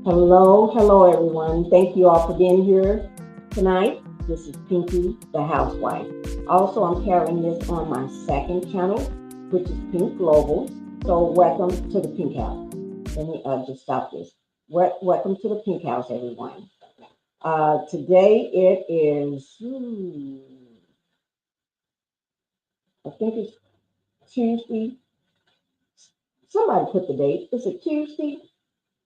Hello everyone. Thank you all for being here tonight. This is Pinkie the Housewife. Also, I'm carrying this on my second channel, which is Pink Global. So, welcome to the Pink House. Let me just stop this. Welcome to the Pink House, everyone. Today it is, I think it's Tuesday. Somebody put the date. Is it Tuesday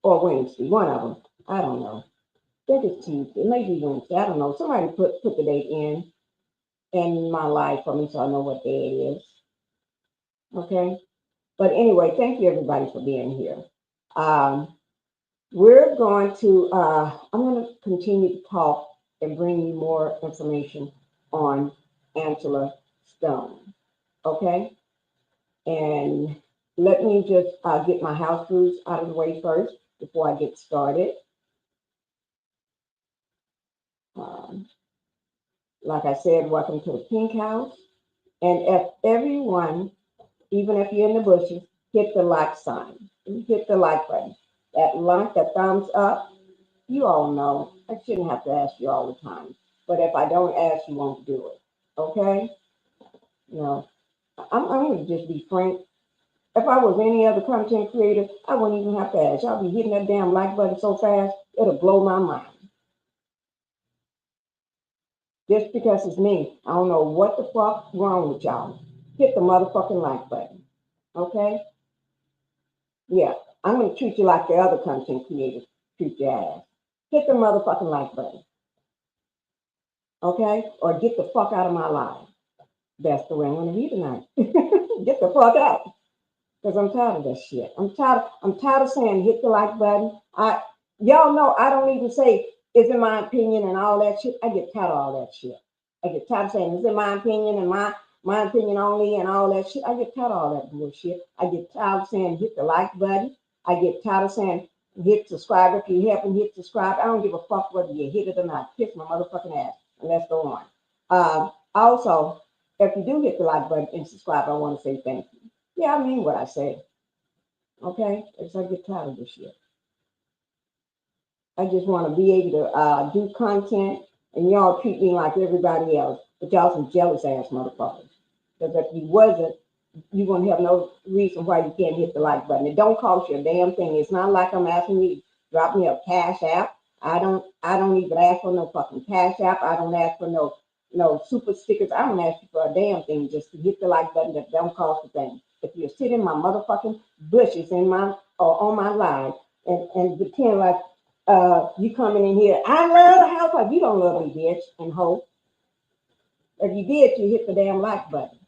or Wednesday? One of them. I don't know. I think it's Tuesday, maybe Wednesday. I don't know. Somebody put the date in my life for me so I know what day it is. Okay. But anyway, thank you everybody for being here. Um, I'm going to continue to talk and bring you more information on Angela Stone. Okay. And let me just get my house rules out of the way first before I get started. Um, like I said, welcome to the Pink House. And if everyone, even if you're in the bushes, hit the like sign, hit the like button. That like, that thumbs up, you all know. I shouldn't have to ask you all the time. But if I don't ask, you won't do it. Okay? You know, I'm going to just be frank. If I was any other content creator, I wouldn't even have to ask. I'll be hitting that damn like button so fast, it'll blow my mind. Just because it's me, I don't know what the fuck wrong with y'all. Hit the motherfucking like button. Okay? Yeah, I'm going to treat you like the other content creators treat your ass. Hit the motherfucking like button. Okay? Or get the fuck out of my life. That's the way I'm going to be tonight. Get the fuck out. Because I'm tired of that shit. I'm tired of saying hit the like button. Y'all know I don't even say it's in my opinion and all that shit. I get tired of all that shit. I get tired of saying it's in my opinion and my opinion only and all that shit. I get tired of all that bullshit. I get tired of saying hit the like button. I get tired of saying hit subscribe if you haven't hit subscribe. I don't give a fuck whether you hit it or not. Kiss my motherfucking ass. And let's go on. Also, if you do hit the like button and subscribe, I want to say thank you. Yeah, I mean what I say. Okay? Because I get tired of this shit. I just want to be able to do content and y'all treat me like everybody else. But y'all some jealous ass motherfuckers. Because if you wasn't, you wouldn't have no reason why you can't hit the like button. It don't cost you a damn thing. It's not like I'm asking you to drop me a cash app. I don't even ask for no fucking cash app. I don't ask for no super stickers. I don't ask you for a damn thing just to hit the like button that don't cost a thing. If you sit in my motherfucking bushes in my or on my live and pretend like you coming in here, I love the house like you don't love me, bitch, and hope. If you did, you hit the damn like button.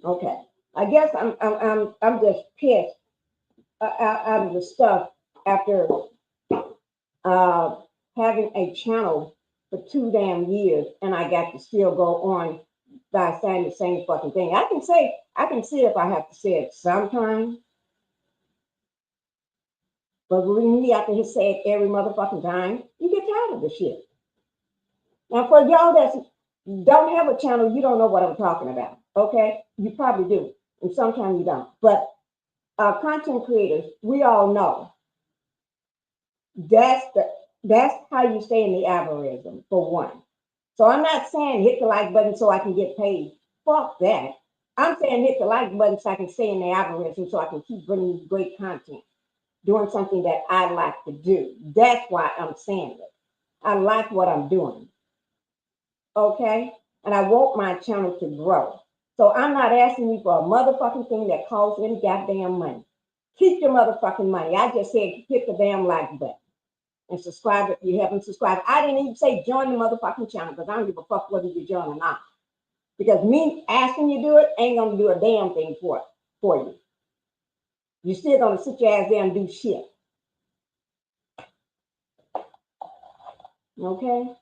Okay. I guess I'm just pissed out of the stuff after uh, having a channel for 2 damn years, and I got to still go on by saying the same fucking thing. I can see if I have to say it sometimes, but when you have to say it every motherfucking time, you get tired of the shit. Now, for y'all that don't have a channel, you don't know what I'm talking about. Okay, you probably do, and sometimes you don't. But content creators, we all know that's how you stay in the algorithm for one. So I'm not saying hit the like button so I can get paid. Fuck that. I'm saying hit the like button so I can stay in the algorithm so I can keep bringing you great content, doing something that I like to do. That's why I'm saying it. I like what I'm doing. Okay? And I want my channel to grow. So I'm not asking you for a motherfucking thing that costs any goddamn money. Keep your motherfucking money. I just said hit the damn like button and subscribe if you haven't subscribed. I didn't even say join the motherfucking channel because I don't give a fuck whether you join or not. Because me asking you to do it ain't gonna do a damn thing for you. You're still gonna sit your ass there and do shit. Okay?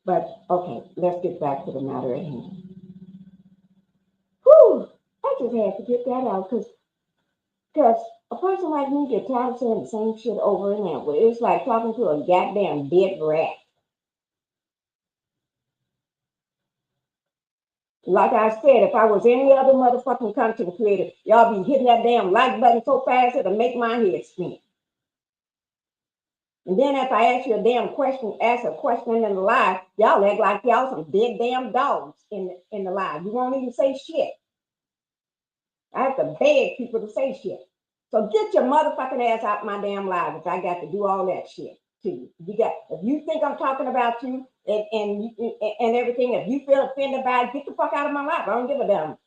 But okay, let's get back to the matter at hand. Whew! I just had to get that out because a person like me gets tired of saying the same shit over and over. It's like talking to a goddamn dead rat. Like I said, if I was any other motherfucking content creator, y'all be hitting that damn like button so fast it'll make my head spin. And then if I ask you a damn question, ask a question in the live, y'all act like y'all some big damn dogs in the live. You won't even say shit. I have to beg people to say shit. So get your motherfucking ass out my damn live if I got to do all that shit to you. If you think I'm talking about you and everything, if you feel offended by it, get the fuck out of my life. I don't give a damn.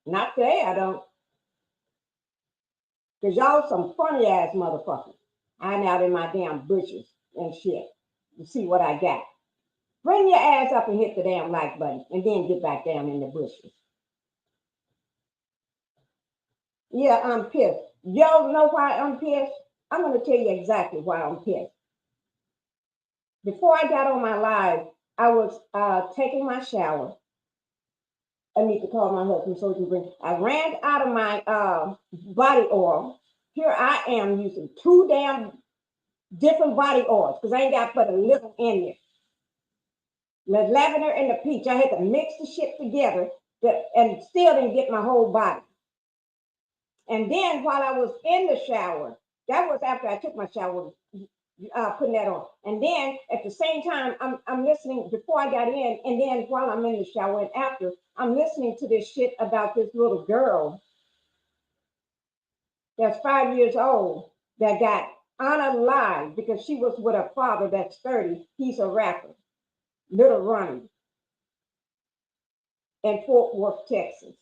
Not today, I don't. Because y'all some funny ass motherfuckers. I'm out in my damn bushes and shit to see what I got. Bring your ass up and hit the damn like button and then get back down in the bushes. Yeah, I'm pissed. Y'all know why I'm pissed? I'm going to tell you exactly why I'm pissed. Before I got on my live, I was taking my shower. I need to call my husband so he can bring. I ran out of my body oil. Here I am using 2 damn different body oils because I ain't got but a little in it. The lavender and the peach. I had to mix the shit together and still didn't get my whole body. And then while I was in the shower, that was after I took my shower, putting that on. And then at the same time, I'm listening before I got in, and then while I'm in the shower and after, I'm listening to this shit about this little girl that's 5 years old that got unalive because she was with her father that's 30. He's a rapper, Little Ronnie, in Fort Worth, Texas.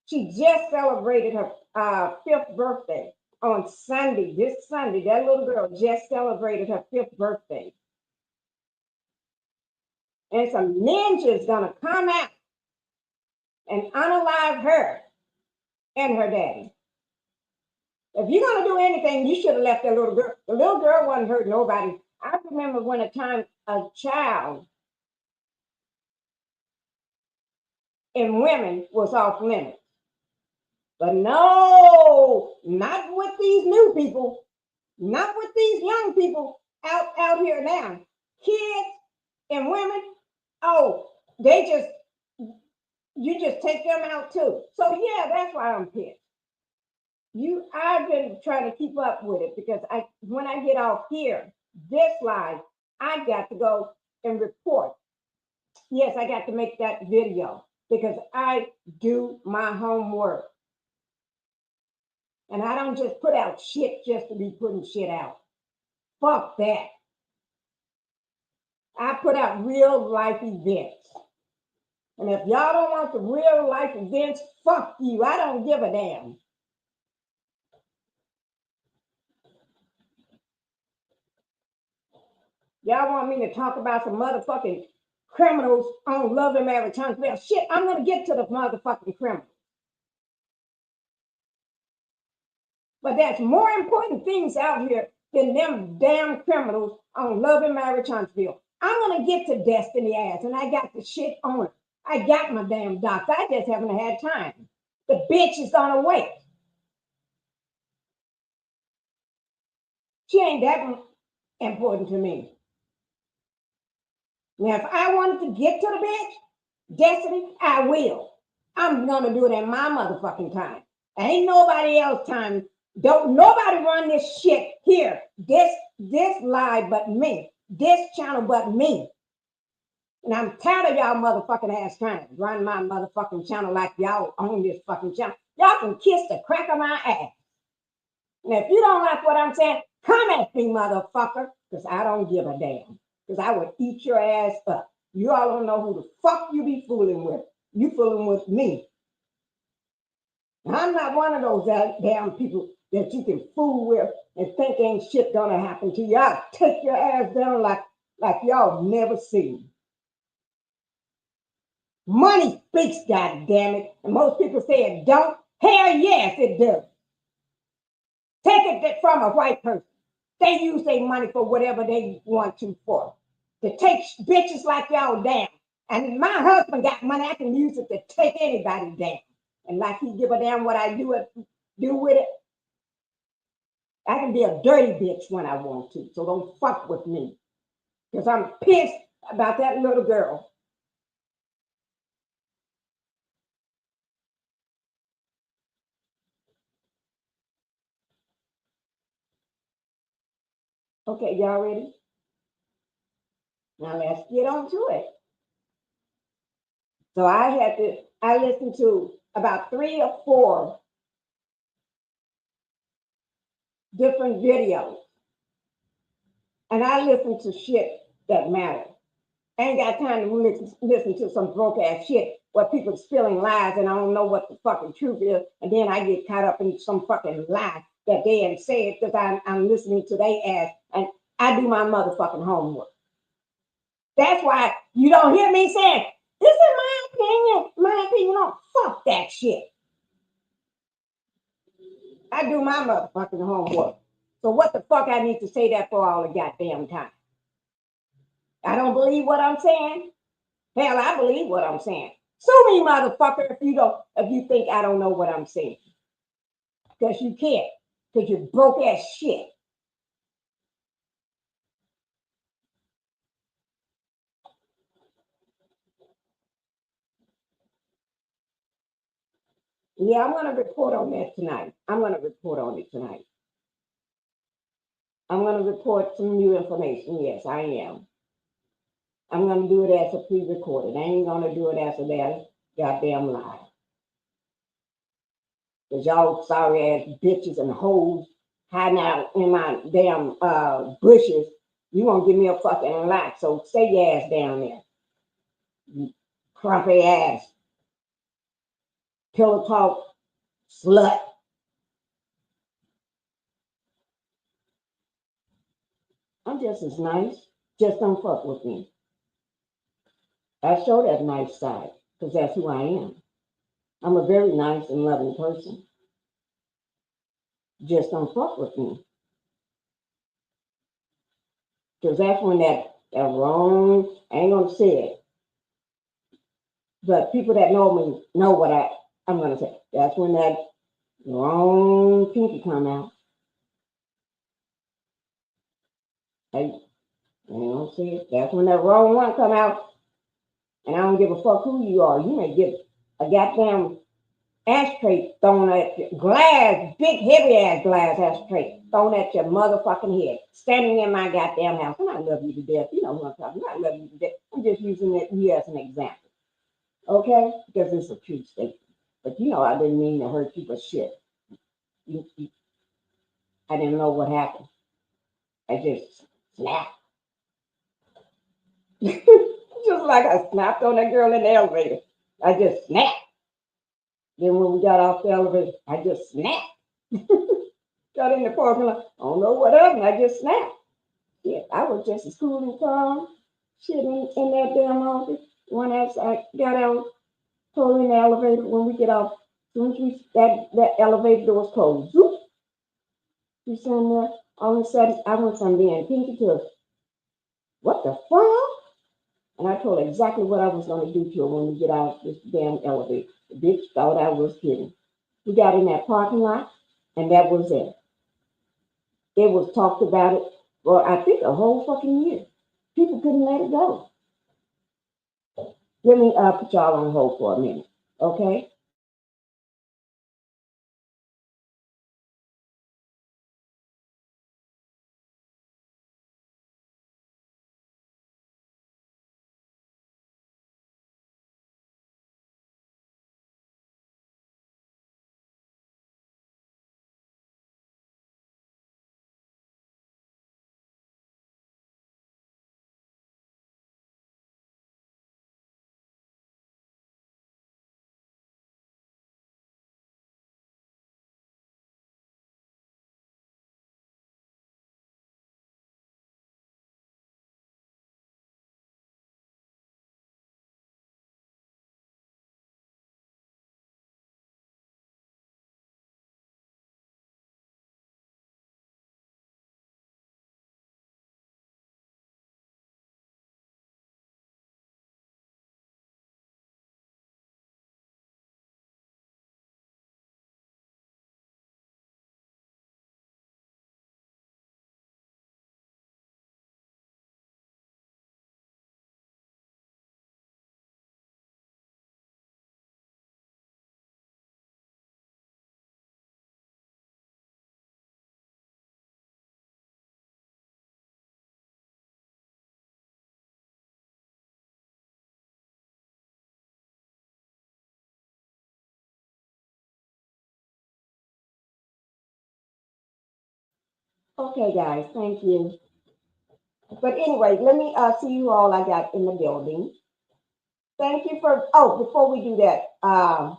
She just celebrated her 5th birthday on Sunday. This Sunday, that little girl just celebrated her 5th birthday. And some ninjas gonna come out and unalive her and her daddy. If you're gonna do anything, you should have left that little girl. The little girl wasn't hurt nobody. I remember when a time a child and women was off limits. But no, not with these new people, not with these young people out here now. Kids and women, oh, you just take them out too. So yeah, that's why I'm pissed. I've been trying to keep up with it because when I get off here, this live, I got to go and report. Yes, I got to make that video because I do my homework. And I don't just put out shit just to be putting shit out. Fuck that. I put out real life events. And if y'all don't want the real life events, fuck you. I don't give a damn. Y'all want me to talk about some motherfucking criminals on Love and Marriage Huntsville? Shit, I'm going to get to the motherfucking criminals. But there's more important things out here than them damn criminals on Love and Marriage Huntsville. I'm going to get to Destiny ass, and I got the shit on it. I got my damn doctor. I just haven't had time. The bitch is on her way. She ain't that important to me. Now, if I wanted to get to the bitch, Destiny, I will. I'm going to do it in my motherfucking time. Ain't nobody else time. Don't nobody run this shit here. This live but me. This channel but me. And I'm tired of y'all motherfucking ass trying to run my motherfucking channel like y'all own this fucking channel. Y'all can kiss the crack of my ass. And if you don't like what I'm saying, come at me, motherfucker, because I don't give a damn. Because I would eat your ass up. You all don't know who the fuck you be fooling with. You fooling with me. I'm not one of those damn people that you can fool with and think ain't shit gonna happen to you. I'll take your ass down like y'all never seen. Money speaks, goddammit. And most people say it don't. Hell yes, it does. Take it from a white person. They use their money for whatever they want to for. To take bitches like y'all down. And my husband got money, I can use it to take anybody down. And like he give a damn what I do with it. I can be a dirty bitch when I want to. So don't fuck with me. Because I'm pissed about that little girl. Okay, y'all ready? Now let's get on to it. So I listened to about 3 or 4 different videos, and I listened to shit that matters. I ain't got time to listen to some broke ass shit where people spilling lies and I don't know what the fucking truth is, and then I get caught up in some fucking lie that they ain't said because I'm listening to their ass and I do my motherfucking homework. That's why you don't hear me saying, this is my opinion. My opinion. No, fuck that shit. I do my motherfucking homework. So what the fuck I need to say that for all the goddamn time? I don't believe what I'm saying. Hell, I believe what I'm saying. Sue me, motherfucker, if you think I don't know what I'm saying. Because you can't. Because you broke ass shit. Yeah, I'm gonna report on that tonight. I'm gonna report on it tonight. I'm gonna report some new information. Yes, I am. I'm gonna do it as a pre-recorded. I ain't gonna do it as a goddamn lie. Because y'all sorry ass bitches and hoes hiding out in my damn bushes. You won't give me a fucking lie. So stay your ass down there. You crumpy ass. Pillow talk slut. I'm just as nice. Just don't fuck with me. I show that nice side because that's who I am. I'm a very nice and loving person. Just don't fuck with me. Because that's when that wrong, I ain't gonna say it, but people that know me know what I'm gonna say. That's when that wrong pinky come out. I ain't gonna say it. That's when that wrong one come out, and I don't give a fuck who you are. You may get a goddamn ashtray thrown at your glass, big heavy ass glass ashtray thrown at your motherfucking head, standing in my goddamn house. And I love you to death. You know who I'm talking about. I love you to death. I'm just using you as an example. Okay? Because it's a true statement. But you know I didn't mean to hurt people's shit. I didn't know what happened. I just snapped. Just like I snapped on that girl in the elevator. I just snapped. Then when we got off the elevator, I just snapped. Got in the parking lot. I don't know what happened. I just snapped. Yeah, I was just as cool and calm, sitting in that damn office. When I got out, pulled in the elevator, when we get off, as soon as that elevator door was closed, zoop, you sitting there. All of a sudden, I went from being pinky to, what the fuck? And I told her exactly what I was going to do to her when we get out this damn elevator. The bitch thought I was kidding. We got in that parking lot, and that was it. It was talked about it for, I think, a whole fucking year. People couldn't let it go. Let me put y'all on hold for a minute, okay? Okay, guys, thank you. But anyway, let me see who all I got in the building. Thank you for. Oh, before we do that, I'm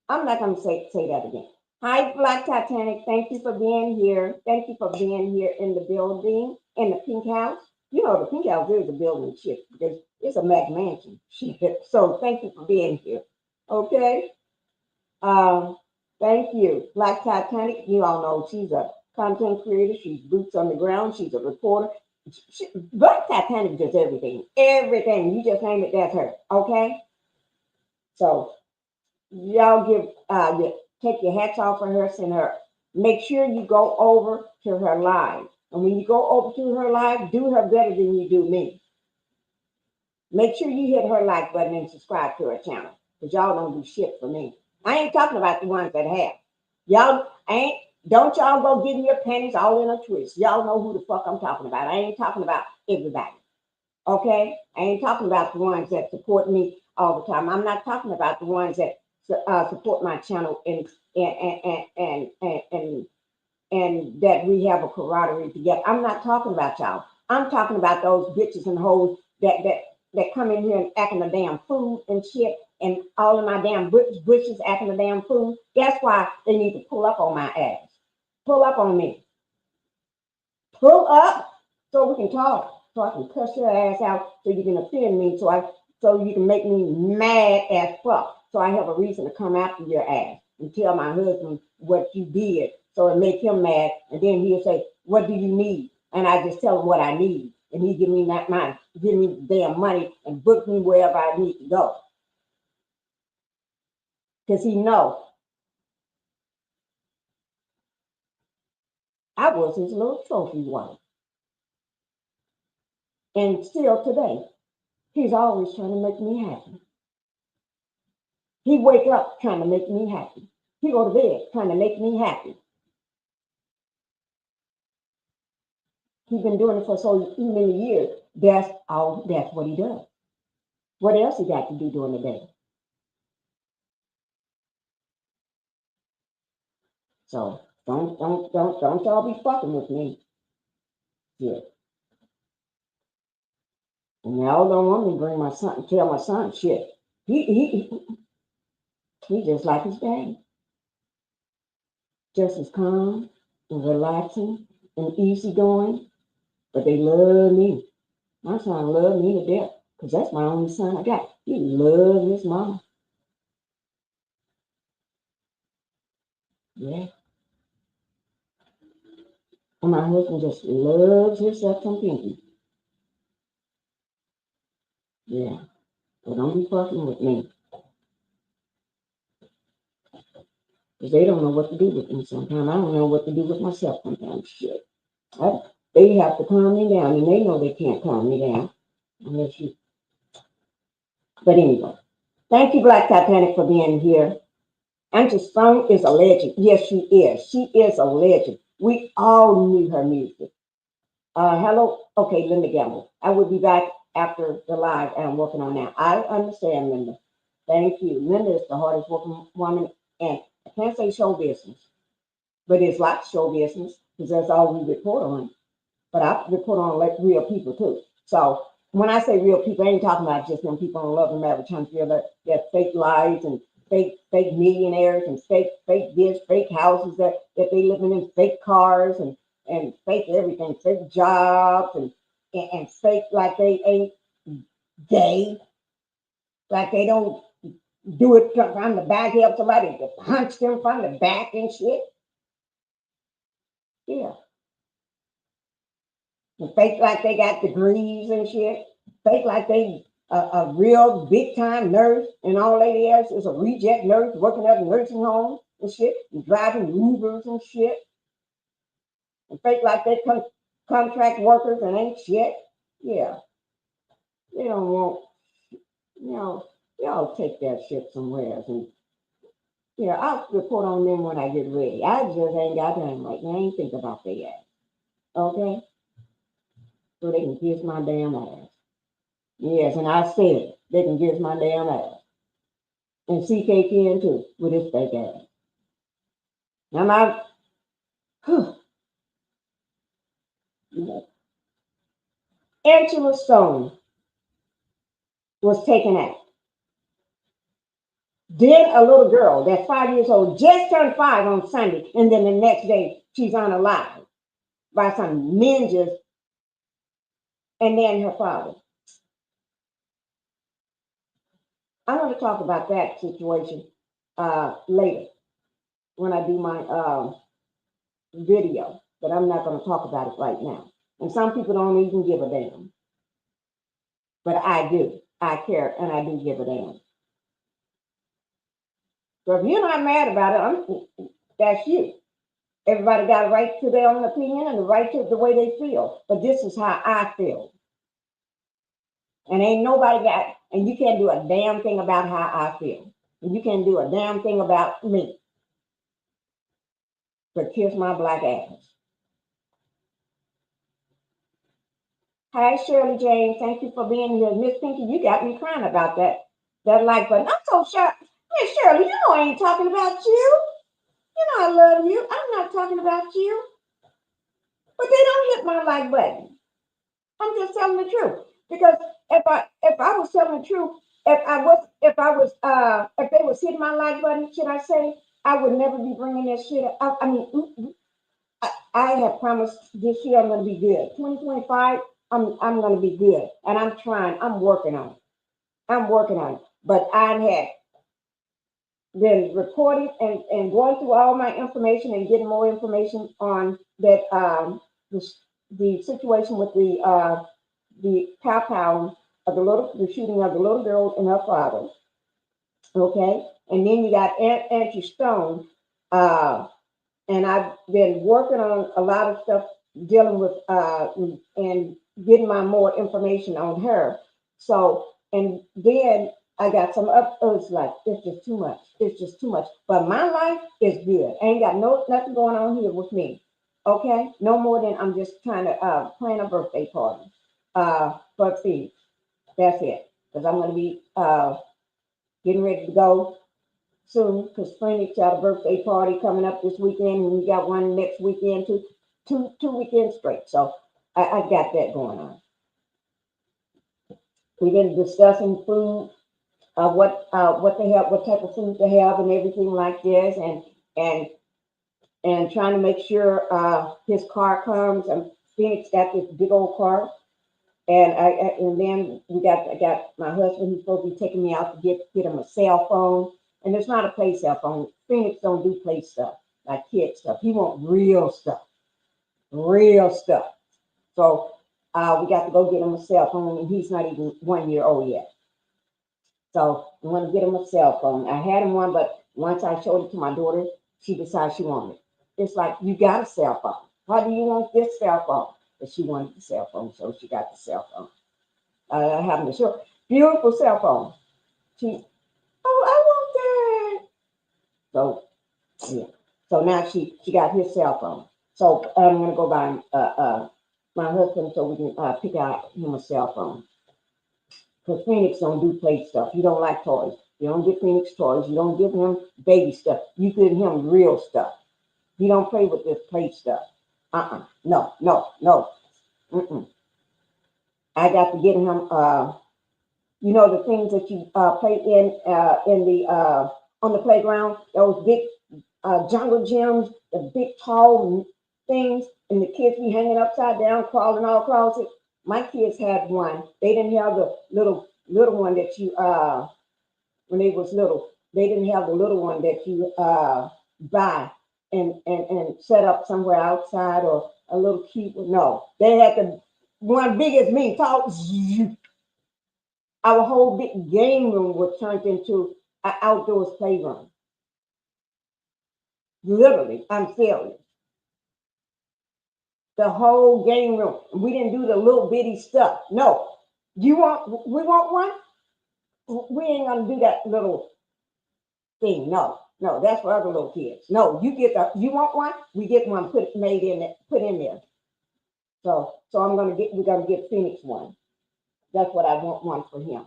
not going to say that again. Hi, Black Titanic. Thank you for being here. Thank you for being here in the building, in the Pink House. You know, the Pink House is a building shit because it's a Mac mansion shit. So thank you for being here. Okay. Um, Thank you. Black Titanic, you all know she's a content creator. She's boots on the ground. She's a reporter. Black Titanic does everything. Everything. You just name it, that's her. Okay. So y'all take your hats off for her, send her. Make sure you go over to her live. And when you go over to her live, do her better than you do me. Make sure you hit her like button and subscribe to her channel. Because y'all don't do shit for me. I ain't talking about the ones that have. Y'all ain't, don't y'all go getting your panties all in a twist. Y'all know who the fuck I'm talking about. I ain't talking about everybody. Okay? I ain't talking about the ones that support me all the time. I'm not talking about the ones that support my channel and that we have a camaraderie together. I'm not talking about y'all. I'm talking about those bitches and hoes that come in here and acting a damn fool and shit, and all of my damn bushes acting a damn fool. That's why they need to pull up on my ass. Pull up on me. Pull up so we can talk. So I can cuss your ass out so you can offend me so you can make me mad as fuck. So I have a reason to come after your ass and tell my husband what you did so it make him mad. And then he'll say, what do you need? And I just tell him what I need. And he give me that money, give me the damn money and book me wherever I need to go. Because he know I was his little trophy wife. And still today, he's always trying to make me happy. He wake up trying to make me happy. He go to bed trying to make me happy. He's been doing it for so many years. That's what he does. What else he got to do during the day? So don't y'all be fucking with me. Yeah. And y'all don't want me to bring my son, tell my son shit. He just like his dad. Just as calm and relaxing and easygoing. But they love me. My son loved me to death. Because that's my only son I got. He loves his mom. Yeah. And my husband just loves himself some Pinkie. Yeah. So don't be fucking with me. Because they don't know what to do with me sometimes. I don't know what to do with myself sometimes. Shit. They have to calm me down. And they know they can't calm me down. Unless you. But anyway. Thank you, Black Titanic, for being here. Angie Stone is a legend. Yes, she is. She is a legend. We all knew her music. Hello. Okay, Linda Gamble. I will be back after the live, and I'm working on that. I understand, Linda. Thank you. Linda is the hardest working woman, and I can't say show business, but it's like show business because that's all we report on. But I report on like real people too. So when I say real people, I ain't talking about just them people on Love and Marriage Huntsville that fake lives and fake millionaires and fake this, fake houses that they living in, fake cars and fake everything, fake jobs and fake like they ain't gay, like they don't do it from the back, help somebody to punch them from the back and shit. Yeah. And fake like they got degrees and shit. Fake like they a real big time nurse and all they ass is a reject nurse working at a nursing home and shit and driving Ubers and shit. And fake like they contract workers and ain't shit. Yeah. They don't want, you know, y'all take that shit somewhere else. And yeah, I'll report on them when I get ready. I just ain't got time right now. I ain't think about that yet. Okay? So they can kiss my damn ass. Yes, and I said it. They can kiss my damn ass. And CK can too, with his fake ass. Now my, Angela Stone was taken out. Then a little girl that's 5 years old just turned 5 on Sunday, and then the next day she's unalive by some ninjas and then her father. I'm going to talk about that situation later when I do my video, but I'm not going to talk about it right now. And some people don't even give a damn, but I do. I care and I do give a damn. So if you're not mad about it, that's you. Everybody got a right to their own opinion and the right to the way they feel. But this is how I feel. And ain't nobody got, and you can't do a damn thing about how I feel. And you can't do a damn thing about me. But kiss my black ass. Hi, Shirley Jane. Thank you for being here. Miss Pinky, you got me crying about that like button. I'm so sure. Miss Shirley, you know I ain't talking about you. You know I love you. I'm not talking about you. But they don't hit my like button. I'm just telling the truth. Because if I was telling the truth, if they was hitting my like button, should I say, I would never be bringing that shit up. I have promised this year I'm going to be good. 2025, I'm going to be good, and I'm trying. I'm working on it. But I had been recording and going through all my information and getting more information on that the situation with the pow of the shooting of the little girl and her father. Okay, and then you got Angie Stone, and I've been working on a lot of stuff dealing with and getting my more information on her. So, and then I got some others like it's just too much. It's just too much. But my life is good. I ain't got nothing going on here with me. Okay, no more than I'm just trying to plan a birthday party for Phoenix. That's it. Because I'm going to be getting ready to go soon. Because Phoenix got a birthday party coming up this weekend, and we got one next weekend too. Two weekends straight. So I got that going on. We've been discussing food, what they have, what type of food they have, and everything like this, and trying to make sure his car comes. And Phoenix got this big old car, and then I got my husband who's supposed to be taking me out to get him a cell phone, and it's not a play cell phone. Phoenix don't do play stuff like kid stuff. He want real stuff. So we got to go get him a cell phone, and he's not even 1 year old yet. So I'm going to get him a cell phone. I had him one, but once I showed it to my daughter, she decided she wanted it. It's like, you got a cell phone. Why do you want this cell phone? But she wanted the cell phone, so she got the cell phone. I have to show beautiful cell phone. I want that. So yeah. So now she got his cell phone. So I'm gonna go buy my husband so we can pick out him a cell phone. Because Phoenix don't do play stuff. He don't like toys. You don't get Phoenix toys. You don't give him baby stuff. You give him real stuff. He don't play with this play stuff. No. Mm-mm. I got to get him the things that you play in the on the playground, those big jungle gyms, the big tall things, and the kids be hanging upside down, crawling all across it. My kids had one. They didn't have the little one that you when they was little. They didn't have the little one that you buy and set up somewhere outside or a little cute. No, they had the one big as me, tall. Our whole big game room was turned into an outdoors playroom. Literally, I'm serious. The whole game room. We didn't do the little bitty stuff. No. We want one? We ain't gonna do that little thing. No, that's for other little kids. No, you want one? We get one put in there. So we're gonna get Phoenix one. That's what I want one for him.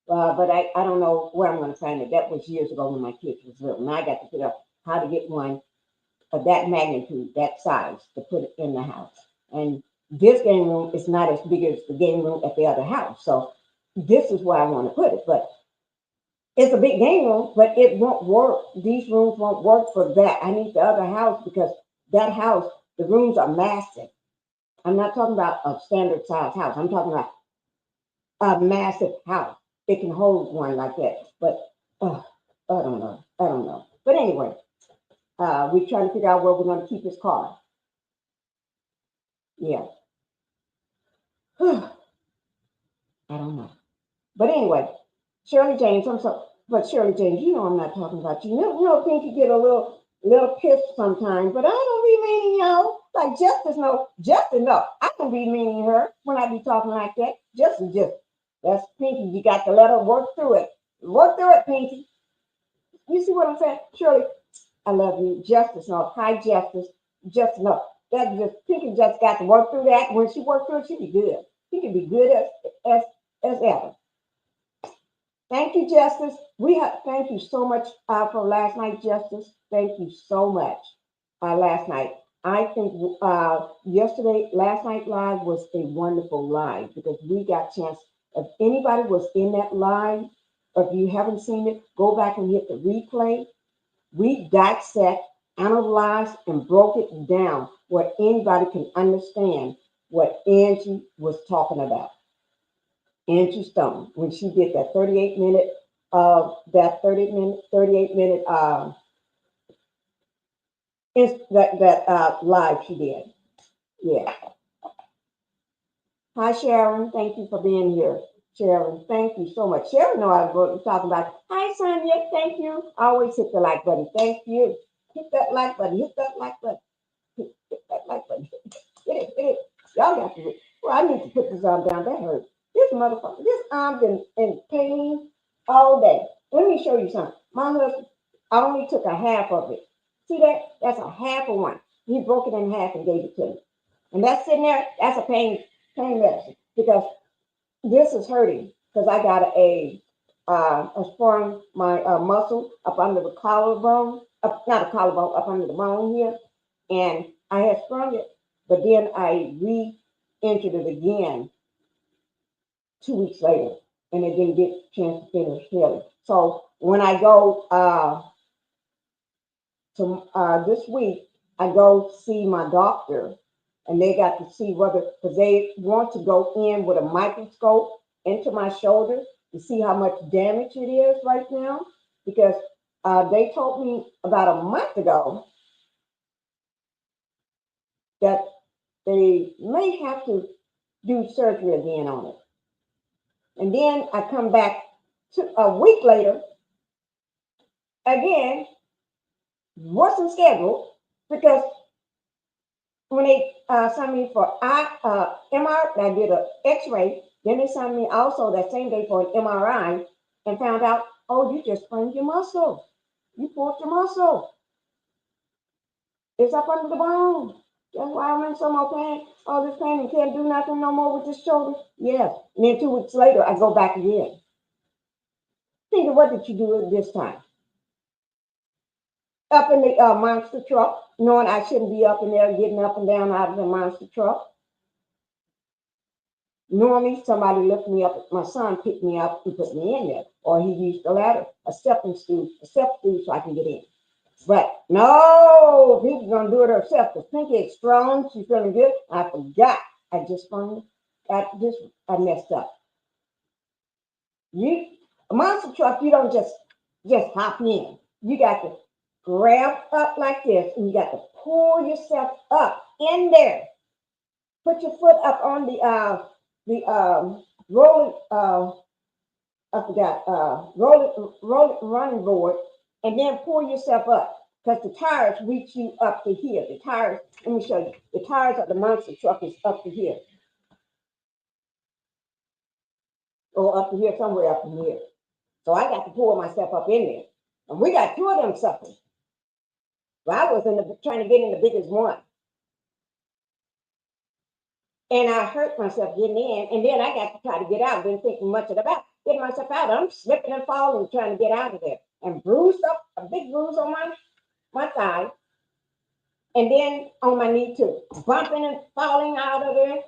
But I don't know where I'm gonna find it. That was years ago when my kids was little. Now I got to figure out how to get one of that magnitude, that size, to put it in the house. And this game room is not as big as the game room at the other house. So this is where I want to put it. But it's a big game room, but it won't work. These rooms won't work for that. I need the other house because that house, the rooms are massive. I'm not talking about a standard size house. I'm talking about a massive house. It can hold one like that. But uh, I don't know. I don't know. But anyway, we're trying to figure out where we're going to keep his car. Yeah. I don't know. But anyway, Shirley James, I'm so, but Shirley James, you know I'm not talking about you. Pinky get a little pissed sometimes, but I don't be meaning y'all. Like Justice no. I don't be meaning her when I be talking like that. Just that's Pinky. You got to let her work through it. Work through it, Pinky. You see what I'm saying? Shirley, I love you. Justice no. Hi, Justice. Just no. That just Pinky just got to work through that. When she worked through it, she be good. She can be good as ever. Thank you, Justice. Thank you so much for last night, Justice. Thank you so much. Last night, I think last night live was a wonderful live because we got chance. If anybody was in that live, or if you haven't seen it, go back and hit the replay. We dissect, analyzed, and broke it down where anybody can understand what Angie was talking about. Angie Stone, when she did that 38-minute, live she did. Yeah. Hi Sharon, thank you for being here. Sharon, thank you so much. Sharon know I was talking about. Hi Sonia, thank you. Always hit the like button. Thank you. Hit that like button. Hit that like button. Hit that like button. Hit it. Y'all got to. Well, I need to put this arm down. That hurts. This arm been in pain all day. Let me show you something. My husband, I only took a half of it. See that? That's a half of one. He broke it in half and gave it to me. And that's sitting there. That's a pain medicine because this is hurting because I got a sprung my muscle up under the collarbone, not a collarbone, up under the bone here, and I had sprung it, but then I re-injured it again 2 weeks later, and it didn't get a chance to finish healing. So when I go this week, I go see my doctor, and they got to see whether because they want to go in with a microscope into my shoulder to see how much damage it is right now. Because they told me about a month ago that they may have to do surgery again on it. And then I come back a week later, again, wasn't scheduled because when they signed me for MR, I did an X-ray. Then they signed me also that same day for an MRI and found out, oh, you just sprained your muscle. You pulled your muscle. It's up under the bone. That's why I'm in so much pain. All this pain and can't do nothing no more with this shoulder. Yes. And then 2 weeks later, I go back again. Think of what did you do this time? Up in the monster truck, knowing I shouldn't be up in there getting up and down out of the monster truck. Normally, somebody lifted me up. My son picked me up and put me in there, or he used the ladder, a step stool so I can get in. But no, Pinky's gonna do it herself because Pinky is strong. She's feeling good. I forgot. I messed up. A monster truck, you don't just hop in. You got to grab up like this, and you got to pull yourself up in there. Put your foot up on the rolling running board, and then pull yourself up because the tires reach you up to here. The tires, let me show you. The tires of the monster truck is up to here, or up to here, somewhere up in here. So I got to pull myself up in there, and we got 2 of them suckers. Well, I was trying to get in the biggest one. And I hurt myself getting in, and then I got to try to get out. Didn't think much about getting myself out. I'm slipping and falling, trying to get out of there, and bruised up, a big bruise on my thigh, and then on my knee too, bumping and falling out of it.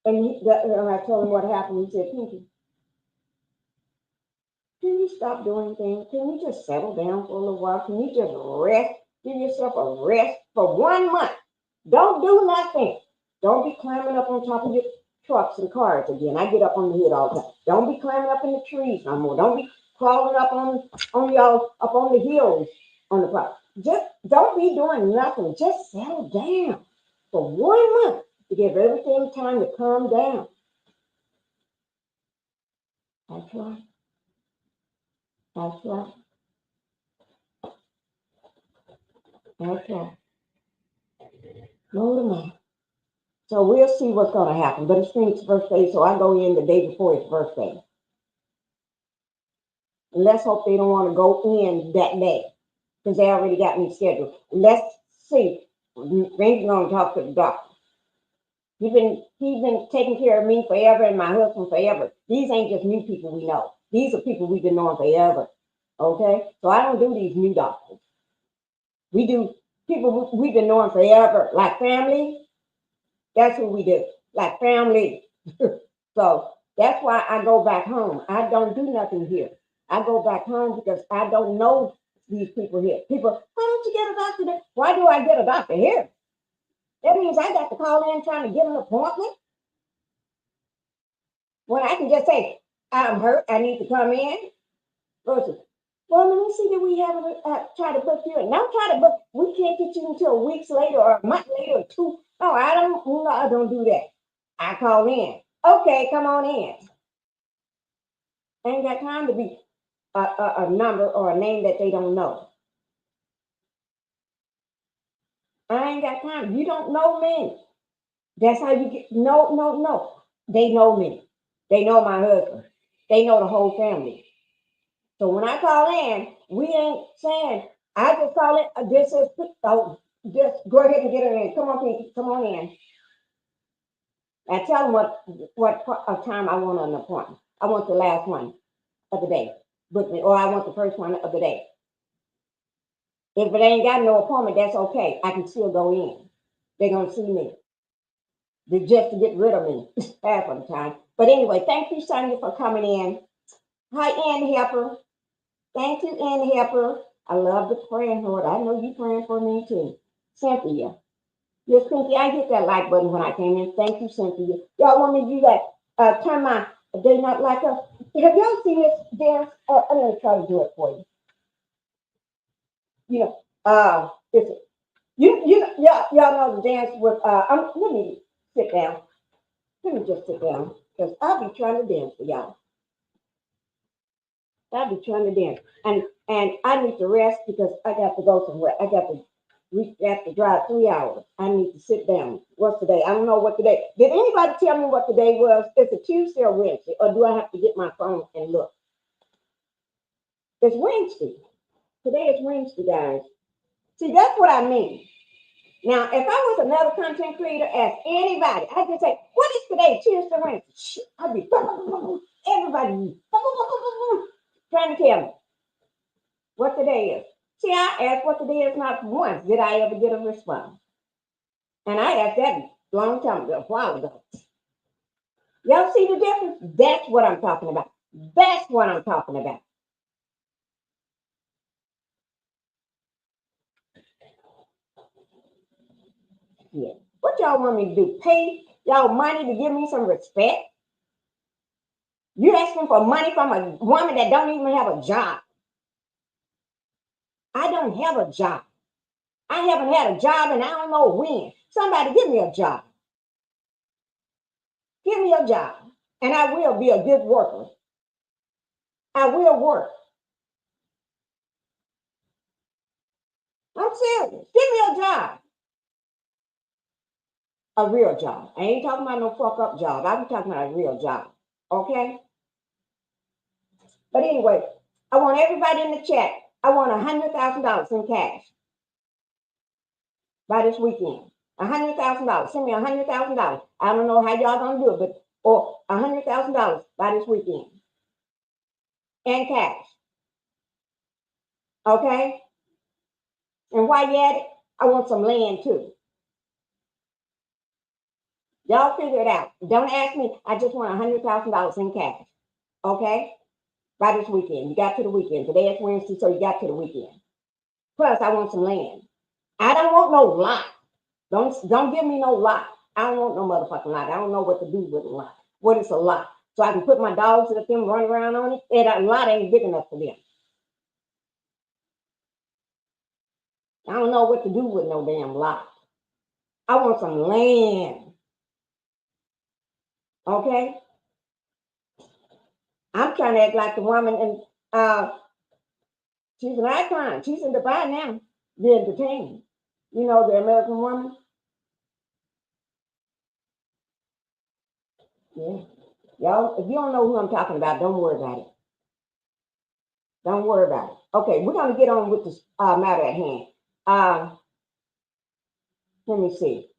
And I told him what happened. He said, Pinky, can you stop doing things? Can you just settle down for a little while? Can you just rest? Give yourself a rest for 1 month. Don't do nothing. Don't be climbing up on top of your trucks and cars again. I get up on the hood all the time. Don't be climbing up in the trees no more. Don't be crawling up on y'all up on the hills on the property. Just don't be doing nothing. Just settle down for 1 month to give everything time to calm down. That's right. That's right. That's right. Lord of man. So we'll see what's going to happen. But it's Phoenix's birthday, so I go in the day before his birthday. And let's hope they don't want to go in that day because they already got me scheduled. Let's see. Randy's going to talk to the doctor. He's been taking care of me forever and my husband forever. These ain't just new people we know. These are people we've been knowing forever. Okay? So I don't do these new doctors. We do people we've been knowing forever, like family. That's what we do, like family. So that's why I go back home. I don't do nothing here. I go back home because I don't know these people here. People, why don't you get a doctor there? Why do I get a doctor here? That means I got to call in trying to get an appointment. When I can just say, I'm hurt, I need to come in. Versus, well, let me see that we haven't tried to book you in. Don't try to book. We can't get you until weeks later or a month later or two. No, I don't do that. I call in. Okay, come on in. I ain't got time to be a number or a name that they don't know. I ain't got time. You don't know me. That's how you get. No. They know me. They know my husband. They know the whole family. So when I call in, we ain't saying, I just call it, this is, oh, just go ahead and get her in. Come on, Pinky, come on in. I tell them what time I want an appointment. I want the last one of the day. Book me, or I want the first one of the day. If it ain't got no appointment, that's okay. I can still go in. They're going to see me. They're just to get rid of me half of the time. But anyway, thank you, Sonia, for coming in. Hi, Ann Helper. Thank you, Ann Helper. I love the praying, Lord. I know you praying for me too. Cynthia. Yes, Cynthia, I hit that like button when I came in. Thank you, Cynthia. Y'all want me to do that? Turn my They Not Like Us. Have y'all seen this dance? I'm going to try to do it for you. It's y'all know the dance with let me sit down. Let me just sit down because I'll be trying to dance for y'all. I'll be trying to dance, and I need to rest because I got to go somewhere. We have to drive 3 hours. I need to sit down. What's today? I don't know what today. Did anybody tell me what today was? It's a Tuesday or Wednesday, or do I have to get my phone and look? It's Wednesday. Today is Wednesday, guys. See, that's what I mean. Now, if I was another content creator, ask anybody, I'd just say, what is today? Tuesday, Wednesday. I'd be everybody trying to tell me what today is. See, I asked what today is not once did I ever get a response. And I asked that a long time ago, a while ago. Y'all see the difference? That's what I'm talking about. That's what I'm talking about. Yeah. What y'all want me to do? Pay y'all money to give me some respect? You're asking for money from a woman that don't even have a job. I don't have a job. I haven't had a job and I don't know when. Somebody give me a job. Give me a job. And I will be a good worker. I will work. I'm serious. Give me a job. A real job. I ain't talking about no fuck up job. I'm talking about a real job. Okay? But anyway, I want everybody in the chat. I want $100,000 in cash by this weekend. $100,000. Send me $100,000. I don't know how y'all gonna do it, but or $100,000 by this weekend. In cash. Okay? And while you at it, I want some land too. Y'all figure it out. Don't ask me. I just want $100,000 in cash. Okay? By this weekend. You got to the weekend. Today is Wednesday, so you got to the weekend. Plus, I want some land. I don't want no lot. Don't give me no lot. I don't want no motherfucking lot. I don't know what to do with a lot. What is a lot? So I can put my dogs and them run around on it. And a lot ain't big enough for them. I don't know what to do with no damn lot. I want some land. Okay? I'm trying to act like the woman, and she's an icon. She's in Dubai now, the entertainment. You know, the American woman. Yeah. Y'all, if you don't know who I'm talking about, don't worry about it. Don't worry about it. Okay, we're going to get on with this matter at hand. Let me see.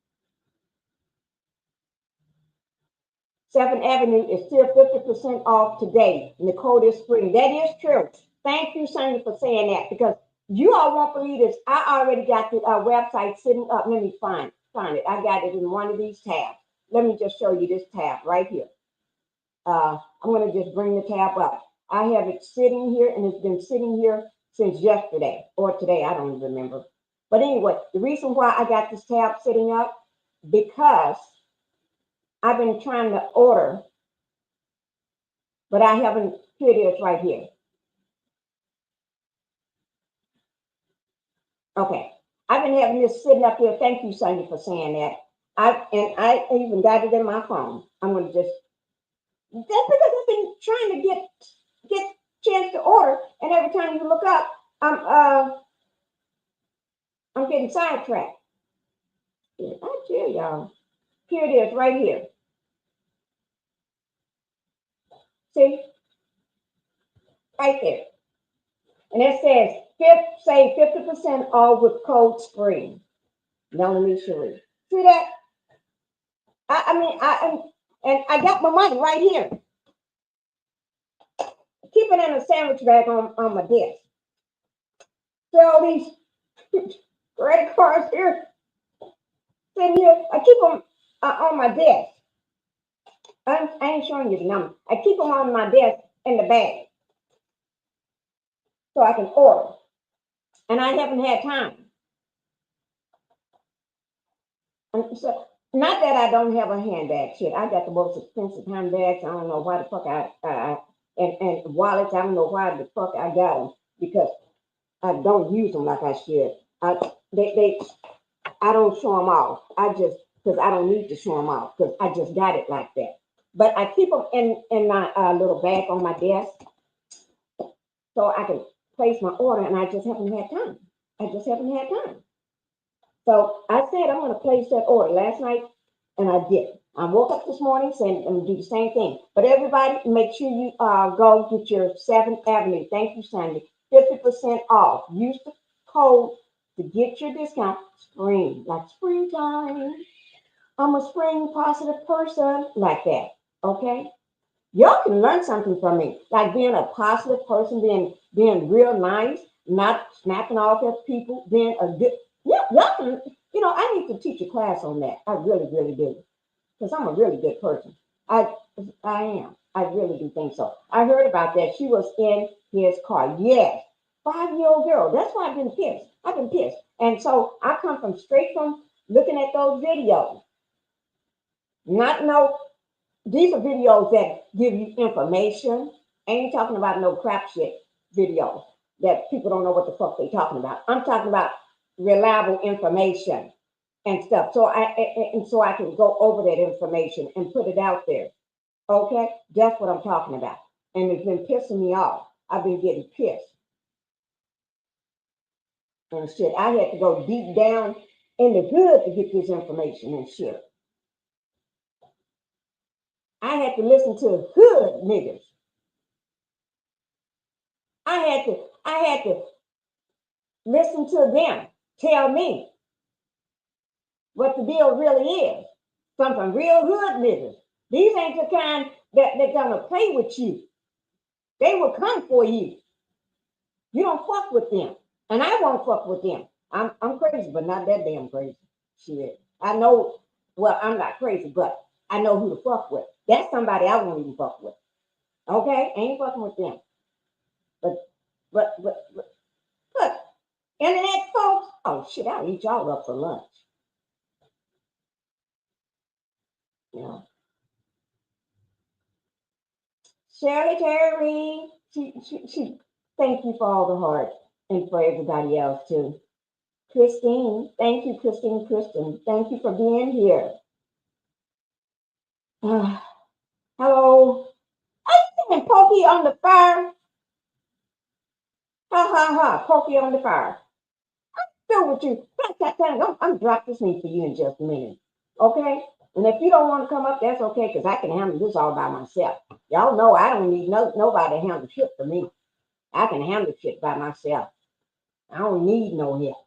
7th Avenue is still 50% off today. Nicole this spring. That is true. Thank you, Sonia, for saying that, because you all won't believe this. I already got the website sitting up. Let me find it. I got it in one of these tabs. Let me just show you this tab right here. I'm going to just bring the tab up. I have it sitting here, and it's been sitting here since yesterday or today. I don't even remember. But anyway, the reason why I got this tab sitting up, because I've been trying to order, but I haven't. Here it is right here. Okay. I've been having this sitting up here. Thank you, Sonia, for saying that. I even got it in my phone. I'm going to just, that's because I've been trying to get chance to order, and every time you look up, I'm getting sidetracked. I tell y'all. Here it is, right here. See? Right there. And it says, save 50% off with code SPRING. Melanie Cherie. See that? I got my money right here. Keep it in a sandwich bag on my desk. See all these credit cards here? Sitting here. I keep them on my desk. I ain't showing you the number. I keep them on my desk in the bag so I can order. And I haven't had time. And so, not that I don't have a handbag. Shit, I got the most expensive handbags. I don't know why the fuck and wallets. I don't know why the fuck I got them, because I don't use them like I should. I don't show them off. Because I don't need to show them off, because I just got it like that. But I keep them in my little bag on my desk so I can place my order, and I just haven't had time. So I said I'm going to place that order last night, and I did. I woke up this morning saying I'm going to do the same thing. But everybody, make sure you go get your 7th Avenue. Thank you, Sandy. 50% off. Use the code to get your discount. Spring, like springtime. I'm a spring positive person, like that. Okay? Y'all can learn something from me, like being a positive person, being real nice, not snapping off at people, being a good. Yeah, y'all can. I need to teach a class on that. I really, really do, because I'm a really good person. I am. I really do think so. I heard about that. She was in his car. Yes, 5-year-old girl. That's why I've been pissed. And so I come from straight from looking at those videos. These are videos that give you information. I ain't talking about no crap shit videos that people don't know what the fuck they talking about. I'm talking about reliable information and stuff. So I can go over that information and put it out there. Okay? That's what I'm talking about. And it's been pissing me off. I've been getting pissed. And shit. I had to go deep down in the hood to get this information and shit. I had to listen to hood niggas. I had to listen to them tell me what the deal really is. From real hood niggas. These ain't the kind that they're gonna play with you. They will come for you. You don't fuck with them. And I won't fuck with them. I'm crazy, but not that damn crazy. Shit. I know, well, I'm not crazy, but I know who to fuck with. That's somebody I won't even fuck with. Okay? I ain't fucking with them. But but internet folks, oh shit, I'll eat y'all up for lunch. You know. Shirley Terry, she thank you for all the heart and for everybody else too. Christine, thank you, Christine Kristen. Thank you for being here. Hello. And Pokey on the fire. Ha ha ha. Pokey on the fire. Still with you. I'm drop this meat for you in just a minute. Okay? And if you don't want to come up, that's okay, because I can handle this all by myself. Y'all know I don't need nobody to handle shit for me. I can handle shit by myself. I don't need no help.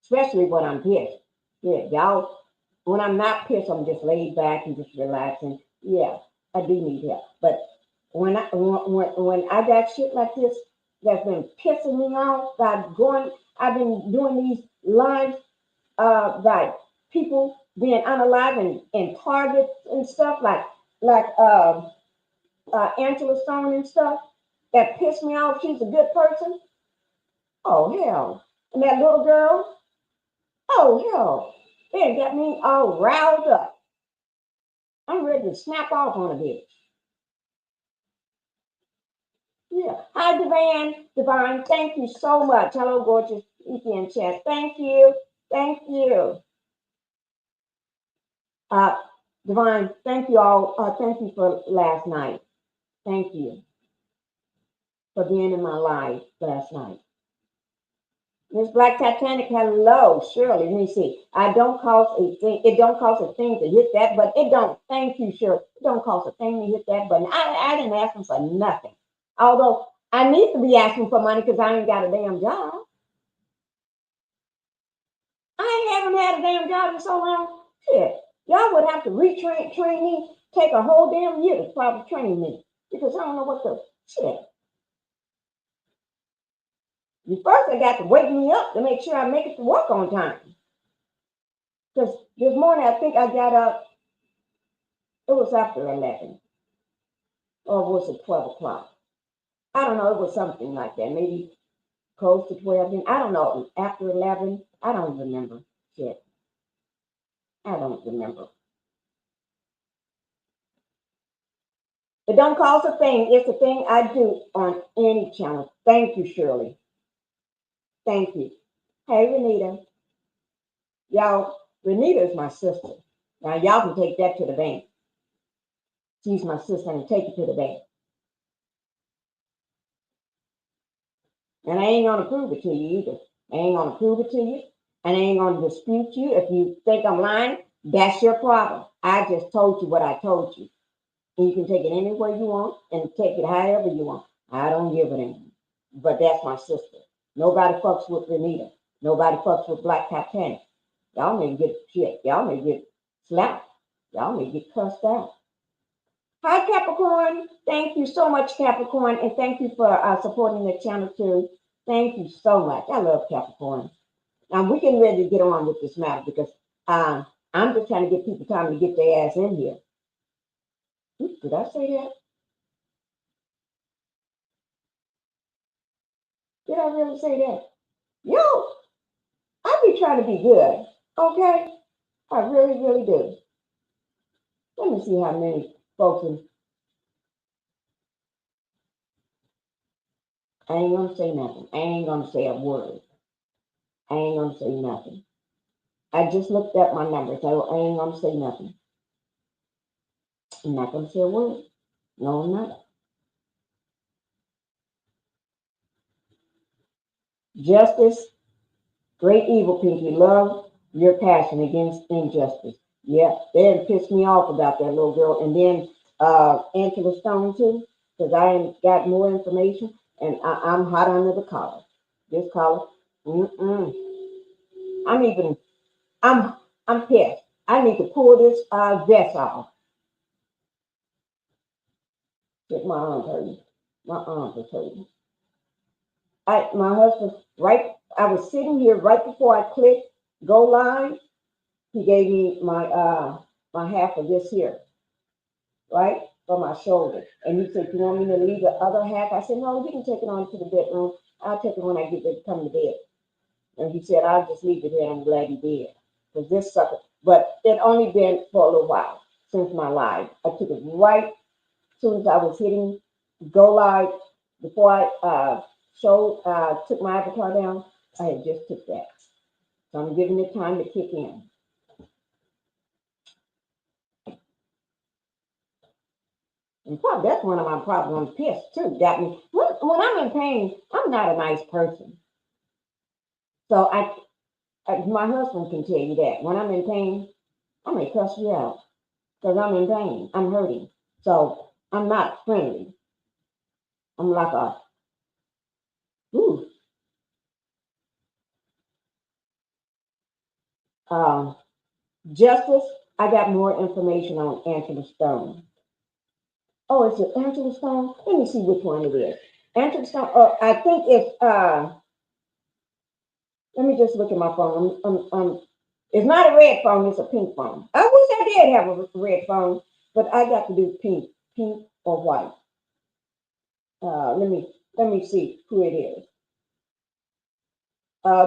Especially when I'm pissed. Yeah, y'all, when I'm not pissed, I'm just laid back and just relaxing. Yeah, I do need help. But when I got shit like this that's been pissing me off I've been doing these lives by people being unalive and targets and stuff like Angela Stone and stuff that pissed me off. She's a good person. Oh hell. And that little girl, oh hell. They got me all riled up. I'm ready to snap off on a bitch. Yeah. Hi, Divine. Thank you so much. Hello, gorgeous weekend chat. Thank you. Thank you. Uh, Divine, thank you all. Thank you for last night. Thank you for being in my life last night. Miss Black Titanic, hello, Shirley. Let me see. I don't cost a thing. It don't cost a thing to hit that, but it don't. Thank you, Shirley. It don't cost a thing to hit that button. I didn't ask them for nothing. Although I need to be asking for money because I ain't got a damn job. I haven't had a damn job in so long. Shit, y'all would have to train me, take a whole damn year to probably train me because I don't know what the shit. You first I got to wake me up to make sure I make it to work on time. Because this morning I think I got up, it was after 11 or was it 12 o'clock? I don't know, it was something like that, maybe close to 12. I don't know, after 11, I don't remember. Shit, I don't remember. It don't cost a thing. It's a thing I do on any channel. Thank you, Shirley. Thank you. Hey, Renita. Y'all, Renita is my sister. Now, y'all can take that to the bank. She's my sister and take it to the bank. And I ain't going to prove it to you either. I ain't going to prove it to you. And I ain't going to dispute you. If you think I'm lying, that's your problem. I just told you what I told you. And you can take it anywhere you want and take it however you want. I don't give a damn. But that's my sister. Nobody fucks with Renita. Nobody fucks with Black Titanic. Y'all may get shit. Y'all may get slapped. Y'all may get cussed out. Hi, Capricorn. Thank you so much, Capricorn. And thank you for supporting the channel, too. Thank you so much. I love Capricorn. Now, we're getting ready to get on with this matter because I'm just trying to get people time to get their ass in here. Oops, did I say that? Did I really say that? Yo, I be trying to be good, okay? I really, really do. Let me see how many folks in. I ain't gonna say nothing. I ain't gonna say a word. I ain't gonna say nothing. I just looked up my numbers. I ain't gonna say nothing. I'm not gonna say a word. No, I'm not. Justice, great evil, Pinky. Love your passion against injustice. Yeah, they pissed me off about that little girl. And then Angela Stone too, because I ain't got more information and I'm hot under the collar. This collar. I'm even I'm pissed. I need to pull this vest off. Get my arms hurting. My arms are hurting. My husband, right, I was sitting here right before I clicked go live. He gave me my half of this here, right, for my shoulder. And he said, "You want me to leave the other half?" I said, "No, you can take it on to the bedroom. I'll take it when I get ready to come to bed." And he said, "I'll just leave it here." I'm glad he did. Because this sucker, but it only been for a little while since my live. I took it right as soon as I was hitting go live before I took my avatar down. I had just took that. So I'm giving it time to kick in. And probably that's one of my problems. I'm pissed too. Got me. When I'm in pain, I'm not a nice person. So my husband can tell you that. When I'm in pain, I may cuss you out because I'm in pain. I'm hurting. So I'm not friendly. I'm like a, ooh. Um, Justice, I got more information on Angela Stone. Oh, is it Angela Stone? Let me see which one it is. Angela Stone, I think it's, let me just look at my phone. It's not a red phone, it's a pink phone. I wish I did have a red phone, but I got to do pink or white. Let me see who it is.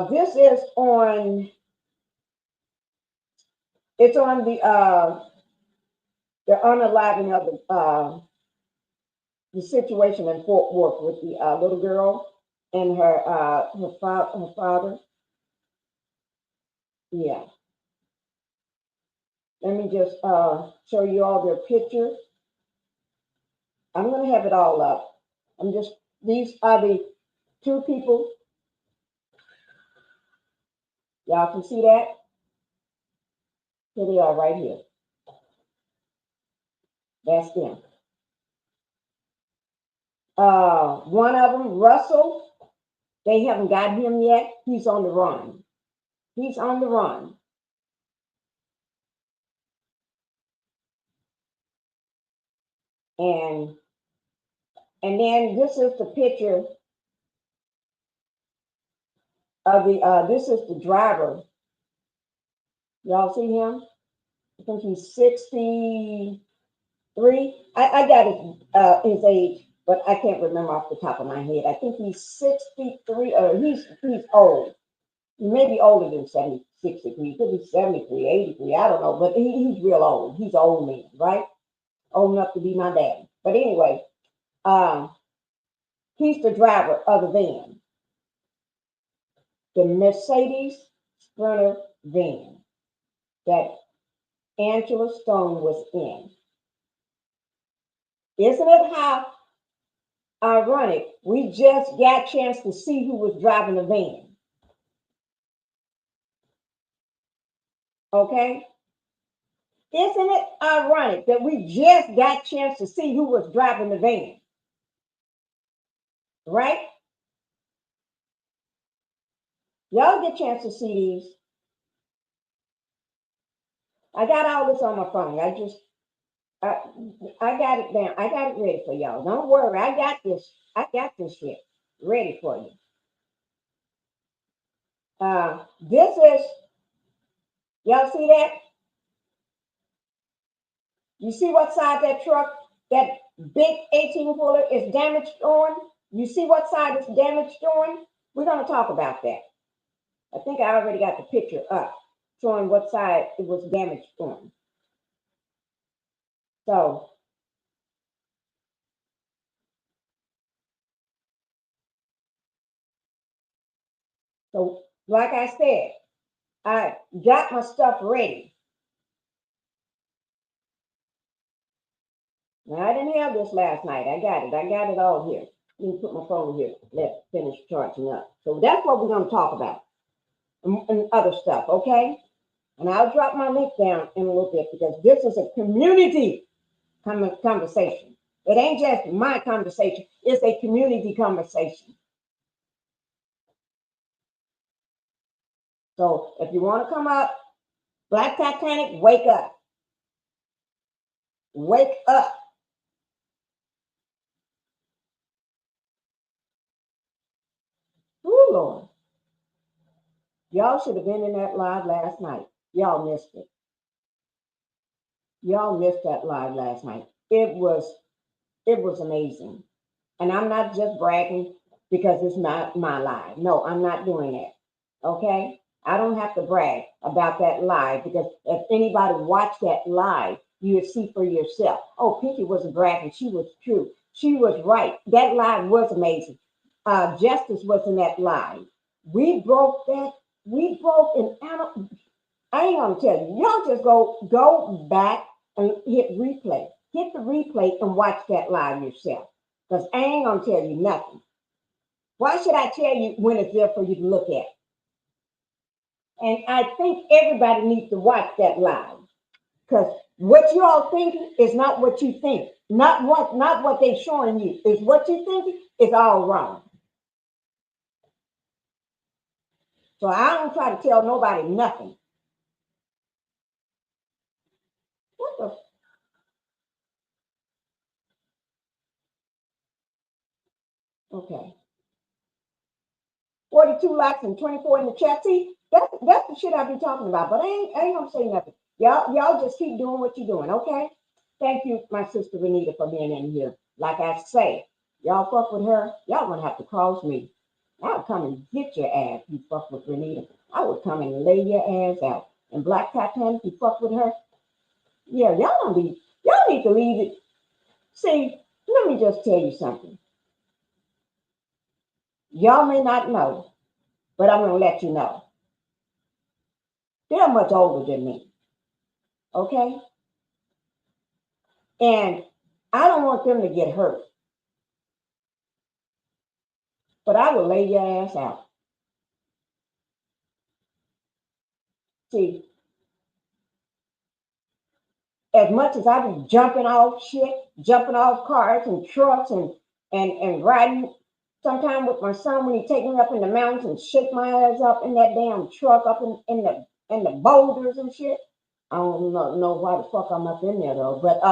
This is on. It's on the unaliving of the situation in Fort Worth with the little girl and her father. Yeah. Let me just show you all their pictures. I'm gonna have it all up. These are the two people. Y'all can see that? Here they are right here. That's them. One of them, Russell, they haven't got him yet. He's on the run. He's on the run. And then this is the picture of this is the driver. Y'all see him? I think he's 63. I got his age, but I can't remember off the top of my head. I think he's 63, or he's old. He may be older than 76 degrees. He could be 73, 83. I don't know, but he's real old. He's an old man, right? Old enough to be my daddy. But anyway, he's the driver of the van, the Mercedes Sprinter van that Angela Stone was in. Isn't it how ironic? We just got a chance to see who was driving the van. Okay? Isn't it ironic that we just got a chance to see who was driving the van? Right? Y'all get a chance to see these. I got all this on my phone. I got it down. I got it ready for y'all. Don't worry. I got this. I got this shit ready for you. This is, y'all see that? You see what side that truck, that big 18-wheeler is damaged on? You see what side it's damaged on? We're going to talk about that. I think I already got the picture up showing what side it was damaged on. So like I said, I got my stuff ready. Now, I didn't have this last night. I got it. I got it all here. Let me put my phone here. Let's finish charging up. So that's what we're going to talk about and other stuff, okay? And I'll drop my link down in a little bit because this is a community conversation. It ain't just my conversation. It's a community conversation. So if you want to come up, Black Titanic, wake up. Wake up. Oh, Lord. Y'all should have been in that live last night. Y'all missed it. Y'all missed that live last night. It was amazing. And I'm not just bragging because it's not my live. No, I'm not doing that. Okay? I don't have to brag about that live because if anybody watched that live, you would see for yourself. Oh, Pinkie wasn't bragging. She was true. She was right. That live was amazing. Justice was in that live. We broke that. We broke an animal. I ain't gonna tell you. Y'all just go back and hit replay. Hit the replay and watch that live yourself. Because I ain't gonna tell you nothing. Why should I tell you when it's there for you to look at? And I think everybody needs to watch that live. Because what you all thinking is not what you think. Not what they're showing you. Is what you thinking is all wrong. So I don't try to tell nobody nothing. What the? Okay. 42 likes and 24 in the chat. See, that's the shit I be talking about. But I ain't gonna say nothing. Y'all just keep doing what you're doing, okay? Thank you, my sister Renita, for being in here. Like I say, y'all fuck with her, y'all gonna have to cross me. I'll come and get your ass, you fuck with Renita. I would come and lay your ass out. And Black Titanic, you fuck with her. Yeah, y'all need to leave it. See, let me just tell you something. Y'all may not know, but I'm gonna let you know. They're much older than me. Okay? And I don't want them to get hurt. But I will lay your ass out. See, as much as I be jumping off shit, jumping off cars and trucks and riding sometime with my son when he take me up in the mountains and shake my ass up in that damn truck up in the boulders and shit. I don't know why the fuck I'm up in there though. But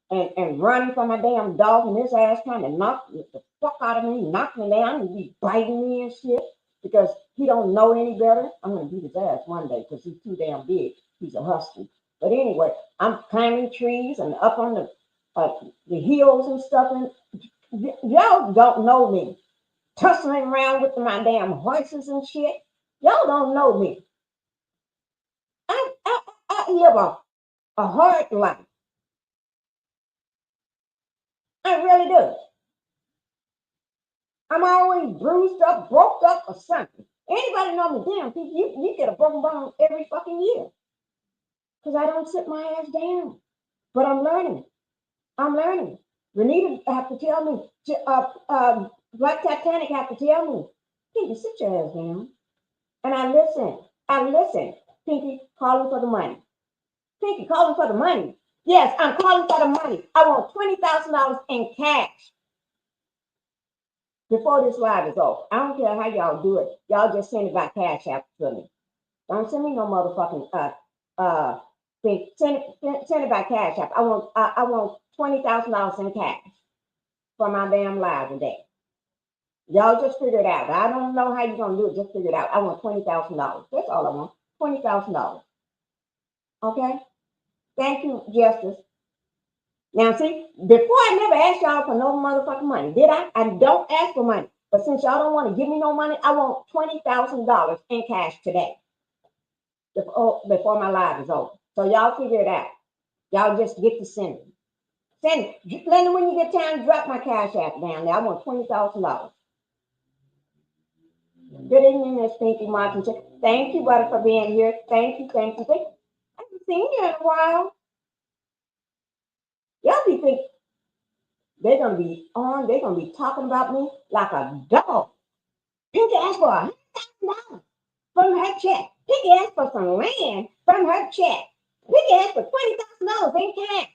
and running from my damn dog and his ass trying to knock the fuck out of me, knock me down and be biting me and shit because he don't know any better. I'm gonna beat his ass one day because he's too damn big. He's a husky. But anyway, I'm climbing trees and up on the hills and stuff. And y'all don't know me. Tussling around with my damn horses and shit. Y'all don't know me. I live a hard life. I really do. I'm always bruised up, broke up, or something. Anybody know me? Damn, you get a broken bone every fucking year. Because I don't sit my ass down. But I'm learning. I'm learning. Renita have to tell me. Black Titanic have to tell me. Pinkie, sit your ass down. And I listen. I listen. Pinkie, calling for the money. Pinkie, calling for the money. Yes, I'm calling for the money. I want $20,000 in cash before this live is over. I don't care how y'all do it. Y'all just send it by cash app to me. Don't send me no motherfucking thing. Send it by cash app. I want $20,000 in cash for my damn live today. Y'all just figure it out. I don't know how you're gonna do it. Just figure it out. I want $20,000. That's all I want. $20,000. Okay. Thank you, Justice. Now, see, before I never asked y'all for no motherfucking money, did I? I don't ask for money. But since y'all don't want to give me no money, I want $20,000 in cash today before my live is over. So y'all figure it out. Y'all just get to send it. Send it. Let me, when you get time, drop my cash app down there. I want $20,000. Good evening, Miss Pinkie Martin. Thank you, buddy, for being here. Thank you. I haven't seen you in a while. Y'all be thinking they're gonna be talking about me like a dog. Pinkie asked for $100,000 from her check. Pinkie asked for some land from her check. Pinkie asked for $20,000 in cash.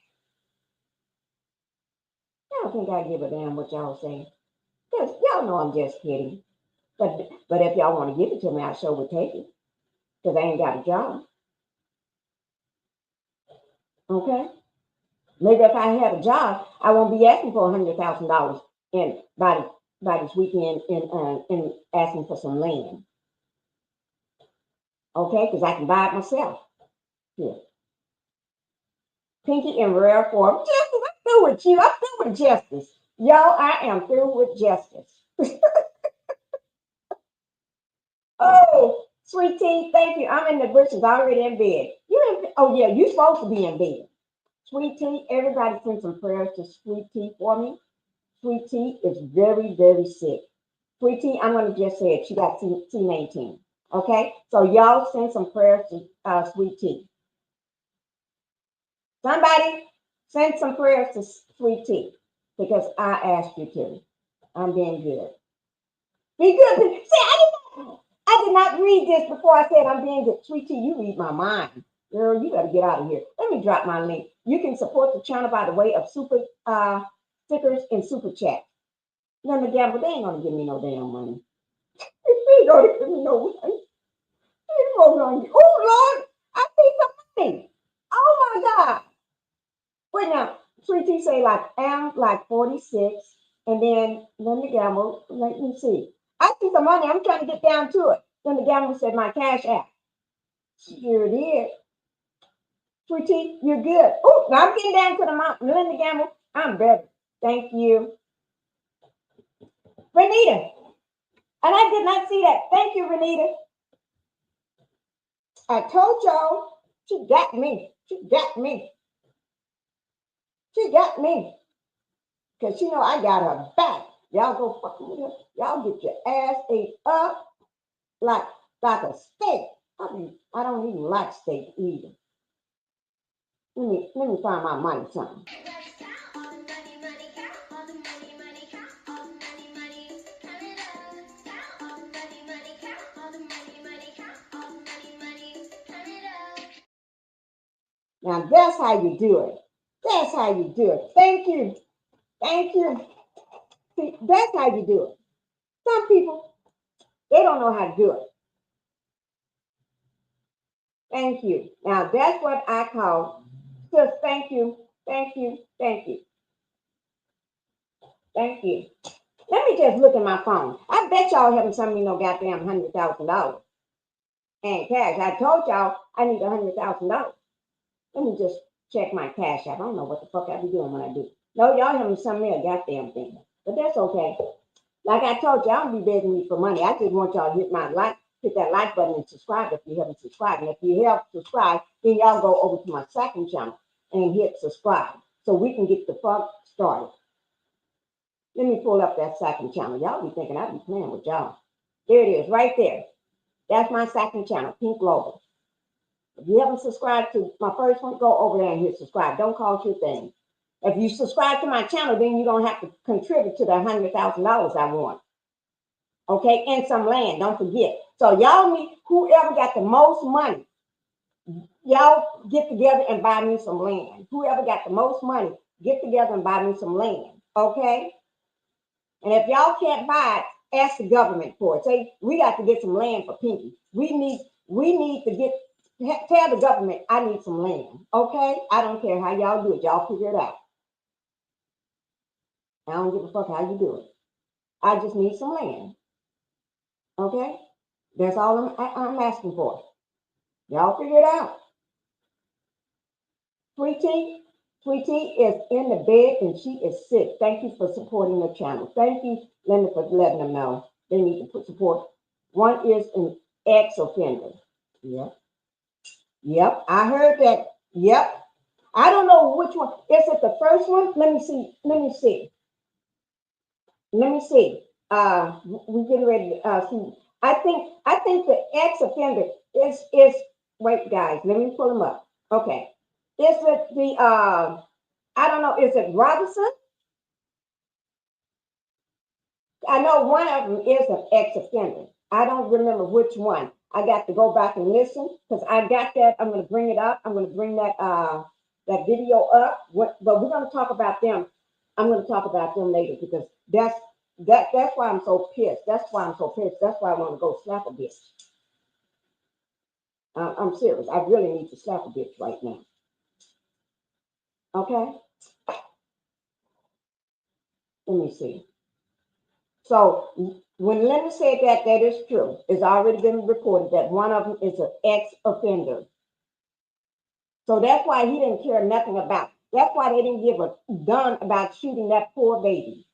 I don't think I give a damn what y'all say. Because y'all know I'm just kidding. But if y'all want to give it to me, I sure would take it. Because I ain't got a job. Okay? Maybe if I had a job, I won't be asking for $100,000 in by by this weekend and asking for some land. Okay, because I can buy it myself. Here. Pinkie in rare form. Justice, I'm through with you. I'm through with justice. Y'all, I am through with justice. Oh, sweet tea, thank you. I'm in the bushes already in bed. Oh yeah, you supposed to be in bed. Sweet tea, everybody send some prayers to Sweet tea for me. Sweet tea is very, very sick. Sweet tea, I'm gonna just say it. She got C19. Okay, so y'all send some prayers to Sweet tea. Somebody send some prayers to Sweet tea because I asked you to. I'm being good. Be good. See, I did not read this before I said I'm being good. Sweet tea, you read my mind. Girl, you better get out of here. Let me drop my link. You can support the channel by the way of super stickers and super chat. None of that, but they ain't gonna give me no damn money. They ain't gonna give me no money. Oh Lord, I see some money. Oh my God. Wait now, Sweet tea say like I'm like 46, and then the gamble. Let me see. I see some money. I'm trying to get down to it. Then the gamble said my cash app. Here it is. Sweet tea, you're good. Oh, now I'm getting down to the mountain. Linda Gamble, I'm better. Thank you. Renita. And I did not see that. Thank you, Renita. I told y'all she got me. She got me. She got me. Because you know I got her back. Y'all go fucking with her. Y'all get your ass ate up like a steak. I don't even like steak either. Let me find my money something. Now that's how you do it. That's how you do it. Thank you. Thank you. See, that's how you do it. Some people, they don't know how to do it. Thank you. Now that's what I call just thank you, thank you, thank you. Thank you. Let me just look at my phone. I bet y'all haven't sent me no goddamn $100,000 and cash. I told y'all I need $100,000. Let me just check my cash app. I don't know what the fuck I be doing when I do. No, y'all haven't sent me a goddamn thing. But that's okay. Like I told y'all, don't be begging me for money. I just want y'all to hit that like button and subscribe if you haven't subscribed. And if you have subscribed, then y'all go over to my second channel and hit subscribe so we can get the fuck started. Let me pull up that second channel. Y'all be thinking I be playing with y'all. There it is, right there. That's my second channel, Pink Global. If you haven't subscribed to my first one, go over there and hit subscribe. Don't cost your thing. If you subscribe to my channel, then you don't have to contribute to the $100,000 I want. Okay, and some land, don't forget. So y'all need, whoever got the most money, y'all get together and buy me some land. Whoever got the most money, get together and buy me some land. Okay? And if y'all can't buy it, ask the government for it. Say, we got to get some land for Pinkie. We need to tell the government I need some land. Okay? I don't care how y'all do it. Y'all figure it out. I don't give a fuck how you do it. I just need some land. Okay? That's all I'm asking for. Y'all figure it out. Sweet tea is in the bed and she is sick. Thank you for supporting the channel. Thank you, Linda, for letting them know they need to put support. One is an ex-offender. Yep. Yep. I heard that. Yep. I don't know which one. Is it the first one? Let me see. We're getting ready to see. I think the ex-offender is wait, guys, let me pull them up. Okay. Is it the I don't know, is it Robinson? I know one of them is an ex-offender. I don't remember which one. I got to go back and listen because I got that. I'm going to bring it up. I'm going to bring that that video up. But we're going to talk about them. I'm going to talk about them later because that's why I'm so pissed. That's why I'm so pissed. That's why I want to go slap a bitch. I'm serious. I really need to slap a bitch right now. Okay. Let me see. So when Linda said that, that is true. It's already been reported that one of them is an ex-offender. So that's why he didn't care nothing about. That's why they didn't give a darn about shooting that poor baby.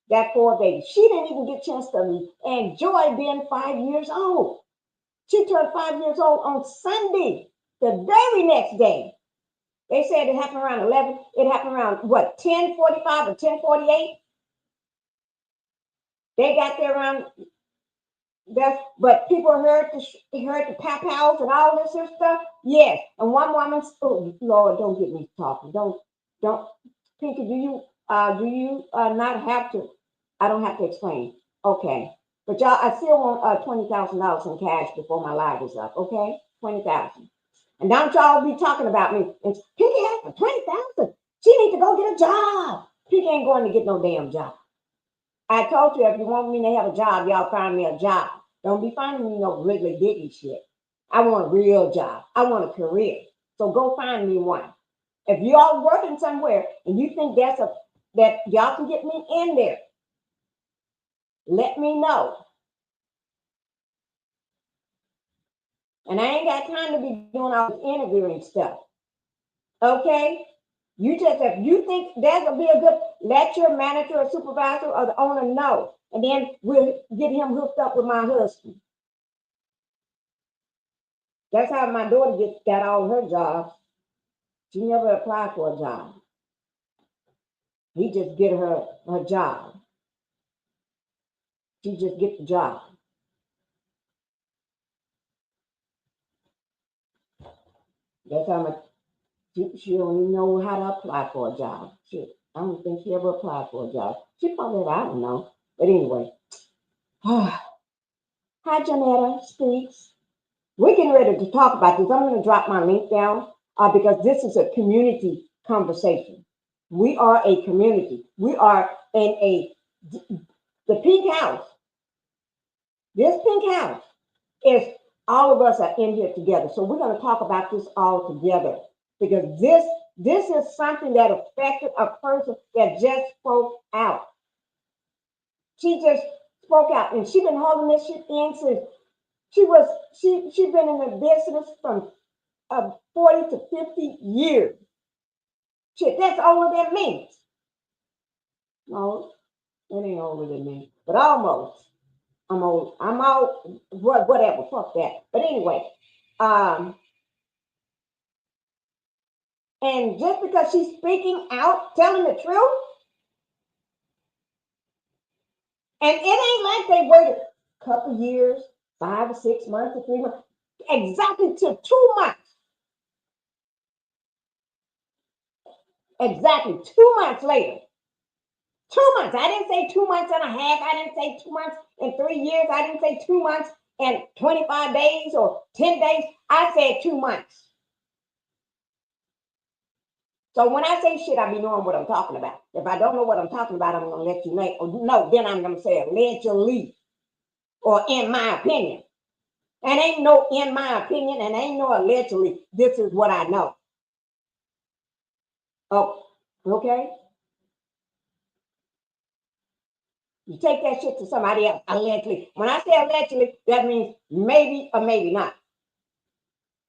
That poor baby. She didn't even get a chance to enjoy being 5 years old. She turned 5 years old on Sunday, the very next day. They said it happened around 11. It happened around, what, 10:45 or 10:48? They got there around, but people heard the pow-pows and all this and stuff. Yes. And one woman, oh, Lord, don't get me talking. Don't. Pinkie, do you not have to? I don't have to explain. Okay. But y'all, I still want $20,000 in cash before my life is up. Okay, 20,000. And don't y'all be talking about me. And Pinkie has for 20,000. She needs to go get a job. Pinkie ain't going to get no damn job. I told you if you want me to have a job, y'all find me a job. Don't be finding me no wiggly diggy shit. I want a real job. I want a career. So go find me one. If y'all working somewhere and you think that y'all can get me in there, let me know. And I ain't got time to be doing all this interviewing stuff. Okay? If you think that'll be a good, let your manager or supervisor or the owner know. And then we'll get him hooked up with my husband. That's how my daughter got all her jobs. She never applied for a job. He just get her job. She just get the job. That's how much she don't even know how to apply for a job. I don't think she ever applied for a job. She probably, I don't know. But anyway. Hi, Janetta Speaks. We're getting ready to talk about this. I'm going to drop my link down because this is a community conversation. We are a community. We are in the Pink House. This Pink House is all of us are in here together. So we're going to talk about this all together because this is something that affected a person that just spoke out. She just spoke out, and she's been holding this shit in since she's been in the business from 40 to 50 years. Shit, that's older than me. No, it ain't older than me, but almost. I'm old. I'm out. Whatever. Fuck that. But anyway, and just because she's speaking out, telling the truth, and it ain't like they waited a couple years, 5 or 6 months or 3 months, exactly to 2 months. Exactly 2 months later. 2 months. I didn't say 2 months and a half. I didn't say 2 months and 3 years. I didn't say 2 months and 25 days or 10 days. I said 2 months. So when I say shit, I be knowing what I'm talking about. If I don't know what I'm talking about, I'm going to let you know. No, then I'm going to say allegedly or in my opinion. And ain't no in my opinion and ain't no allegedly. This is what I know. Oh, okay? You take that shit to somebody else, allegedly. When I say allegedly, that means maybe or maybe not.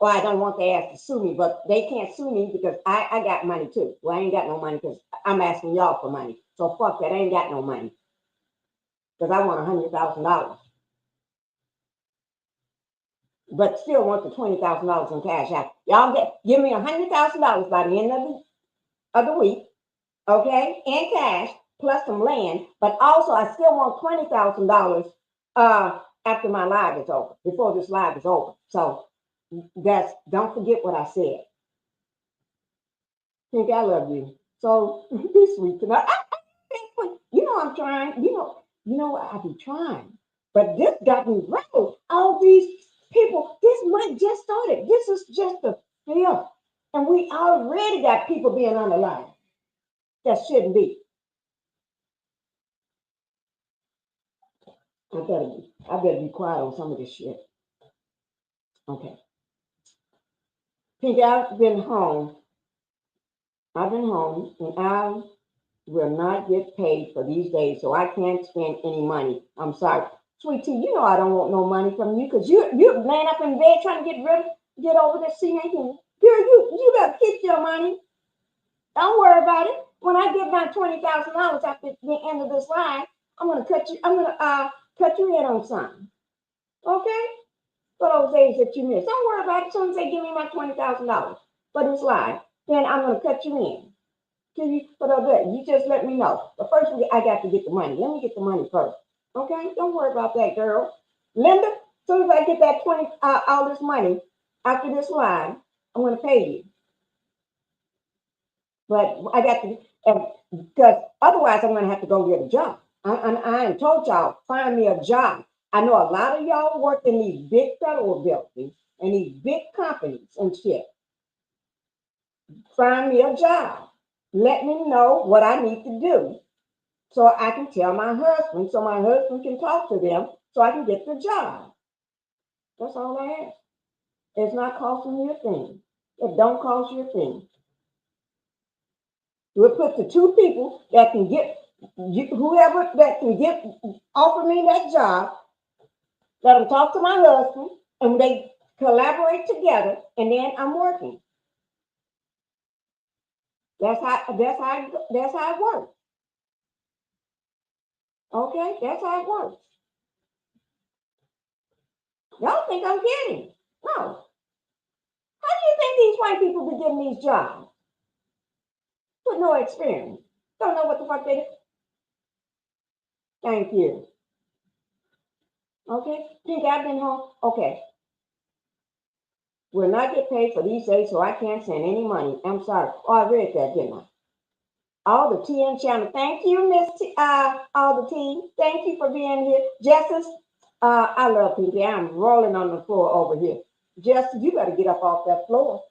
Or I don't want their ass to sue me, but they can't sue me because I got money too. Well, I ain't got no money because I'm asking y'all for money. So fuck that, I ain't got no money. Because I want $100,000. But still want the $20,000 in cash out. Y'all give me $100,000 by the end of the week, okay, in cash, plus some land. But also, I still want $20,000 after my live is over, before this live is over. So don't forget what I said. Think I love you. So be sweet tonight. You know I'm trying. You know I be trying. But this got me rattled. All these people, this might just started. This is just a film. And we already got people being on the line. That shouldn't be. I better be quiet on some of this shit. Okay. Pinkie, I've been home and will not get paid for these days, so I can't spend any money. I'm sorry. Sweet tea, you know I don't want no money from you because you're laying up in bed trying to get over this CNA. Girl, you better keep your money. Don't worry about it. When I get my $20,000 after the end of this line, I'm gonna cut you. I'm gonna cut you in on something. Okay? For those days that you missed. Don't worry about it. As soon as they give me my $20,000 for this line, then I'm gonna cut you in. For those days, you just let me know. But first, I got to get the money. Let me get the money first. Okay? Don't worry about that, girl. Linda, as soon as I get that all this money after this line, I'm gonna pay you. But I got to, because otherwise I'm going to have to go get a job. I ain't told y'all, find me a job. I know a lot of y'all work in these big federal buildings and these big companies and shit. Find me a job. Let me know what I need to do so I can tell my husband, so my husband can talk to them so I can get the job. That's all I ask. It's not costing you a thing. It don't cost you a thing. We'll put the two people that can get whoever that can get offer me that job. Let them talk to my husband, and they collaborate together, and then I'm working. That's how it works. Okay, that's how it works. Y'all think I'm kidding? No. How do you think these white people be getting these jobs with no experience? Don't know what the fuck they do. Thank you. Okay, think I've been home. Okay. Will not get paid for these days, so I can't send any money. I'm sorry. Oh, I read that, didn't I? All the TN channel. Thank you, Miss all the team. Thank you for being here. Justice, I love Pinkie. I'm rolling on the floor over here. Justice, you better get up off that floor.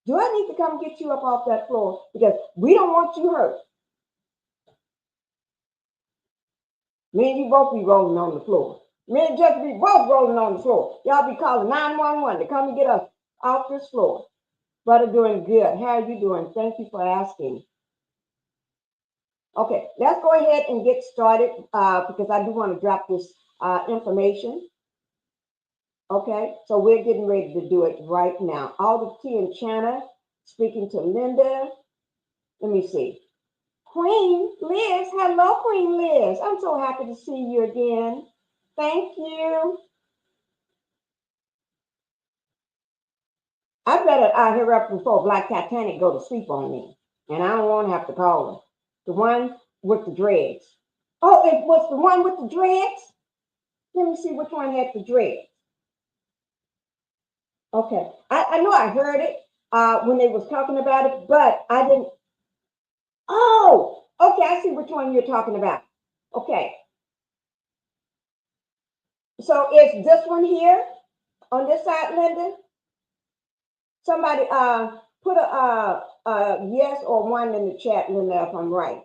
Do I need to come get you up off that floor? Because we don't want you hurt. Me and you both be rolling on the floor. Me and Justice be both rolling on the floor. Y'all be calling 911 to come and get us off this floor. Brother, doing good. How are you doing? Thank you for asking. Okay, let's go ahead and get started because I do want to drop this information. Okay, so we're getting ready to do it right now. All the tea and China, speaking to Linda. Let me see. Queen Liz, hello, Queen Liz. I'm so happy to see you again. Thank you. I better hurry up before Black Titanic go to sleep on me. And I don't want to have to call her. The one with the dreads. Oh, it was the one with the dreads? Let me see which one had the dreads. Okay. I know I heard it when they was talking about it, but I didn't. Oh, okay. I see which one you're talking about. Okay. So it's this one here on this side, Linda? Somebody put a yes or one in the chat, Linda, if I'm right.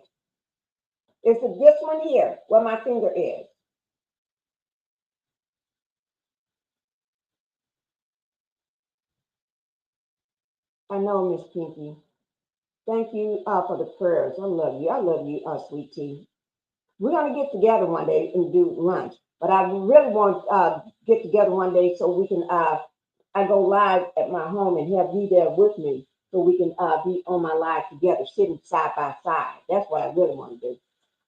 Is it this one here where my finger is? I know, Miss Pinkie. Thank you for the prayers. I love you. I love you, sweet tea. We're going to get together one day and do lunch. But I really want to get together one day so we can, I go live at my home and have you there with me so we can be on my live together, sitting side by side. That's what I really want to do.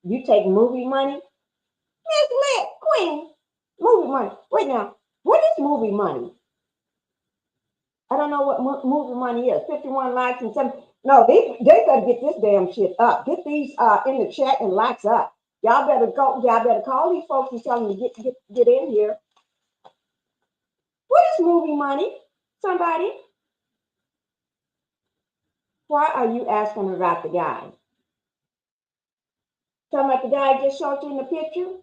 You take movie money? Miss Lit, Queen, movie money. Wait now, what is movie money? I don't know what movie money is. 51 likes and some. No, they better get this damn shit up. Get these in the chat and likes up. Y'all better go. Y'all better call these folks and tell them to get in here. What is movie money? Somebody? Why are you asking about the guy? Talking about the guy I just showed you in the picture?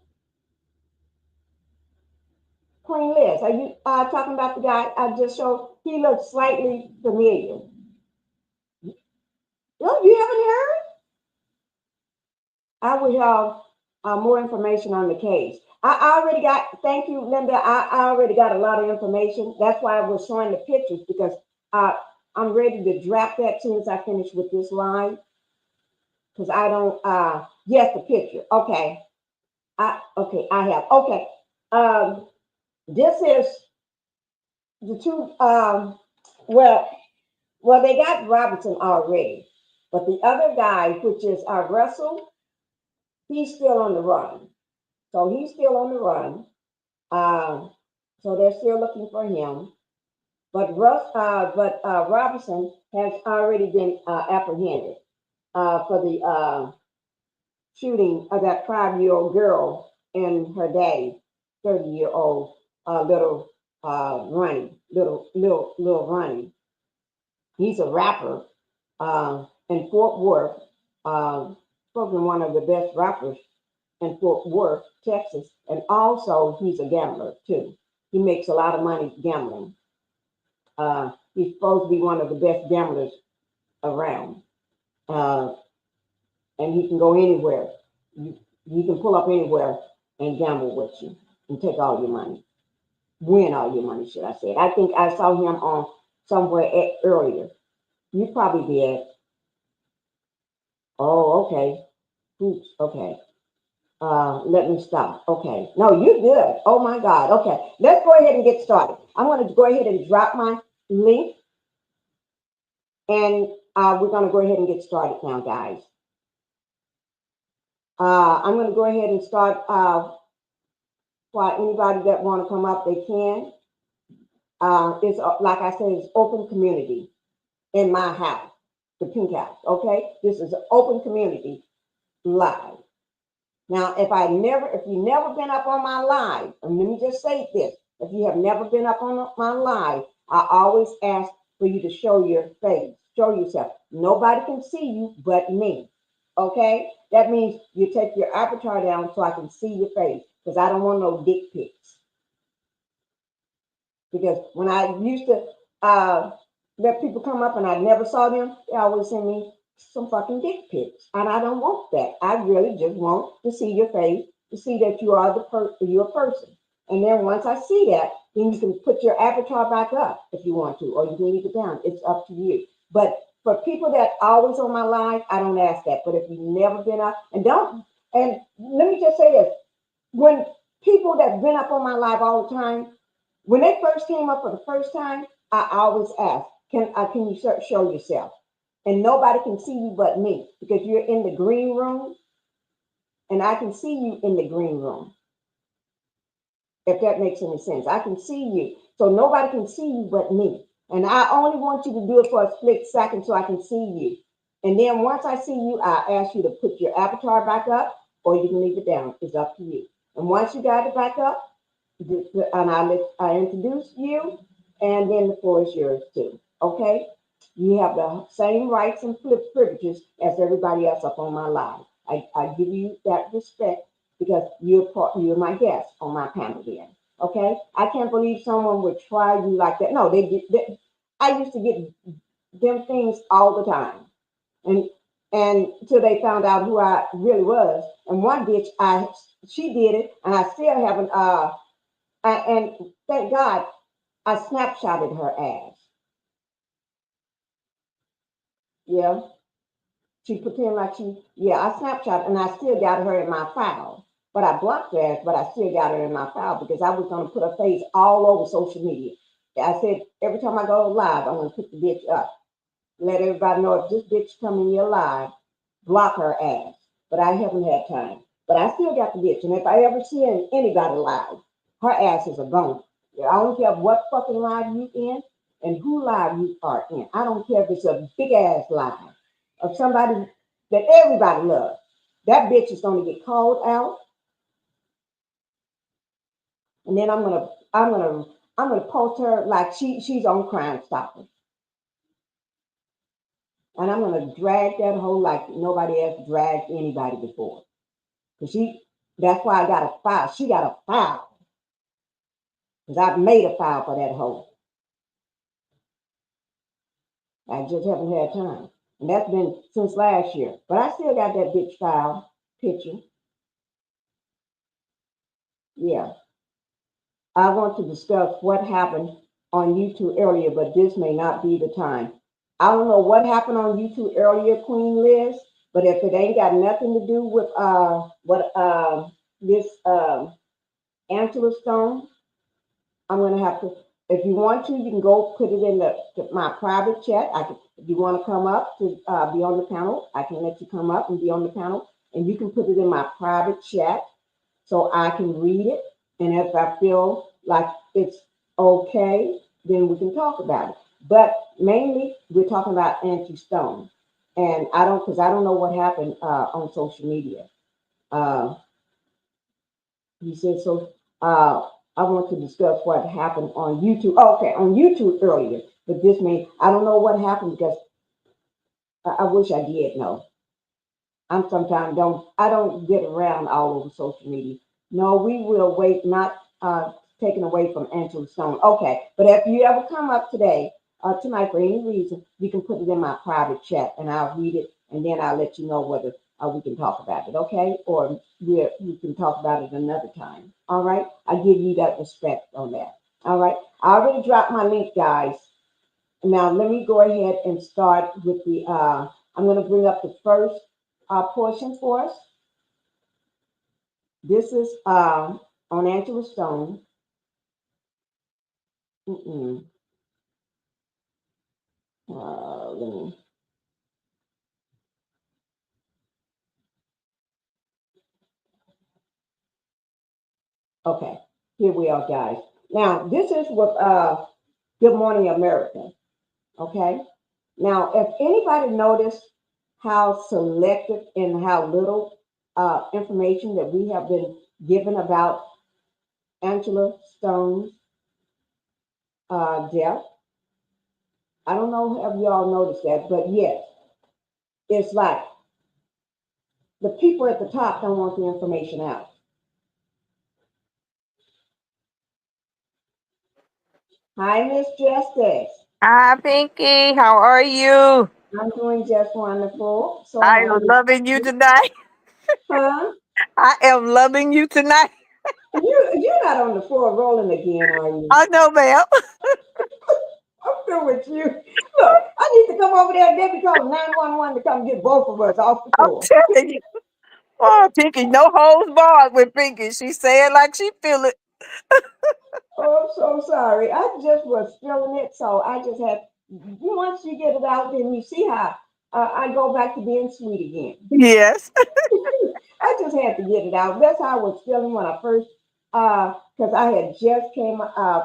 Queen Liz, are you talking about the guy I just showed? He looks slightly familiar. Oh, you haven't heard? I would have more information on the case. I already got, thank you, Linda. I already got a lot of information. That's why I was showing the pictures because I'm ready to drop that as soon as I finish with this line. because I don't. Yes, the picture. Okay, I have. Okay, um, this is the two. Well, they got Robertson already, but the other guy, which is Russell, he's still on the run. So he's still on the run. Uh, so they're still looking for him. But Robinson has already been apprehended for the shooting of that 5-year-old girl and her daddy, 30-year-old little little Ronnie. He's a rapper in Fort Worth, probably one of the best rappers in Fort Worth, Texas, and also he's a gambler too. He makes a lot of money gambling. He's supposed to be one of the best gamblers around, uh, and he can go anywhere. You can pull up anywhere and gamble with you and take all your money, win all your money, should I say? I think I saw him on somewhere earlier. You probably did. Oh, okay. Oops, okay. Let me stop. Okay. No, you're good. Oh my God. Okay. Let's go ahead and get started. I'm going to go ahead and drop my link, and we're going to go ahead and get started now, guys. I'm going to go ahead and start. For anybody that want to come up, they can. It's like I said, it's open community in my house, the Pink House. Okay, this is an open community live. Now, if you never been up on my live, and let me just say this: if you have never been up on my live, I always ask for you to show your face, show yourself. Nobody can see you but me. Okay, that means you take your avatar down so I can see your face, because I don't want no dick pics. Because when I used to let people come up and I never saw them, they always send me some fucking dick pics, and I don't want that. I really just want to see your face, to see that you are you're a person. And then once I see that, then you can put your avatar back up if you want to, or you can leave it down. It's up to you. But for people that always on my live, I don't ask that. But if you've never been up, and let me just say this: when people that've been up on my live all the time, when they first came up for the first time, I always ask, can you show yourself? And nobody can see you but me, because you're in the green room, and I can see you in the green room. If that makes any sense, I can see you, so nobody can see you but me. And I only want you to do it for a split second so I can see you. And then once I see you, I ask you to put your avatar back up, or you can leave it down. It's up to you. And once you got it back up, and I introduce you, and then the floor is yours too. Okay? You have the same rights and privileges as everybody else up on my live. I give you that respect because you're my guest on my panel then. Okay? I can't believe someone would try you like that. No, I used to get them things all the time. And until they found out who I really was. And one bitch, she did it, and I still haven't and thank God I snapshotted her ass. Yeah. She pretended like I snapshot and I still got her in my file. But I blocked her ass, but I still got her in my file because I was going to put her face all over social media. I said, every time I go live, I'm going to put the bitch up. Let everybody know if this bitch come in your live, block her ass. But I haven't had time. But I still got the bitch. And if I ever see anybody live, her ass is a gone. I don't care what fucking live you in and who live you are in. I don't care if it's a big ass live of somebody that everybody loves. That bitch is going to get called out, and then I'm gonna post her like she's on Crime Stoppers, and I'm gonna drag that hoe like nobody else dragged anybody before. Cause that's why I got a file. She got a file. Cause I've made a file for that hoe. I just haven't had time. And that's been since last year. But I still got that bitch file picture. Yeah. I want to discuss what happened on YouTube earlier, but this may not be the time. I don't know what happened on YouTube earlier, Queen Liz, But if it ain't got nothing to do with what this Angela Stone, I'm gonna have to. If you want to, you can go put it in my private chat. I can. If you want to come up to be on the panel, I can let you come up and be on the panel, and you can put it in my private chat so I can read it. And if I feel like it's okay, then we can talk about it. But mainly, we're talking about Angie Stone, and because I don't know what happened on social media. Uh, he said so. I want to discuss what happened on YouTube. Oh, okay, on YouTube earlier, but this may I don't know what happened because I wish I did know. I'm sometimes don't get around all over social media. No, we will wait, not taken away from Angela Stone. Okay, but if you ever come up tonight for any reason, you can put it in my private chat and I'll read it and then I'll let you know whether we can talk about it, okay? Or we can talk about it another time. All right, I give you that respect on that. All right, I already dropped my link, guys. Now, let me go ahead and start with I'm going to bring up the first portion for us. This is on Angela Stone. Mm-mm. Let me. Okay, here we are, guys. Now, this is what Good Morning America. Okay. Now, if anybody noticed how selective and how little information that we have been given about Angela Stone's death, I don't know if y'all noticed that, but yes, it's like the people at the top don't want the information out. Hi, Miss Justice. Hi, Pinky. How are you? I'm doing just wonderful. So I am happy. loving you tonight. Huh? I am loving you tonight. You're not on the floor rolling again, are you? I know, ma'am. I'm through with you. Look, I need to come over there. They be calling 911 to come get both of us off the I'm floor. telling you. Oh, Pinky, no holds barred with Pinky. She say it like she feel it. Oh, I'm so sorry. I just was feeling it, so I just had. Once you get it out, then you see how I go back to being sweet again. Yes. I just had to get it out. That's how I was feeling when I first, because I had just came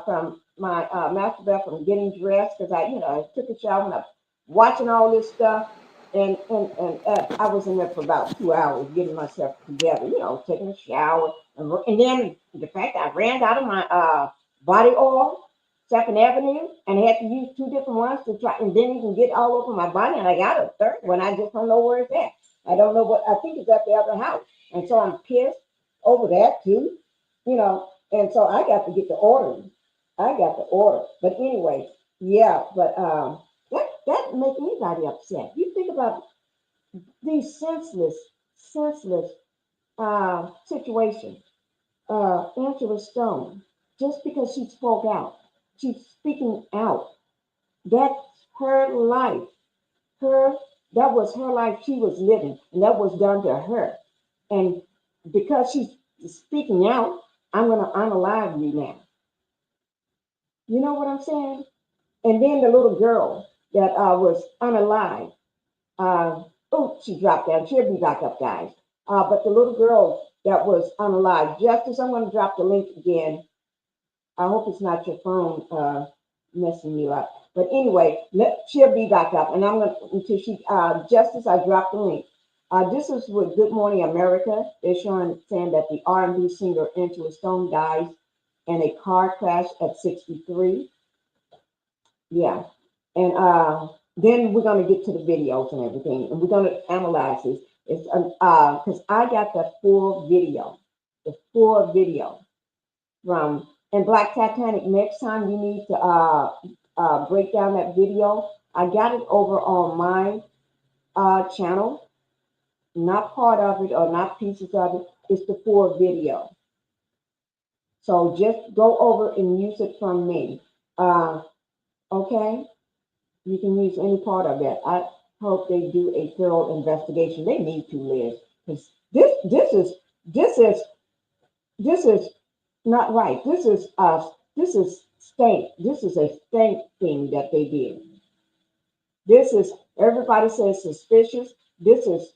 from my master bathroom getting dressed because I took a shower and I watching all this stuff, and I was in there for about 2 hours getting myself together, taking a shower, and then the fact I ran out of my body oil. Second Avenue, and I had to use two different ones to try, and then you can get all over my body. And I got a third one. I just don't know where it's at. I don't know what I think it's at the other house. And so I'm pissed over that too, and so I got to get the order. I got the order. But anyway, yeah, but that make anybody upset. You think about these senseless situations. Angela Stone, just because she spoke out, she's speaking out. That's her life. Her that was her life she was living, and that was done to her. And because she's speaking out, I'm going to unalive you now. You know what I'm saying? And then the little girl that was unalive, oh, she dropped down. She'll be back up, guys. But the little girl that was unalive, Justice, I'm going to drop the link again. I hope it's not your phone messing you up. But anyway, she'll be back up, and I'm gonna until she Justice. I dropped the link. This is with Good Morning America. They're saying that the R&B singer Angela Stone dies in a car crash at 63. Yeah, and then we're gonna get to the videos and everything, and we're gonna analyze this. It's because I got the full video from and Black Titanic. Next time you need to break down that video, I got it over on my channel, not part of it or not pieces of it. It's the full video. So just go over and use it from me. Okay, you can use any part of that. hope they do a thorough investigation. They need to, Liz, because this is this is not right. This is stank. This is a stank thing that they did. This is everybody says suspicious. This is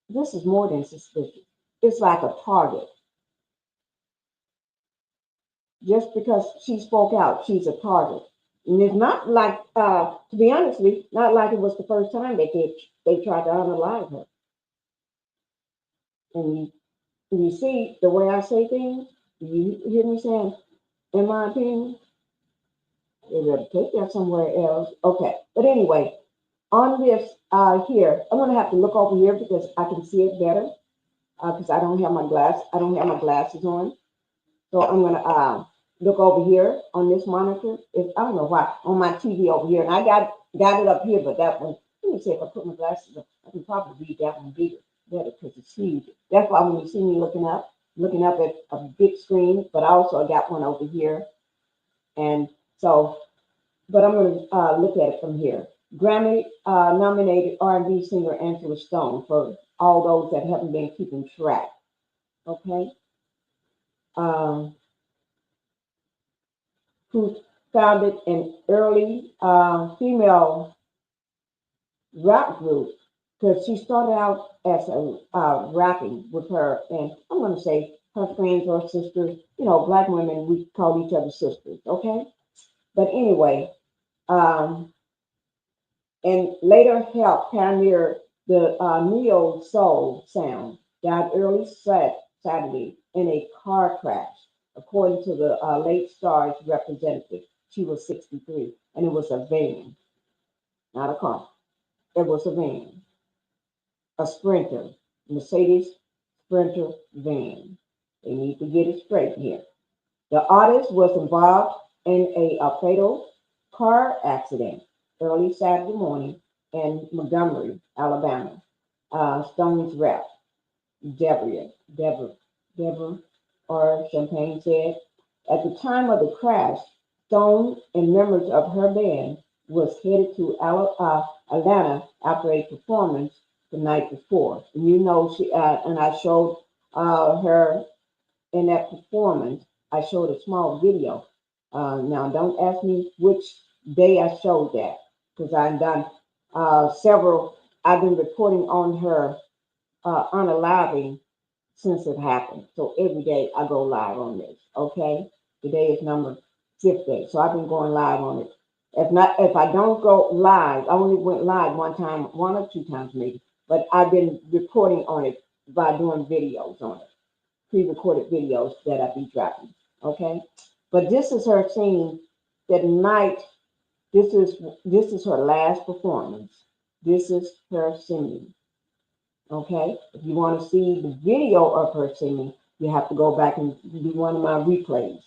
this is more than suspicious. It's like a target. Just because she spoke out, she's a target. And it's not like, to be honest with you, not like it was the first time they tried to unalive her. And you see the way I say things, you hear me saying, in my opinion, they better take that somewhere else. Okay, but anyway, on this here, I'm gonna have to look over here because I can see it better because I don't have my glass. I don't have my glasses on. So I'm gonna look over here on this monitor. If I don't know why on my TV over here, and I got it up here, but that one. Let me see if I put my glasses on. I can probably read that one better because it's huge. That's why when you see me looking up at a big screen, but I also got one over here, and so. But I'm gonna look at it from here. Grammy nominated R&B singer Angela Stone for all those that haven't been keeping track. Okay. Um, who founded an early female rap group because she started out as a rapping with her, and I'm going to say her friends or sisters. You know, black women we call each other sisters. Okay, but anyway, um, and later helped pioneer the neo soul sound. Died early Saturday in a car crash, according to the late star's representative. She was 63, and it was a van, not a car. It was a van, a Sprinter, Mercedes Sprinter van. They need to get it straight here. The artist was involved in a fatal car accident early Saturday morning in Montgomery, Alabama. Stone's rep, Deborah, Deborah, or Champagne said, at the time of the crash, Stone and members of her band was headed to Atlanta after a performance the night before. And you know, and I showed her in that performance. I showed a small video. Now, don't ask me which day I showed that because I've done several. I've been reporting on her unaliving since it happened. So every day I go live on this. Okay, today is number fifth day, so I've been going live on it. If I don't go live, I only went live one time, one or two times maybe, but I've been reporting on it by doing videos on it, pre-recorded videos that I be dropping. Okay, but this is her singing that night. This is this is her last performance. This is her singing. Okay, if you want to see the video of her singing, you have to go back and do one of my replays.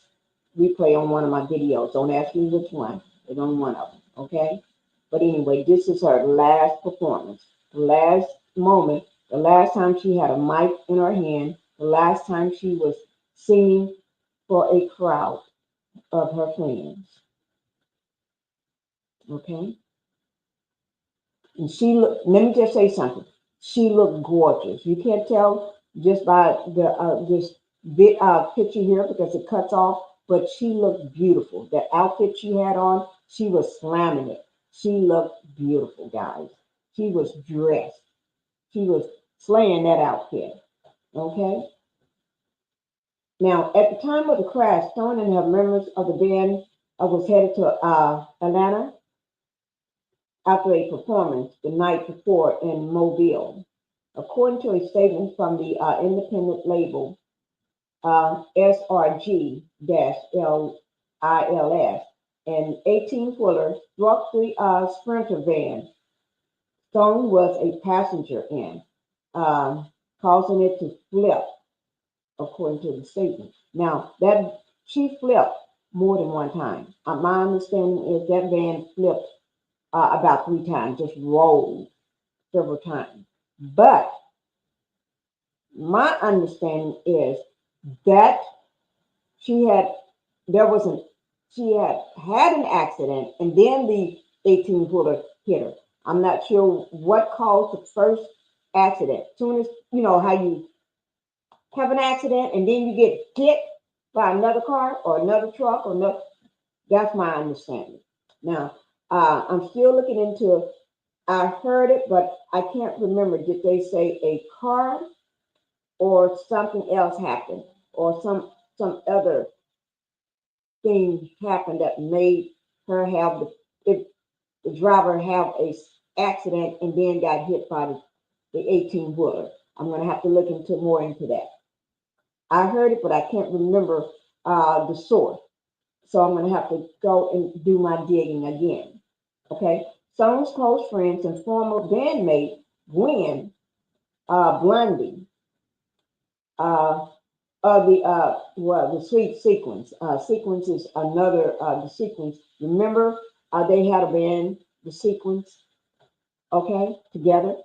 Replay on one of my videos. Don't ask me which one. It's on one of them. Okay, but anyway, this is her last performance, the last moment, the last time she had a mic in her hand, the last time she was singing for a crowd of her fans. Okay, and she looked. Let me just say something. She looked gorgeous. You can't tell just by the this picture here because it cuts off, but she looked beautiful. The outfit she had on, she was slamming it. She looked beautiful, guys. She was dressed. She was slaying that outfit. Okay. Now, at the time of the crash, Stone and her members of the band was headed to Atlanta after a performance the night before in Mobile. According to a statement from the independent label SRG-LILS, an 18-wheeler struck the Sprinter van Stone was a passenger in, causing it to flip, according to the statement. Now, that she flipped more than one time. My understanding is that van flipped about three times, just rolled several times. But my understanding is that she had there was an she had an accident and then the 18 wheeler hit her. I'm not sure what caused the first accident. Soon as you know how you have an accident and then you get hit by another car or another truck or no, that's my understanding. Now, I'm still looking into. I heard it, but I can't remember. Did they say a car or something else happened or some other thing happened that made her have the driver have a accident and then got hit by the 18 wheeler. I'm going to have to look into more into that. I heard it, but I can't remember the source. So I'm going to have to go and do my digging again. Okay. Song's close friends and former bandmate Gwen Blondie uh, the sweet sequence. Sequence is another the sequence. Remember, they had a band, the sequence. Okay, together.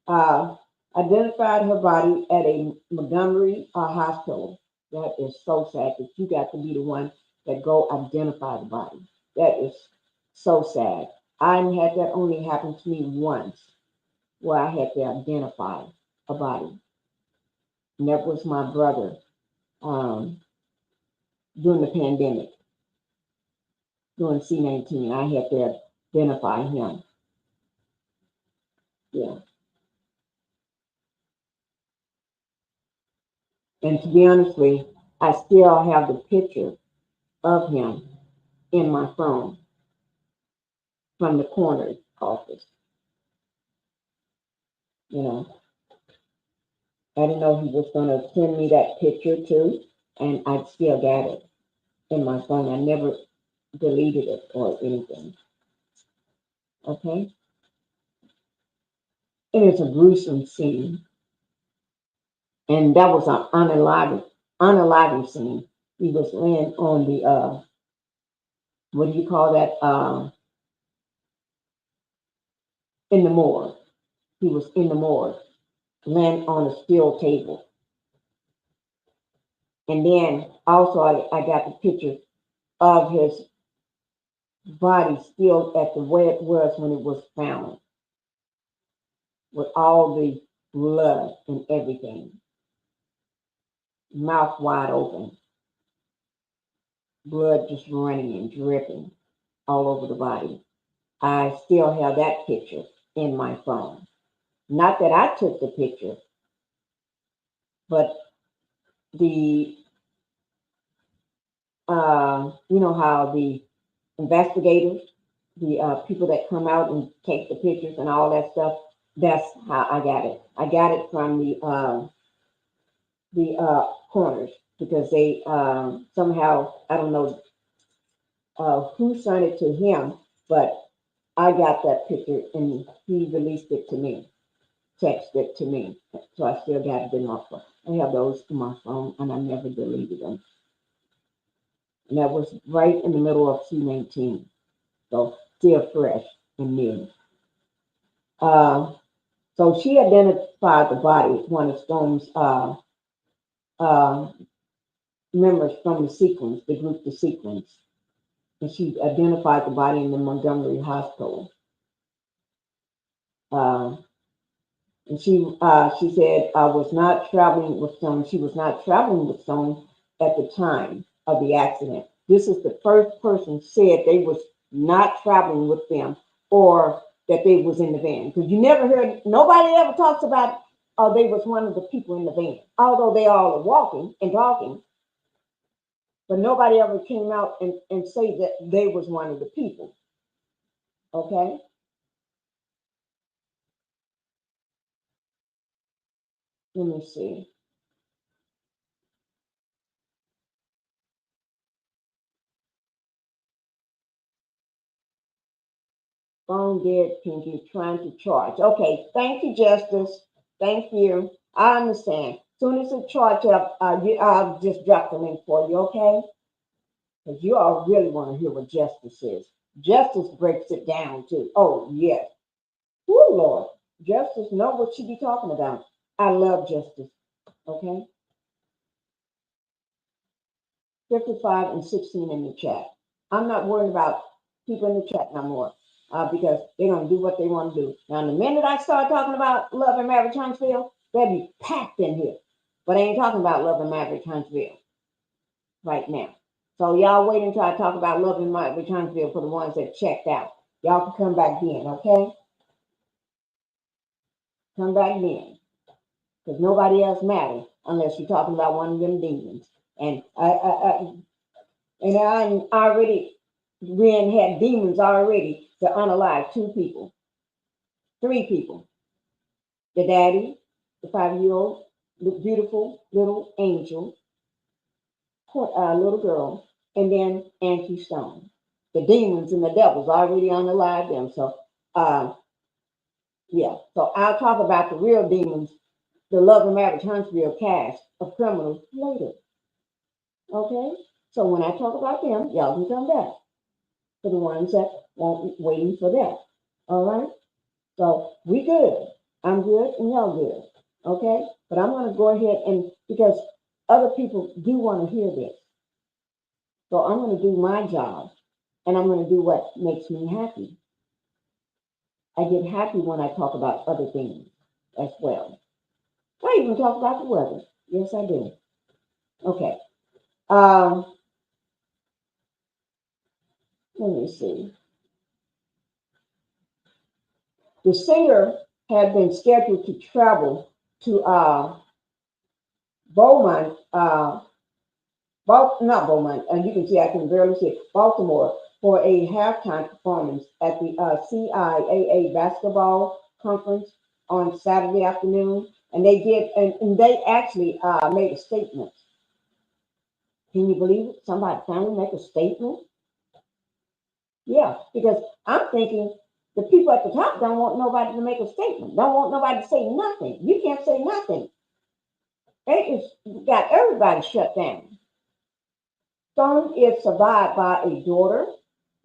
Uh, Identified her body at a Montgomery hospital. That is so sad that you got to be the one that go identify the body. That is so sad. I had that only happen to me once, where I had to identify a body. And that was my brother um, during the pandemic, during C-19. I had to identify him. Yeah. And to be honest with you, I still have the picture of him in my phone from the coroner's office. You know, I didn't know he was going to send me that picture too, and I still got it in my phone. I never deleted it or anything. Okay, and it's a gruesome scene, and that was an unaliving scene. He was laying on the what do you call that? In the morgue. He was in the morgue, laying on a steel table. And then also I got the picture of his body still at the way it was when it was found, with all the blood and everything, mouth wide open, blood just running and dripping all over the body. I still have that picture in my phone. Not that I took the picture, but the you know how the investigators, the people that come out and take the pictures and all that stuff. That's how I got it. I got it from the corners because they somehow I don't know who sent it to him, but I got that picture and he released it to me, texted it to me. So I still got it in my phone. I have those in my phone and I never deleted them. And that was right in the middle of C-19. So still fresh and new. Uh, so she identified the body as one of Stone's uh, members from the sequence, the group The Sequence. And she identified the body in the Montgomery Hospital. Uh, and she said I was not traveling with Stone. She was not traveling with Stone at the time of the accident. This is the first person said they was not traveling with them or that they was in the van. Because you never heard nobody ever talks about they was one of the people in the van. Although they all are walking and talking, but nobody ever came out and say that they was one of the people. Okay. Let me see. Phone dead, Pinky, trying to charge. Okay, thank you, Justice. Thank you. I understand. Soon as it charge up, I'll just drop the link for you, okay? Because you all really want to hear what Justice is. Justice breaks it down too. Oh, yes. Oh, Lord. Justice know what she be talking about. I love Justice. Okay? 55 and 16 in the chat. I'm not worried about people in the chat no more. because they're going to do what they want to do. Now, the minute I start talking about Love and Marriage Huntsville, they'll be packed in here. But I ain't talking about Love and Marriage Huntsville right now. So y'all wait until I talk about Love and Marriage Huntsville for the ones that checked out. Y'all can come back then, okay? Come back then. Because nobody else matters unless you're talking about one of them demons. And I already Ren had demons already to unalive 2 people, 3 people. The daddy, the 5-year-old, the beautiful little angel, little girl, and then Angie Stone. The demons and the devils already unalive them. So, yeah. So I'll talk about the real demons, the Love and Marriage Huntsville cast of criminals later. Okay? So when I talk about them, y'all can come back. For the ones that won't be waiting for that. All right? So we good. I'm good and y'all good. Okay? But I'm going to go ahead and, because other people do want to hear this. So I'm going to do my job and I'm going to do what makes me happy. I get happy when I talk about other things as well. I even talk about the weather. Yes, I do. Okay. Let me see. The singer had been scheduled to travel to Beaumont, not Beaumont, and you can see I can barely see it, Baltimore, for a halftime performance at the CIAA basketball conference on Saturday afternoon. And they did, and they actually made a statement. Can you believe it? Somebody finally make a statement? Yeah, because I'm thinking the people at the top don't want nobody to make a statement, don't want nobody to say nothing. You can't say nothing. It got everybody shut down. Stone is survived by a daughter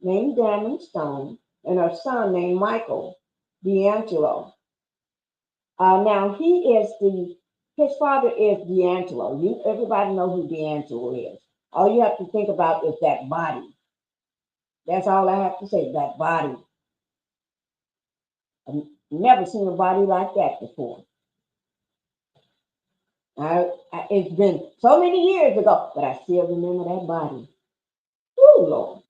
named Diamond Stone and her son named Michael D'Angelo. Now his father is D'Angelo. Everybody know who D'Angelo is. All you have to think about is that body. That's all I have to say, that body. I've never seen a body like that before. It's been so many years ago, but I still remember that body. Oh, Lord.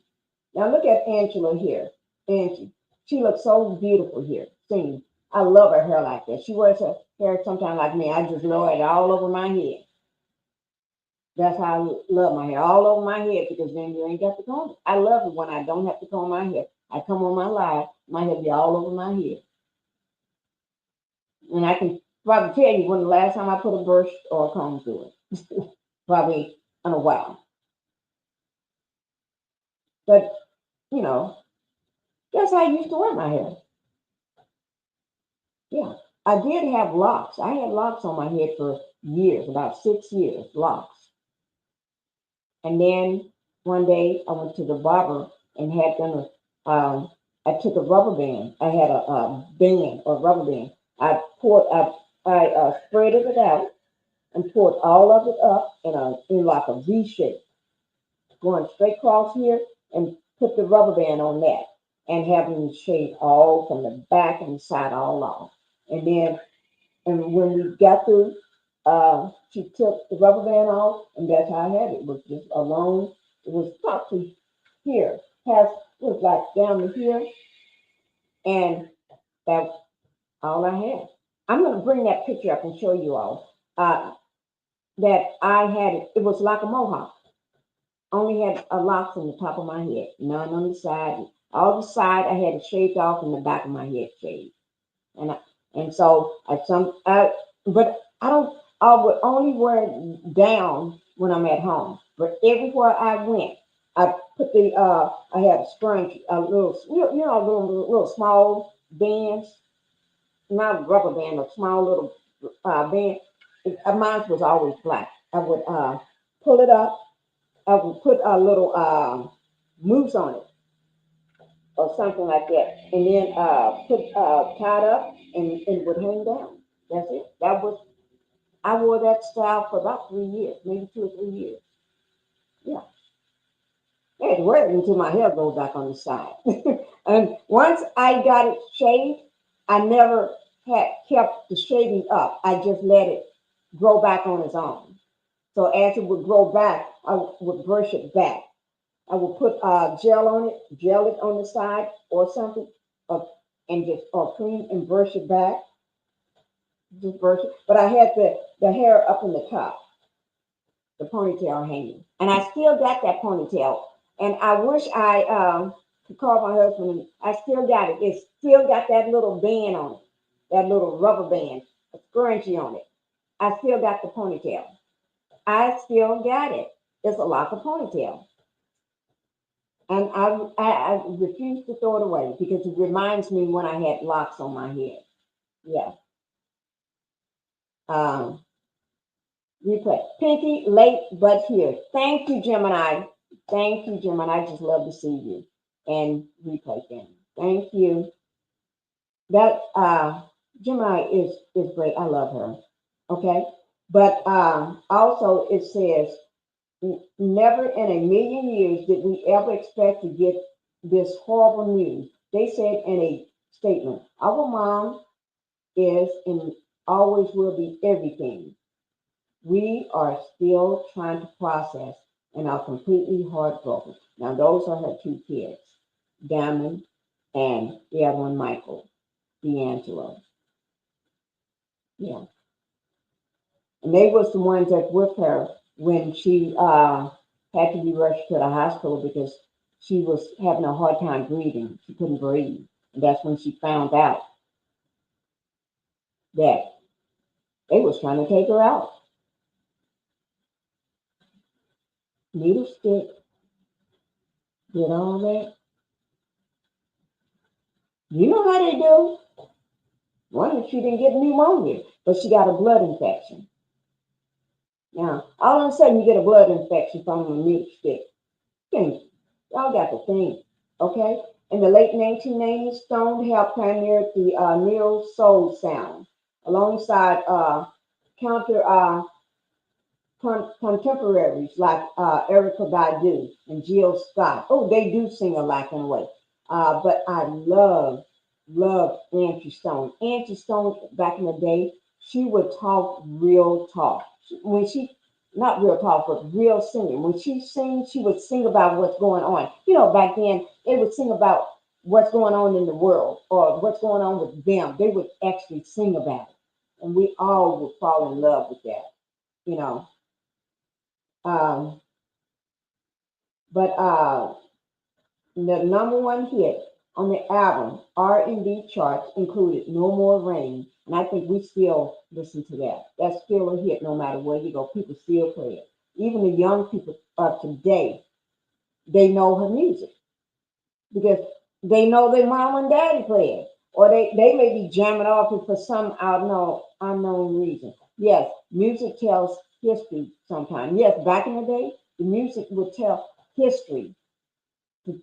Now look at Angela here. Angie. She looks so beautiful here. Singing. I love her hair like that. She wears her hair sometimes like me. I just lower it all over my head. That's how I love my hair. All over my head because then you ain't got to comb it. I love it when I don't have to comb my hair. I come on my live, my hair be all over my head. And I can probably tell you when the last time I put a brush or a comb through it. Probably in a while. But, that's how I used to wear my hair. Yeah. I did have locks. I had locks on my head for years, about 6 years, locks. And then one day I went to the barber and had them, I took a rubber band. I had a band or rubber band. I spread it out and poured all of it up in like a V shape, going straight across here and put the rubber band on that and having shade all from the back and the side all off. And when we got through, she took the rubber band off, and that's how I had it. It was just alone. It was probably here, past, it was like down to here, and that's all I had. I'm going to bring that picture up and show you all that I had it. It was like a mohawk. Only had a lock on the top of my head, none on the side. All the side I had it shaved off, and the back of my head shaved. And so but I don't. I would only wear it down when I'm at home. But everywhere I went, I put I had a scrunchie, a little, little small bands, not a rubber band, a small little band. Mine was always black. I would pull it up. I would put a little mousse on it or something like that, and then put tied up and it would hang down. That's it. I wore that style for about 3 years, maybe 2 or 3 years. Yeah, had to wear it until my hair goes back on the side. And once I got it shaved, I never had kept the shaving up. I just let it grow back on its own. So as it would grow back, I would brush it back. I would put gel on it, gel it on the side or something, uh, and just or cream and brush it back, just brush it. But I had the hair up in the top, the ponytail hanging, and I still got that ponytail. And I wish I could call my husband. I still got it. It still got that little band on it, that little rubber band, a scrunchie on it. I still got the ponytail. I still got it. It's a lock of ponytail. And I refuse to throw it away because it reminds me when I had locks on my head. Yeah. Um, replay. Pinky, late but here. Thank you, Gemini. Thank you, Gemini. I just love to see you. And replay thing. Thank you. That Gemini is great. I love her. Okay. But also it says, never in a million years did we ever expect to get this horrible news. They said in a statement, our mom is and always will be everything. We are still trying to process and are completely heartbroken. Now, those are her two kids, Diamond and the other one, Michael, D'Angelo. Yeah. And they was the ones that with her when she had to be rushed to the hospital because she was having a hard time breathing. She couldn't breathe. And that's when she found out that they was trying to take her out. Needle stick, did all that. You know how they do. One, she didn't get pneumonia, but she got a blood infection. Now, all of a sudden you get a blood infection from a needle stick. Y'all got to think, okay? In the late 1990s, Stone helped pioneer the neo soul sound alongside counter contemporaries like Erica Badu and Jill Scott. Oh, they do sing alike in a way. But I love Angie Stone. Angie Stone, back in the day, she would talk real talk. When she, not real talk, but real singing. When she sings, she would sing about what's going on. You know, back then, they would sing about what's going on in the world or what's going on with them. They would actually sing about it. And we all would fall in love with that, you know. Um, but the number one hit on the album R&B charts included "No More Rain," and I think we still listen to that. That's still a hit, no matter where you go. People still play it. Even the young people of today, they know her music because they know their mom and daddy play it, or they may be jamming off it for some unknown reason. Yes, music tells history sometimes. Yes, back in the day, the music would tell history.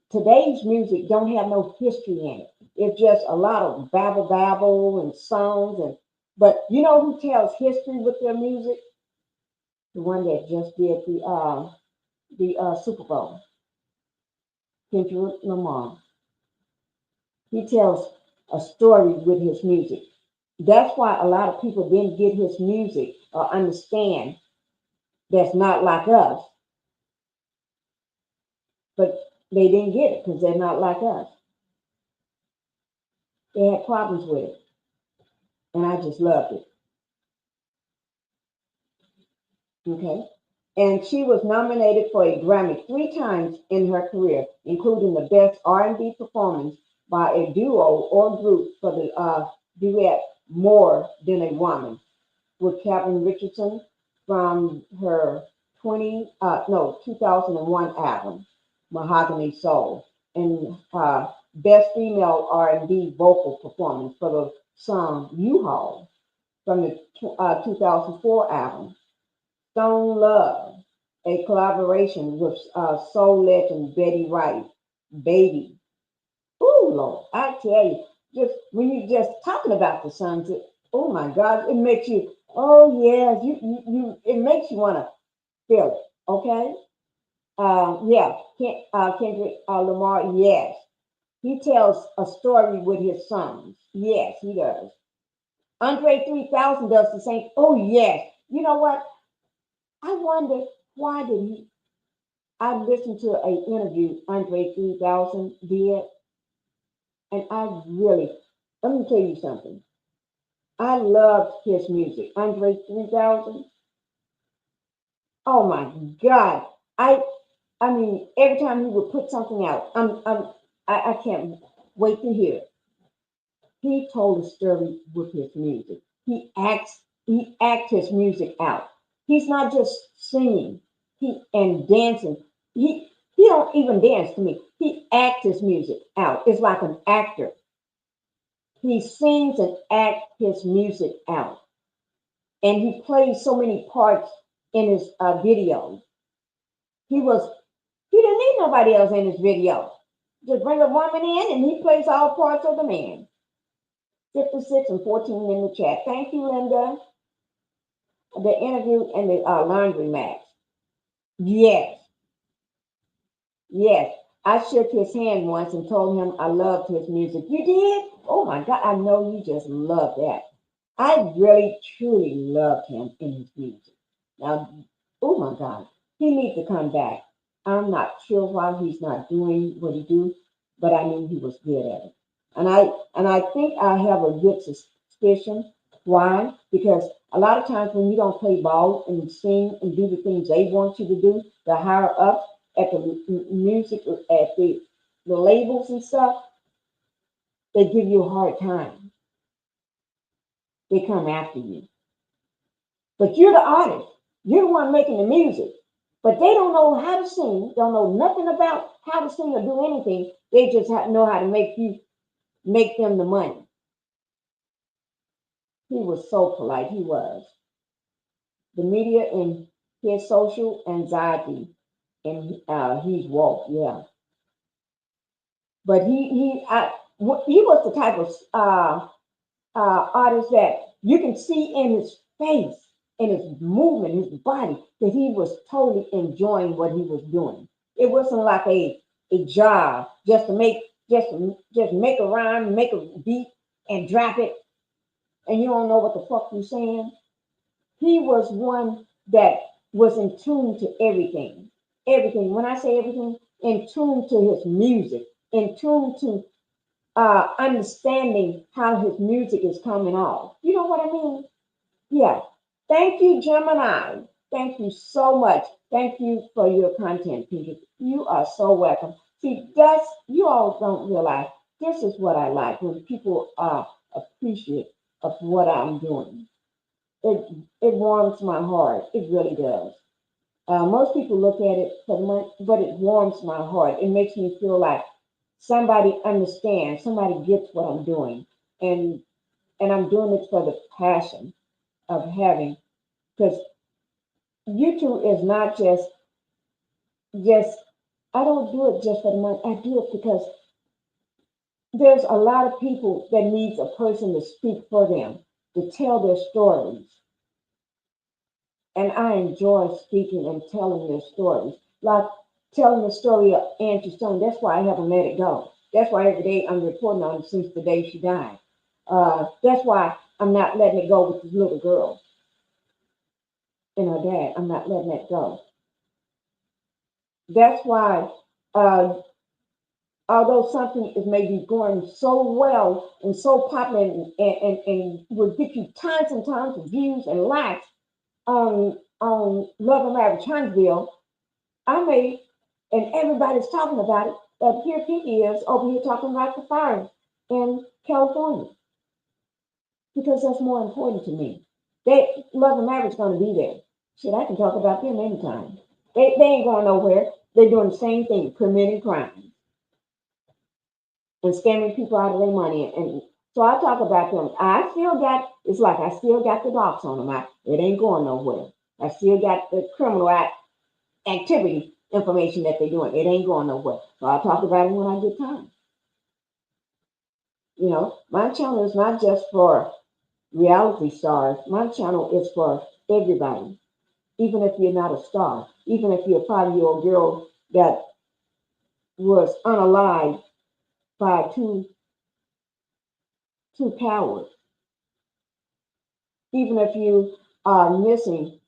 Today's music don't have no history in it. It's just a lot of babble and songs but you know who tells history with their music? The one that just did the Super Bowl, Kendrick Lamar. He tells a story with his music. That's why a lot of people didn't get his music or understand that's not like us, but they didn't get it because they're not like us. They had problems with it, and I just loved it. Okay. And she was nominated for a Grammy three times in her career, including the Best R&B Performance by a Duo or Group for the duet "More Than a Woman" with Kevin Richardson from her 2001 album Mahogany Soul, and Best Female R&B Vocal Performance for the song "U-Haul" from the 2004 album Stone Love, a collaboration with soul legend Betty Wright, Baby. Oh Lord, I tell you, just when you're just talking about the songs, oh my God, it makes you, oh yeah, it makes you want to feel it, okay? Yeah, Kendrick Lamar. Yes, he tells a story with his songs. Yes, he does. Andre 3000 does the same. Oh yes. You know what? I wonder why did he? I listened to an interview Andre 3000 did, and I really let me tell you something. I loved his music. Andre 3000. Oh my God. I I mean, every time he would put something out, I can't wait to hear it. He told a story with his music. He acts his music out. He's not just singing, he and dancing. He don't even dance to me. He acts his music out. It's like an actor. He sings and acts his music out. And he plays so many parts in his videos. He was he didn't need nobody else in his video. Just bring a woman in and he plays all parts of the man. 56 and 14 in the chat. Thank you, Linda. The interview and the laundry mat. Yes, yes. I shook his hand once and told him I loved his music. You did? Oh my God, I know you just love that. I really, truly loved him in his music. Now, oh my God, he needs to come back. I'm not sure why he's not doing what he do, but I knew he was good at it. And I think I have a good suspicion. Why? Because a lot of times when you don't play ball and sing and do the things they want you to do, the higher up at the music at the labels and stuff, they give you a hard time. They come after you. But you're the artist. You're the one making the music. But they don't know how to sing, don't know nothing about how to sing or do anything. They just know how to make them the money. He was so polite. He was. The media and his social anxiety, and he's woke, yeah. But he was the type of artist that you can see in his face, in his movement, his body, that he was totally enjoying what he was doing. It wasn't like a job just to just make a rhyme, make a beat, and drop it, and you don't know what the fuck you're saying. He was one that was in tune to everything. Everything. When I say everything, in tune to his music, in tune to understanding how his music is coming off. You know what I mean? Yeah. Thank you, Gemini. Thank you so much. Thank you for your content, Peter. You are so welcome. See, that's you all don't realize this is what I like when people are appreciative of what I'm doing. It it warms my heart. It really does. Most people look at it for the money, but it warms my heart. It makes me feel like somebody understands, somebody gets what I'm doing, and and I'm doing it for the passion of having. Because YouTube is not just I don't do it just for the money. I do it because there's a lot of people that needs a person to speak for them, to tell their stories, and I enjoy speaking and telling their stories. Like telling the story of Angie Stone. That's why I haven't let it go. That's why every day I'm reporting on it since the day she died. That's why I'm not letting it go with this little girl and her dad. I'm not letting that go. That's why, uh, although something is maybe going so well and so popular and will get you tons and tons of views and likes on Love and Marriage Huntsville, I may, and everybody's talking about it, but here Pinky is over here talking about the fires in California because that's more important to me. They Love and Marriage going to be there. Shit, I can talk about them anytime. They ain't going nowhere. They're doing the same thing, committing crime and scamming people out of their money. And so I talk about them. I still got, it's like I still got the docs on them. It ain't going nowhere. I still got the criminal activity information that they're doing. It ain't going nowhere. So I'll talk about it when I get time. You know, my channel is not just for reality stars. My channel is for everybody. even if you're not a star, even if you're a 5-year-old girl that was unalived by two cowards, even if you are missing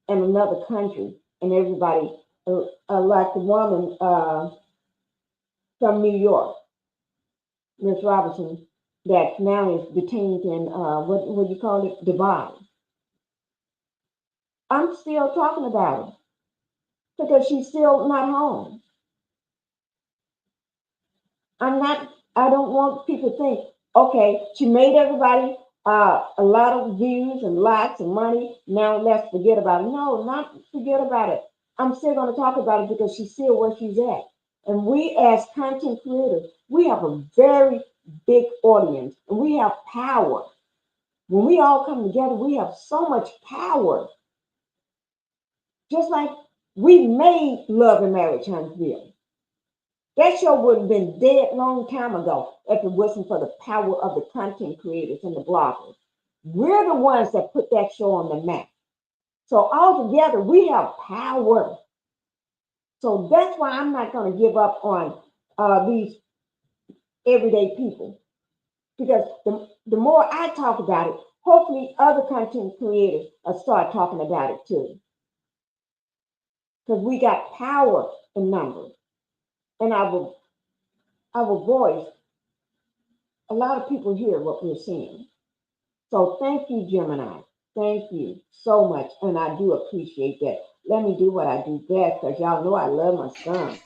in another country and everybody, like the woman from New York, Miss Robinson, that now is detained in what do you call it, Dubai. I'm still talking about her because she's still not home. I don't want people to think, okay, she made everybody a lot of views and likes and money. Now let's forget about it. No, not forget about it. I'm still going to talk about it because she's still where she's at. And we as content creators, we have a very big audience and we have power. When we all come together, we have so much power. Just like we made Love and Marriage Huntsville. That show would have been dead long time ago if it wasn't for the power of the content creators and the bloggers. We're the ones that put that show on the map. So all together, we have power. So that's why I'm not going to give up on these everyday people. Because the more I talk about it, hopefully other content creators will start talking about it too. Because we got power in numbers. And our voice, a lot of people hear what we're saying. So thank you, Gemini. Thank you so much. And I do appreciate that. Let me do what I do best because y'all know I love my son.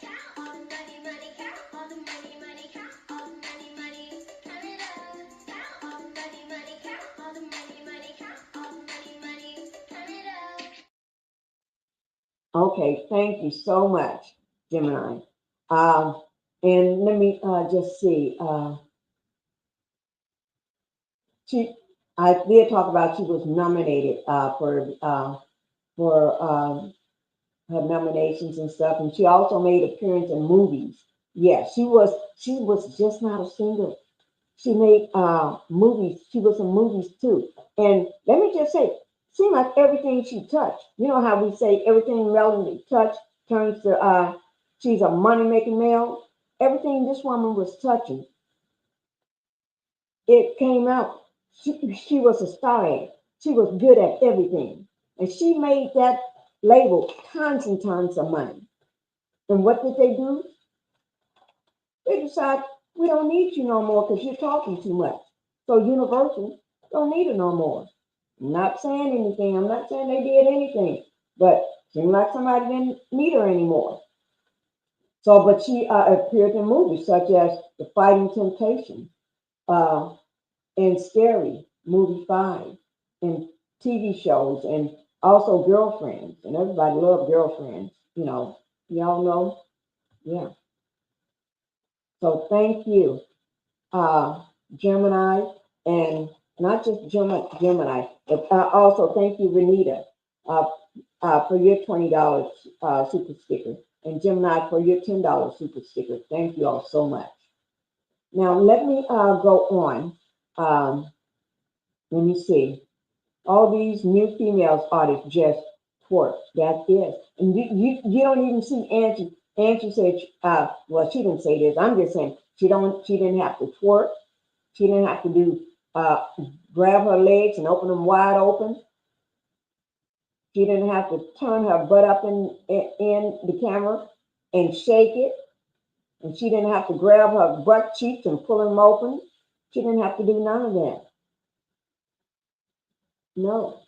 Okay, thank you so much, Gemini. And let me just see. I did talk about she was nominated for her nominations and stuff, and she also made appearance in movies. Yeah, she was. She was just not a singer. She made movies. She was in movies too. And let me just say, seemed like everything she touched. You know how we say everything Melanie touched turns to she's a money making male. Everything this woman was touching, it came out. She was a star at it. She was good at everything, and she made that label tons and tons of money. And what did they do? They decide we don't need you no more because you're talking too much. So Universal don't need it no more. I'm not saying anything. I'm not saying they did anything, but seemed like somebody didn't need her anymore. So, but she appeared in movies such as The Fighting Temptation, uh, and Scary Movie 5, and TV shows, and also Girlfriends. And everybody loved Girlfriends. Y'all know, yeah. So thank you, Gemini, and not just Gemini, but also thank you, Renita, uh, for your $20 super sticker, and Gemini for your $10 super sticker. Thank you all so much. Now let me go on. Um, Let me see. All these new females artists just twerk. That's it. And you don't even see Angie. Angie said, well, she didn't say this. I'm just saying she didn't have to twerk. She didn't have to do grab her legs and open them wide open. She didn't have to turn her butt up in the camera and shake it. And she didn't have to grab her butt cheeks and pull them open. She didn't have to do none of that. No,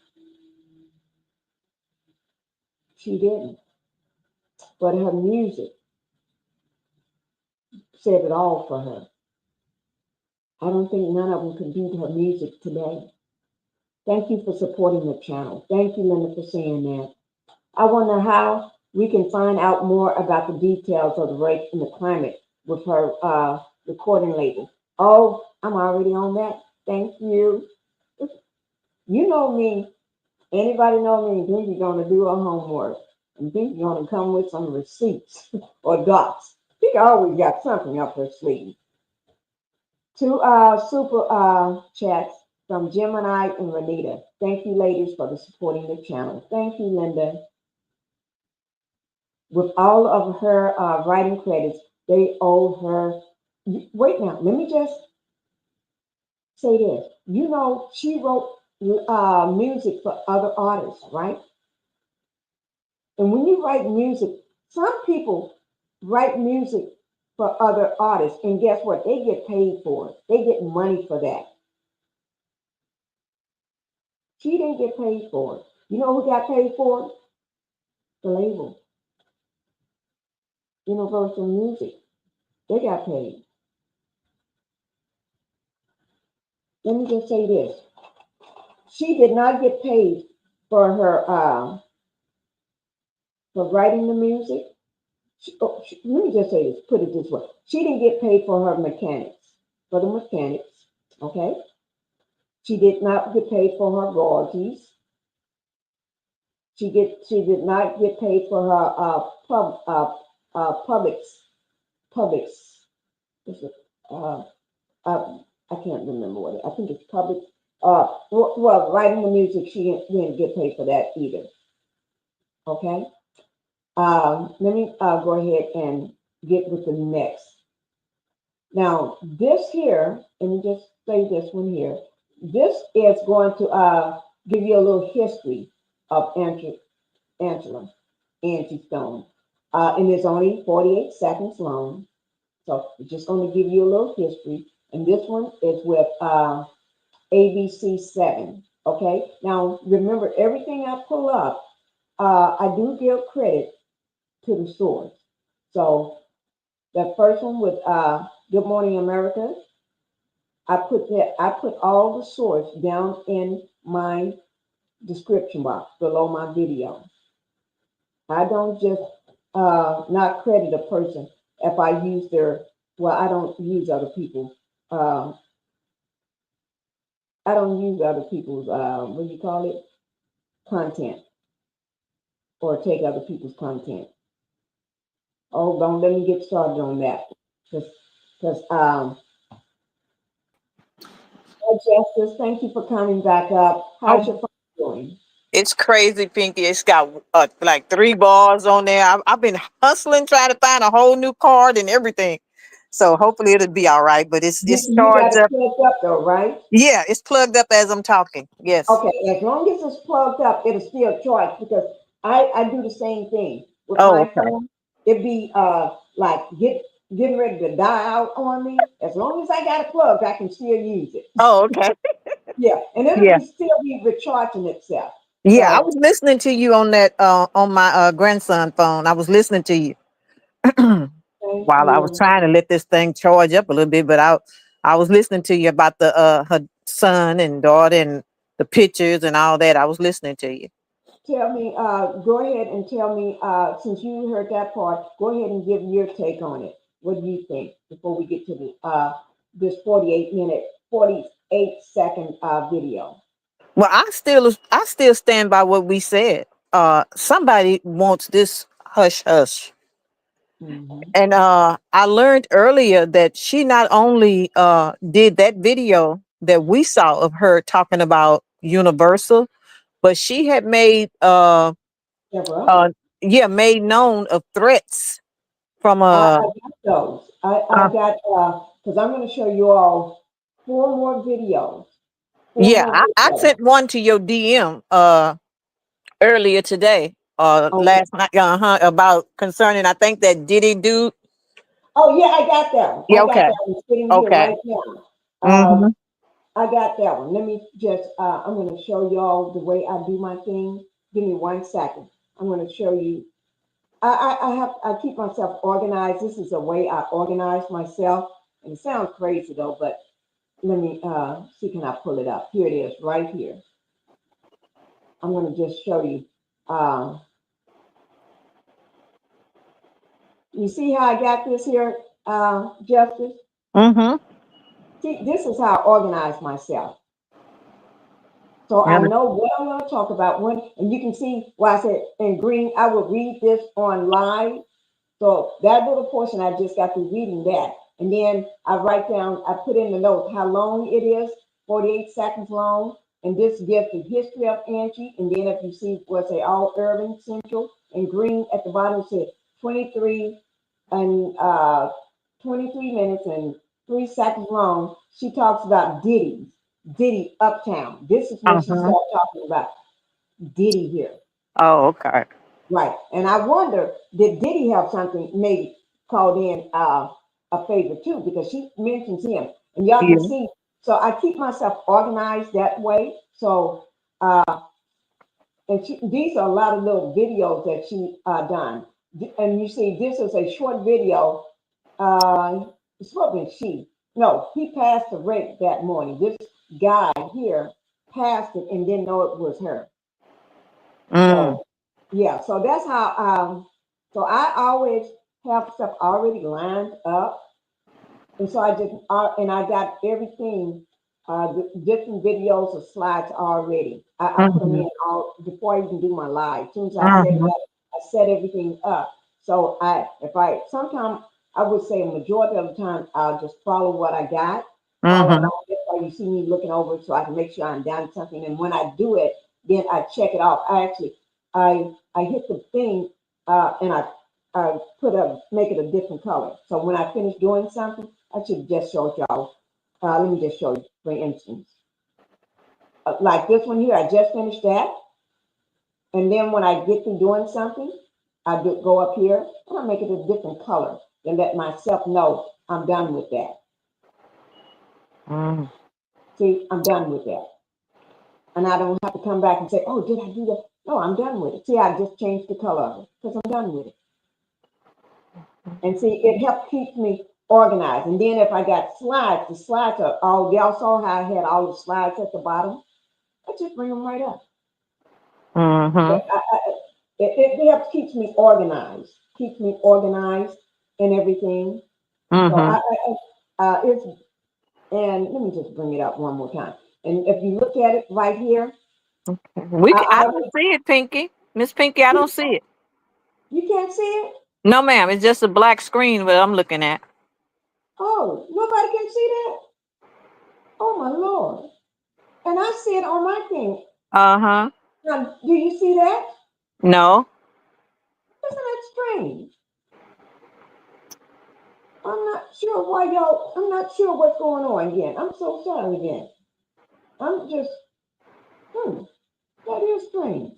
she didn't. But her music said it all for her. I don't think none of them can beat her music today. Thank you for supporting the channel. Thank you, Linda, for saying that. I wonder how we can find out more about the details of the race and the climate with her recording label. Oh, I'm already on that. Thank you. You know me. Anybody know me? Think you're going to do her homework and think you're going to come with some receipts or docs. She always got something up her sleeve. Two super chats. from Gemini and Renita. Thank you, ladies, for the supporting the channel. Thank you, Linda. With all of her writing credits, they owe her. Wait now, let me just say this. You know, she wrote music for other artists, right? And when you write music, some people write music for other artists, and guess what? They get paid for it. They get money for that. She didn't get paid for it. You know who got paid for it? The label, Universal Music. They got paid. Let me just say this. She did not get paid for her for writing the music. Let me just say this, put it this way. She didn't get paid for her mechanics, for the mechanics, okay? She did not get paid for her royalties. She did not get paid for her publics. What's it? I can't remember what it. I think it's public. Well, writing the music, she didn't get paid for that either. Okay. Let me go ahead and get with the next. Now, this here, let me just say this one here. This is going to give you a little history of Angela, Angie Stone. And it's only 48 seconds long. So it's just going to give you a little history. And this one is with ABC7. Okay. Now, remember, everything I pull up, I do give credit to the source. So the first one with Good Morning America, I put all the source down in my description box below my video. I don't just not credit a person if I use their, well, I don't use other people's, I don't use other people's, what do you call it? Content, or take other people's content. Oh, don't let me get started on that. Because Justice, thank you for coming back up. How's your Oh, phone doing? it's crazy, Pinky. It's got like 3 bars on there. I've been hustling trying to find a whole new card and everything. So hopefully it'll be all right. But it's You got charged it up. plugged up though, right? Yeah, it's plugged up as I'm talking. Yes. Okay, as long as it's plugged up, it'll still charge because I do the same thing with Oh, my okay. phone. It be like getting ready to die out on me. As long as I got it plugged, I can still use it. Oh, okay. Yeah, and it'll Yeah. be still be recharging itself. Yeah. I So was listening to you on that on my grandson phone. I was listening to you thank while I was you. trying to let this thing charge up a little bit, but I was listening to you about the her son and daughter and the pictures and all that. I was listening to you. Tell me, go ahead and tell me, since you heard that part, go ahead and give your take on it. What do you think before we get to the this 48 second video? Well, I still stand by what we said. Somebody wants this hush hush. Hmm. And I learned earlier that she not only did that video that we saw of her talking about Universal, but she had made Several uh others. yeah, made known of threats from I got those. I got because I'm going to show you all four more videos. Four yeah, more I videos. sent one to your DM earlier today, Okay. last night, about concerning I think that Diddy dude. Oh yeah, I got that one. Yeah, I got okay. that one sitting here Okay. right now. Mm-hmm. I got that one. Let me just, I'm going to show y'all the way I do my thing. Give me 1 second. I'm going to show you. I keep myself organized. This is a way I organize myself. And it sounds crazy though, but let me see, can I pull it up? Here it is, right here. I'm going to just show you. Uh, you see how I got this here, Justice? Mm-hmm. See, this is how I organize myself. So I Yeah. know what I'm going to talk about when, and you can see why I said in green, I will read this on live. So that little portion, I just got through reading that. And then I write down, I put in the notes how long it is. 48 seconds long. And this gives the history of Angie. And then if you see what's say all urban central and green at the bottom, it says 23 and 23 minutes and 3 seconds long. She talks about Diddy Uptown. This is when she Uh-huh. started talking about Diddy here. Oh, okay. Right. And I wonder, did Diddy have something maybe called in a favor too? Because she mentions him. And y'all can Yeah. see. So I keep myself organized that way. So and these are a lot of little videos that she done. And you see, this is a short video. It's probably she. No, he passed the rate that morning. This guy here passed it and didn't know it was her. Mm. So yeah, so that's how so I always have stuff already lined up. And so I just and I got everything, the different videos or slides already. I put them Mm-hmm. in all before I even do my live. As soon as I set it Mm-hmm. up, I set everything up. So if I sometimes I would say a majority of the time I'll just follow what I got, follow Mm-hmm. along. That's why you see me looking over it so I can make sure I'm done something. And when I do it, then I check it off. I hit the thing and I make it a different color. So when I finish doing something. I should just show it y'all. Let me just show you, for instance. Like this one here, I just finished that. And then when I get to doing something, go up here and I make it a different color and let myself know I'm done with that. Mm. See, I'm done with that. And I don't have to come back and say, oh, did I do that? No, I'm done with it. See, I just changed the color of it because I'm done with it. And see, it helped keep me organized. And then if I got slides, the slides are all, y'all saw how I had all the slides at the bottom. I just bring them right up. Mm-hmm. It helps keeps me organized and everything. So Mm-hmm. it's and let me just bring it up one more time. And if you look at it right here, I I don't see it, Pinky. Miss Pinky, I don't see it. you can't see it. No, ma'am. It's just a black screen that I'm looking at. Oh, nobody can see that. Oh my lord! And I see it on my thing. Uh-huh. Now, do you see that? No. Isn't that strange? I'm not sure why y'all. I'm not sure what's going on again. I'm so sorry again. I'm just. Hmm. That is strange.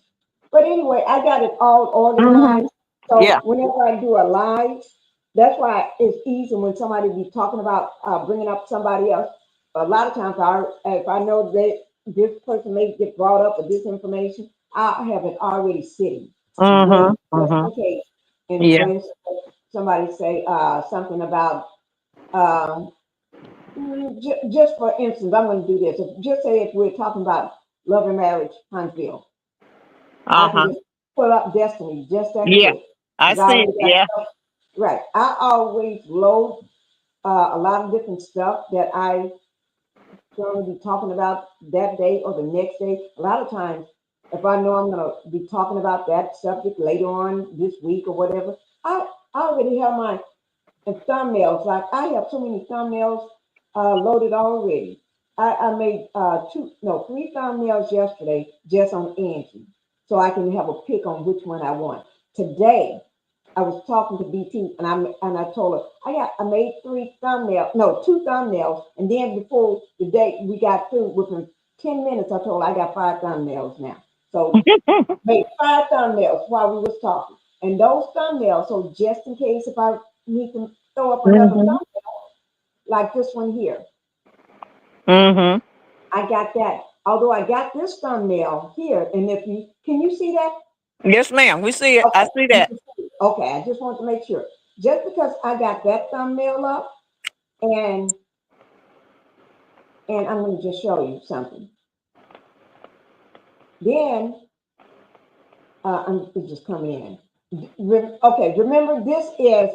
But anyway, I got it all Mm-hmm. organized. Yeah. So whenever I do a live, that's why it's easy when somebody be talking about bringing up somebody else. A lot of times, if I know that this person may get brought up with this information, I have it already sitting, Mm-hmm. waiting just Mm-hmm. in case. And for Yeah. instance, somebody say something about um, just for instance, I'm going to do this. Just say if we're talking about love and marriage, Huntsville. I can Uh-huh. just pull up Destiny just that Yeah. quick. I Because I see already it. got Yeah. stuff. Right. I always load a lot of different stuff that I going to be talking about that day or the next day. A lot of times, if I know I'm going to be talking about that subject later on this week or whatever, I already have my thumbnails. Like I have so many thumbnails loaded already. I made three thumbnails yesterday just on Angie, so I can have a pick on which one I want. Today, I was talking to BT, and I told her I made two thumbnails, and then before the day we got through within 10 minutes, I told her I got 5 thumbnails now. So made 5 thumbnails while we was talking. And those thumbnails, so just in case if I need to throw up another Mm-hmm. thumbnail, like this one here, Mm-hmm. I got that. Although I got this thumbnail here, and if you can you see that? Yes, ma'am. We see it. I Okay, see you that. can see it. Okay, I just want to make sure. Just because I got that thumbnail up, and I'm going to just show you something. Then it's just coming in. Okay, remember this is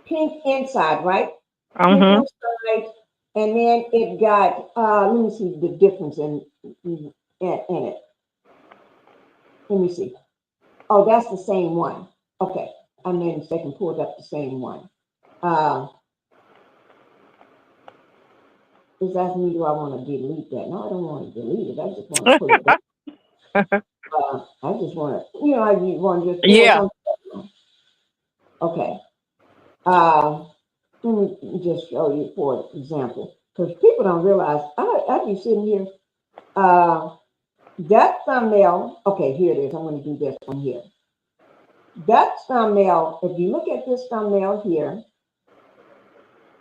pink inside, right? Pink Mm-hmm. inside, and then it got. Let me see the difference in it. Let me see. Oh, that's the same one. Okay, I made a mistake pulled up the same one. Uh, It's asking me, do I want to delete that? No, I don't want to delete it. I just want to put it back. I just want to, how you want to just throw Yeah. something. Okay. Uh, Let me just show you, for example, because people don't realize, I be sitting here, that thumbnail, okay, here it is. I'm going to do this one here. That thumbnail, if you look at this thumbnail here,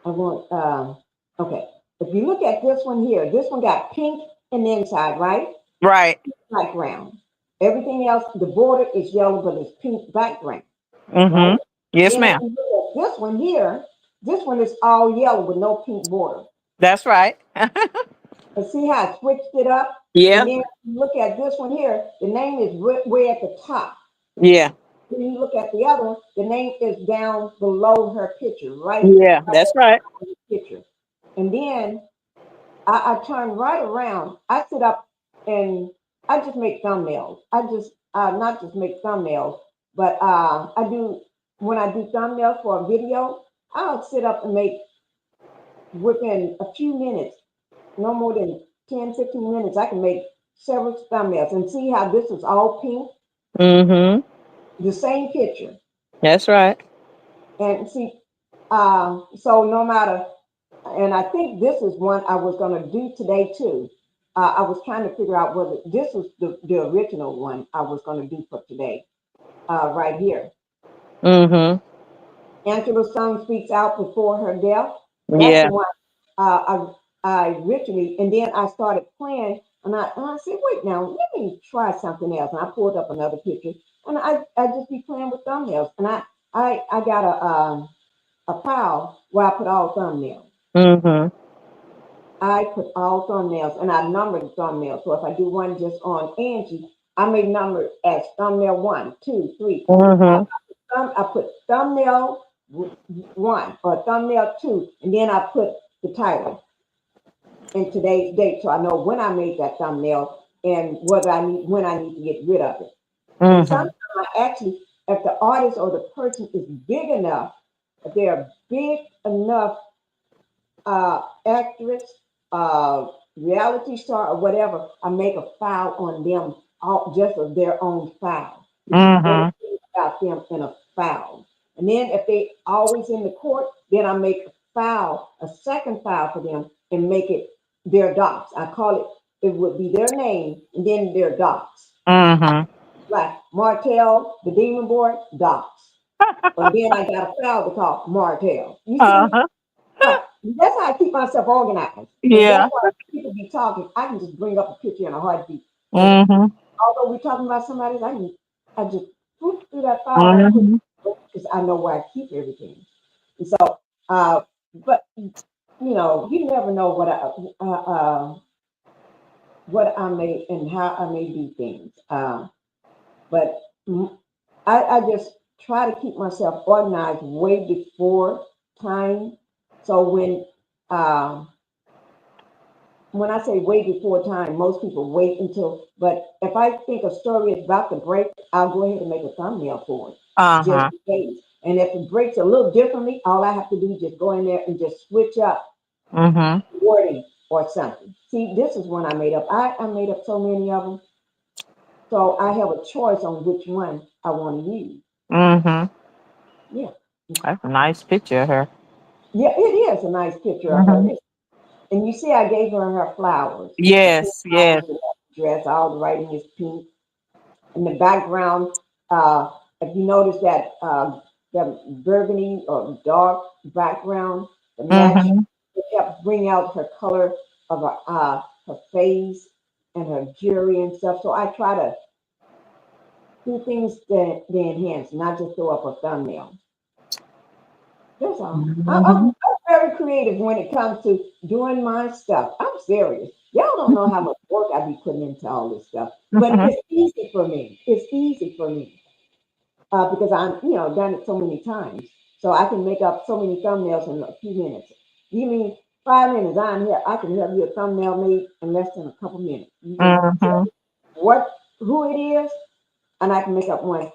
okay, if you look at this one here, this one got pink in the inside, right? Right. Background. Everything else, the border is yellow, but it's pink background, right? Yes, Then if ma'am. you look at this one here, this one is all yellow with no pink border. That's right. And see how I switched it up? Yeah. And then you look at this one here, the name is way at the top. Yeah. When you look at the other one, the name is down below her picture, right? Yeah. That's right. Picture. And then I turn right around. I sit up and I just make thumbnails. I just not just make thumbnails, but I do, when I do thumbnails for a video, I'll sit up and make, within a few minutes, no more than 10, 15 minutes, I can make several thumbnails. And see how this is all pink? Mm-hmm. The same picture. That's right. And see, so no matter, and I think this is one I was going to do today too. I was trying to figure out whether this was the original one I was going to do for today, right here. Mm-hmm. Angela's song speaks out before her death. That's the Yeah. one I originally, and then I started playing, and I said, wait now, let me try something else. And I pulled up another picture, and I just be playing with thumbnails, and I got a file where I put all thumbnails. Mm-hmm. I put all thumbnails, and I numbered the thumbnails. So if I do one just on Angie, I may number as thumbnail 1, 2, 3. Mm-hmm. I put thumbnail 1 or thumbnail 2, and then I put the title and today's date, so I know when I made that thumbnail and whether I need when I need to get rid of it. And Mm-hmm. sometimes I actually, if the artist or the person is big enough, if they're big enough actress, reality star, or whatever, I make a file on them, all just of their own file to keep Mm-hmm. everything about them in a file. And then if they always in the court, then I make a file, a second file for them, and make it their docs. I call it. It would be their name and then their docs. Mm-hmm. Like Martell, the Demon Board, docs. And then I got a file to call Martell. You see? Uh-huh. So that's how I keep myself organized. And that's Yeah. why people be talking. I can just bring up a picture in a heartbeat. And Mm-hmm. although we're talking about somebody, I just swoop through that file right quick Mm-hmm. because I know where I keep everything. And so, but you never know what I may and how I may do things. But I just try to keep myself organized way before time. So um, when I say way before time, most people wait until, but if I think a story is about to break, I'll go ahead and make a thumbnail for it, just Uh-huh. in case. And if it breaks a little differently, all I have to do is just go in there and just switch up Mm-hmm. wording or something. See, this is one I made up. I made up so many of them. So I have a choice on which one I want to use. Mm-hmm. Yeah. That's a nice picture of her. Yeah, it is a nice picture of her. Mm-hmm. And you see, I gave her flowers, the pink Yes, yes. flowers in that dress. All the writing is pink. In the background, uh, if you notice that the burgundy or dark background, the match, Mm-hmm. it helps bring out her color of her face and her jewelry and stuff. So I try to do things that enhance, not just throw up a thumbnail. That's all. Mm-hmm. I'm very creative when it comes to doing my stuff. I'm serious. Y'all don't know how much work I be putting into all this stuff, but Mm-hmm. it's easy for me. It's easy for me because I'm, done it so many times. So I can make up so many thumbnails in a few minutes. You mean 5 minutes? I'm here. I can have you a thumbnail made in less than a couple minutes. You just tell Mm-hmm. me who it is, and I can make up one.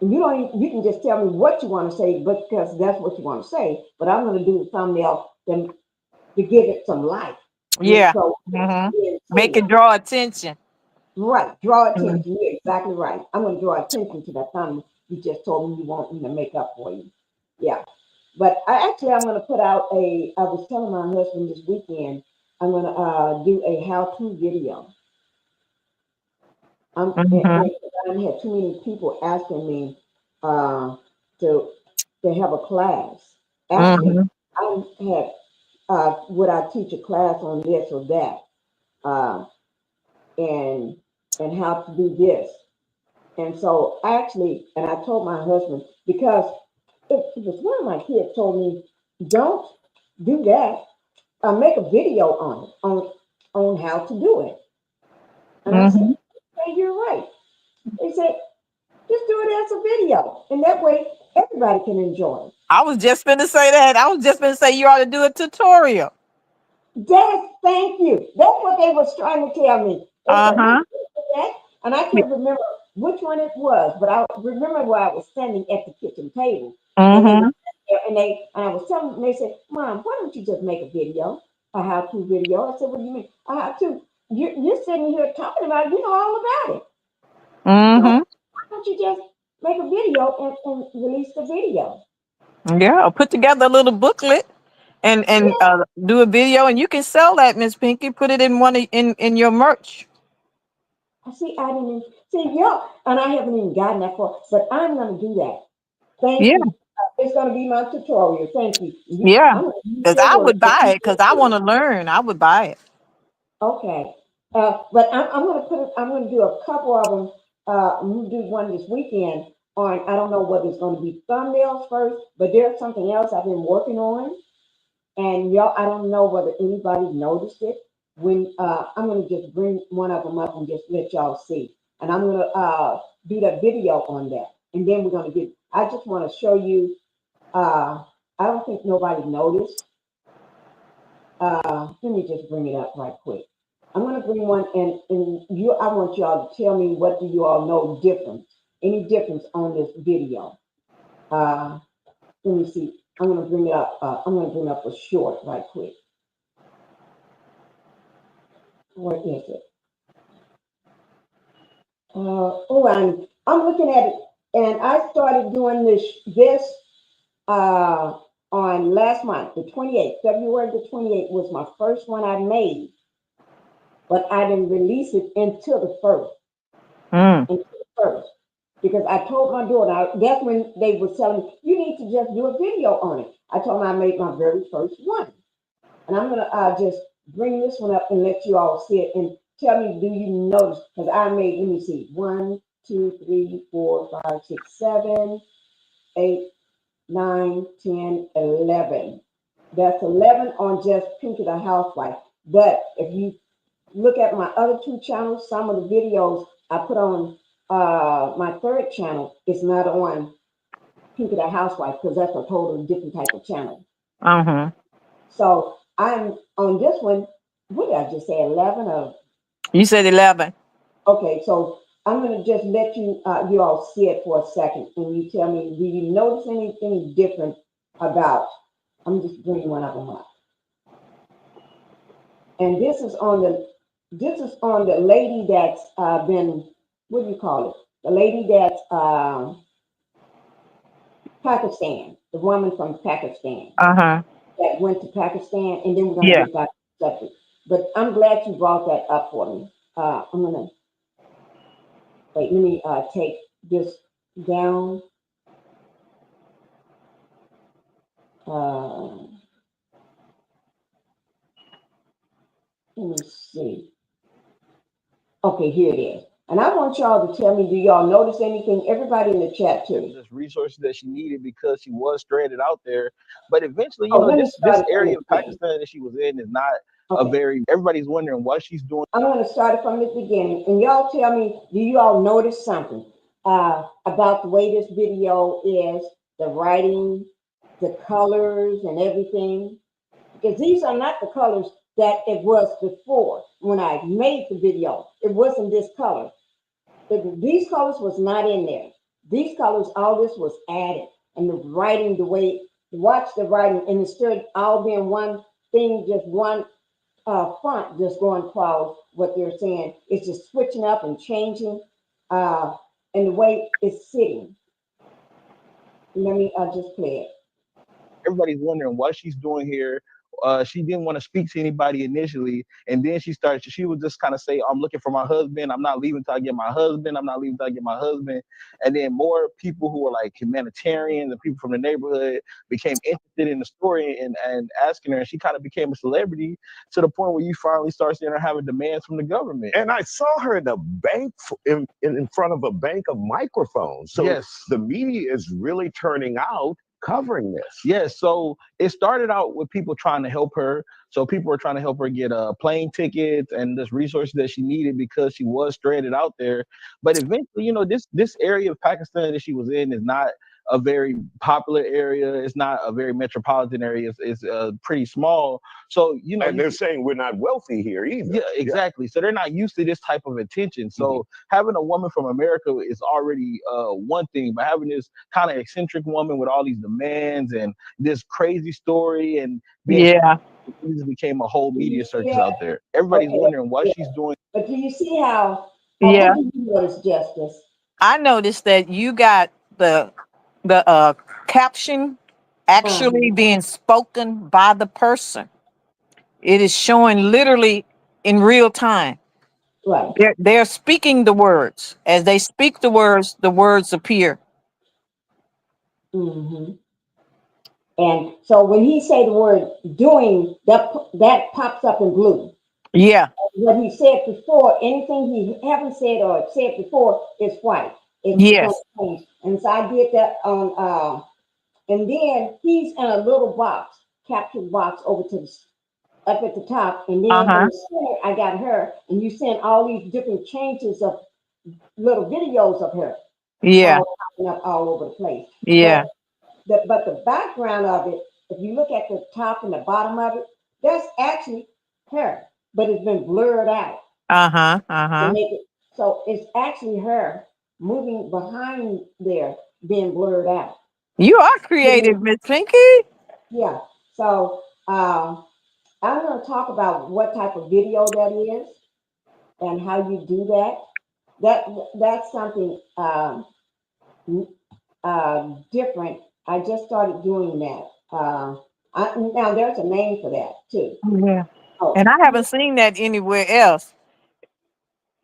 And you can just tell me what you want to say because that's what you want to say. But I'm going to do the thumbnail to give it some life. And Yeah. so, Make it draw attention. right, draw Mhm. attention. You're exactly right. I'm going to draw attention to that thumb you just told me you want me to make up for you. Yeah. But I'm going to put out I was telling my husband this weekend, I'm going to do a how-to video. Mhm. I had too many people asking me uh, to have a class. Actually, Mhm. I had would I teach a class on this or that, uh, and how to do this. And so and I told my husband because it was one of my kids told me, don't do that. Make a video on it, on how to do it. And I said, Mhm. hey, you're right. They said, just do it as a video, and that way everybody can enjoy it. I was just gonna say that. I was just gonna say you ought to do a tutorial. Thank you. That's what they was trying to tell me. They said, no, Uh-huh. do that. And I can't remember which one it was, but I remember where I was standing at the kitchen table, and they were Mhm. there, and I was telling them. They said, Mom, why don't you just make a video, a how-to video? I said, what do you mean, a how-to? You're sitting here talking about, all about it. So Mhm. why don't you just make a video and release the video? Yeah. I'll put together a little booklet and Yeah. do a video, and you can sell that, Miss Pinky. Put it in in your merch. I see. I didn't even see. Yeah, and I haven't even gotten that far, but I'm going to do that. Thank Yeah. you. It's going to be my tutorial. Thank you. Yeah. I'm going to use Because your I word. would buy it. Because I want to learn. I would buy it. Okay. But I'm going to I'm going to do a couple of them. I'm going to do one this weekend on, I don't know whether it's going to be thumbnails first, but there's something else I've been working on. And y'all, I don't know whether anybody noticed it. When I'm going to just bring one of them up and just let y'all see. And I'm going to do that video on that. And then we're going to I just want to show you. I don't think nobody noticed. Let me just bring it up right quick. I'm going to bring one, and I want y'all to tell me what do you all know difference, any difference on this video. Uh, Let me see. I'm going to bring it up. I'm going to bring up a short right quick. What is it? I'm looking at it, and I started doing this on last month, the 28th. February the 28th was my first one I made, but I didn't release it until the first. Mm. Until the first, because I told my daughter. That's when they were telling me you need to just do a video on it. I told them I made my very first one, and I'm gonna just bring this one up and let you all see it and tell me, do you notice? Because I made, let me see, 1, 2, 3, 4, 5, 6, 7, 8, 9, 10, 11. That's 11 on just Pinkie the Housewife. But if you look at my other two channels, some of the videos I put on my third channel, it's not on Pinkie the Housewife because that's a totally different type of channel. Uh-huh. So I'm on this one. What did I just say? 11 or You said 11. okay. So I'm gonna just let you all see it for a second, and you tell me, do you notice anything different about? I'm just bringing one of them up, and this is on the lady that's been, what do you call it? The lady that's Pakistan, the woman from Pakistan Uh-huh. that went to Pakistan, and then we're gonna Yeah. get back to the subject. But I'm glad you brought that up for me. I'm gonna wait. Let me take this down. Uh, Let me see. Okay, here it is. And I want y'all to tell me, do y'all notice anything? Everybody in the chat too. just resources that she needed because she was stranded out there. But eventually, Oh, let me this start it from the area of beginning. Pakistan that she was in is not a Okay, very. Everybody's wondering what she's doing. I'm going to start it from the beginning. And y'all tell me, do you all notice something about the way this video is, the writing, the colors, and everything? Because these are not the colors that it was before when I made the video. It wasn't this color. These colors was not in there. These colors, all this was added. And the writing, the way, watch the writing, and instead of all being one thing, just one font just going across what they're saying. It's just switching up and changing, uh, and the way it's sitting. Let me just play it. Everybody's wondering what she's doing here. She didn't want to speak to anybody initially, and then she started. She would just kind of say, "I'm looking for my husband. I'm not leaving till I get my husband. I'm not leaving till I get my husband." And then more people who were like humanitarians and people from the neighborhood became interested in the story and asking her, and she kind of became a celebrity to the point where you finally start seeing her having demands from the government. And I saw her in a bank in front of a bank of microphones. So yes, the media is really turning out covering this. Yes, so it started out with people trying to help her. So people were trying to help her get plane tickets and this resources that she needed because she was stranded out there. But eventually, you know, this area of Pakistan that she was in is not a very popular area. It's not a very metropolitan area. It's pretty small. So, you know, and they're saying we're not wealthy here either. Yeah, exactly. Yeah. So they're not used to this type of attention. So having a woman from America is already one thing, but having this kind of eccentric woman with all these demands and this crazy story and being it just became a whole media circus out there. Everybody's wondering what she's doing. But do you see how? What do you notice, Justice? I noticed that you got the caption actually being spoken by the person. It is showing literally in real time. Right. They're speaking the words. As they speak the words appear. Mm-hmm. And so when he say the word doing, that pops up in blue. Yeah. What he said before, anything he haven't said or said before is white. It's Yes. changed. And so I did that on and then he's in a little box, captured box over to the up at the top. And then in the center, I got her, and you send all these different changes of little videos of her. Yeah. Popping up all over the place. Yeah. But the background of it, if you look at the top and the bottom of it, that's actually her, but it's been blurred out. To make it, so it's actually her moving behind there, being blurred out. You are creative, Miss Pinky. Yeah. So I'm going to talk about what type of video that is and how you do that. That's something different. I just started doing that. Now there's a name for that too. Yeah. Oh, And I haven't seen that anywhere else.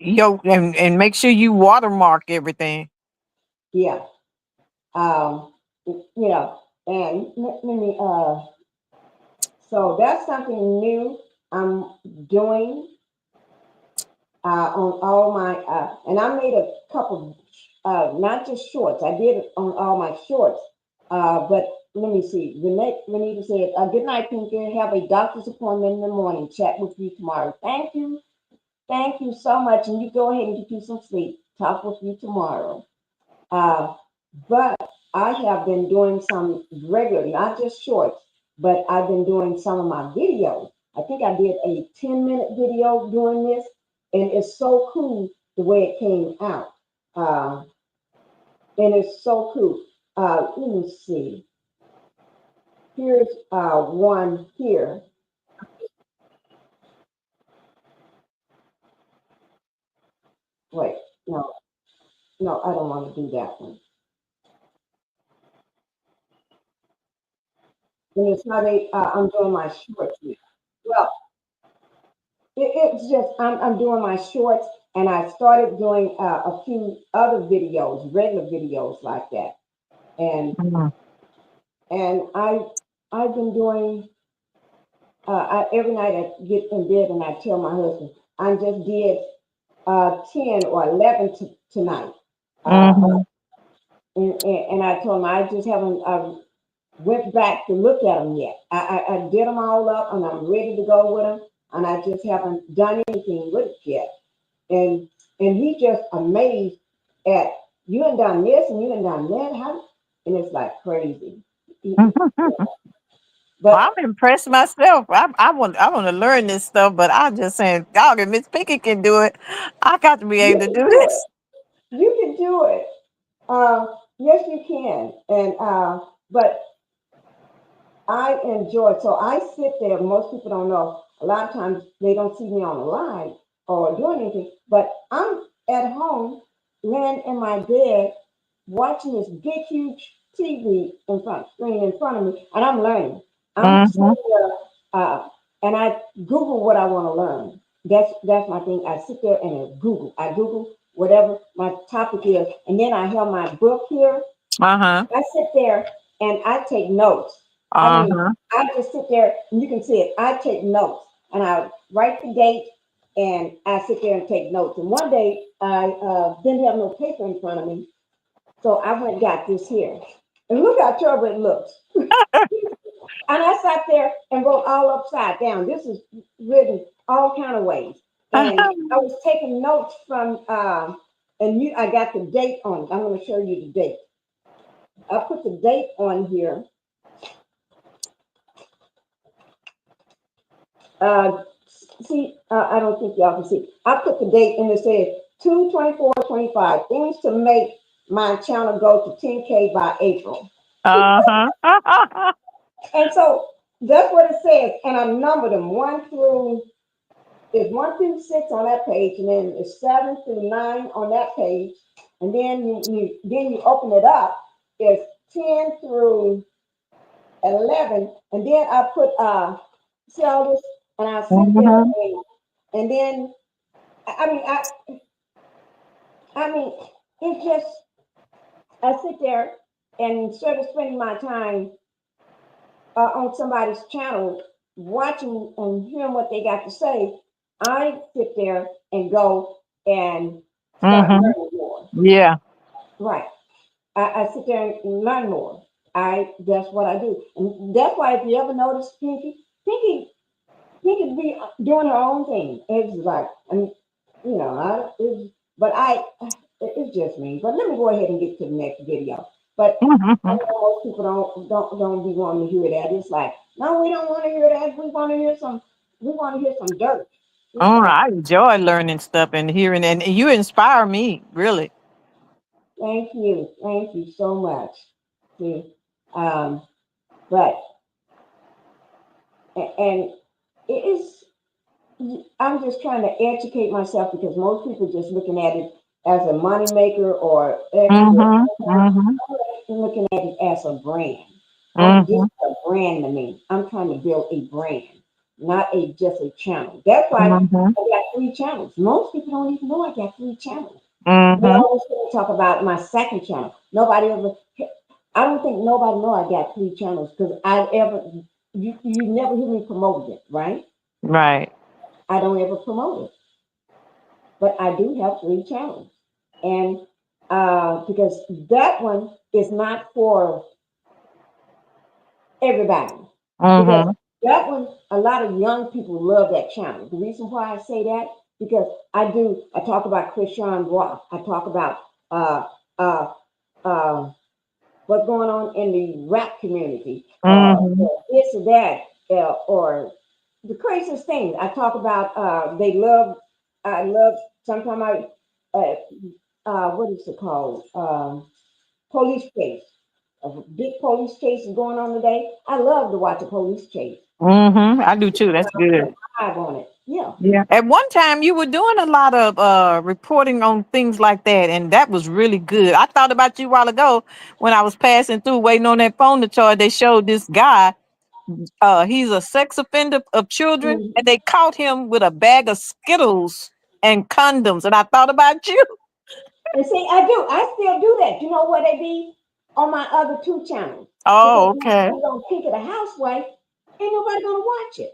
And make sure you watermark everything. yeah. You know, and let me so that's something new I'm doing on all my and I made a couple not just shorts. I did it on all my shorts. But let me see. Renita said, "Good night, Pinky. Have a doctor's appointment in the morning. Chat with you tomorrow." Thank you. Thank you so much. And you go ahead and get you some sleep. Talk with you tomorrow. But I have been doing some regular, not just shorts, but I've been doing some of my videos. I think I did a 10-minute video doing this, and it's so cool the way it came out. And it's so cool. Let me see. Here's one here. Wait, no, I don't want to do that one. And it's not I'm doing my shorts here. Well, it's just I'm doing my shorts, and I started doing a few other videos, regular videos like that, and I've been doing. Every night I get in bed and I tell my husband I just did 10 or 11 tonight, and I told him I just haven't went back to look at them yet. I did them all up and I'm ready to go with them, and I just haven't done anything with it yet. And he just amazed at you ain't done this and you ain't done that. How? And it's like crazy. But I'm impressed myself. I want to learn this stuff, but I'm just saying, dog, if Miss Pinky can do it, I got to be able to do this. You can do it. Yes, you can. And but I enjoy it. So I sit there. Most people don't know. A lot of times they don't see me on the line or doing anything, but I'm at home, laying in my bed, watching this big, huge TV in front screen in front of me, and I'm learning. I'm Mm-hmm. sitting there, and I Google what I want to learn. That's my thing. I sit there and I Google. I Google whatever my topic is, and then I have my book here. Uh-huh. I sit there and I take notes. I mean, Uh-huh. I just sit there and you can see it. I take notes and I write the date and I sit there and take notes. And one day I didn't have no paper in front of me, so I went and got this here. And look how terrible it looks. And I sat there and wrote all upside down. This is written all kind of ways. And I was taking notes from, I got the date on it. I'm going to show you the date. I put the date on here. Uh, I don't think y'all can see. I put the date and it says 2/24/25. Things to make my channel go to 10K by April. Uh-huh. And so that's what it says. And I numbered them there's 1 through 6 on that page, and then it's 7 through 9 on that page. And then you open it up, it's 10 through 11. And then I put see all this, and I sit there Mhm. and then I mean I mean it's just I sit there and instead of spending my time on somebody's channel watching and hearing what they got to say, I sit there and go and start Mhm. learning more. Yeah. Right. I sit there and learn more. That's what I do. And that's why if you ever notice Pinkie be doing her own thing. It's like, I mean, but it's just me. But let me go ahead and get to the next video. But I Mhm. know most people don't be wanting to hear that. It's like, no, we don't want to hear that. We want to hear some dirt. It's Oh, like, I enjoy learning stuff and hearing, and you inspire me, really. thank you so much. See, um, but and it is. I'm just trying to educate myself because most people just looking at it as a moneymaker or extra. Mhm. Mhm. I'm looking at it as a brand. This Mhm. is a brand to me. I'm trying to build a brand, not just a channel. That's why Mhm. I got 3 channels. Most people don't even know I got 3 channels. They Mhm. always talk about my second channel. Nobody ever. I don't think nobody know I got 3 channels because you never hear me promoting it, right? Right. I don't ever promote it, but I do have 3 channels, and because that one is not for everybody, because Mhm. that one a lot of young people love that channel. The reason why I say that because I talk about Christian Rock. I talk about uh, uh, uh, what's going on in the rap community, Mhm. this or that, or the craziest thing. I talk about I love, sometimes what is it called? Police chase. A big police chase is going on today. I love to watch a police chase. Mhm. I do too. That's good. Live on it. Yeah. Yeah. At one time, you were doing a lot of reporting on things like that, and that was really good. I thought about you a while ago when I was passing through, waiting on that phone to charge. They showed this guy. He's a sex offender of children, and Mhm. they caught him with a bag of Skittles and condoms. And I thought about you. And see, I do. I still do that. You know where they be? On my other 2 channels. Because Oh, when I okay. put it on Pink of the Housewife, ain't nobody gonna watch it.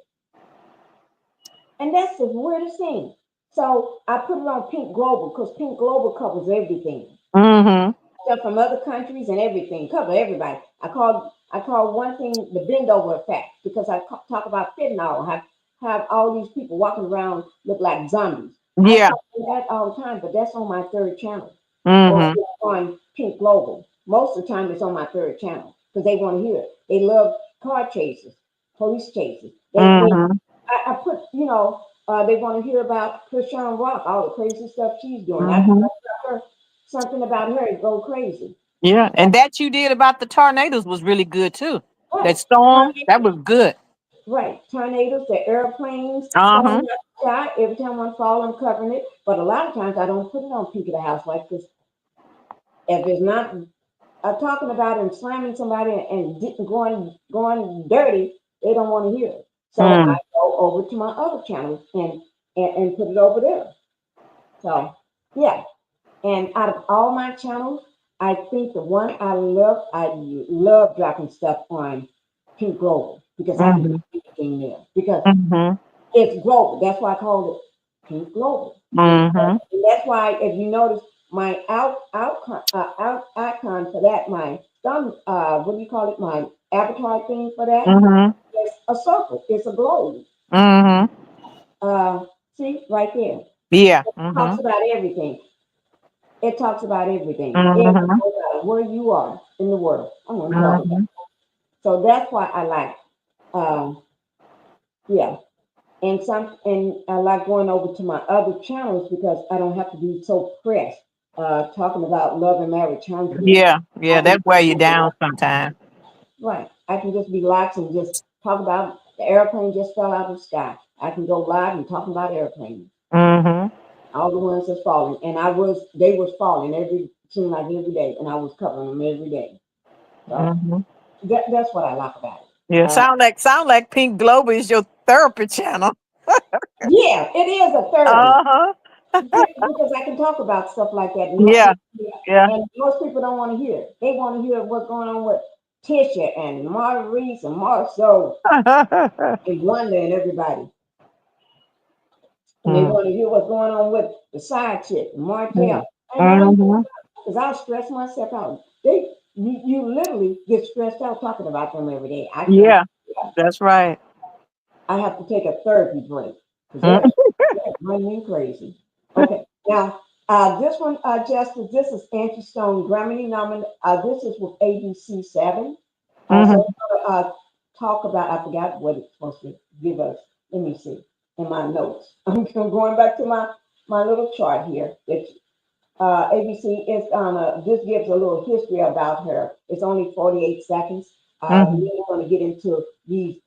And that's the weirdest thing. So I put it on Pink Global because Pink Global covers everything. Mm-hmm. Stuff from other countries and everything, cover everybody. I call one thing the bend over effect because talk about fentanyl, have all these people walking around look like zombies. I Yeah. talk about that all the time, but that's on my 3rd channel or Mm-hmm. it's on Pink Global. Most of the time it's on my 3rd channel because they want to hear it. They love car chases, police chases. Mm-hmm. I put, they want to hear about Christian Rock, all the crazy stuff she's doing. I Mm-hmm. tell her something about her and go crazy. Yeah. And that you did about the tornadoes was really good too. Right. That storm, that was good. Right. Tornadoes, the airplanes falling Uh-huh. out the sky. Every time one fall, I'm covering it. But a lot of times I don't put it on Peak of the Housewife because if it's not talking about and slamming somebody and going dirty, they don't want to hear it. So I Mm. go over to my other channels and put it over there. So yeah. And out of all my channels, I think the one I love dropping stuff on Pink Global because I can do Mm-hmm. anything there. Because Mm-hmm. it's global. That's why I call it Pink Global. Mm-hmm. And that's why, if you notice, my out icon for that, my thumb, what do you call it? My avatar thing for that Mm-hmm. is a circle. It's a globe. Mm-hmm. Uh, see right there. Yeah. Talks Mm-hmm. about everything. It talks about everything. It Mm-hmm. no matter where you are in the world. I'm gonna talk about. Mm-hmm. So that's why I like. Um, yeah. And I like going over to my other channels because I don't have to be so pressed talking about love and marriage counseling. Yeah. Yeah. I can That wear you just be down relaxed. sometimes. Right. I can just be relaxed and just talk about the airplane just fell out of the sky. I can go live and talk about airplanes, Mm-hmm. all the ones that's falling. And they was falling seemed like every day, and I was covering them every day. So Mm-hmm. that's what I like about it. Yeah. Uh, Sound like Pink Global is your therapy channel. yeah, it is a therapy. Uh-huh. Because I can talk about stuff like that, Yeah. Yeah. and most people don't want to hear it. They want to hear what's going on with Tisha and Maurice and Marceau and Wanda and everybody, and they Mm. want to hear what's going on with the side chick, Martell. Mm. And I don't Mhm. because I'll stress myself out. You literally get stressed out talking about them every day. I can't. Yeah, that's right. I have to take a therapy break because Mm. they're driving me crazy. Okay, now this one, Justice, this is Angie Stone Grammy nominated. This is with ABC 7. So Mhm. we're gonna talk about, I forgot what it's supposed to give us. Let me see in my notes. I'm going back to my little chart here. It's ABC is this gives a little history about her. It's only 48 seconds. Then Mhm. we're going to get into these.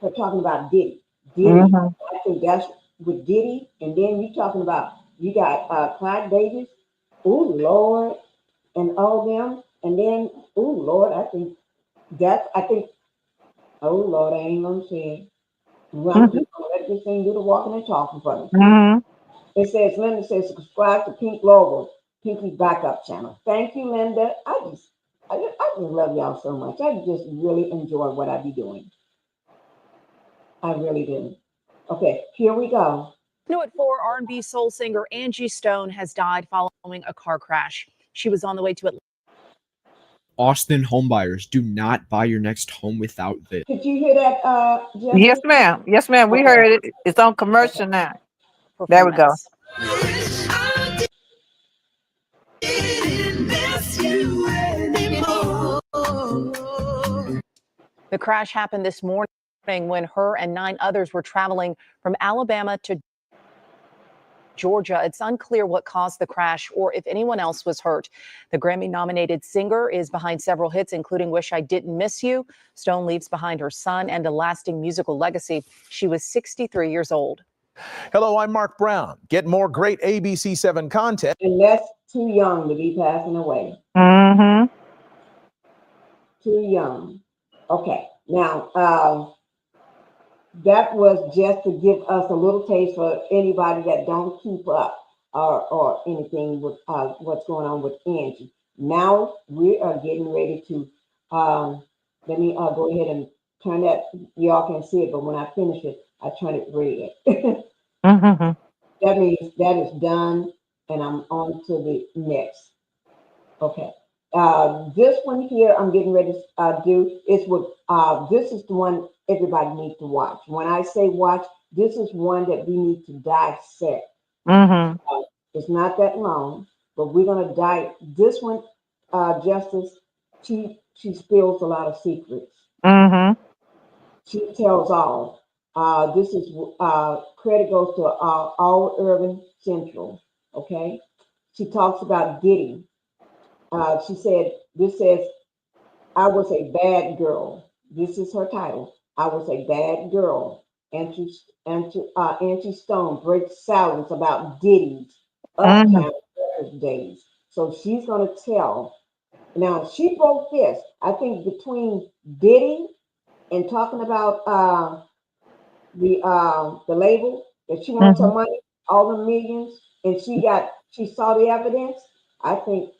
We're talking about Diddy. Diddy, Mhm. I think that's with Diddy, and then you talking about you got Clyde Davis, oh Lord, and all them, and then oh Lord, I think oh Lord, I ain't gonna say it. Well, I'm Mhm. just gonna let this thing do the walking and talking for me. Mhm. It says Linda says subscribe to Pink Logo, Pinkie's backup channel. Thank you, Linda. I just love y'all so much. I just really enjoy what I be doing. I really do. Okay, here we go. New at 4, R&B soul singer Angie Stone has died following a car crash. She was on the way to Atlanta. Austin homebuyers, do not buy your next home without this. Did you hear that, Yes, Jesse? ma'am. Yes, ma'am. We Okay. heard it. It's on Okay. commercial now. There we go. Performance. The crash happened this morning when her and 9 others were traveling from Alabama to Georgia. It's unclear what caused the crash or if anyone else was hurt. The Grammy-nominated singer is behind several hits, including Wish I Didn't Miss You. Stone leaves behind her son and a lasting musical legacy. She was 63 years old. Hello, I'm Mark Brown. Get more great ABC7 content. And that's too young to be passing away. Mhm. Too young. Okay. Now, that was just to give us a little taste for anybody that don't keep up or anything with what's going on with Angie. Now we are getting ready to let me go ahead and turn that. Y'all can see it, but when I finish it, I turn it red. Mhm. That means that is done, and I'm on to the next. Okay. This one here I'm getting ready to do is with this is the one everybody needs to watch. When I say watch, this is one that we need to dissect. Mhm. It's not that long, but we're gonna this one, Justice, she spills a lot of secrets. Mhm. She tells all. This is credit goes to All Urban Central. Okay. She talks about Diddy. She said, this says, I was a bad girl. this is her title. I was a bad girl. Angie Stone breaks silence about Diddy's Mhm. Uptown Records days. So she's going to tell. Now, she broke this, I think, between Diddy and talking about the label that she wants her Mhm. money, all the millions, and she saw the evidence. I think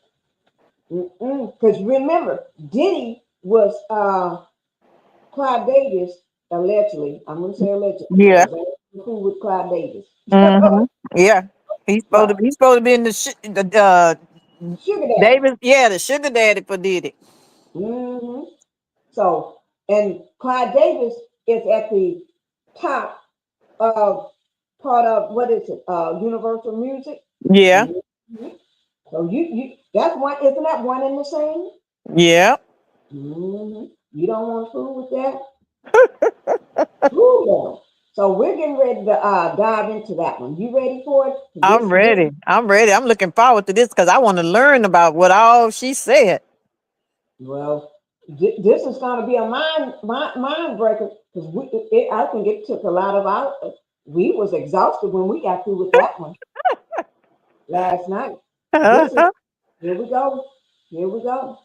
because remember, Diddy was Clyde Davis allegedly. I'm gonna say allegedly Yeah. because I ain't fool with Clyde Davis. Mhm. Yeah. Right, He's supposed to be in the sugar daddy. Davis. Yeah, the sugar daddy for Diddy. hmm So, and Clyde Davis is at the top of part of what is it? Universal Music. Yeah. Mhm. So you that's one. Isn't that one in the same? Yeah. You don't want to fool with that. Ooh, yeah. So we're getting ready to dive into that one. You ready for it? I'm ready. I'm ready. I'm looking forward to this because I want to learn about what all she said. Well, this is going to be a mind breaker because I think it took a lot of our. We was exhausted when we got through with that one last night. This is here we go. Here we go.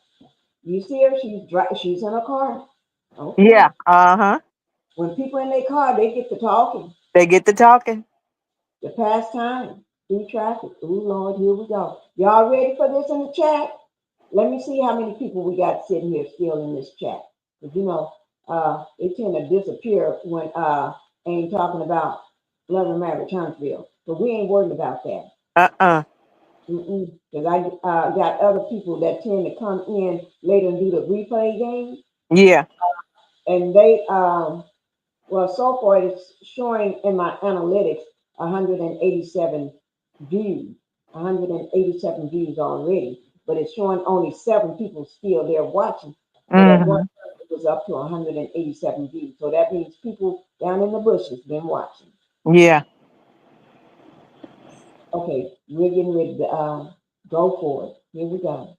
You see her? She's in a car. Okay. Yeah. Uh-huh. When people in their car, they get to talking. They get to talking. The past time through traffic. Oh Lord, here we go. Y'all ready for this in the chat? Let me see how many people we got sitting here still in this chat. Because they tend to disappear when ain't talking about love and marriage Huntsville. But we ain't worried about that. Uh-uh. Because I got other people that tend to come in later and do the replay game. Yeah. And they well, so far it's showing in my analytics 187 views, 187 views already, but it's showing only 7 people still there watching. But at one Hmm. time it was up to 187 views. So that means people down in the bushes been watching. Yeah. Okay, we're getting ready to go for it. Here we go.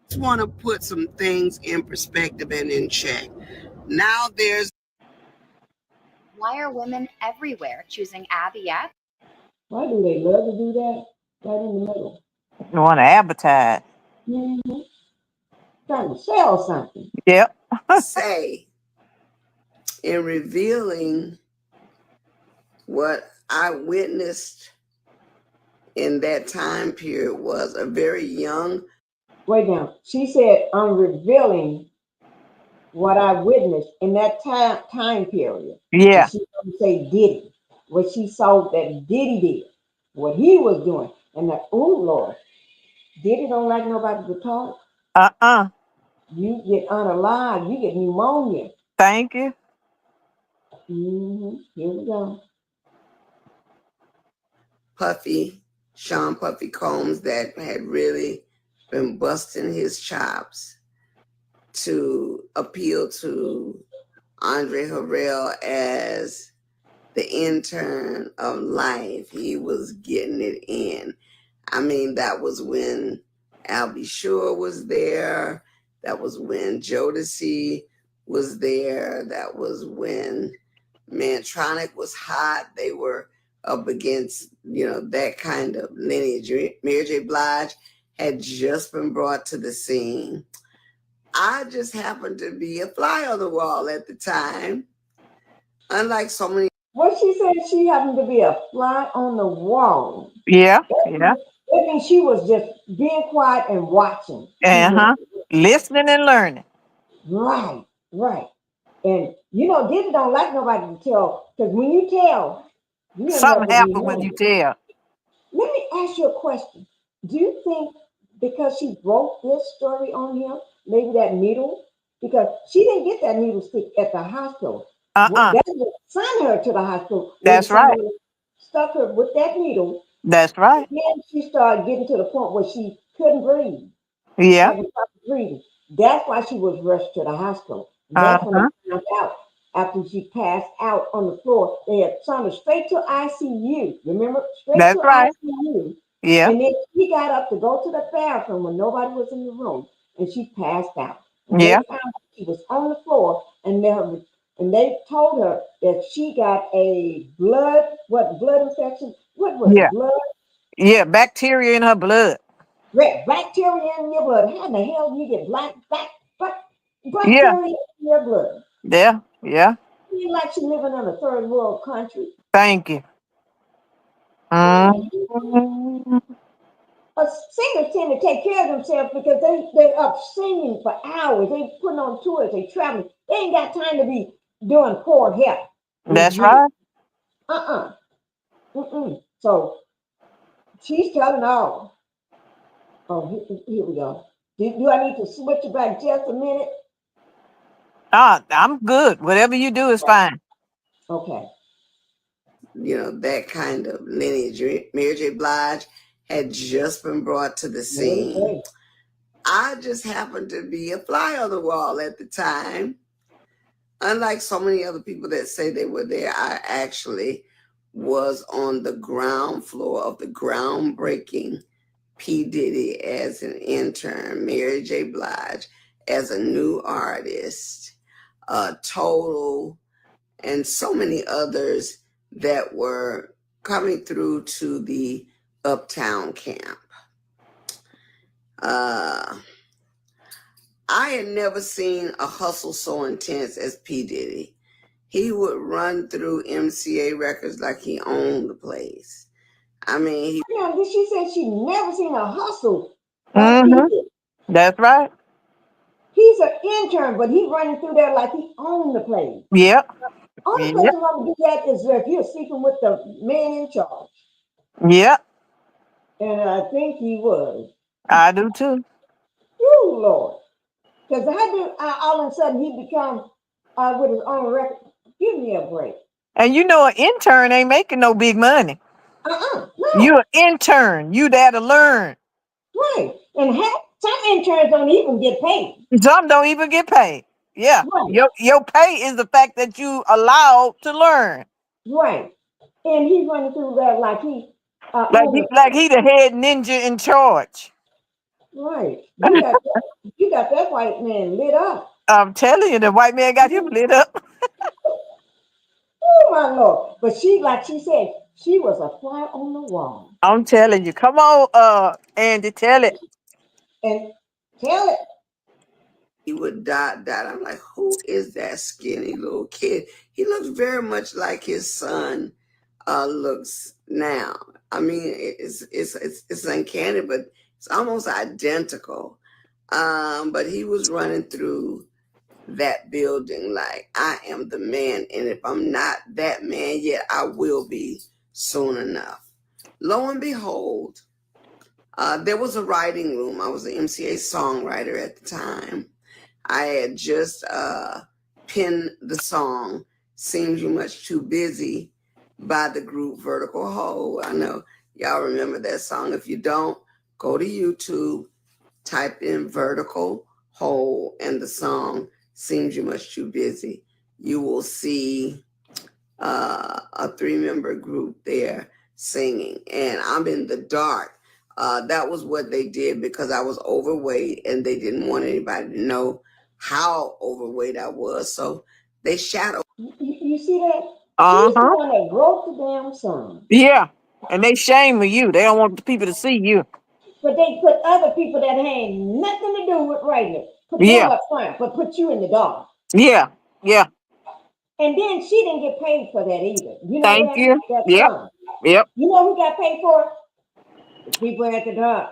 Just want to put some things in perspective and in check. Now there's Why are women everywhere choosing Abby F? Why do they love to do that? Right in the middle. You want to advertise. Mm-hmm. Trying to sell something. Yep. say in revealing what I witnessed in that time period was a very young. Wait down. She said, I'm revealing what I witnessed in that time period. And Yeah. she doesn't say Diddy. What she saw that Diddy did, what he was doing. And that, oh Lord, Diddy don't like nobody to talk. Uh-uh. You get unalive, you get pneumonia. Thank you. Here we go. Sean Puffy Combs, that had really been busting his chops to appeal to Andre Harrell as the intern of life. He was getting it in. I mean, that was when Albie Shore was there. That was when Jodeci was there. That was when Mantronic was hot. They were up against, that kind of lineage. Mary J. Blige had just been brought to the scene. I just happened to be a fly on the wall at the time. Unlike so many. What she said, she happened to be a fly on the wall. Yeah. Yeah. That means she was just being quiet and watching. She was Uh-huh. Listening and learning. right, right. And Diddy don't like nobody to tell, because when you tell, you end up Something with happened when you pneumonia. tell. Let me ask you a question. Do you think because she broke this story on him, maybe that needle, because she didn't get that needle stick at the hospital. Uh-uh. That's what sent her to the hospital when That's right. somebody stuck her with that needle. That's right. Then she started getting to the point where she couldn't breathe, Yeah. having trouble breathing. That's why she was rushed to the hospital. And that's when Uh-huh. they found out after she passed out on the floor. They had sent her straight to ICU. Remember, straight That's to right. ICU. Yeah. And then she got up to go to the bathroom when nobody was in the room, and she passed out. And Yeah. they found she was on the floor, and they told her that she got a blood infection? What was Yeah. it? Blood Yeah. Bacteria in her blood. bacteria in your blood. How the hell do you get Yeah. bacteria in your blood? Yeah. Yeah. Feel like she living in a third world country. Thank you. Mm. Mhm. Singers tend to take care of themselves because they're up singing for hours. They putting on tours. They traveling. They ain't got time to be doing poor health That's review. right. Mm-mm. So she's telling all. Oh, here we go. Do I need to switch it back just a minute? I'm good. Whatever you do is fine. Okay. You know, that kind of lineage. Mary J. Blige had just been brought to the scene. I just happened to be a fly on the wall at the time. Unlike so many other people that say they were there, I actually was on the ground floor of the groundbreaking P. Diddy as an intern, Mary J. Blige as a new artist, Total, and so many others that were coming through to the Uptown camp. I had never seen a hustle so intense as P. Diddy. He would run through MCA Records like he owned the place. I mean, she said she never seen a hustle. That's right. He's an intern, but he's running through there like he owned the place. Yep. Only Yep. person who do that is if you're sleeping with the man in charge. Yep. And I think he was. I do too. Oh Lord. Because how did all of a sudden he become with his own record? Give me a break. And you know, an intern ain't making no big money. No. You an intern. You there to learn. Right. And some interns don't even get paid. Some don't even get paid. Yeah. Right. Your pay is the fact that you allowed to learn. Right. And he's running through that like he Like he the head ninja in charge. Right. You got that white man lit up. I'm telling you, the white man got him lit up. Oh my Lord. But like she said, she was a fly on the wall. I'm telling you. Come on, Andy, tell it. And tell it. he would dot. I'm like, who is that skinny little kid? He looks very much like his son looks now. I mean, it's uncanny, but it's almost identical. But he was running through that building like, I am the man, and if I'm not that man yet, I will be soon enough. Lo and behold, there was a writing room. I was an MCA songwriter at the time. I had just penned the song "Seems You Much Too Busy" by the group Vertical Hole. I know y'all remember that song. If you don't, go to YouTube, type in Vertical Hole and the song "Seems You Much Too Busy." You will see a 3-member group there singing, and I'm in the dark. That was what they did because I was overweight and they didn't want anybody to know how overweight I was. So they shadowed. You see that? She's the one that wrote the damn song. Yeah. And they shame you. They don't want the people to see you. But they put other people that ain't nothing to do with writing it. Put them up front, but put you in the dark. Yeah. Yeah. And then she didn't get paid for that either. You know Thank that? you. That Yep. song. Yep. You know who got paid for it? The people at the dark.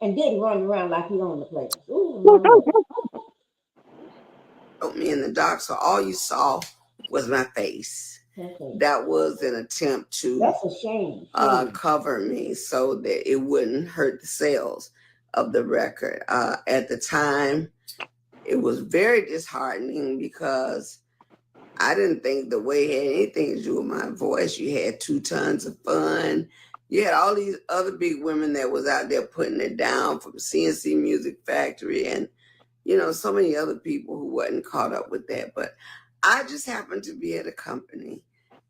And didn't run around like he owned the place. Ooh, Put me in the dark, so all you saw was my face. That was an attempt to That's a shame. Cover me so that it wouldn't hurt the sales of the record. At the time, it was very disheartening because I didn't think the way it had anything to do with my voice. You had 2 Tons of Fun. You had all these other big women that was out there putting it down, from CNC Music Factory and, you know, so many other people who wasn't caught up with that. But I just happened to be at a company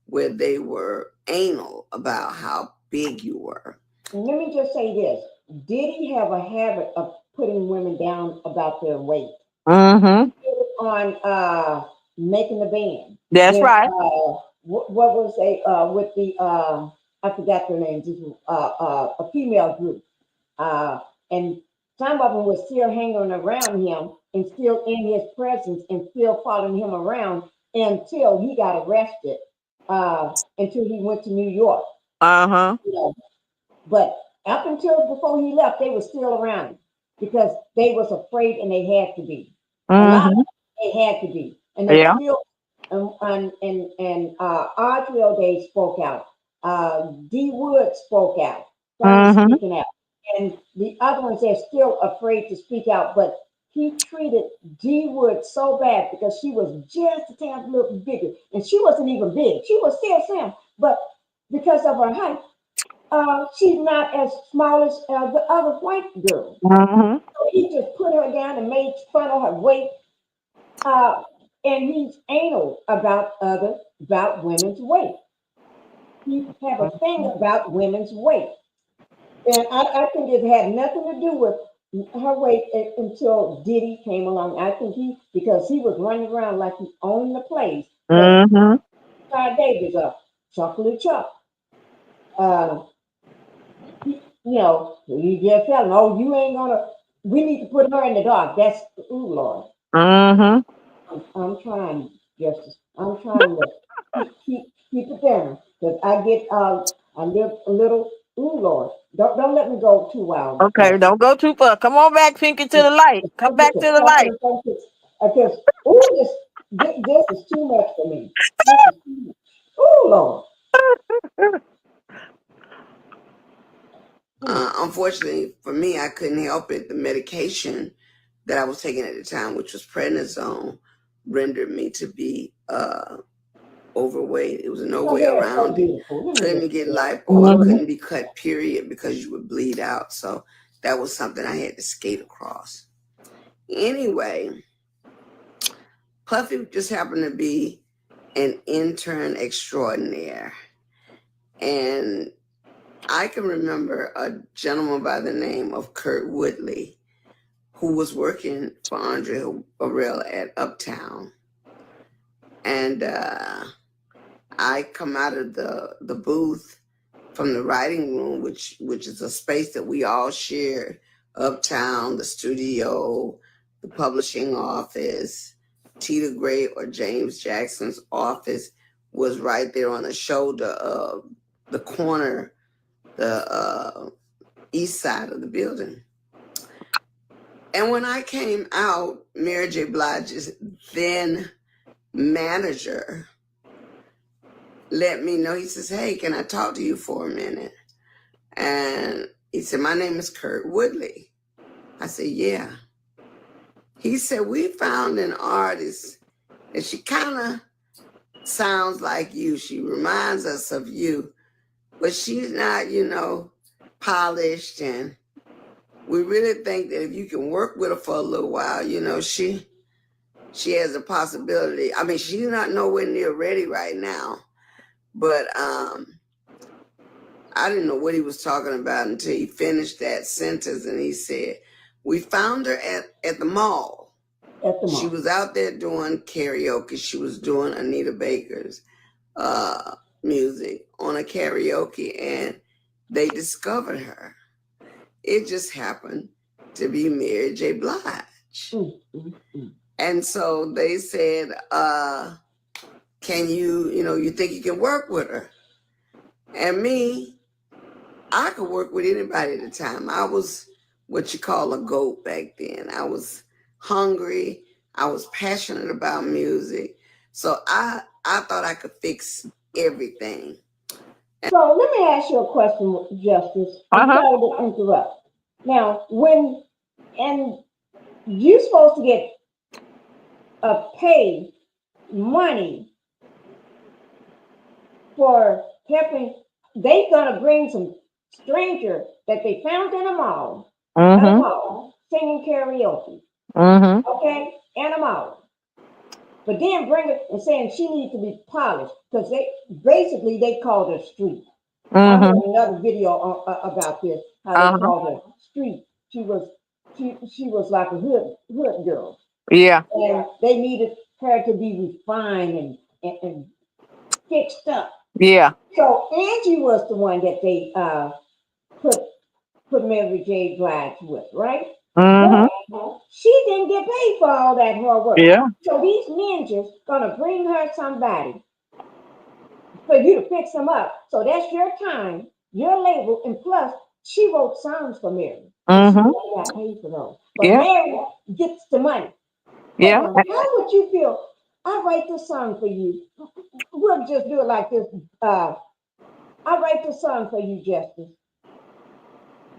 where they were anal about how big you were. And let me just say this. Did he have a habit of putting women down about their weight. Mm-hmm. On making the band. That's When right. what was they with the I forgot their names. This was a female group, and some of them were still hanging around him and still in his presence and still following him around until he got arrested. Until he went to New York. Uh-huh. You know, but up until before he left, they were still around him because they was afraid and they had to be. A lot of Mm-hmm. them, they had to be, and they Yeah. still. And Audrey O'Day spoke out. D Wood spoke out. Started Mm-hmm. speaking out, and the other ones they're still afraid to speak out. But he treated D Wood so bad because she was just a tad little bigger, and she wasn't even big. She was still slim, but because of her height, she's not as small as the other white girl. Mm-hmm. So he just put her down and made fun of her weight. Uh, and he's anal about women's weight. He have a thing about women's weight, and I think it had nothing to do with her weight until Diddy came along. I think because he was running around like he owned the place, because Mm-hmm. Ty Davis up, chocolate chop. Uh, you just tell him, oh, you ain't gonna. We need to put her in the dark. That's ooh Lord. Mm-hmm. I'm trying, Justice. I'm trying to keep it down because I get a little. Ooh Lord, don't let me go too wild, Okay, Justice. don't go too far. Come on back, Pinky, to the light. Come back to the light. Because ooh, this is too much for me. This is too much. Ooh Lord. Unfortunately for me, I couldn't help it. The medication that I was taking at the time, which was prednisone, rendered me to be overweight. It was no Your way hair is so around it. beautiful. Let me Couldn't look get at lipo or Mm-hmm. couldn't be cut, period, because you would bleed out. So that was something I had to skate across. Anyway, Puffy just happened to be an intern extraordinaire. And I can remember a gentleman by the name of Kurt Woodley who was working for Andre Harrell at Uptown. And I come out of the booth from the writing room, which is a space that we all share. Uptown, the studio, the publishing office, Tita Gray or James Jackson's office was right there on the shoulder of the corner, the east side of the building. And when I came out, Mary J. Blige's then manager let me know. He says, hey, can I talk to you for a minute? And he said, my name is Kurt Woodley. I said, yeah. He said, we found an artist and she kind of sounds like you. She reminds us of you, but she's not, polished. And we really think that if you can work with her for a little while, she has a possibility. I mean, she's not nowhere near ready right now, but I didn't know what he was talking about until he finished that sentence, and he said, we found her at the mall. At the mall. She was out there doing karaoke. She was doing Anita Baker's music on a karaoke, and they discovered her. It just happened to be Mary J. Blige. And so they said, can you think you can work with her? And me, I could work with anybody at the time. I was what you call a goat back then. I was hungry. I was passionate about music. So I thought I could fix everything. So let me ask you a question, Justice. I'm sorry to interrupt. Now, and you're supposed to get pay money for helping, they gonna bring some stranger that they found in a mall, singing karaoke. Okay, in a mall. But then bring it and saying she needs to be polished because they called her street. I heard another video about this, how they called her street. She was she was like a hood girl, Yeah. and they needed her to be refined and fixed up. Yeah. So Angie was the one that they put put Mary J. Blige with, right? Mm-hmm. But she didn't get paid for all that hard work. Yeah. So these ninjas gonna bring her somebody for you to fix them up. So that's your time, your label, and plus she wrote songs for Mary. And she Mm-hmm. never got paid for those. But Yeah. Mary gets the money. But Yeah. now, how would you feel? I write this song for you. We'll just do it like this. I write this song for you, Justice.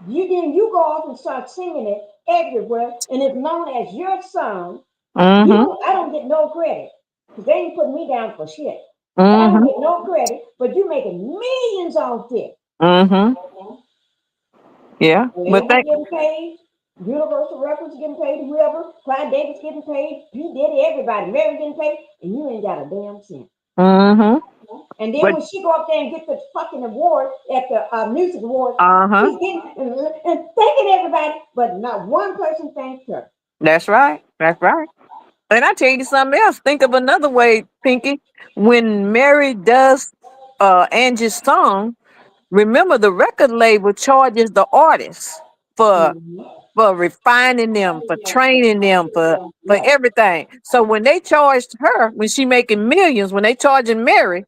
You go off and start singing it everywhere, and it's known as your song. Mm-hmm. I don't get no credit because they ain't put me down for shit. I don't Mm-hmm. get no credit, but you making millions off this. Mm-hmm. Yeah. But Angie thank getting paid, Universal Records getting paid, whoever, Clyde Davis getting paid, P. Diddy, everybody, Mary getting paid, and you ain't got a damn cent. mm-hmm. And then But when she go up there and get the fucking award at the music award, uh-huh. she's getting and thanking everybody, but not one person thanked her. That's right. That's right. And I tell you something else. Think of another way, Pinky. When Mary does Angie's song, remember the record label charges the artist for Mhm. refining them, for training them, for Right. everything. So when they charged her, when she making millions, when they charging Mary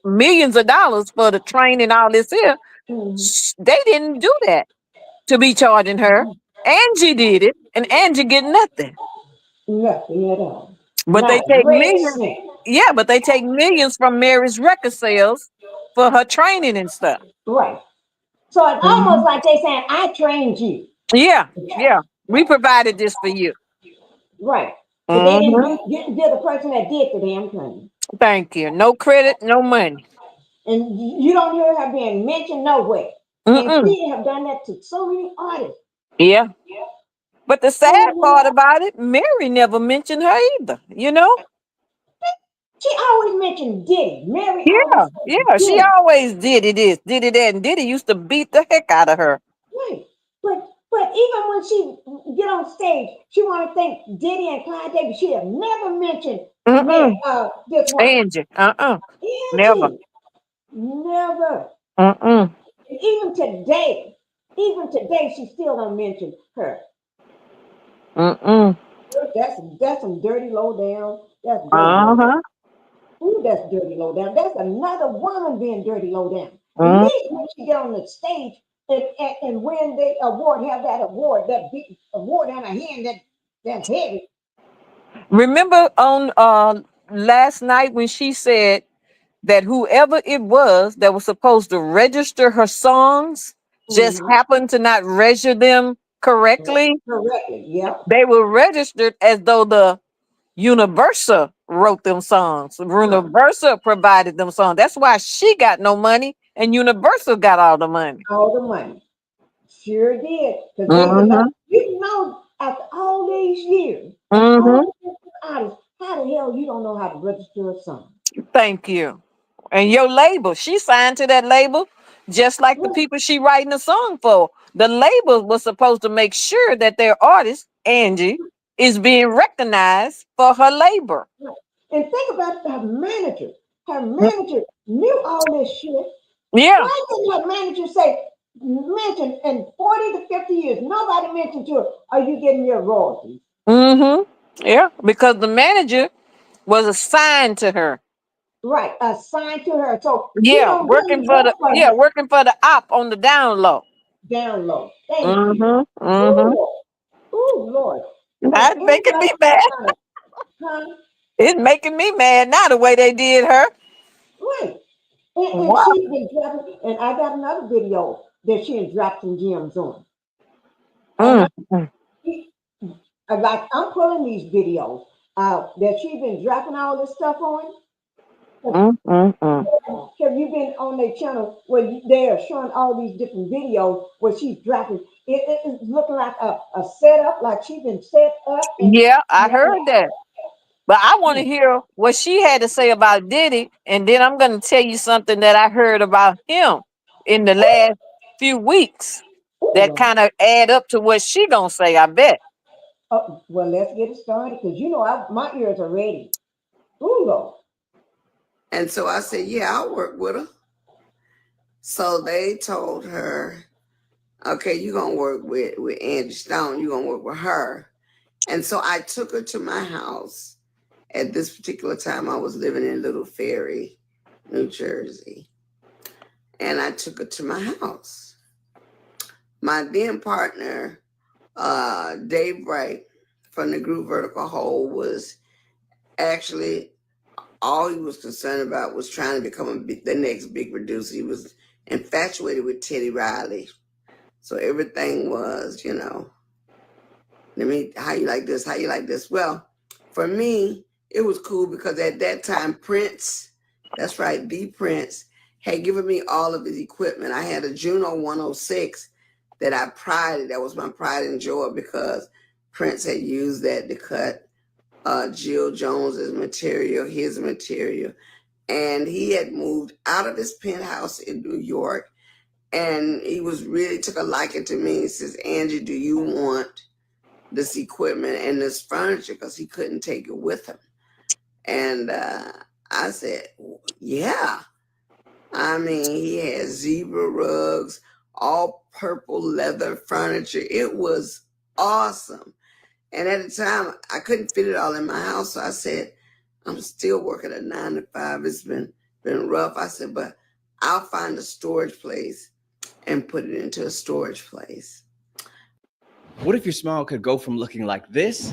millions of dollars for the training, all this here, Mhm. they didn't do that to be charging her. Angie did it, and Angie get nothing. Nothing at all. But they Not a take red millions. cent. Yeah, but they take millions from Mary's record sales for her training and stuff. Right. So it's almost Mhm. like they saying, I trained you. Yeah, yeah. We provided this for you. Right. But they Hmm. didn't do the person that did the damn thing. Thank you. No credit, no money. And you don't hear her being mentioned nowhere. And Mm-mm. she have done that to so many artists. Yeah. But the sad Oh, part about it, Mary never mentioned her either, you know? she always mentioned Diddy. Mary always Yeah, said yeah. She Diddy. always did it this, did it that, and Diddy used to beat the heck out of her. Right. But even when she get on stage, she want to thank Diddy and Clyde Davis. She have never mentioned Mm-mm. this one. Angie. Uh-uh. Never. Angie. Never. Mm-mm. Even today, she still don't mention her. Mm-mm. That's some dirty low down. That's dirty low down. Uh-huh. Ooh, that's dirty low down. That's another woman being dirty low down. At Mm. least when she get on the stage and when they award, have that award, that big award on her hand that's heavy. Remember on last night when she said that whoever it was that was supposed to register her songs just Mm-hmm. happened to not register them correctly? Correctly. Yep. They were registered as though the Universal wrote them songs. Right. Universal provided them songs. That's why she got no money and Universal got all the money. All the money. Sure did. Because they were like, Mm-hmm. you know, after all these years and all Mm-hmm. these different artists, how the hell you don't know how to register a song? Thank you. And your label, she signed to that label just like the Right. people she writing a song for. The label was supposed to make sure that their artist, Angie, is being recognized for her labor. Right. And think about her manager. Her manager knew all this shit. Yeah. Why didn't her manager mention in 40 to 50 years, nobody mentioned to her, are you getting your royalties? Mm-hmm. Yeah. Because the manager was assigned to her. Right, assigned to her. So she Yeah, don't working really for work the for yeah, him working for the op on the down low. down low. Thank you. Mm-hmm. Mm-hmm. Ooh, Lord. Ooh, Lord. And That's making me anybody mad. trying to, huh? It's making me mad now the way they did her. Right. And Wow. she's been dropping, and I got another video that she had dropped some gems on. And Mm-hmm. like I'm pulling these videos that she's been dropping all this stuff on. Mm-hmm. Have you been on their channel where they are showing all these different videos where she's dropping? It's looking like a setup, like she's been set up and Yeah, I heard that. But I want to hear what she had to say about Diddy, and then I'm going to tell you something that I heard about him in the last few weeks. that kind of add up to what she gonna say, I bet. Oh, well, let's get it started because you know my ears are ready. Ooh, Lord. And so I said, yeah, I'll work with her. So they told her, okay, you're going to work with Angie Stone. You're going to work with her. And so I took her to my house. At this particular time, I was living in Little Ferry, New Jersey. And I took her to my house. My then partner, Dave Bright from the group Vertical Hole, was actually, all he was concerned about was trying to become the next big producer. He was infatuated with Teddy Riley. So everything was, you know, how you like this, how you like this. Well, for me, it was cool because at that time, Prince, that's right, the Prince, had given me all of his equipment. I had a Juno 106 that I prided. That was my pride and joy because Prince had used that to cut Jill Jones's material, his material. And he had moved out of his penthouse in New York. And he was really took a liking to me. He says, Angie, do you want this equipment and this furniture? Because he couldn't take it with him. And I said, yeah. I mean, he had zebra rugs, all purple leather furniture. It was awesome. And at the time, I couldn't fit it all in my house. So I said, I'm still working a 9 to 5. It's been rough. I said, but I'll find a storage place and put it into a storage place. What if your smile could go from looking like this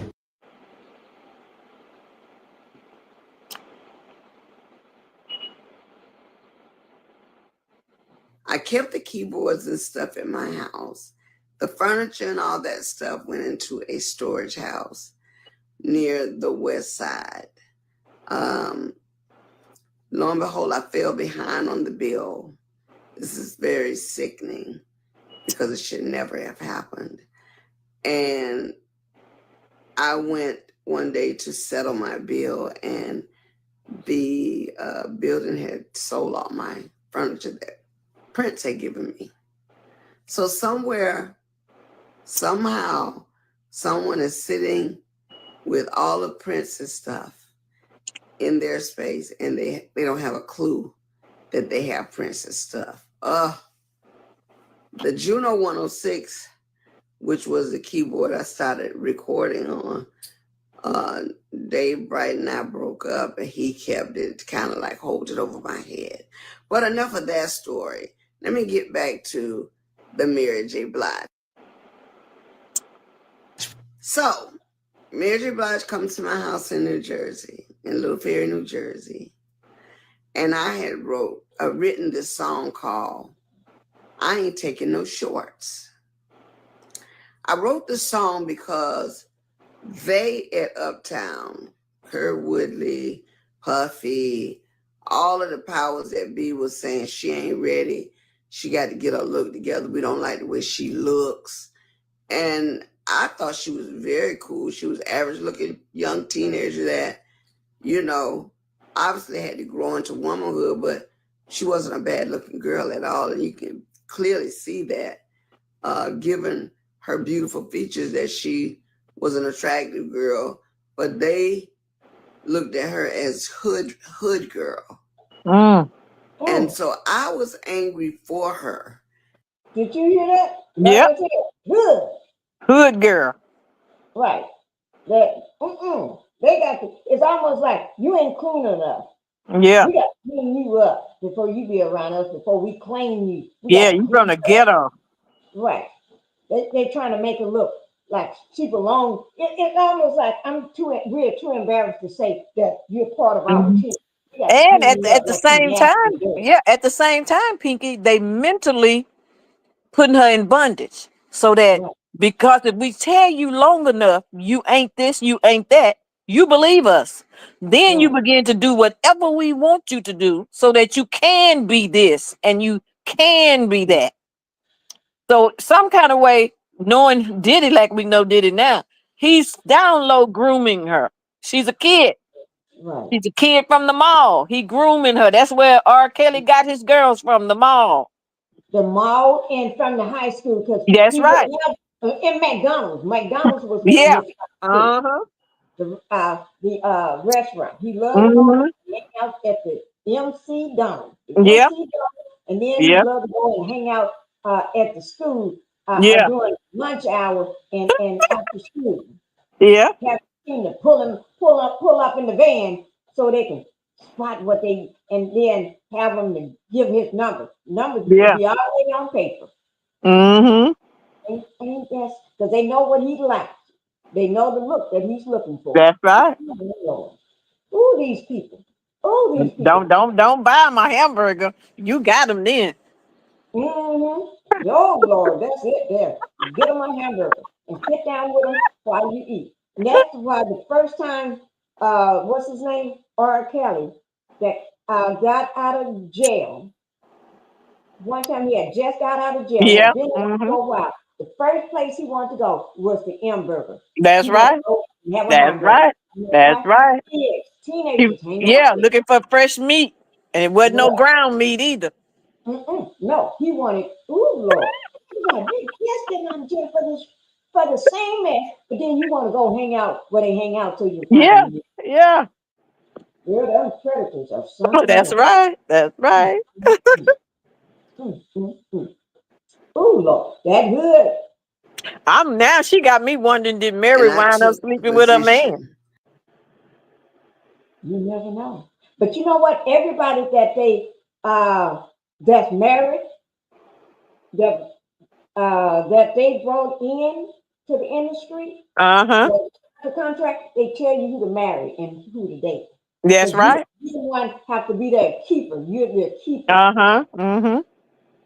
I kept the keyboards and stuff in my house. The furniture and all that stuff went into a storage house near the west side. Lo and behold, I fell behind on the bill. This is very sickening because it should never have happened. And I went one day to settle my bill, and the building had sold all my furniture that Prince had given me. So somewhere, somehow, someone is sitting with all of Prince's stuff in their space, and they don't have a clue that they have Prince's stuff. The Juno 106, which was the keyboard I started recording on, Dave Bright and I broke up, and he kept it, kind of like hold it over my head. But enough of that story. Let me get back to the Mary J. Blige. So, Mary J. Blige comes to my house in New Jersey, in Little Ferry, New Jersey. And I had written this song called I Ain't Taking No Shorts. I wrote this song because they at Uptown, Kurt Woodley, Puffy, all of the powers that be was saying she ain't ready. She got to get her look together. We don't like the way she looks. And I thought she was very cool. She was average looking young teenager that, you know, obviously had to grow into womanhood, but she wasn't a bad looking girl at all. And you can clearly see that given her beautiful features that she was an attractive girl, but they looked at her as hood girl. And so I was angry for her. Did you hear that? Yep. Hood. Hood girl. Right. They got to, it's almost like you ain't clean enough. Yeah. We got to clean you up before you be around us, before we claim you. Yeah, you're gonna get her. Right. They're trying to make her look like she belongs. It's almost like we're too embarrassed to say that you're part of our team. And at the same time, at the same time, Pinky, they mentally putting her in bondage. So that because if we tell you long enough, you ain't this, you ain't that, you believe us. Then you begin to do whatever we want you to do so that you can be this and you can be that. So some kind of way, knowing Diddy like we know Diddy now, he's down low grooming her. She's a kid. Right. She's a kid from the mall. He grooming her. That's where R. Kelly got his girls from, the mall. the mall and from the high school because That's he right. was in McDonald's. McDonald's was one Yeah. of his favorites. The restaurant. He loved to go Mm-hmm. and hang out at the MC Donald. The Yep. MC Donald, and then he Yep. loved to go and hang out at the school Yeah. during lunch hour and after school. Yeah. Have him to pull up in the van so they can spot what they and then have him to give his number. Numbers Yeah. will be already on paper. Mm-hmm. Ain't that's because they know what he likes. They know the look that he's looking for. That's right. Oh, Lord. Ooh, these people. Oh, these people. Don't buy my hamburger. You got them then. Mm-hmm. Oh, Lord, that's it there. Get them a hamburger and sit down with them while you eat. And that's why the first time, what's his name? R. Kelly, that got out of jail. One time he had just got out of jail, Yeah. had been out Mm-hmm. for a while. The first place he wanted to go was the hamburger. That's right. Have a That's hamburger. right. That's right. Kids, teenagers, hanging Yeah, out with looking for fresh meat. And it wasn't no him. ground meat either. No, he wanted, ooh, Lord. You got big kids getting out of jail for the same mess, but then you want to go hang out where they hang out till you Yeah. find them. Yeah. Yeah, them predators or something. That's right. That's right. Ooh, Lord, that good. Now she got me wondering, did Mary And I wind up took the sleeping with her man? position. You never know. But you know what? Everybody that they that's married, that they brought in to the industry, Uh-huh. the contract, they tell you who to marry and who to date. That's right. You the one have to be their keeper. You're the keeper. Uh-huh. Mm-hmm.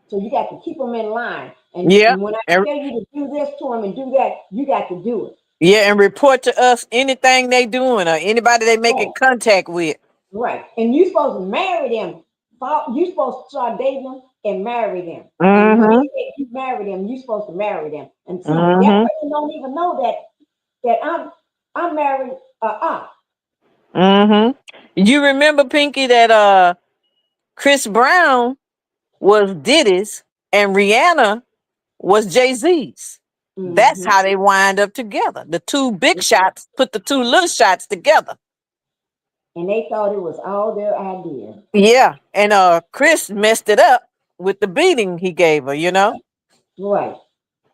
So you got to keep them in line. And, Yeah. and when I tell you to do this to them and do that, you got to do it. Yeah, and report to us anything they doing or anybody they making Oh, contact with. right. And you're supposed to marry them. You're supposed to start dating them and marry them. And when Mm-hmm. they say you marry them, you're supposed to marry them. And see, that Mm-hmm. person don't even know that I'm married Mm-hmm. You remember, Pinky, that Chris Brown was Diddy's and Rihanna was Jay-Z's. That's how they wind up together. The two big shots put the two little shots together. And they thought it was all their idea. Yeah. And Chris messed it up with the beating he gave her, you know? Right.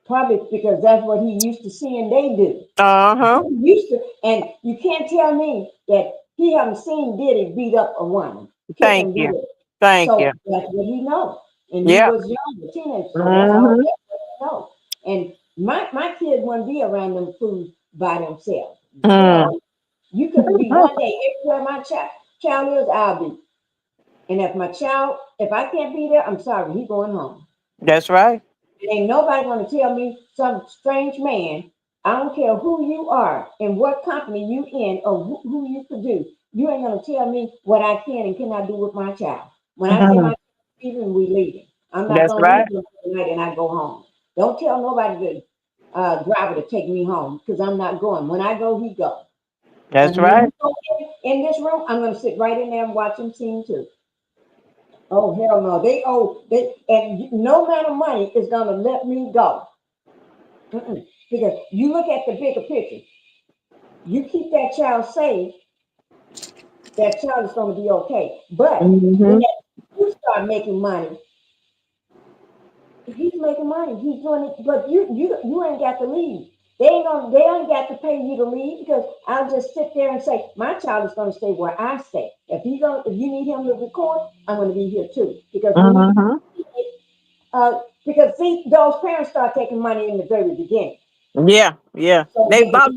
Probably because that's what he used to seeing they do. Uh-huh. He used to, and you can't tell me that he haven't seen Diddy beat up a woman. Thank you. Thank so you. that's what he knows. And Yeah. he was young, a teenager, so that's all he knows. And my kid wouldn't be around them fools by themselves. Mm. You couldn't be one day everywhere my child is, I'll be. And if I can't be there, I'm sorry, he's going home. That's right. Ain't nobody gonna tell me some strange man. I don't care who you are and what company you in or who you produce. You ain't gonna tell me what I can and cannot do with my child. When I say my leaving, we leaving. I'm not That's gonna right. leave tonight and I go home. Don't tell nobody to driver to take me home because I'm not going. When I go, he go. That's And right. when you go in this room, I'm gonna sit right in there and watch him sing too. Oh hell no! And no amount of money is gonna let me go. Because you look at the bigger picture. You keep that child safe, that child is gonna be okay. But when you start making money, he's making money. He's doing it, but you ain't got to leave. They ain't got to pay you to leave because I'll just sit there and say, my child is gonna stay where I stay. If you need him to record, I'm gonna be here too. Because because see, those parents start taking money in the very beginning. Yeah, yeah. So They bought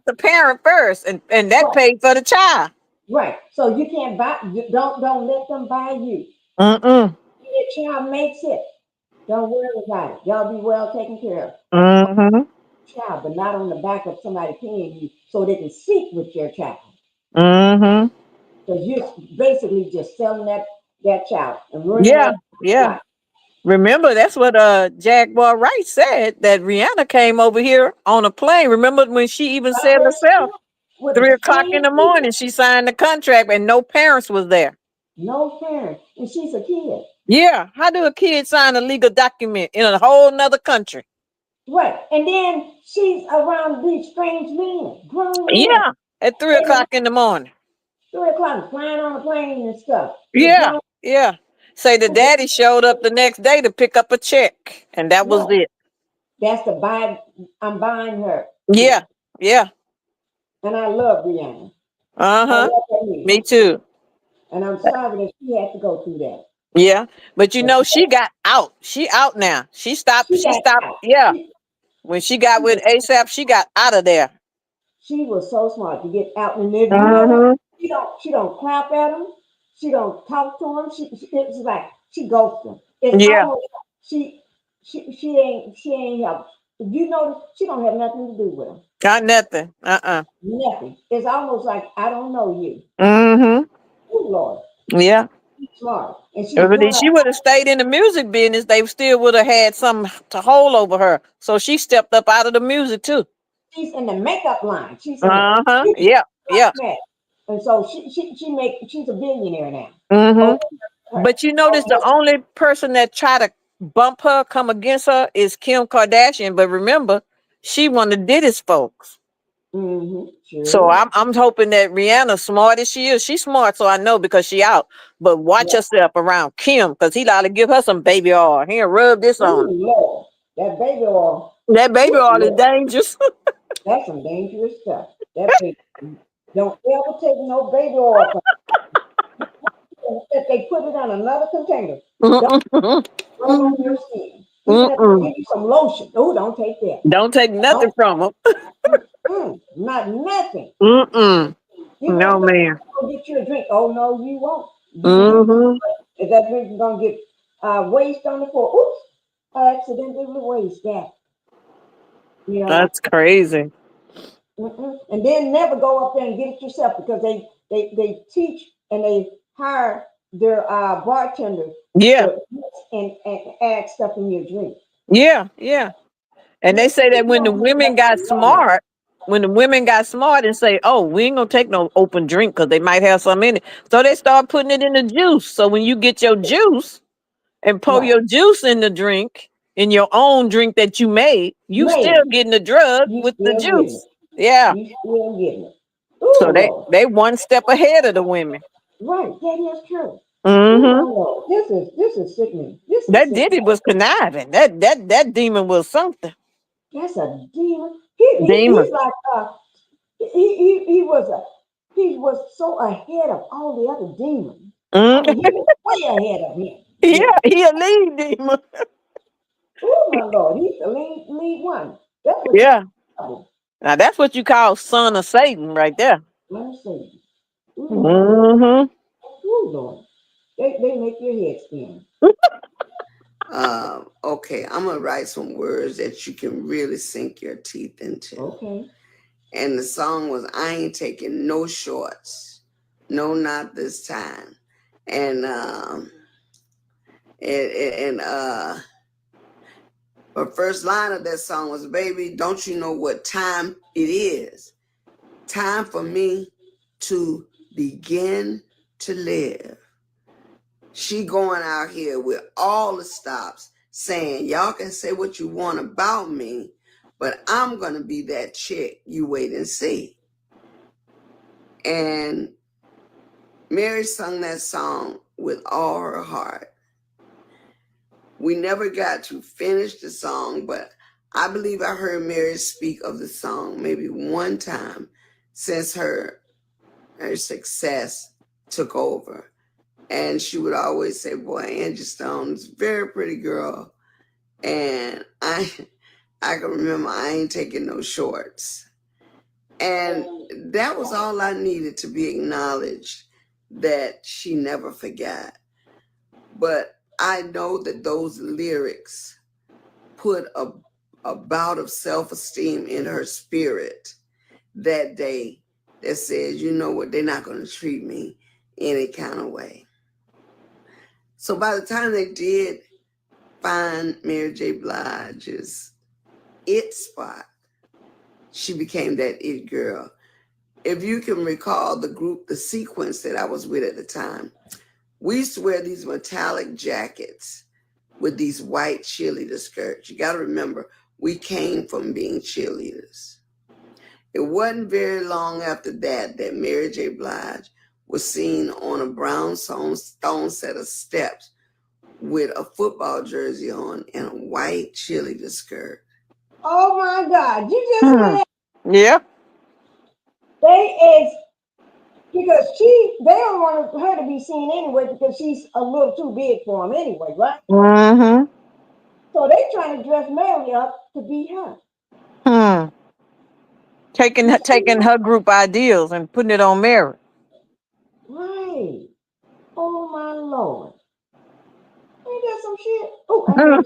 the parent first, and that paid for the child. Right. So you can't buy. Don't let them buy you. Mm-mm. If your child makes it, don't worry about it. Y'all be well taken care of. Mm-hmm. Child, but not on the back of somebody paying you so they can seek with your child. Mm-hmm. Because you're basically just selling that child and ruining Yeah, that yeah. child. Remember, that's what Jaguar Wright said, that Rihanna came over here on a plane. Remember when she even said herself, 3:00 in the morning, she signed the contract and no parents was there. No parents. And she's a kid. Yeah. How do a kid sign a legal document in a whole nother country? Right. And then she's around these strange men, grown men. Yeah. At 3 And o'clock in the morning. 3 o'clock, flying on a plane and stuff. These Yeah. grown Yeah. Say the daddy showed up the next day to pick up a check, and that was right. it. That's the buy. I'm buying her. Yeah. Yeah. And I love Rihanna. I Uh-huh. love her music. Me too. And I'm sorry that she had to go through that. Yeah. But you But know, she got out. She out now. She stopped. she She got stopped. out. Yeah. When she got with ASAP, she got out of there. She was so smart to get out. And if you know, Uh-huh. she don't clap at him. She don't talk to him. It's like she ghosts him. It's Yeah. almost like she ain't help. If you notice, she don't have nothing to do with him. Got nothing. Uh-uh. Nothing. It's almost like I don't know you. Mm-hmm. Oh Lord, Yeah. she's smart, and she's If doing she would have stayed in the music business, they still would have had something to hold over her. So she stepped up out of the music too. she's in the makeup line. She's in the Uh-huh. Yeah. Yeah. cosmetics. And so she's a billionaire now. Mm-hmm. Oh, her, But you notice the only person that try to bump her, come against her, is Kim Kardashian. But remember, she one of Diddy's folks. sure So is. I'm hoping that Rihanna, smart as she is, she's smart, so I know because she out. But watch Yeah. yourself around Kim, because he ought to give her some baby oil. Here, rub this on Ooh, her. Lord, that baby oil. That baby Ooh, oil is Lord, dangerous. that's some dangerous stuff. That baby. Don't ever take no baby oil from if they put it on another container. Don't Mm-mm. rub on your skin. Even if they Mm-mm. give you some lotion. Oh, don't take that. Don't take nothing Don't. from them. Not nothing. Mm-mm. You're No, gonna think man. I'm gonna get you a drink. Oh no, you won't. You Mm-hmm. if that drink is gonna get waste on the floor. Oops, I accidentally waste that. You know, That's crazy. and then never go up there and get it yourself because they teach and they hire their bartenders Yeah. to mix and add stuff in your drink. Yeah. Yeah. And they say that when the women got smart, and say, "Oh, we ain't gonna take no open drink because they might have some in it," so they start putting it in the juice. So when you get your juice and pour Right. your juice in the drink, in your own drink that you made, you still Maybe getting the drug you with the still getting juice. it. Yeah. You still getting it. So Oh Lord. they one step ahead of the women. Right. That is true. Oh my Mm-hmm. Lord. This is sickening. This is That sickening. Diddy was conniving. That demon was something. That's a demon. He's Demon. like he was so ahead of all the other demons. I Mm. mean, he was way ahead of him. Yeah, Yeah. he a lead demon. Oh my Lord, he's the lead one. That's what you Yeah. call Now that's what you call son of Satan right there. let me see. Oh my Lord. Mm-hmm. Oh Lord. They make your head spin. Okay, I'm gonna write some words that you can really sink your teeth into. Okay. And the song was "I Ain't Taking No Shorts, No, Not This Time." And her first line of that song was, "Baby, don't you know what time it is? Time for me to begin to live." She going out here with all the stops saying, y'all can say what you want about me, but I'm going to be that chick. You wait and see. And Mary sung that song with all her heart. We never got to finish the song, but I believe I heard Mary speak of the song maybe one time since her success took over. And she would always say, boy, Angie Stone's a very pretty girl. And I can remember I ain't taking no shorts. And that was all I needed to be acknowledged that she never forgot. But I know that those lyrics put a bout of self-esteem in her spirit that day that says, you know what, they're not going to treat me any kind of way. So by the time they did find Mary J. Blige's it spot, she became that it girl. If you can recall the group, the sequence that I was with at the time, We used to wear these metallic jackets with these white cheerleader skirts. You got to remember, we came from being cheerleaders. It wasn't very long after that Mary J. Blige was seen on a brownstone set of steps with a football jersey on and a white cheerleader skirt. Oh my God! You just said Yeah. because they don't want her to be seen anyway because she's a little too big for them anyway, right? Mm-hmm. So they trying to dress Mary up to be her. Taking her group ideals and putting it on Mary. Right. Oh my Lord. Ain't that some shit? Oh,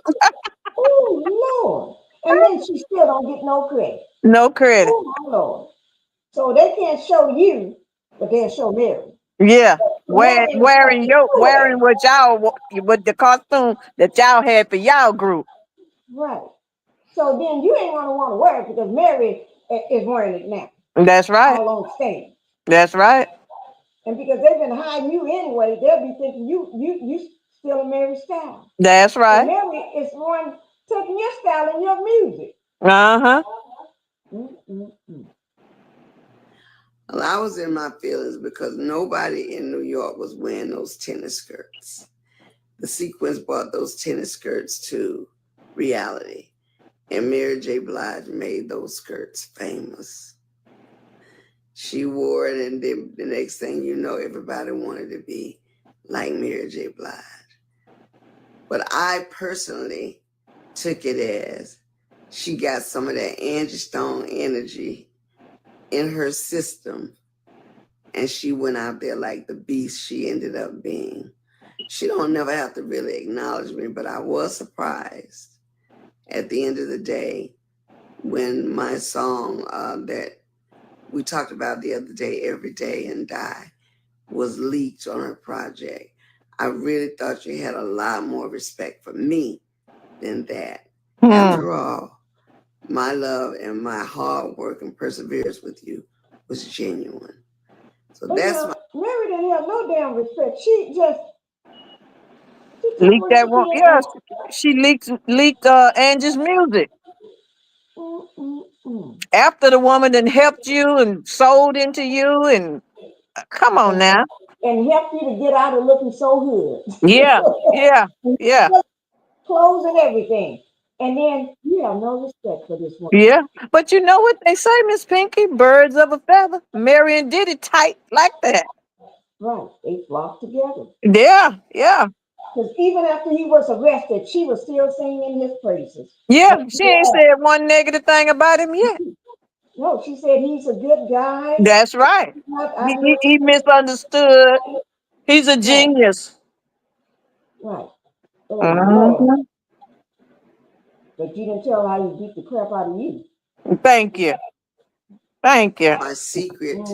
oh Lord. And then she still don't get no credit. No credit. Oh my Lord. So they can't show you, but they'll show Mary. Yeah. Wearing what the costume that y'all had for y'all group. Right. So then you ain't gonna want to wear it because Mary is wearing it now. That's right. All on stage. That's right. And because they've been hiding you anyway, they'll be thinking you still a Mary style. That's right. And Mary is one taking your style and your music. Uh-huh. Well, I was in my feelings because nobody in New York was wearing those tennis skirts. The sequence brought those tennis skirts to reality. And Mary J. Blige made those skirts famous. She wore it, and then the next thing you know, everybody wanted to be like Mary J. Blige. But I personally took it as she got some of that Angie Stone energy in her system, and she went out there like the beast she ended up being. She don't never have to really acknowledge me, but I was surprised at the end of the day when my song that we talked about the other day, Every Day and Die, was leaked on her project. I really thought you had a lot more respect for me than that. After all, my love and my hard work and perseverance with you was genuine. So but that's Mary didn't have no damn respect. She leaked that one. Yeah, she leaked Angie's music. After the woman that helped you and sold into you, and come on now. And helped you to get out of looking so good. Yeah. Clothes and everything. And then you have no respect for this one. Yeah. But you know what they say, Miss Pinkie? Birds of a feather. Mary and did it tight like that. Right. They flocked together. Yeah. Because even after he was arrested, she was still singing his praises. Yeah. She ain't said one negative thing about him yet. No, she said he's a good guy. That's right. He misunderstood. He's a genius. Right. Oh, Lord. But you didn't tell how he beat the crap out of you. Thank you. my secret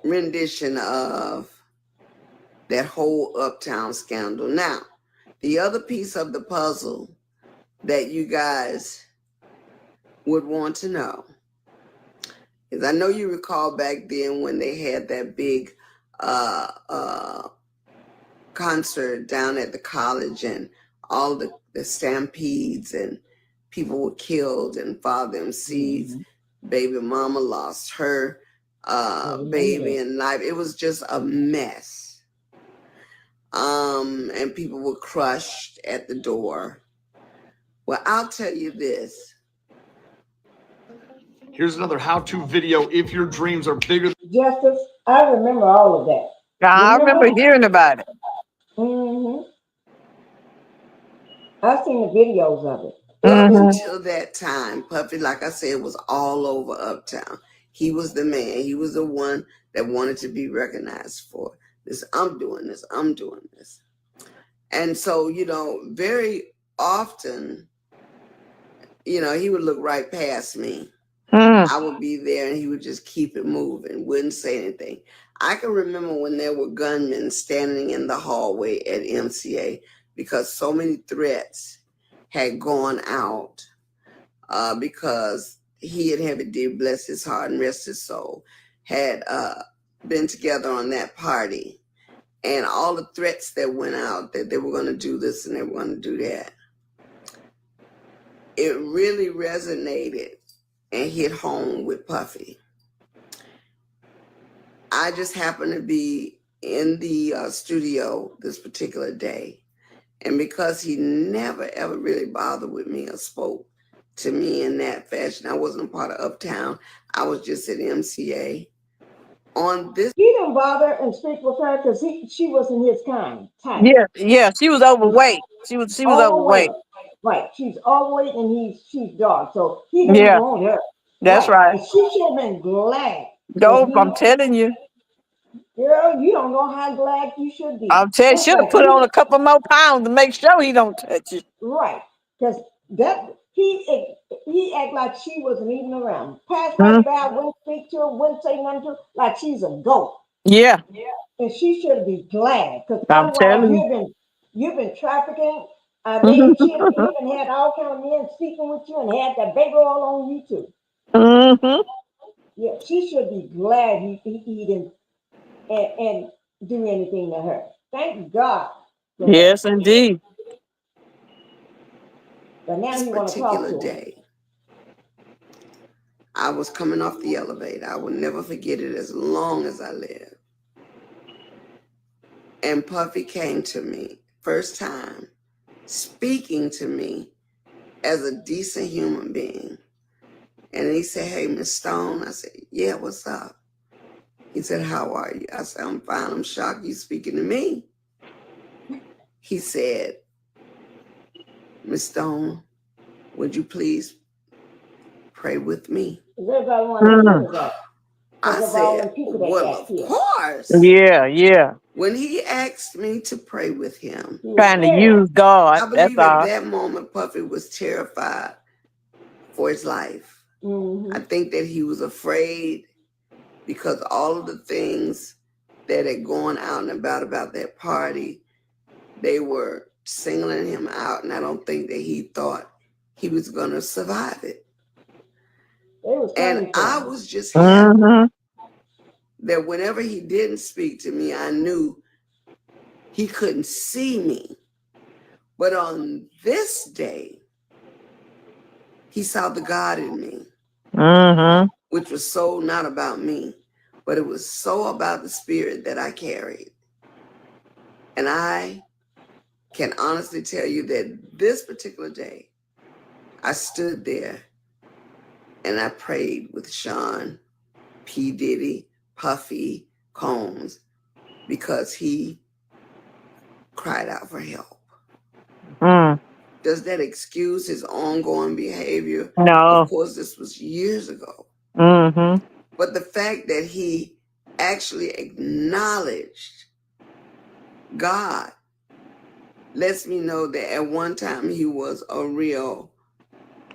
rendition of that whole Uptown scandal. Now, the other piece of the puzzle that you guys would want to know is, I know you recall back then when they had that big concert down at the college, and all the stampedes, and people were killed, and Father MC's baby mama lost her baby in life. It was just a mess. And people were crushed at the door. Well, I'll tell you this. Here's another how-to video if your dreams are bigger. Justice, I remember all of that. I remember hearing about it. I've seen the videos of it. Up until that time, Puffy, like I said, was all over Uptown. He was the man. He was the one that wanted to be recognized for this. I'm doing this. And so, very often, he would look right past me. I would be there and he would just keep it moving, wouldn't say anything. I can remember when there were gunmen standing in the hallway at MCA because so many threats had gone out because he and Heavy D, bless his heart and rest his soul, had been together on that party, and all the threats that went out that they were going to do this and they were going to do that, it really resonated and hit home with Puffy. I just happened to be in the studio this particular day, and because he never ever really bothered with me or spoke to me in that fashion, I wasn't a part of Uptown. I was just at MCA. On this, He didn't bother and speak with her because she wasn't his kind type. Yeah, she was overweight. She was overweight. Right. She's overweight and she's dark. So he didn't Yeah, want her. that's Right. right. And she should have been glad. Dope, I'm telling you. Girl, you don't know how glad you should be. I'm telling you, That's should have like put on a couple more pounds to make sure he don't touch you. right. Because that he act like she wasn't even around. Passed Mhm. right by, wouldn't speak to her, wouldn't say nothing to her, like she's a goat. Yeah, And she should be glad because I'm otherwise telling you've been trafficking. you. She even had all kind of men speaking with you and had that baby all on you too. Hmm. Yeah, she should be glad he didn't and do anything to her. Thank God for that. Yes, indeed. But now he want to talk particular to her. day, I was coming off the elevator. I will never forget it as long as I live. And Puffy came to me, first time, speaking to me as a decent human being. And he said, "Hey, Miss Stone." I said, "Yeah, what's up?" He said, "How are you?" I said, "I'm fine. I'm shocked you speaking to me." He said, "Miss Stone, would you please pray with me?" Everybody want to know who that. I Because of all said, them people that "Well, got of killed. course." Yeah. When he asked me to pray with him, He was Trying to scared. use God. I That's believe at all. that moment Puffy was terrified for his life. Mhm. I think that he was afraid because all of the things that had gone out and about that party, they were singling him out, and I don't think that he thought he was going to survive it. They was And coming for I him. was just happy Hmm. that whenever he didn't speak to me, I knew he couldn't see me. But on this day, he saw the God in me, Hmm. which was so not about me, but it was so about the spirit that I carried. And I can honestly tell you that this particular day, I stood there and I prayed with Sean, P. Diddy, Puffy, Combs, because he cried out for help. Mm. Does that excuse his ongoing behavior? No. Of course, this was years ago. Hmm. But the fact that he actually acknowledged God lets me know that at one time he was a real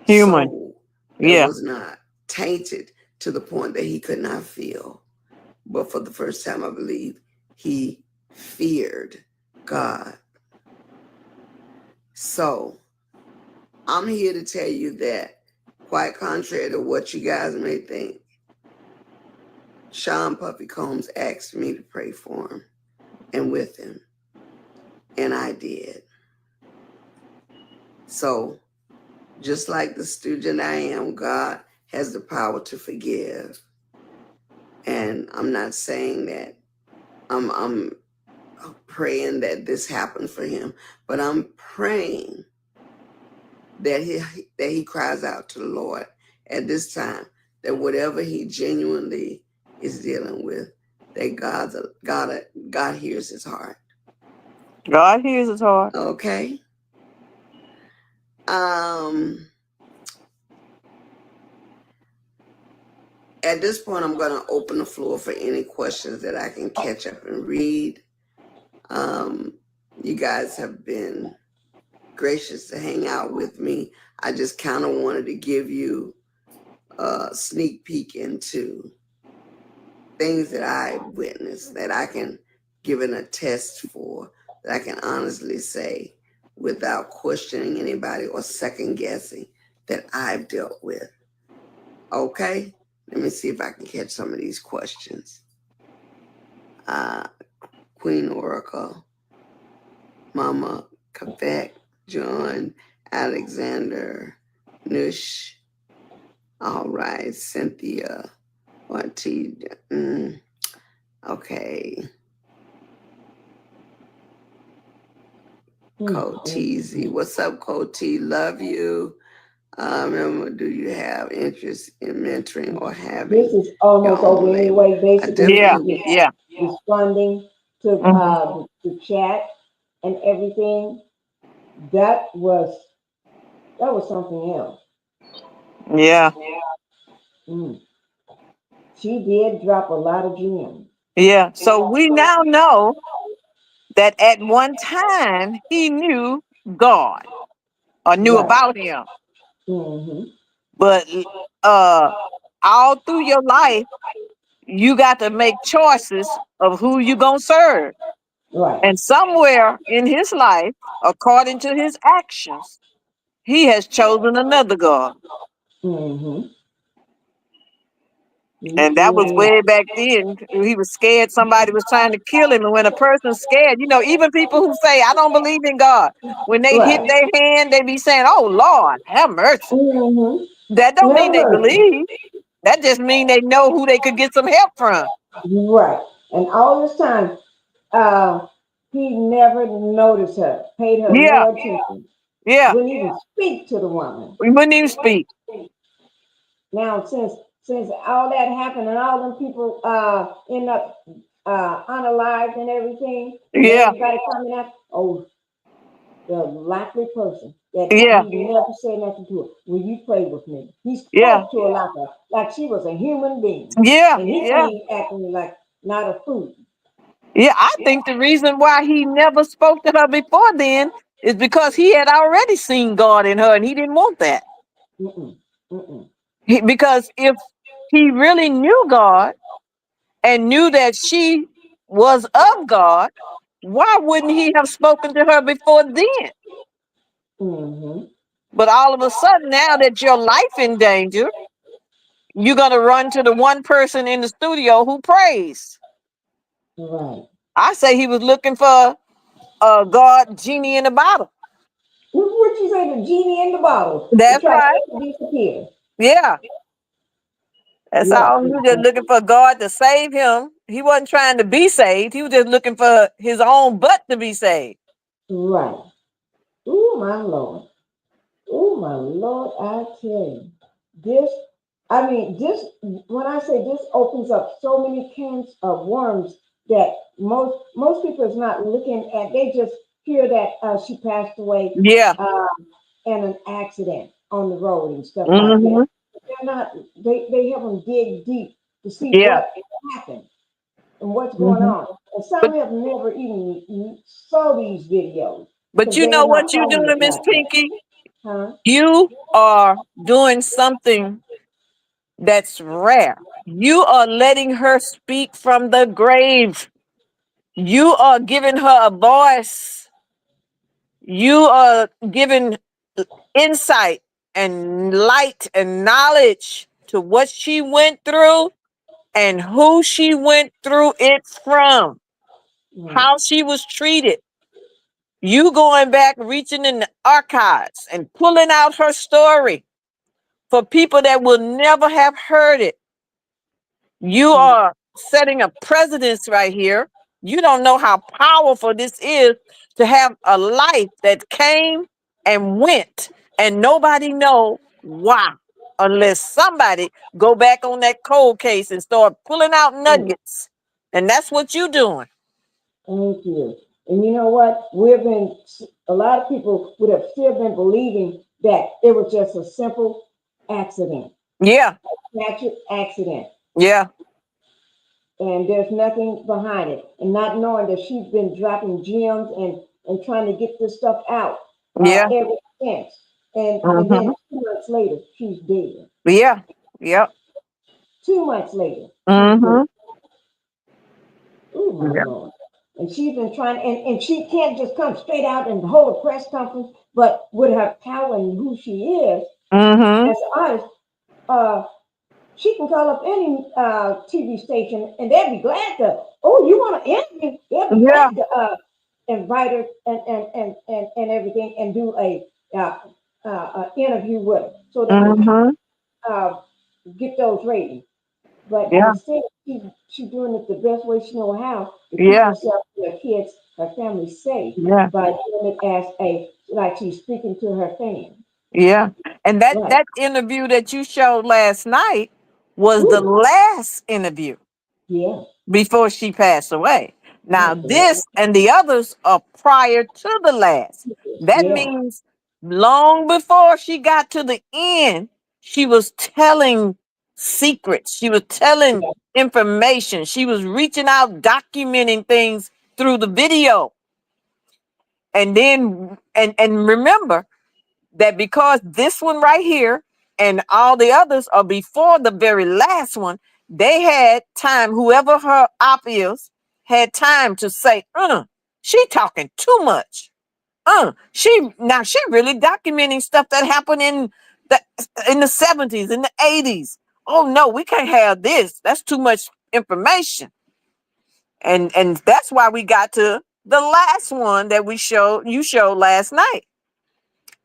Human. soul that Yeah. was not tainted to the point that he could not feel. But for the first time, I believe he feared God. So I'm here to tell you that, quite contrary to what you guys may think, Sean Puffy Combs asked me to pray for him and with him. And I did. So just like the student I am, God has the power to forgive. And I'm not saying that I'm praying that this happens for him, but I'm praying that he cries out to the Lord at this time, that whatever he genuinely is dealing with, that God hears his heart. God hears his heart. Okay. At this point, I'm going to open the floor for any questions that I can catch up and read. You guys have been gracious to hang out with me. I just kind of wanted to give you a sneak peek into things that I witnessed, that I can give an attest for, that I can honestly say without questioning anybody or second guessing that I've dealt with. Okay? Let me see if I can catch some of these questions. Queen Oracle, Mama Kavek, John, Alexander, Nush, all right, Cynthia, Ortiz, okay. Coteezy, what's up, Cote? Love you. Remember, do you have interest in mentoring or having? This is almost your own over label? anyway. Basically, Yeah, she's yeah. responding to the chat and everything. That was something else. Yeah. She did drop a lot of gems. Yeah. So we now know that at one time he knew God or knew Right. about him. Mm-hmm. But all through your life, you got to make choices of who you gonna serve. Right. And somewhere in his life, according to his actions, he has chosen another God. Mm-hmm. And that was way back then. He was scared somebody was trying to kill him. And when a person's scared, even people who say, I don't believe in God, when they hit Right. their hand, they be saying, oh, Lord, have mercy. Mm-hmm. That don't mean they Never. believe. That just mean they know who they could get some help from. Right. And all this time, he never noticed her, paid her Yeah. no attention. Yeah. Wouldn't even speak to the woman. We wouldn't even speak. Now, since all that happened and all them people end up unalived and everything, and Yeah. everybody coming out, oh, the likely person that Yeah. he never said nothing to her. Will you pray with me? He spoke Yeah. to her like she was a human being. Yeah. And he Yeah. came acting like not a fool. Yeah. I think the reason why he never spoke to her before then is because he had already seen God in her and he didn't want that. Because if he really knew God and knew that she was of God, why wouldn't he have spoken to her before then? But all of a sudden, now that your life in danger, you're going to run to the one person in the studio who prays. Right. I say he was looking for a God genie in the bottle. What you say, the genie in the bottle? That's right. To disappear. Yeah. That's all. He was just looking for God to save him. He wasn't trying to be saved. He was just looking for his own butt to be saved. Right. Oh, my Lord. Oh, my Lord, I tell you. When I say this opens up so many cans of worms that most people is not looking at. They just hear that she passed away Yeah. in an accident on the road and stuff like that. They're not, they haven't dig deep to see what happened and what's going on. And some have never even saw these videos. But you know what you're doing, Miss Pinkie? Huh? You are doing something that's rare. You are letting her speak from the grave. You are giving her a voice. You are giving insight and light and knowledge to what she went through and who she went through it from, how she was treated. You going back, reaching in the archives and pulling out her story for people that will never have heard it. You are setting a precedence right here. You don't know how powerful this is to have a life that came and went and nobody know why, unless somebody go back on that cold case and start pulling out nuggets. And that's what you're doing. Thank you. And you know what? A lot of people would have still been believing that it was just a simple accident. Yeah. Natural accident. Yeah. And there's nothing behind it. And not knowing that she's been dropping gems and trying to get this stuff out ever since. And then 2 months later, she's dead. Yeah. Yep. 2 months later. Mm-hmm. Oh my Lord. And she's been trying, and she can't just come straight out and hold a press conference, but with her power and who she is as an artist, she can call up any TV station and they'll be glad to. Oh, you want to interview? They'll be Yeah. glad to invite her and everything and do a interview with her so they can Mm-hmm. uh, get those ratings. But Yeah. instead, she's doing it the best way she know how to keep Yeah. herself, her kids, her family safe Yeah. by doing it as a like she's speaking to her fans. Yeah. And that Right. that interview that you showed last night was the Ooh, last interview yeah. before she passed away. Now, Right. this and the others are prior to the last. That Yeah. means long before she got to the end, she was telling secrets. She was telling Yeah. information. She was reaching out, documenting things through the video. And then, and remember that because this one right here and all the others are before the very last one, they had time, whoever her op is, had time to say, she talking too much. She really documenting stuff that happened in the 70s, in the 80s. Oh no, we can't have this. That's too much information. And that's why we got to the last one that you showed last night.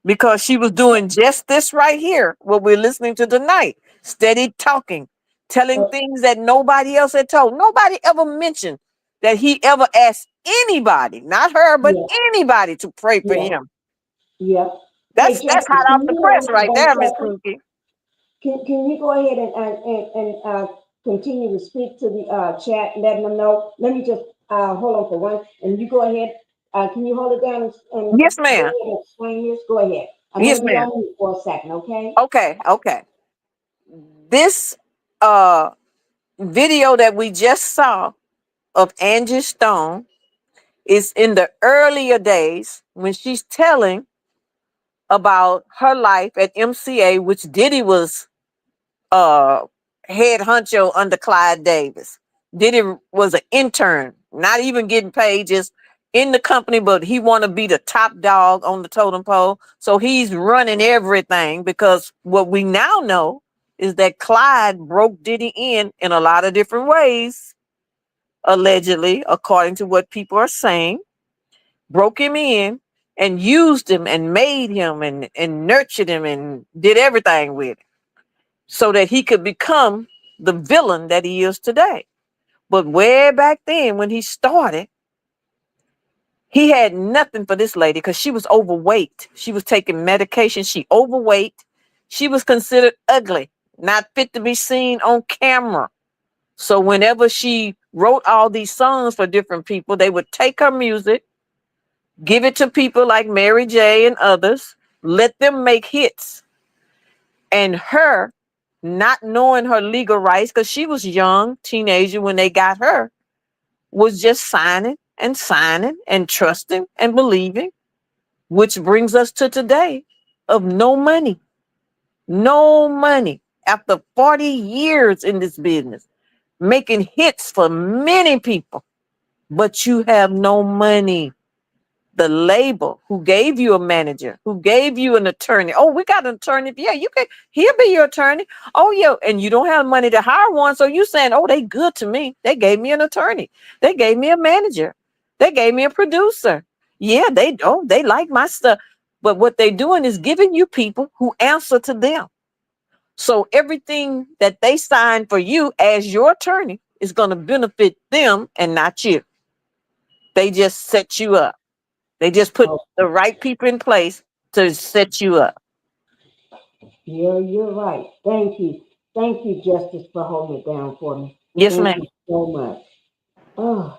Because she was doing just this right here, what we're listening to tonight. Steady talking, telling things that nobody else had told. Nobody ever mentioned that he ever asked anybody, not her, but Yeah. anybody to pray for Yeah. him. Yeah. Hey, That's Justice, hot can off you the hold press on for right 1 there, Miss second? Pinky. Can you go ahead and continue to speak to the chat, letting them know? Let me just hold on for one, and you go ahead. Can you hold it down and Yes, go ma'am. ahead and explain this? Go ahead. I'm Yes, gonna be ma'am. on mute for a second, okay? Okay. This video that we just saw of Angie Stone is in the earlier days when she's telling about her life at MCA, which Diddy was uh head honcho under Clyde Davis. Diddy was an intern, not even getting paid, just in the company, but he want to be the top dog on the totem pole. So he's running everything because what we now know is that Clyde broke Diddy in a lot of different ways, allegedly, according to what people are saying. Broke him in and used him and made him and nurtured him and did everything with him so that he could become the villain that he is today. But way back then, when he started, he had nothing for this lady because she was overweight. She was taking medication. She overweight. She was considered ugly, not fit to be seen on camera. So whenever she wrote all these songs for different people, they would take her music, give it to people like Mary J. and others, let them make hits. And her, not knowing her legal rights, because she was young, teenager when they got her, was just signing and trusting and believing, which brings us to today of no money. No money. After 40 years in this business, making hits for many people, but you have no money. The label who gave you a manager, who gave you an attorney. Oh, we got an attorney. Yeah, you can, he'll be your attorney. Oh, yeah. And you don't have money to hire one. So you saying, oh, they good to me. They gave me an attorney. They gave me a manager. They gave me a producer. Yeah, they like my stuff. But what they doing is giving you people who answer to them. So everything that they sign for you as your attorney is going to benefit them and not you. They just set you up. They just put Oh, the right people in place to set you up. yeah, you're right. Thank you, Justice, for holding it down for me. Yes, Thank ma'am. you so much. Oh,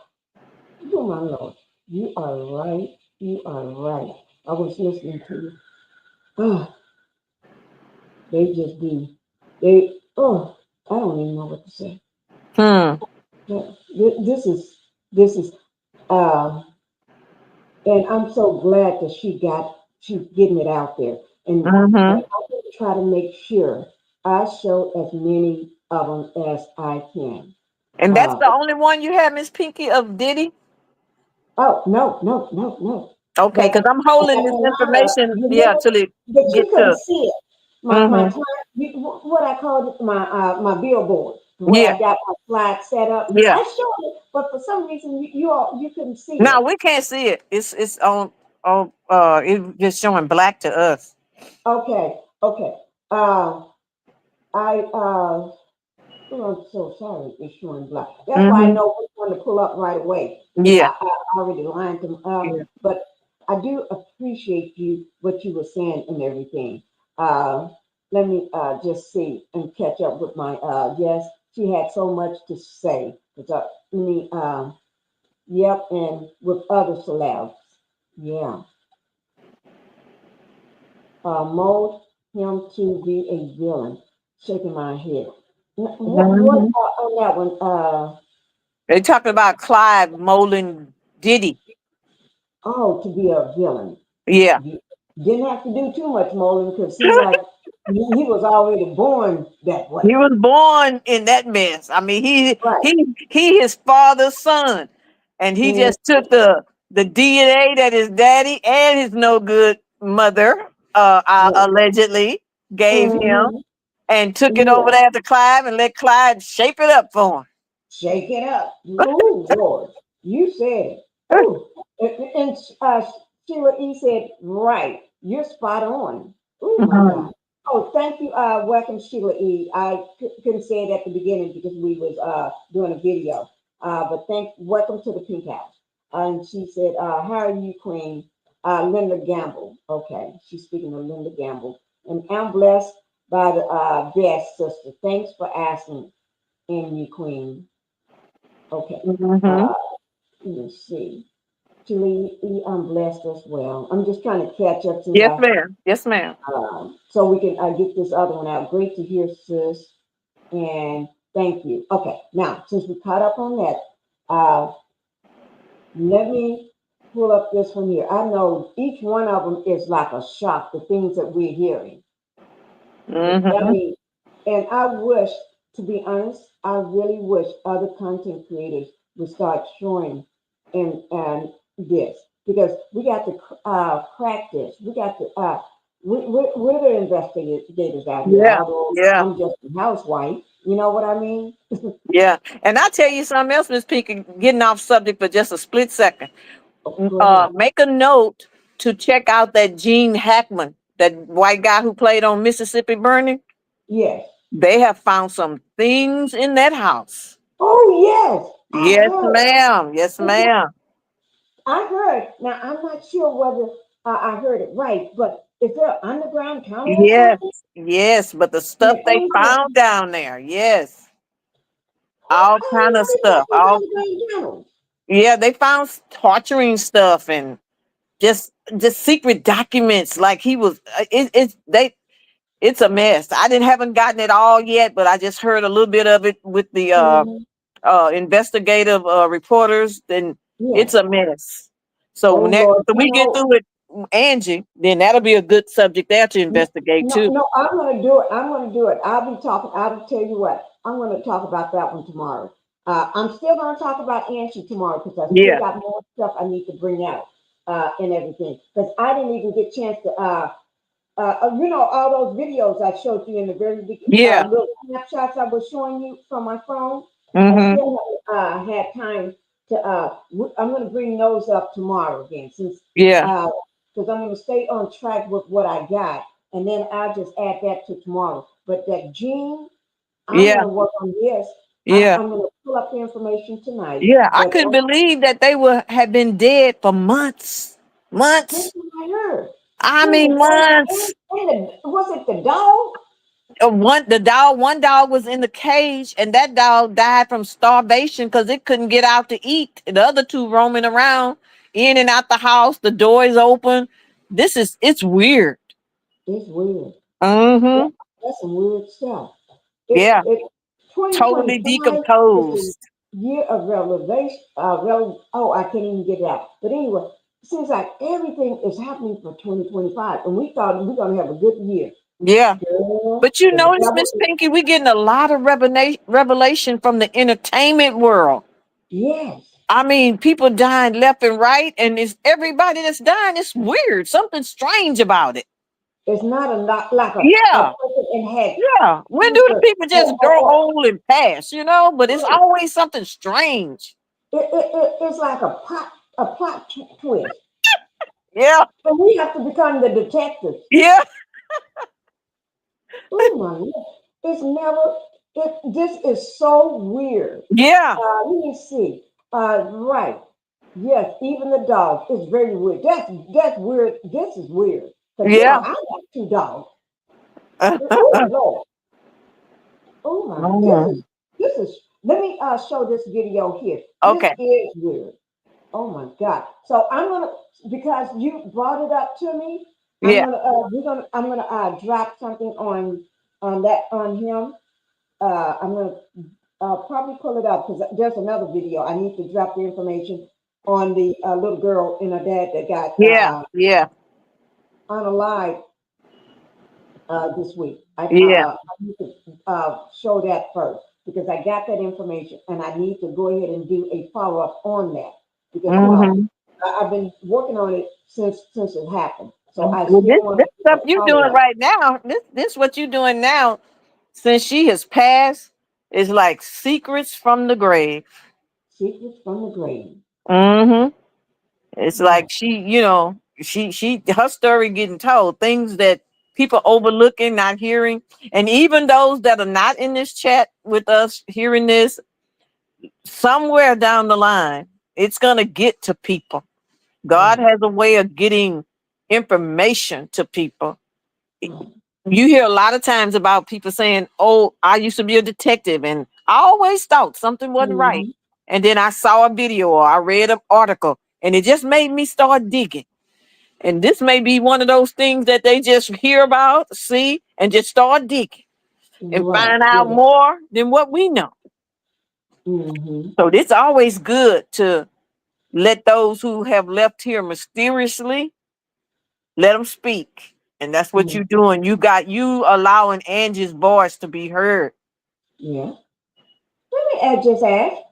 oh my Lord, you are right. You are right. I was listening to you. Oh, they just do. They. Oh, I don't even know what to say. Hmm. This is uh, and I'm so glad that she's getting it out there. And Mm-hmm. I'm going to try to make sure I show as many of them as I can. And that's Uh, the only one you have, Miss Pinky, of Diddy? oh no. Okay, But because I'm I holding got this a lot of information, you yeah, never, till it but you get couldn't to. see it. My Mm-hmm. client, what I call it, my billboard, where Yeah, I got my slide set up. yeah. I showed it, but for some reason you couldn't see No, it. we can't see it. It's on it's just showing black to us. Okay, okay. I Oh, I'm so sorry. It's showing black. That's why I Hmm. know which one to pull up right away because Yeah. I already lined them up. Yeah. But I do appreciate you what you were saying and everything. Uh, Let me just see and catch up with my yes. She had so much to say. Let me yep, and with other celebs. Yeah. Mold him to be a villain. Shaking my head. What Hmm. on that one? They talking about Clive molding Diddy. Oh, to be a villain. Yeah. You didn't have to do too much molding because it seemed like he was already born that way. He was born in that mess. I mean, Right. he his father's son, and he Mm, just took the DNA that his daddy and his no good mother right. allegedly gave him, Hmm. and took it over Yeah. there to Clive and let Clive shape it up for Shake it up. Ooh, Lord. You said it. him. Ooh. And Sheila E said, right. You're spot on. Oh, my Mhm. God. Oh, thank you. Welcome, Sheila E. I couldn't say it at the beginning because we was doing a video. Welcome to the Pink House. And she said, how are you, Queen? Linda Gamble. Okay. She's speaking of Linda Gamble. And I'm blessed by the best sister. Thanks for asking, Amy Queen. Okay. Mhm. Uh, let me see. Julie, I'm blessed as well. I'm just trying to catch up since Yes, ma'am. Yes, ma'am. so we can get this other one out. Great to hear, sis, and thank you. Okay, now since we caught up on that, let me pull up this one here. I know each one of them is like a shock. The things that we're hearing. I Mhm. mean, and I wish, to be honest, I really wish other content creators would start showing and this because we got to crack this. We got to we're the investigators out here. Yeah. Although Yeah. I'm just a housewife, you know what I mean? Yeah. And I'll tell you something else, Miss Pinky, getting off subject for just a split second. Oh, go ahead. Make a note to check out that Gene Hackman, that white guy who played on Mississippi Burning. Yes. They have found some things in that house. Oh yes, I Yes, heard. ma'am. Yes, ma'am. I heard. Now I'm not sure whether I heard it right, but is there an underground tunnel or Yes. something? Yes. But the And stuff the they things that found down there, yes. All I kind didn't of know they stuff. found these All underground tunnels. yeah, they found torturing stuff and just secret documents. Like he was it's a mess. I didn't haven't gotten it all yet, but I just heard a little bit of it with the Mhm. investigative reporters. Then Yeah. it's a mess. So Oh Lord, so we get through it, Angie, then that'll be a good subject there to investigate no, too. no, I'm gonna do it. I'm gonna do it. I'll be talking. I'll tell you what. I'm gonna talk about that one tomorrow. I'm still gonna talk about Angie tomorrow because I still Yeah, got more stuff I need to bring out and everything. Because I didn't even get a chance to all those videos I showed you in the very yeah. little snapshots I was showing you from my phone. I Mm-hmm. still haven't had time to. I'm going to bring those up tomorrow again, since Yeah, because I'm going to stay on track with what I got, and then I'll just add that to tomorrow. But that gene, I'm going yeah, to work on this. yeah, I'm going to pull up the information tonight. yeah. I But couldn't believe that they would have been dead for months. that's Months. what I heard. I Who mean months. was it the dog? One dog was in the cage, and that dog died from starvation because it couldn't get out to eat. The other two roaming around in and out the house, the door is open. It's weird. It's weird. That, Mm-hmm. that's some weird stuff. Yeah, It totally 2025 is the decomposed. year of revelation. I can't even get it out. But anyway, it seems like everything is happening for 2025, and we thought we are gonna have a good year. Yeah. Girl, But you the notice, devil Miss is Pinky, we getting a lot of revelation from the entertainment world. yes. I mean, people dying left and right, and it's everybody that's dying. It's weird. Something strange about it. It's not a lot like a Yeah. person in head. Yeah. When do the people just roll and pass, you know? But it's always something strange. It's like a plot twist. Yeah. So we have to become the detectives. Yeah. Oh my God. It's never, this is so weird. Yeah. Let me see. Right. Yes, even the dog is very weird. That's weird. This is weird. Because you know, Yeah. I got 2 dogs. Oh Lord. Oh my, this is, let me show this video here. Okay. This is weird. Oh my God. So I'm gonna, because you brought it up to me, Yeah. I'm gonna drop something on him. I'm gonna probably pull it up because there's another video. I need to drop the information on the little girl and her dad that got unalived this week. I need to show that first because I got that information and I need to go ahead and do a follow up on that because you know I've been working on it since it happened. So I still want this stuff to you follow doing up. right now. This what you doing now since she has passed is like secrets from the grave. Secrets from the grave. It's like she, you know, she her story getting told, things that people overlooking, not hearing. And even those that are not in this chat with us hearing this, somewhere down the line, it's gonna get to people. God has a way of getting information to people. You hear a lot of times about people saying, "Oh, I used to be a detective and I always thought something wasn't right." And then I saw a video or I read an article and it just made me start digging. And this may be one of those things that they just hear about, see, and just start digging and find out more than what we know. So it's always good to let those who have left here mysteriously, let them speak. And that's what you're doing. You allowing Angie's voice to be heard. Yeah. Let me just ask.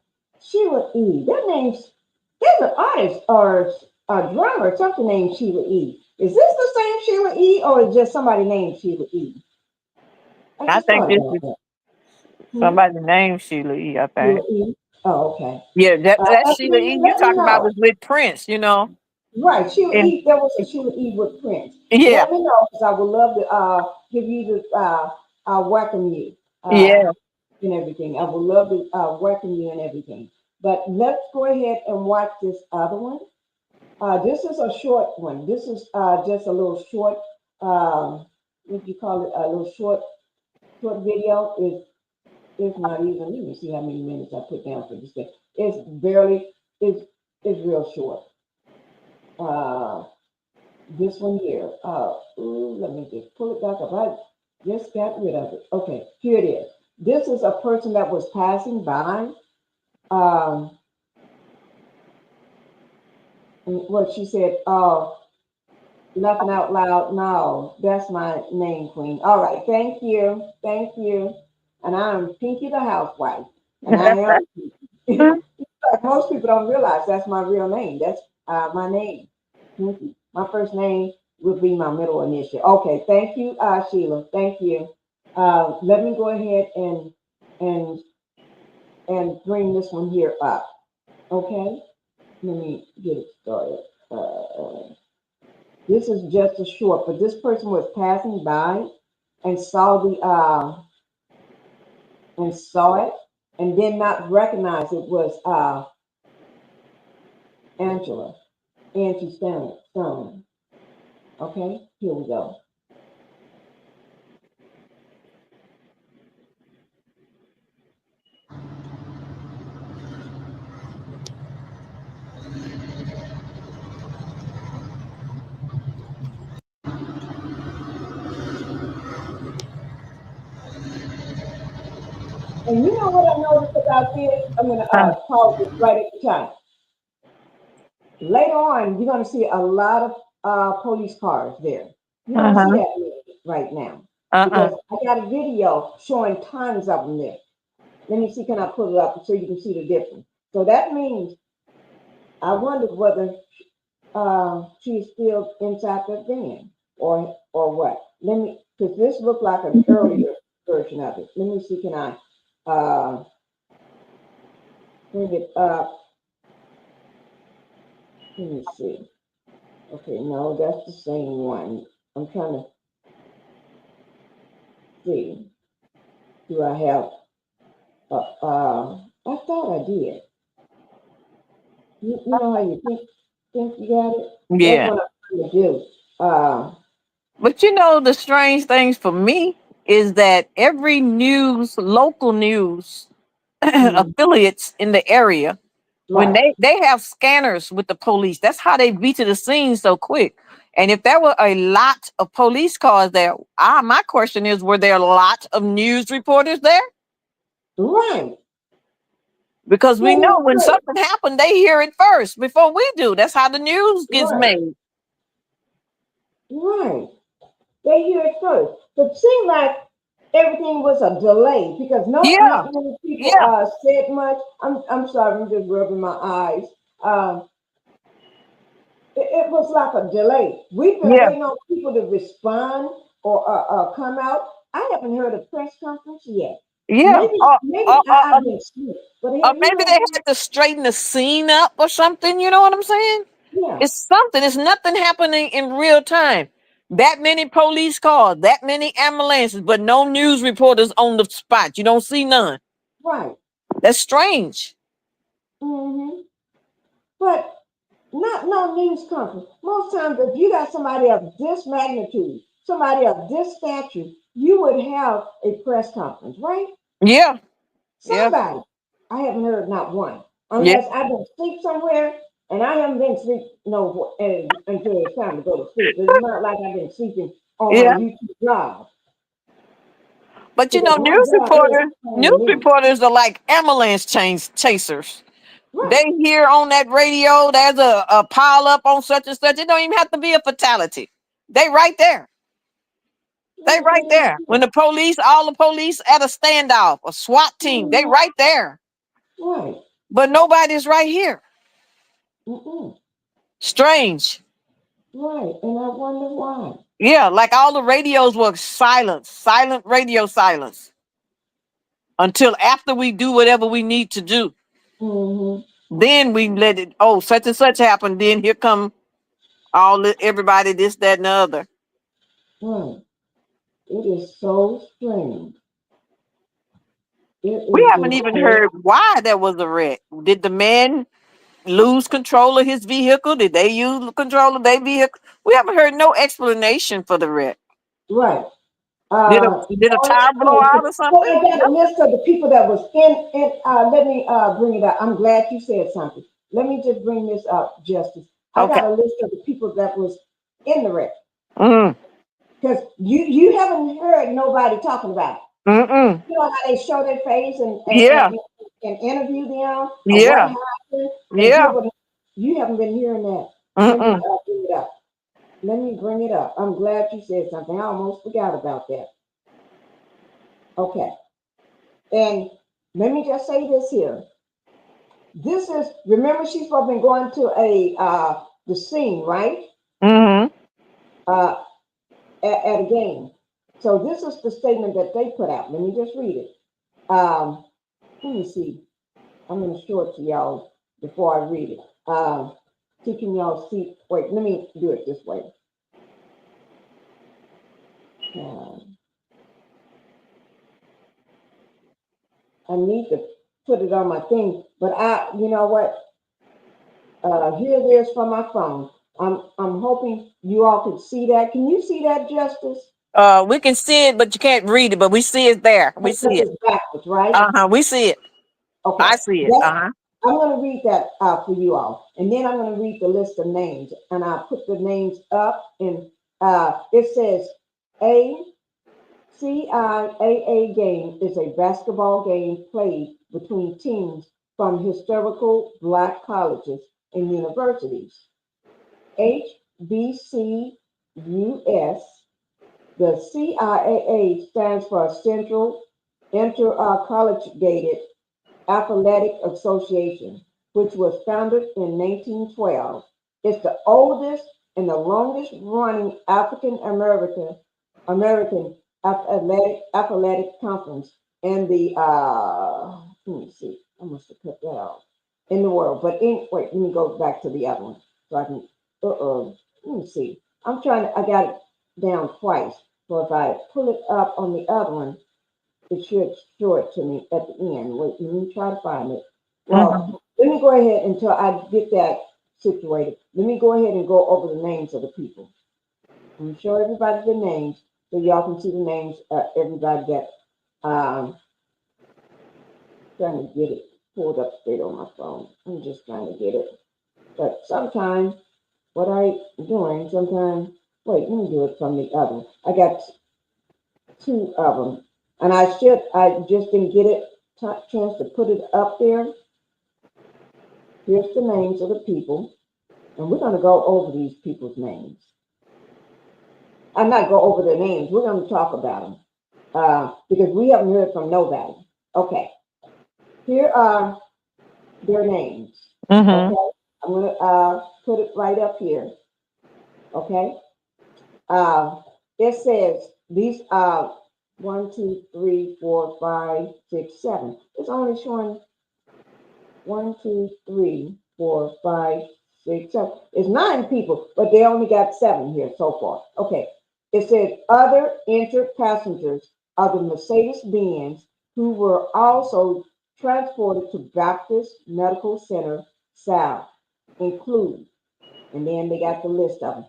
Sheila E. That name's, there's an artist or a drummer or something named Sheila E. Is this the same Sheila E. or is just somebody named Sheila E? I think this is somebody named Sheila E. I think. Sheila E. Oh, okay. Yeah, that Sheila E. You Let me talking about know. was with Prince, you know. Right, Sheila And E. There was a Sheila E. with Prince. yeah, Let me know because I would love to give you the welcome you yeah. and everything. I would love to welcome you and everything. But let's go ahead and watch this other one. This is a short one. This is just a little short. What do you call it? A little short video. It's not even. Let me see how many minutes I put down for this thing. It's barely. It's real short. This one here. Let me just pull it back up. I just got rid of it. Okay, here it is. This is a person that was passing by. And what she said, laughing out loud. No, that's my name, Queen. All right, thank you. Thank you. And I'm Pinkie the Housewife. And I am, most people don't realize that's my real name. That's my name, Pinkie. My first name would be my middle initial. Okay, thank you, Sheila. Thank you. Let me go ahead and bring this one here up. Okay, let me get it started. This is just a short, but this person was passing by and saw it and did not recognize it was Angie Stone. Okay, here we go. And you know what I noticed about this? I'm going to pause it right at the time. Later on, you're going to see a lot of police cars there. You don't see that right now because I got a video showing tons of them there. Let me see, can I pull it up so you can see the difference? So that means I wondered whether she's still inside the van or what. let me, because this looked like an earlier version of it. Let me see, can I bring it up? Let me see. Okay, no, that's the same one. I'm trying to see. Do I have? I thought I did. You know how you think you got it? That's Yeah. what I'm trying to do. But you know, the strange things for me is that every news, local news affiliates in the area, when Right. they have scanners with the police, that's how they beat to the scene so quick. And if there were a lot of police cars there, my question is, were there a lot of news reporters there? Right. Because we That know is when true. something happened, they hear it first before we do. That's how the news gets Right. made. Right. They hear it first. But it seemed like everything was a delay because Yeah, not many people yeah, said much. I'm sorry, I'm just rubbing my eyes. It was like a delay. We've been yeah, waiting on people to respond or come out. I haven't heard a press conference yet. yeah. Maybe I've been asleep. But Or have you maybe had they one? had to straighten the scene up or something. You know what I'm saying? Yeah. It's something. It's nothing happening in real time. That many police cars, that many ambulances, but no news reporters on the spot. You don't see none. Right. That's strange. Mm-hmm. But no news conference. Most times, if you got somebody of this magnitude, somebody of this stature, you would have a press conference, right? Yeah, yeah, Somebody. I haven't heard not one, yeah, unless I've been asleep somewhere, and I haven't been asleep until it's time to go to sleep. It's not like I've been sleeping on my yeah. YouTube job But you because know, my job is news paying me. reporters are like ambulance chasers. Right. They hear on that radio there's a pile up on such and such. It don't even have to be a fatality. They right there. They Right. right That is there. When the police, all the police at a standoff, a SWAT team, they true. right there. Right. But nobody's right here. Mm-mm. Strange. Right. And I wonder why. Yeah, like all the radios were silent radio silence until after we do whatever we need to do. Mm-hmm. Then we let it, such and such happened. Then here come everybody, this, that, and the other. Right. It is so strange. It We is haven't just even so. heard why there was a wreck. Did the man lose control of his vehicle? Did they use control of their vehicle? We haven't heard no explanation for the wreck. Right. Did a tire blow out or Well, something? I got a list of the people that was in. Let me bring it up. I'm glad you said something. Let me just bring this up, Justice. I Okay. got a list of the people that was in the wreck Mm. because you haven't heard nobody talking about it. Mm-mm. You know how they show their face Yeah. and interview them or what Yeah. happened and Yeah. you haven't been hearing that. Let me Mm-mm. bring it up. Let me bring it up. I'm glad you said something. I almost forgot about that. Okay. And let me just say this here. This is, remember she's probably been going to the scene, right? Mm-hmm. At a game. So this is the statement that they put out. Let me just read it. Let me see. I'm going to show it to y'all before I read it. Can y'all see? Wait, let me do it this way. I need to put it on my thing, but you know what? Here it is from my phone. I'm hoping you all can see that. Can you see that, Justice? We can see it, but you can't read it, but we see it there. We Because see it. it's backwards, right? Uh-huh. We see it. Okay. I see it. Uh-huh. I'm going to read that for you all, and then I'm going to read the list of names, and I'll put the names up. And it says CIAA game is a basketball game played between teams from historical Black colleges and universities. HBCUS, the CIAA stands for Central Intercollegiate Athletic Association, which was founded in 1912. It's the oldest and the longest running African American American Athletic Conference and the let me see, I must have cut that out in the world. But wait, let me go back to the other one so I can. Let me see. I'm trying to. I got it down twice. So if I pull it up on the other one, it should show it to me at the end. Wait, let me try to find it. Well, let me go ahead until I get that situated. Let me go ahead and go over the names of the people. I'm gonna show everybody the names so y'all can see the names of everybody that trying to get it pulled up straight on my phone. I'm just trying to get it. But sometimes what I'm doing, sometimes, wait, let me do it from the other. I got two of them. And I just didn't get it chance to put it up there. Here's the names of the people. And we're going to go over these people's names. I'm not go over their names. We're going to talk about them because we haven't heard from nobody. Okay. Here are their names. Okay. I'm going to put it right up here. Okay. It says these 1, 2, 3, 4, 5, 6, 7. It's only showing 1, 2, 3, 4, 5, 6, 7. It's 9 people, but they only got 7 here so far. Okay. It says other injured passengers of the Mercedes-Benz who were also transported to Baptist Medical Center South include, and then they got the list of them.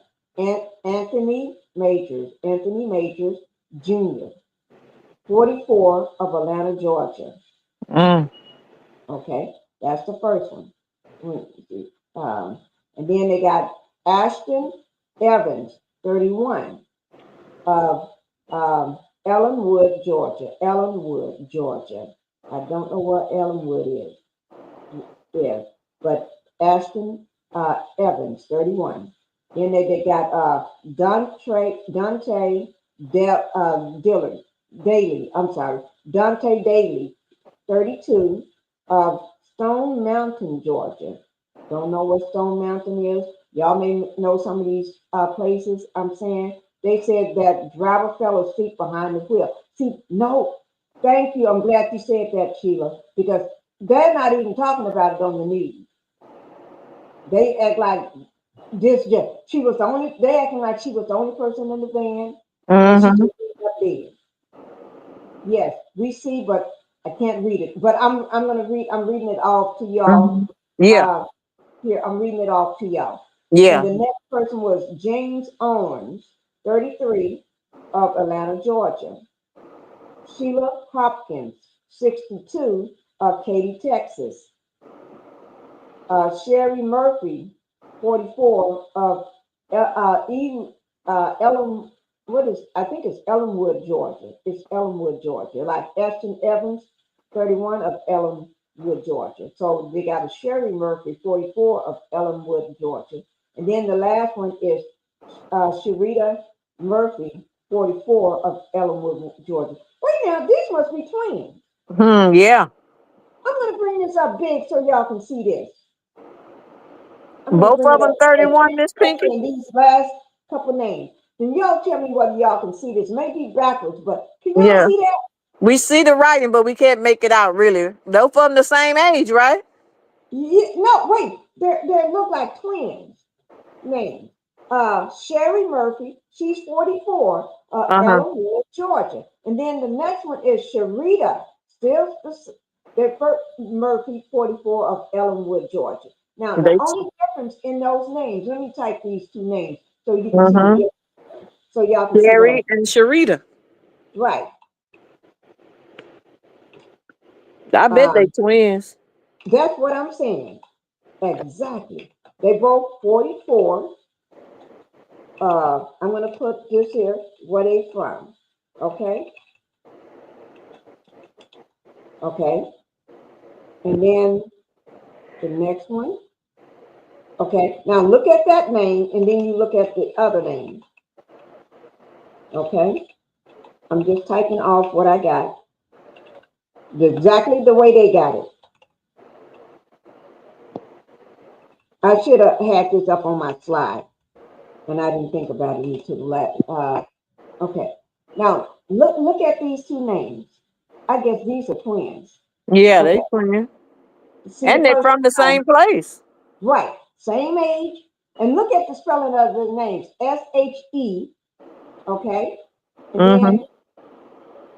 Anthony Majors Jr., 44 of Atlanta, Georgia. Okay, that's the first one. And then they got Ashton Evans, 31 of Ellenwood, Georgia. I don't know where Ellenwood is, but Ashton Evans, 31. Then they got Dante Daly, 32 of Stone Mountain, Georgia. Don't know what Stone Mountain is. Y'all may know some of these places. I'm saying they said that driver fell asleep behind the wheel. See, no, thank you. I'm glad you said that, Sheila, because they're not even talking about it on the news. They act like she was the only. They acting like she was the only person in the van. And she just ended up dead. Yes, we see, but I can't read it. But I'm gonna read. I'm reading it off to y'all. Yeah. Here, I'm reading it off to y'all. Yeah. And the next person was James Owens, 33 of Atlanta, Georgia. Sheila Hopkins, 62 of Katy, Texas. Sherry Murphy, 44 of Ellen. I think it's Ellenwood, Georgia. It's Ellenwood, Georgia. Like Ashton Evans, 31 of Ellenwood, Georgia. So they got a Sherry Murphy, 44 of Ellenwood, Georgia. And then the last one is Sharita Murphy, 44 of Ellenwood, Georgia. Wait now, these must be twins. Yeah. I'm going to bring this up big so y'all can see this. Both of them 31, Miss Pinky? And these last couple names. And y'all tell me whether y'all can see this. Maybe backwards, but can y'all see that? We see the writing, but we can't make it out really. Both of them the same age, right? Yeah, no, wait. They look like twins. Names. Sherry Murphy, she's 44, Ellenwood, Georgia. And then the next one is Sharita, Murphy, 44 of Ellenwood, Georgia. Now, the only difference in those names, let me type these two names so you can see the difference. So y'all can see Sherry and Sharita. Right. I bet they twins. That's what I'm saying. Exactly. They both 44. I'm going to put this here, where they from. Okay. Okay. And then the next one. Okay. Now look at that name and then you look at the other name. Okay. I'm just typing off what I got. Exactly the way they got it. I should have had this up on my slide. And I didn't think about it until the last. Okay. Now look at these two names. I guess these are twins. Yeah, Okay. they twins. See the And they're first from the one, same place. right? Same age. And look at the spelling of the names. S-H-E. Okay. And Mm-hmm. then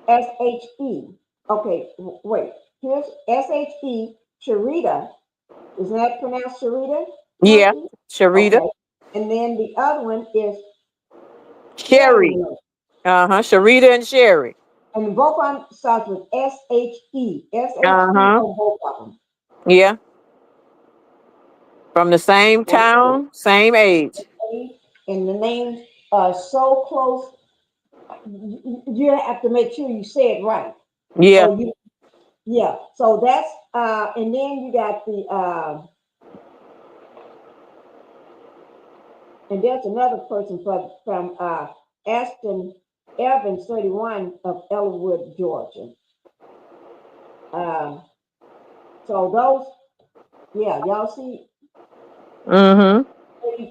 S-H-E. Okay. Wait. Here's S-H-E. Sharita. Isn't that pronounced Sharita? Yeah, Murphy? Sharita. Okay. And then the other one is Sherry. Sherry. Sharita and Sherry. And both of them starts with S-H-E. S-H-E Uh-huh. on both of them. Yeah. From the same town, same age. And the names are so close. You have to make sure you say it right. Yeah. So yeah. So that's and then you got the and there's another person from Aston Evans 31 of Elwood, Georgia. So those, yeah, y'all see Mm-hmm.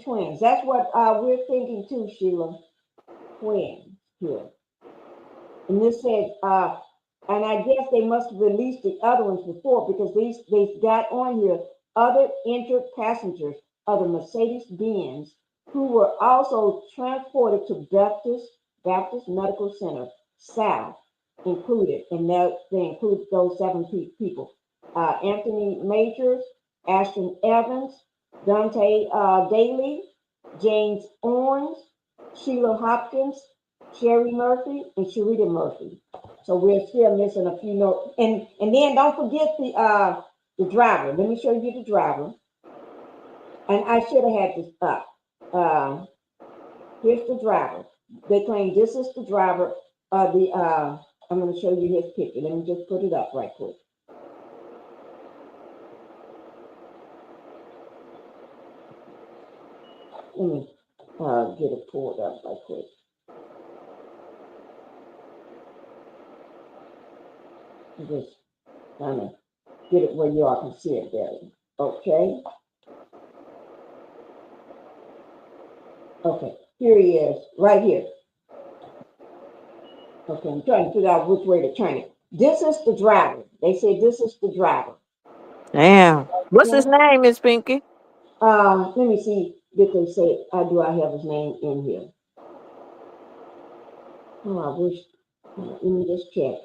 twins. That's what we're thinking too, Sheila. Twins here. And this said, and I guess they must have released the other ones before because they got on here other injured passengers of the Mercedes-Benz who were also transported to Baptist Medical Center South included, and they include those 7 people. Anthony Majors, Ashton Evans, Dante Daly, James Owens, Sheila Hopkins, Sherry Murphy, and Sharita Murphy. So we're still missing a few notes. And then don't forget the driver. Let me show you the driver. And I should have had this up. Here's the driver. They claim this is the driver of the I'm going to show you his picture. Let me just put it up right quick. Let me get it pulled up right quick. Just kind of get it where you all can see it there. Okay. Okay, here he is, right here. Okay, I'm trying to figure out which way to turn it. This is the driver. They say this is the driver. Damn. What's his name, Miss Pinky? Let me see. Did they say? Do I have his name in here? Oh, I wish. Let me just check.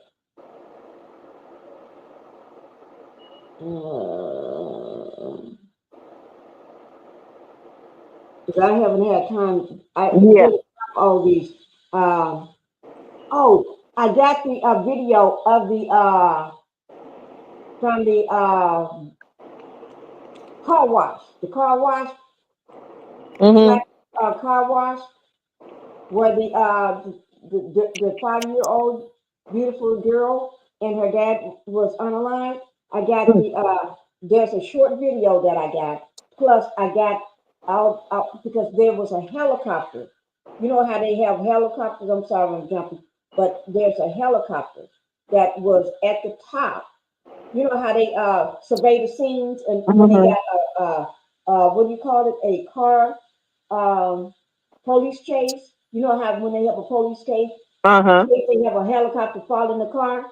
Because I haven't had time. Yeah. All these. Oh, I got the video of the from the car wash. The car wash. Mm-hmm. Car wash where the 5-year-old beautiful girl and her dad was unalive. I got the there's a short video that I got. Plus I got out because there was a helicopter. You know how they have helicopters? I'm sorry I'm jumping, but there's a helicopter that was at the top. You know how they survey the scenes and when they got what do you call it? A car police chase. You know how when they have a police chase, they have a helicopter following the car.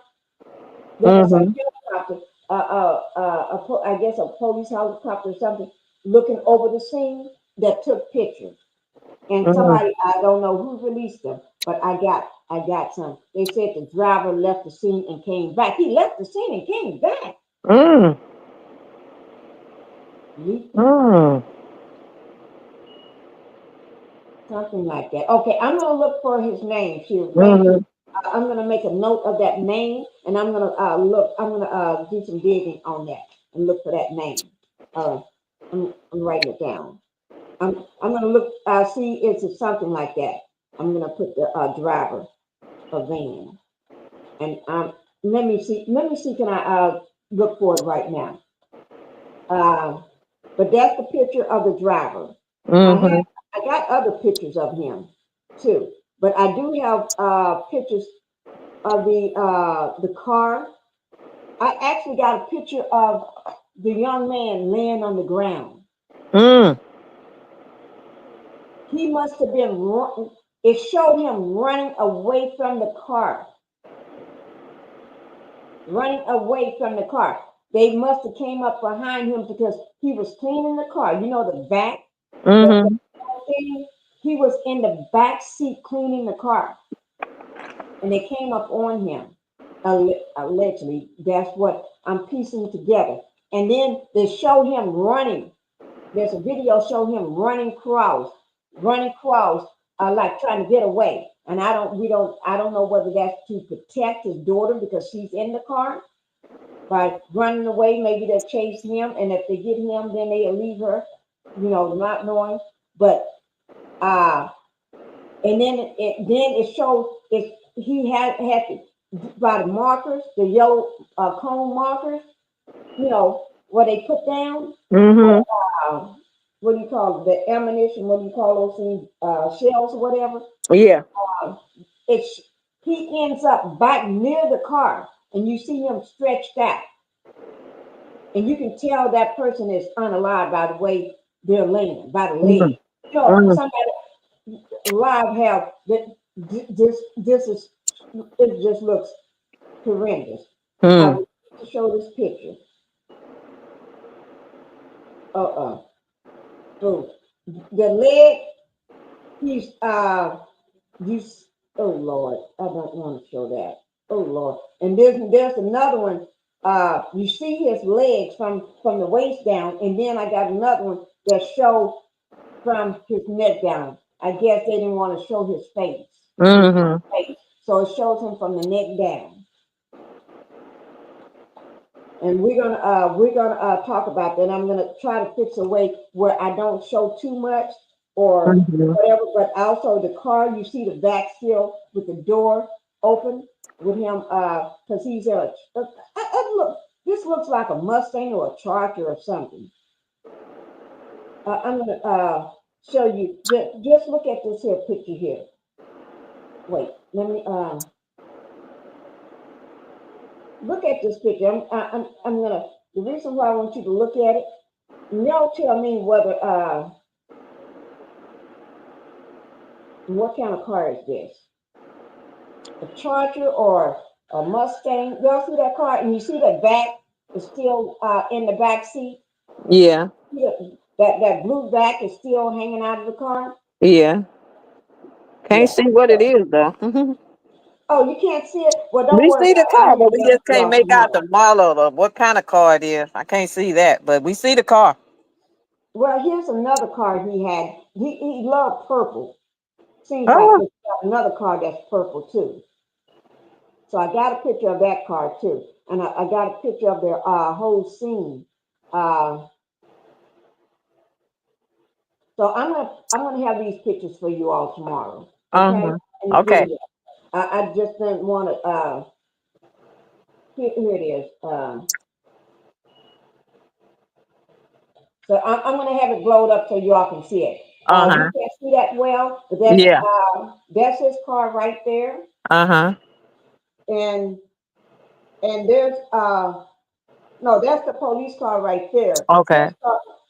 There's a helicopter, I guess a police helicopter or something, looking over the scene that took pictures. And somebody, I don't know who released them, but I got some. They said the driver left the scene and came back. He left the scene and came back. Something like that. Okay, I'm gonna look for his name here. I'm gonna make a note of that name, and I'm gonna look. I'm gonna do some digging on that and look for that name. I'm writing it down. I'm gonna look. See, it's something like that. I'm gonna put the driver of van, and let me see. Let me see. Can I look for it right now? But that's the picture of the driver. I got other pictures of him too, but I do have pictures of the car. I actually got a picture of the young man laying on the ground. He must have been it showed him running away from the car. Running away from the car. They must have came up behind him because he was cleaning the car. You know, the back. Mm-hmm. He was in the back seat cleaning the car. And they came up on him. Allegedly, that's what I'm piecing together. And then they show him running. There's a video show him running across, like trying to get away. And I don't know whether that's to protect his daughter because she's in the car. By running away, maybe they'll chase him, and if they get him, then they'll leave her, not knowing. But and then it shows he had by the markers, the yellow cone markers, what they put down. Mm-hmm. What do you call it? The ammunition? What do you call those things? Shells or whatever. Yeah. He ends up back near the car, and you see him stretched out, and you can tell that person is unalive by the way they're laying, by the leg. Somebody alive have this is it just looks horrendous. I would like to show this picture. Oh, the leg. He's oh Lord, I don't want to show that. Oh Lord, and there's another one. You see his legs from the waist down, and then I got another one that shows from his neck down. I guess they didn't want to show his face. Mm-hmm. So it shows him from the neck down. And we're gonna talk about that. I'm gonna try to fix a way where I don't show too much or whatever, but also the car, you see the back still with the door open with him, because he's this looks like a Mustang or a Charger or something. I'm gonna show you, just look at this here picture here. Wait, let me look at this picture. I'm gonna, the reason why I want you to look at it, y'all tell me whether what kind of car is this? A Charger or a Mustang? Y'all see that car? And you see the back is still in the back seat? Yeah. That blue back is still hanging out of the car? Yeah. Can't see what it is though. Oh, you can't see it? Well, don't We worry see the about it. car, but we just can't make out the model of what kind of car it is. I can't see that, but we see the car. Well, here's another car he had. He loved purple. Seems like he's got another car that's purple too. So I got a picture of that car too, and I got a picture of their whole scene. So I'm gonna have these pictures for you all tomorrow. Okay. Okay. I just didn't want to. Here it is. So I'm gonna have it blowed up so you all can see it. You can't see that well, but that's his car right there. And there's no, that's the police car right there. Okay.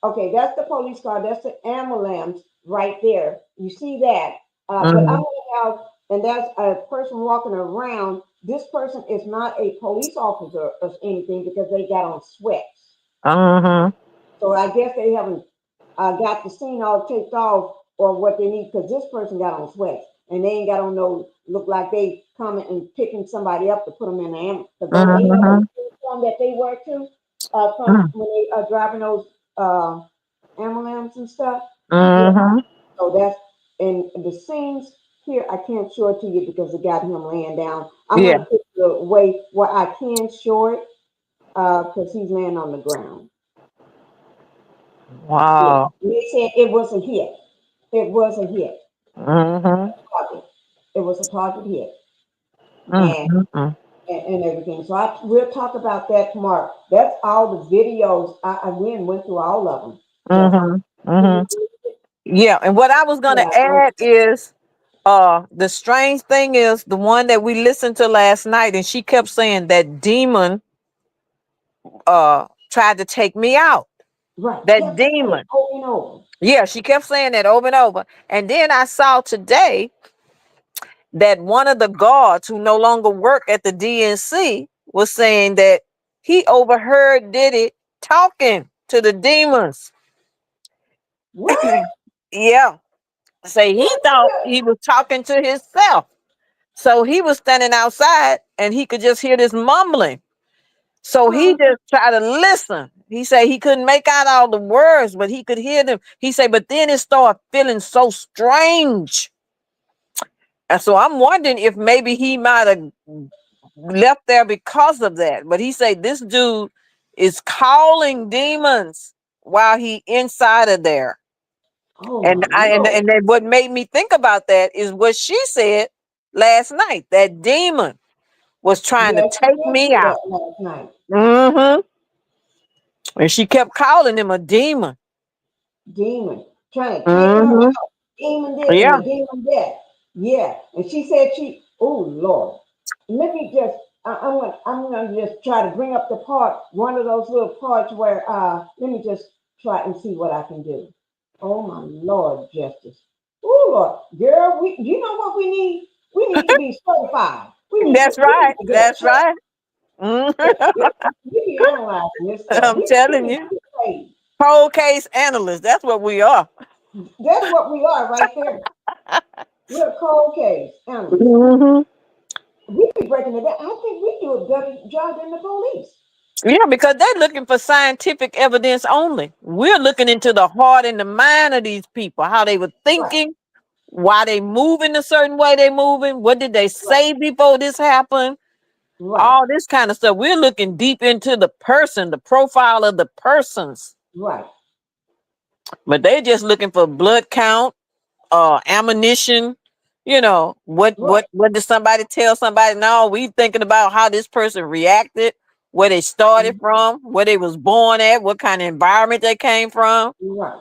Okay, that's the police car. That's the ambulance right there. You see that? But I'm gonna have, and that's a person walking around. This person is not a police officer or anything because they got on sweats. So I guess they haven't got the scene all taped off or what they need, because this person got on sweats and they ain't got on no, look like they coming and picking somebody up to put them in the ambulance. The uniform that they wear too, from when they are driving those ambulance and stuff. So that's, and the scenes here, I can't show it to you because it got him laying down. I'm gonna put the way where I can show it, because he's laying on the ground. Wow. Yeah. They said it was a hit. It was a hit. It was a target hit. And everything. So we'll talk about that tomorrow. That's all the videos. I went through all of them. Yeah, and what I was gonna add is the strange thing is the one that we listened to last night, and she kept saying that demon tried to take me out. Right. That demon. Over and over. Yeah, she kept saying that over and over. And then I saw today that one of the guards who no longer work at the DNC was saying that he overheard Diddy talking to the demons. What? Yeah. Say he thought he was talking to himself. So he was standing outside and he could just hear this mumbling. So he just tried to listen. He said he couldn't make out all the words, but he could hear them. He said, but then it started feeling so strange. And so I'm wondering if maybe he might have left there because of that. But he said this dude is calling demons while he inside of there. Oh And then what made me think about that is what she said last night. That demon was trying to take me out. Last night. Mm-hmm. And she kept calling him a demon. Demon. Trying to take her out. Demon this and the demon that. Yeah. And she said oh Lord. Let me just I'm gonna just try to bring up the part, one of those little parts where let me just try and see what I can do. Oh my Lord, Justice. Oh Lord, girl, you know what we need? We need to be certified. That's right. That's right. We be analyzing this stuff. I'm telling you. Cold case analyst. That's what we are. That's what we are right there. We're a cold case analyst. We be breaking it down. I think we do a better job than the police. Yeah, because they're looking for scientific evidence only. We're looking into the heart and the mind of these people, how they were thinking, why they moving a certain way they moving, what did they say before this happened, all this kind of stuff. We're looking deep into the person, the profile of the persons. Right. But they're just looking for blood count, ammunition. You know, what did somebody tell somebody? No, we thinking about how this person reacted, where they started from, where they was born at, what kind of environment they came from. Right.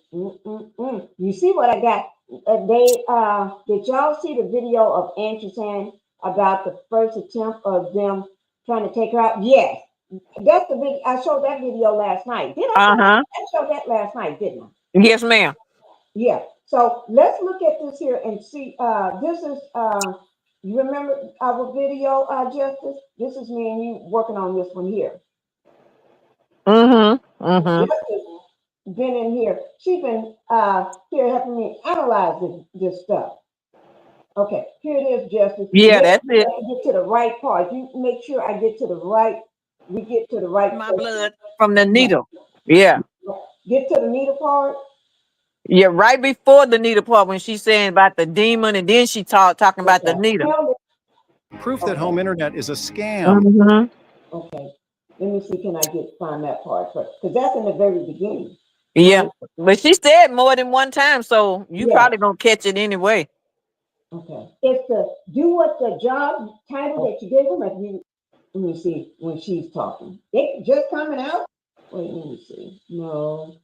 You see what I got? Did y'all see the video of Angie saying about the first attempt of them trying to take her out? Yes. That's the big. I showed that video last night. Did I? I showed that last night, didn't I? Yes, ma'am. Yeah. So let's look at this here and see. This is you remember our video, Justice? This is me and you working on this one here. Justice been in here. She's been here helping me analyze this stuff. Okay, here it is, Justice. Yeah, that's it. Get to the right part. You make sure I get to the right. We get to the right. My blood from the needle. Yeah. Get to the needle part. Yeah, right before the needle part when she's saying about the demon, and then she talking about the needle. Proof that home internet is a scam. Okay, let me see. Can I find that part first? Because that's in the very beginning. Yeah, but she said more than one time, so you probably gonna catch it anyway. Okay, it's to do what the job title that you gave them. Let me see when she's talking. It just coming out. Wait, let me see. No.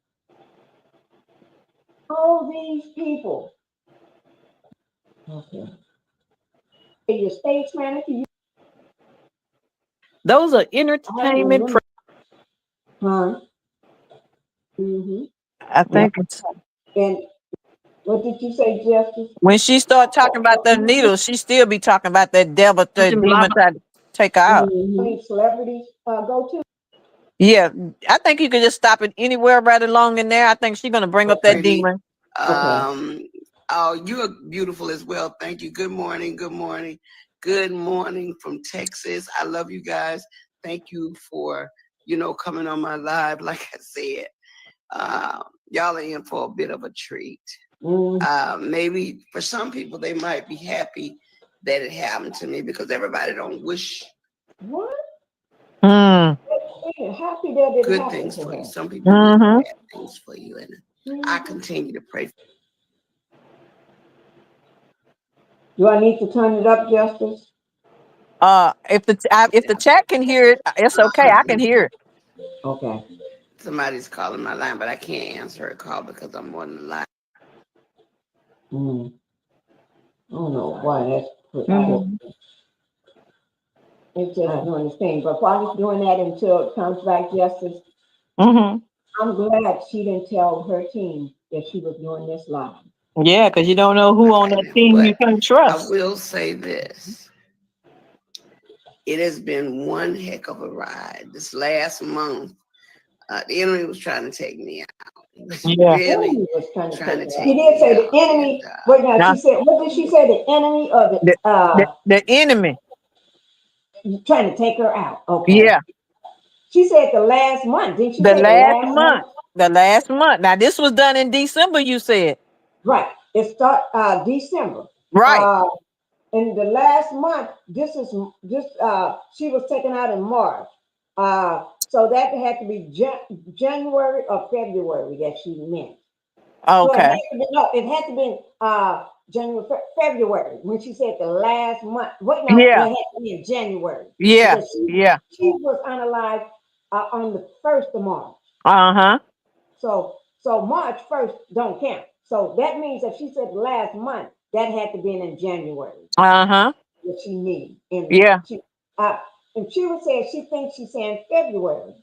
All these people. Okay. Your stage manager. Those are entertainment. I think it's. And what did you say, Justice? When she start talking about the needle, she still be talking about that devil, the demon trying to take her out. Celebrities go to. Yeah, I think you could just stop it anywhere right along in there. I think she's gonna bring up that demon. Oh, you are beautiful as well. Thank you. Good morning. Good morning. Good morning from Texas. I love you guys. Thank you for, coming on my live. Like I said, y'all are in for a bit of a treat. Maybe for some people, they might be happy that it happened to me because everybody don't wish happy that it good things for you. Some people wish bad things for you, and I continue to pray. Do I need to turn it up, Justice? If the chat can hear it, it's okay. I can hear it. Okay. Somebody's calling my line, but I can't answer a call because I'm on the line. I don't know why that's it's just doing this thing. But while it's doing that until it comes back, Justice, I'm glad she didn't tell her team that she was doing this live. Yeah, because you don't know who on that team you But can I trust. will say this. It has been one heck of a ride. This last month, the enemy was trying to take me out. He was Yeah. really was trying to trying to take her out. take He did me say the out. enemy. And, Wait, now Now, she said, what did she say? The enemy or the enemy. trying to take her out? Okay. Yeah. She said the last month. Didn't she The say the last last month. month? The last month. Now, this was done in December, you said. Right. It start December. Right. In the last month, she was taken out in March. So that had to be January or February that she meant. So it Okay. had to be, no, it had to be January, February when she said the last month. Wait, no, Yeah. it had to be in January. Yeah. Because Yeah. she was unalived on the 1st of March. Uh-huh. So March 1st don't count. So that means if she said last month, that had to be in January. Uh-huh. What she means. And Yeah. and she would say she thinks she's saying February.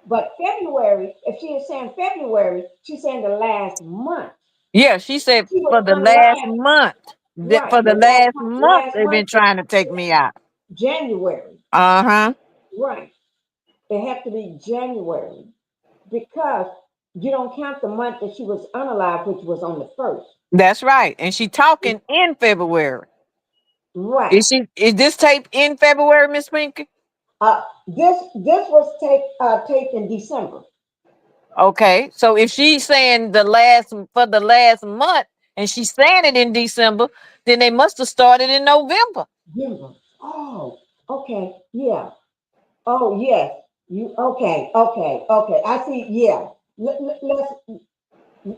But February, if she is saying February, she's saying the last month. Yeah, she said She was for the last unalived. month. Right. For the last month, Last they've been month trying to take me out. January. Uh-huh. Right. It had to be January because you don't count the month that she was unalived, which was on the 1st. That's right. And she talking in February. Right. Is this tape in February, Miss Pinky? This was taped in December. Okay. So if she's saying for the last month and she's saying it in December, then they must have started in November. December. Oh, okay. Yeah. Oh, yes. You okay? I see. Yeah.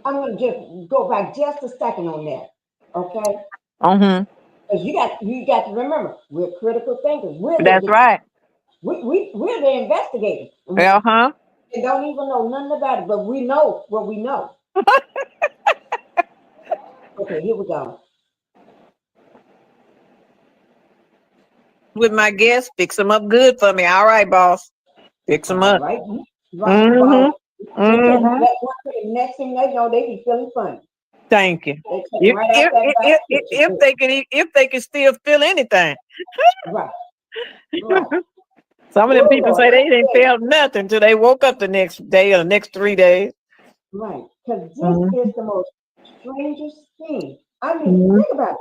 I'm gonna just go back just a second on that. Okay. Mm-hmm. Because you got to remember, we're critical thinkers. That's right. We're the investigators. Uh-huh. We don't even know nothing about it, but we know what we know. Okay, here we go. With my guests, fix them up good for me. All right, boss. Fix them up. Right, Mm-hmm. Mm-hmm. Next thing they know, they be feeling funny. Thank you. They right out that If they can still feel anything. Right. Some of them people Lord, say they didn't feel nothing until they woke up the next day or the next 3 days. Right. Because this is the most strangest thing. I mean, Mm-hmm. think about it.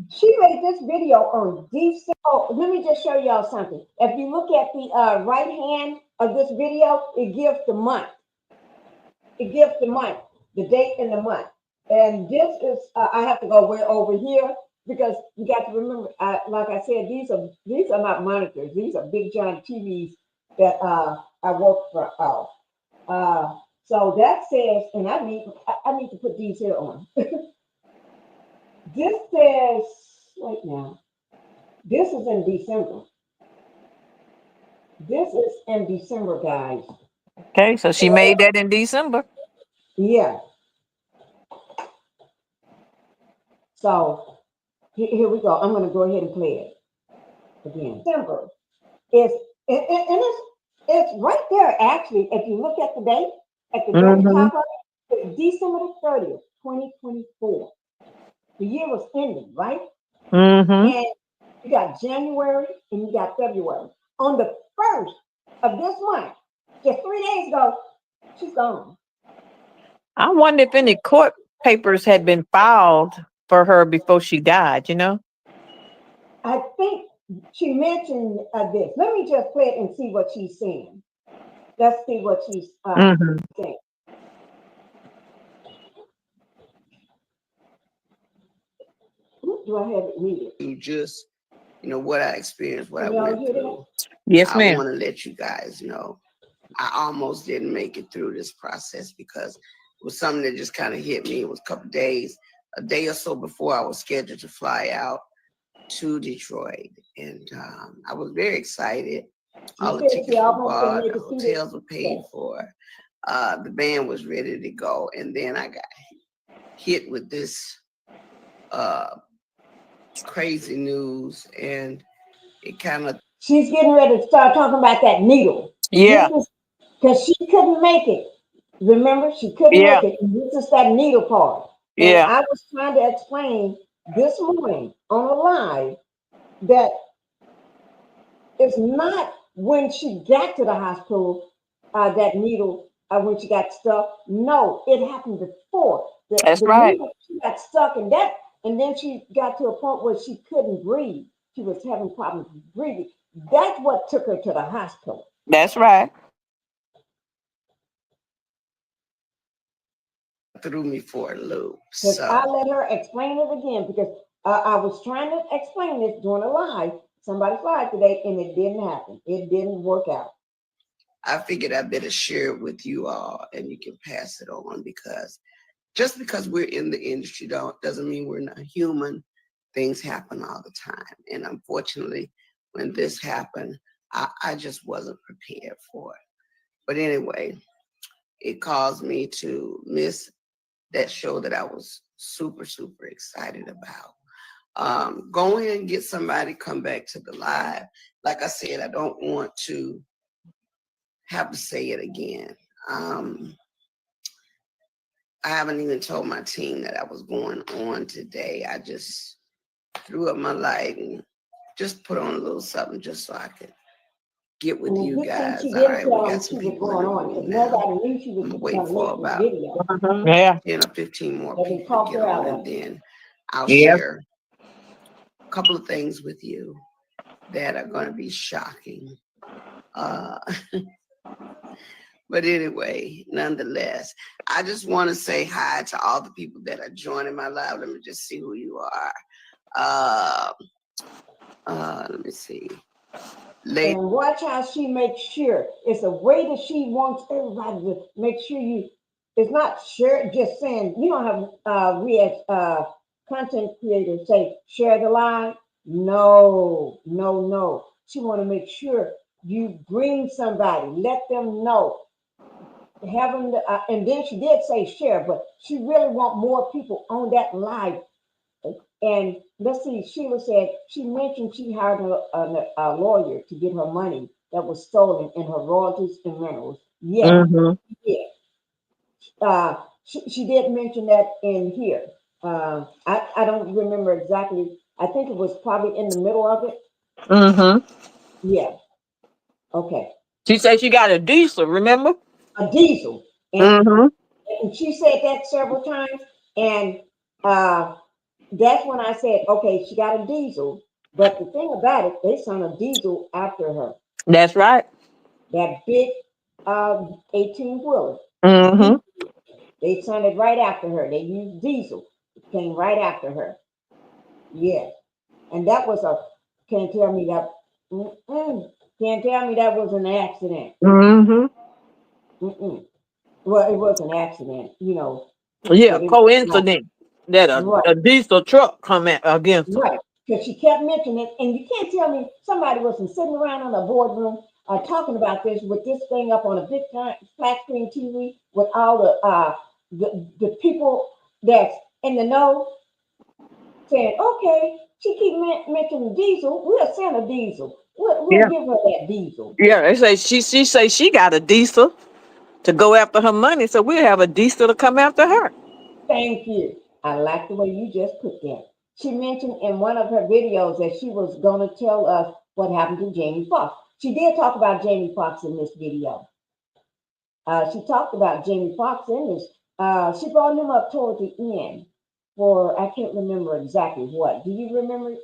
She made this video on December. Oh, let me just show y'all something. If you look at the right hand of this video, it gives the month. It gives the month, the date and the month. And this is, I have to go way over here because you got to remember, like I said, these are not monitors. These are big giant TVs that I work for. So that says, and I need to put these here on. This says, wait now, this is in December. This is in December, guys. Okay, so she made that in December. Yeah. So here we go. I'm going to go ahead and play it again. December is, and it's right there actually. If you look at the date at the very top of it, it's December 30th, 2024. The year was ending, right? Mm-hmm. And you got January and you got February. On the 1st of this month, just 3 days ago, she's gone. I wonder if any court papers had been filed for her before she died, you know? I think she mentioned this. Let me just play it and see what she's saying. Let's see what she's saying. Do I have it needed? You just, what I experienced, what I went through. Yes, ma'am. I want to let you guys know. I almost didn't make it through this process because it was something that just kind of hit me. It was a day or so before I was scheduled to fly out to Detroit. And I was very excited. All the tickets were bought, the hotels were paid for. The band was ready to go. And then I got hit with this crazy news, and it kind of... She's getting ready to start talking about that needle. Yeah. Because she couldn't make it. Remember, she couldn't make it. And this is that needle part. And Yeah. I was trying to explain this morning on a live that it's not when she got to the hospital, that needle, when she got stuck. No, it happened before. That's The right. needle, she got stuck in that, and then she got to a point where she couldn't breathe. She was having problems breathing. That's what took her to the hospital. That's right. Threw me for a loop. Because I So let her explain it again because I was trying to explain this during a live, somebody's live today, and it didn't happen. It didn't work out. I figured I better share it with you all and you can pass it on, because just because we're in the industry doesn't mean we're not human. Things happen all the time. And unfortunately, when this happened, I just wasn't prepared for it. But anyway, it caused me to miss that show that I was super, super excited about. Go ahead and get somebody come back to the live. Like I said, I don't want to have to say it again. I haven't even told my team that I was going on today. I just threw up my light and just put on a little something just so I could get with you guys. She All didn't right, we tell got them some she was people in going the on room because now. nobody knew she was I'm going waiting to for make this about video. Yeah. 10 or 15 more Let me people to talk get her on, out of and then I'll Yeah. share a couple of things with you that are going to be shocking. But anyway, nonetheless, I just want to say hi to all the people that are joining my live. Let me just see who you are. Let me see. And watch how she makes sure. It's a way that she wants everybody to make sure it's not share, just saying, you don't have, we as content creators say, share the live. No, no, no. She want to make sure you bring somebody, let them know. Have them, and then she did say share, but she really want more people on that live. And let's see, Sheila said she mentioned she hired a lawyer to get her money that was stolen in her royalties and rentals. Yes, yeah. She did mention that in here. I don't remember exactly. I think it was probably in the middle of it. Yeah. Okay. She said she got a diesel, remember? A diesel. And she said that several times. And that's when I said, okay, she got a diesel. But the thing about it, they sent a diesel after her. That's right. That big 18-wheeler. They sent it right after her. They used diesel. It came right after her. Yes. And that was can't tell me that was an accident. Well, it was an accident, Yeah, but it was not. coincidence that Right. a diesel truck come against her. Right, because she kept mentioning it, and you can't tell me somebody wasn't sitting around in a boardroom talking about this with this thing up on a big flat screen TV with all the people that's in the know saying, okay, she keep mentioning diesel, we'll send a diesel. We'll give her that diesel. Yeah, they say she say she got a diesel to go after her money, so we'll have a diesel to come after her. Thank you. I like the way you just put that. She mentioned in one of her videos that she was going to tell us what happened to Jamie Foxx. She did talk about Jamie Foxx in this video. She talked about Jamie Foxx in this. She brought him up toward the end for, I can't remember exactly what. Do you remember,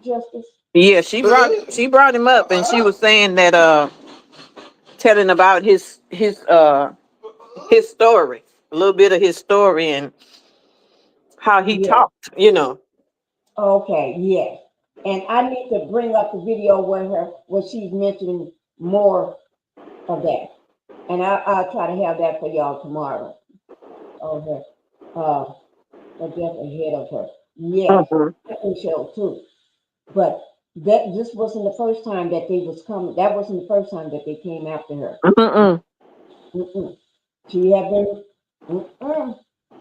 Justice? Yeah, she brought him up, and she was saying that telling about his story, a little bit of his story and how he talked, Okay, yes. And I need to bring up the video where she's mentioning more of that. And I'll try to have that for y'all tomorrow. Okay. Just ahead of her. Yes, I think so too. But this wasn't the first time that they was coming. That wasn't the first time that they came after her. She had been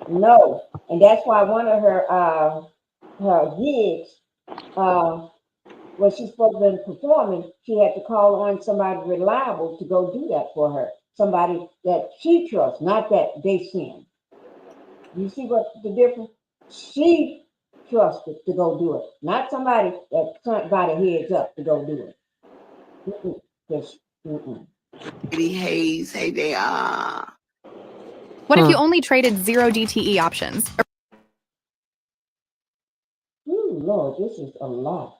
no, and that's why one of her gigs, when she's supposed to be performing, she had to call on somebody reliable to go do that for her. Somebody that she trusts, not that they send. You see what the difference? She trusted to go do it, not somebody that got her heads up to go do it. Just, Eddie Hayes, hey they are. What if you only traded 0 DTE options? Ooh, Lord, this is a lot.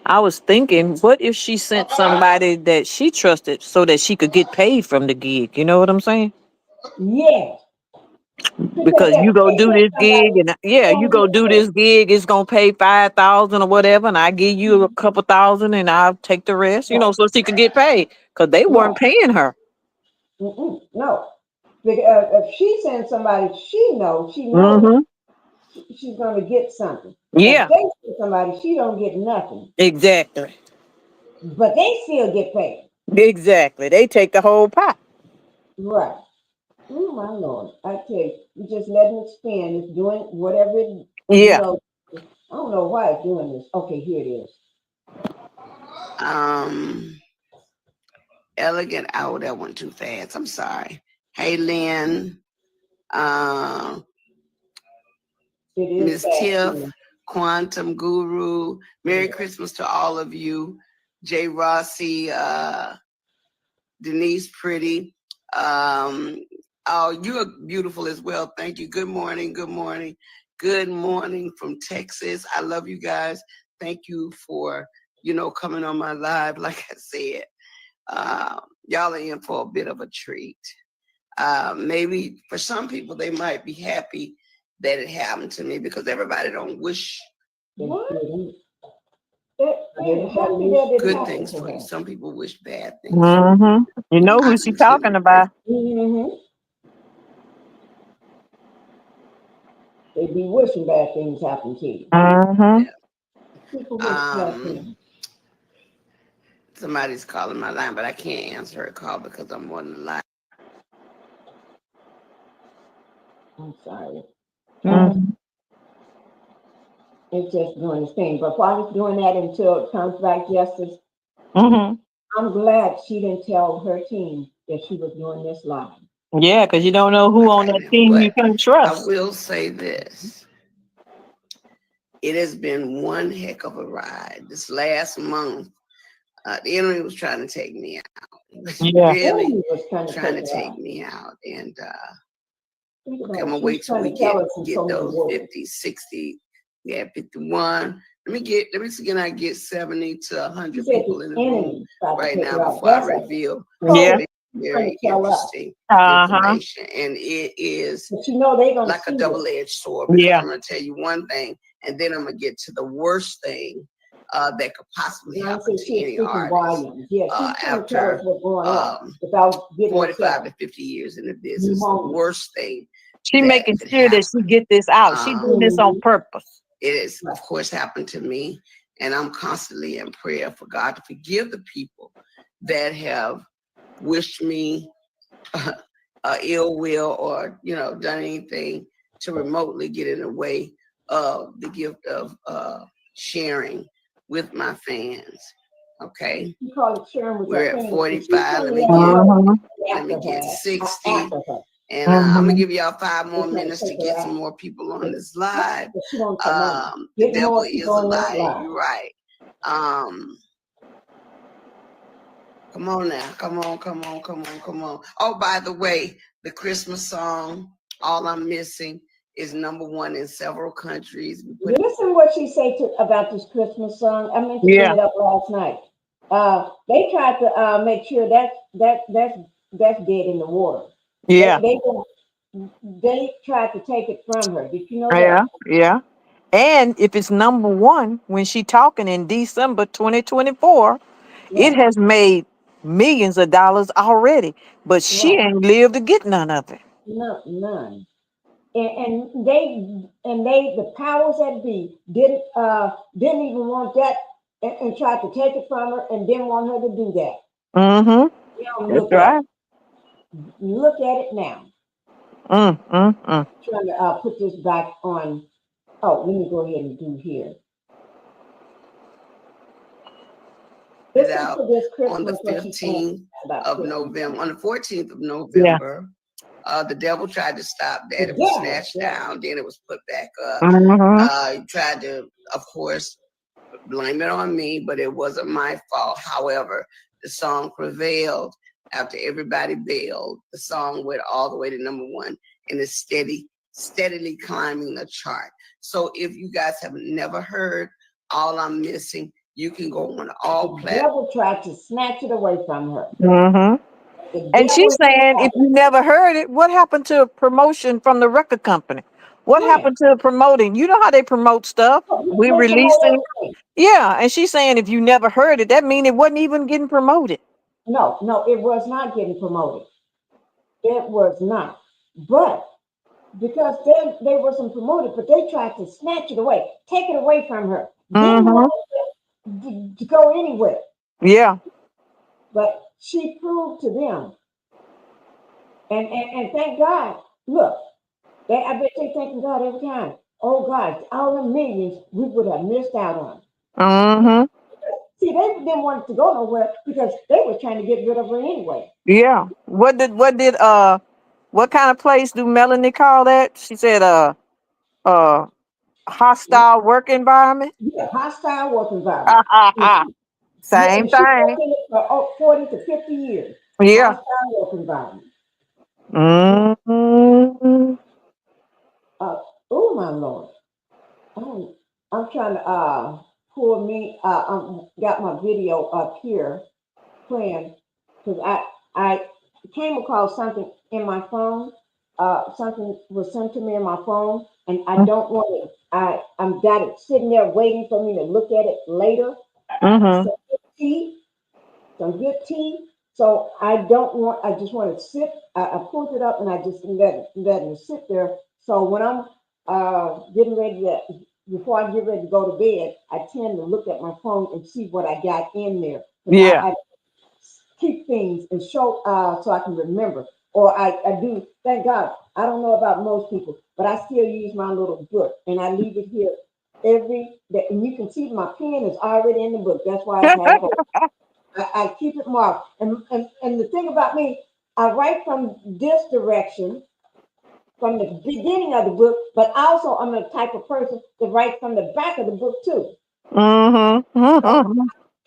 I was thinking, what if she sent somebody that she trusted so that she could get paid from the gig? You know what I'm saying? Yes. Because you go do this gig, and you go do this. this gig, it's gonna pay 5,000 or whatever, and I give you a couple thousand, and I'll take the rest. You know, so she could get paid because they weren't paying her. No, if she sends somebody, she knows she's going to get something. Yeah, If they send somebody, she don't get nothing, exactly, but they still get paid. exactly. They take the whole pot. Right. Oh my Lord! I tell you just letting it spin. It's doing whatever it. Yeah. I don't know why it's doing this. Okay, here it is. Elegant. Oh, that went too fast. I'm sorry. Hey, Lynn. Miss Tiff, Quantum Guru. Merry Christmas to all of you. Jay Rossi, Denise Pretty. Oh, you are beautiful as well. Thank you. Good morning. Good morning. Good morning from Texas. I love you guys. Thank you for, coming on my live. Like I said, y'all are in for a bit of a treat. Maybe for some people, they might be happy that it happened to me because everybody don't wish good things for you. Some people wish bad things. You know who she's talking about. They be wishing bad things happen to you. People wish bad things. Somebody's calling my line, but I can't answer her call because I'm on the line. I'm sorry. It's just doing its thing. But while it's doing that until it comes back justice, I'm glad she didn't tell her team that she was doing this live. Yeah, because you don't know who on that team you can trust. I will say this. It has been one heck of a ride. This last month, the enemy was trying to take me out. Really trying to take me out. And I'm going to wait till we get those 50, 60, 51. Let me see, can I get 70 to 100 people in the room right now before I reveal very interesting information. And it is like a double-edged sword because I'm going to tell you one thing, and then I'm going to get to the worst thing that could possibly happen to any artist after 45 to 50 years in the business. The worst thing. She making sure that she get this out. She doing this on purpose. It has, of course, happened to me, and I'm constantly in prayer for God to forgive the people that have wished me ill will or done anything to remotely get in the way of the gift of sharing with my fans. Okay, we're at 45. Let me get 60. And I'm gonna give y'all 5 more minutes to get some more people on this live. The devil is a lie. You're right. Come on now. Come on. Oh, by the way, the Christmas song, All I'm Missing, is #1 in several countries. Listen what she said about this Christmas song. I meant to bring it up last night. They tried to make sure that's dead in the water. Yeah. They tried to take it from her. Did you know that? Yeah. And if it's #1 when she talking in December 2024, it has made millions of dollars already, but she ain't lived to get none of it. None. And they the powers that be didn't even want that and tried to take it from her and didn't want her to do that. That's right. Look at it now. Trying to put this back on. Oh, let me go ahead and do here. it Listen out to this on the Christmas what she's saying 15th about of Christmas. November. On the 14th of Yeah. November, the devil tried to stop that. The It was devil, snatched yeah. down, then it was put back up. Mm-hmm. He tried to, of course, blame it on me, but it wasn't my fault. However, the song prevailed after everybody bailed. The song went all the way to #1 and is steadily climbing the chart. So if you guys have never heard All I'm Missing, you can go on all The platforms. devil tried to snatch it away from her. Mm-hmm. The And devil she's saying, if you never heard it, what happened to promotion from the record company? What Yeah. happened to promoting? You know how they promote stuff. We They released promote it. everything. Yeah. And she's saying, if you never heard it, that means it wasn't even getting promoted. No, it was not getting promoted. It was not. But because they wasn't promoted, but they tried to snatch it away, take it away from her. Didn't Mm-hmm. want to go anywhere. Yeah. But she proved to them. And thank God, look, I bet they thanking God every time. Oh God, all the millions we would have missed out on. Mm-hmm. See, they didn't want it to go nowhere because they were trying to get rid of her anyway. Yeah. What kind of place do Melanie call that? She said hostile work environment. Yeah, hostile work environment. Yeah, Same and she thing. worked in it for 40 to 50 years. Yeah. Hostile work environment. Mm-hmm. Oh my Lord. I'm trying to pull me got my video up here playing because I came across something in my phone. Something was sent to me in my phone, and I don't want it. I'm got it sitting there waiting for me to look at it later. Mm-hmm. Some good tea. So I don't want. I just want to sit. I pulled it up and I just let it sit there. So when I'm getting ready to, before I get ready to go to bed, I tend to look at my phone and see what I got in there. Yeah. I keep things and show so I can remember. Or I do. Thank God. I don't know about most people, but I still use my little book and I leave it here every day. And you can see my pen is already in the book. That's why I have it. I keep it marked. And the thing about me, I write from this direction, from the beginning of the book, but also I'm the type of person to write from the back of the book too. Mm-hmm. Mm-hmm.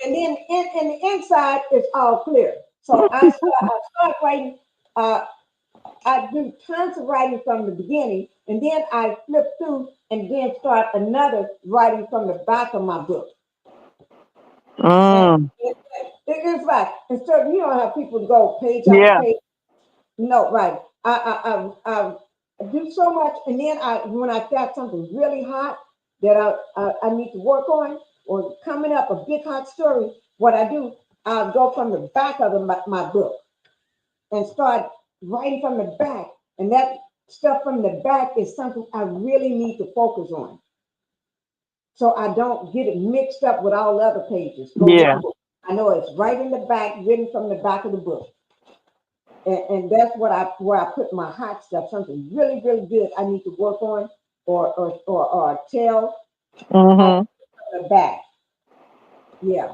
And then in the inside, it's all clear. So I start writing, I do tons of writing from the beginning, and then I flip through and then start another writing from the back of my book. And Mm. it's like instead you don't have people to go page Yeah. after page. No, right. I do so much, and then when I got something really hot that I need to work on, or coming up a big hot story, what I do, I'll go from the back of my book and start writing from the back, and that stuff from the back is something I really need to focus on, so I don't get it mixed up with all the other pages. Go Yeah. one book. I know it's right in the back, written from the back of the book. And that's where I put my hot stuff, something really, really good I need to work on or tell. I Mm-hmm. put it back. Yeah.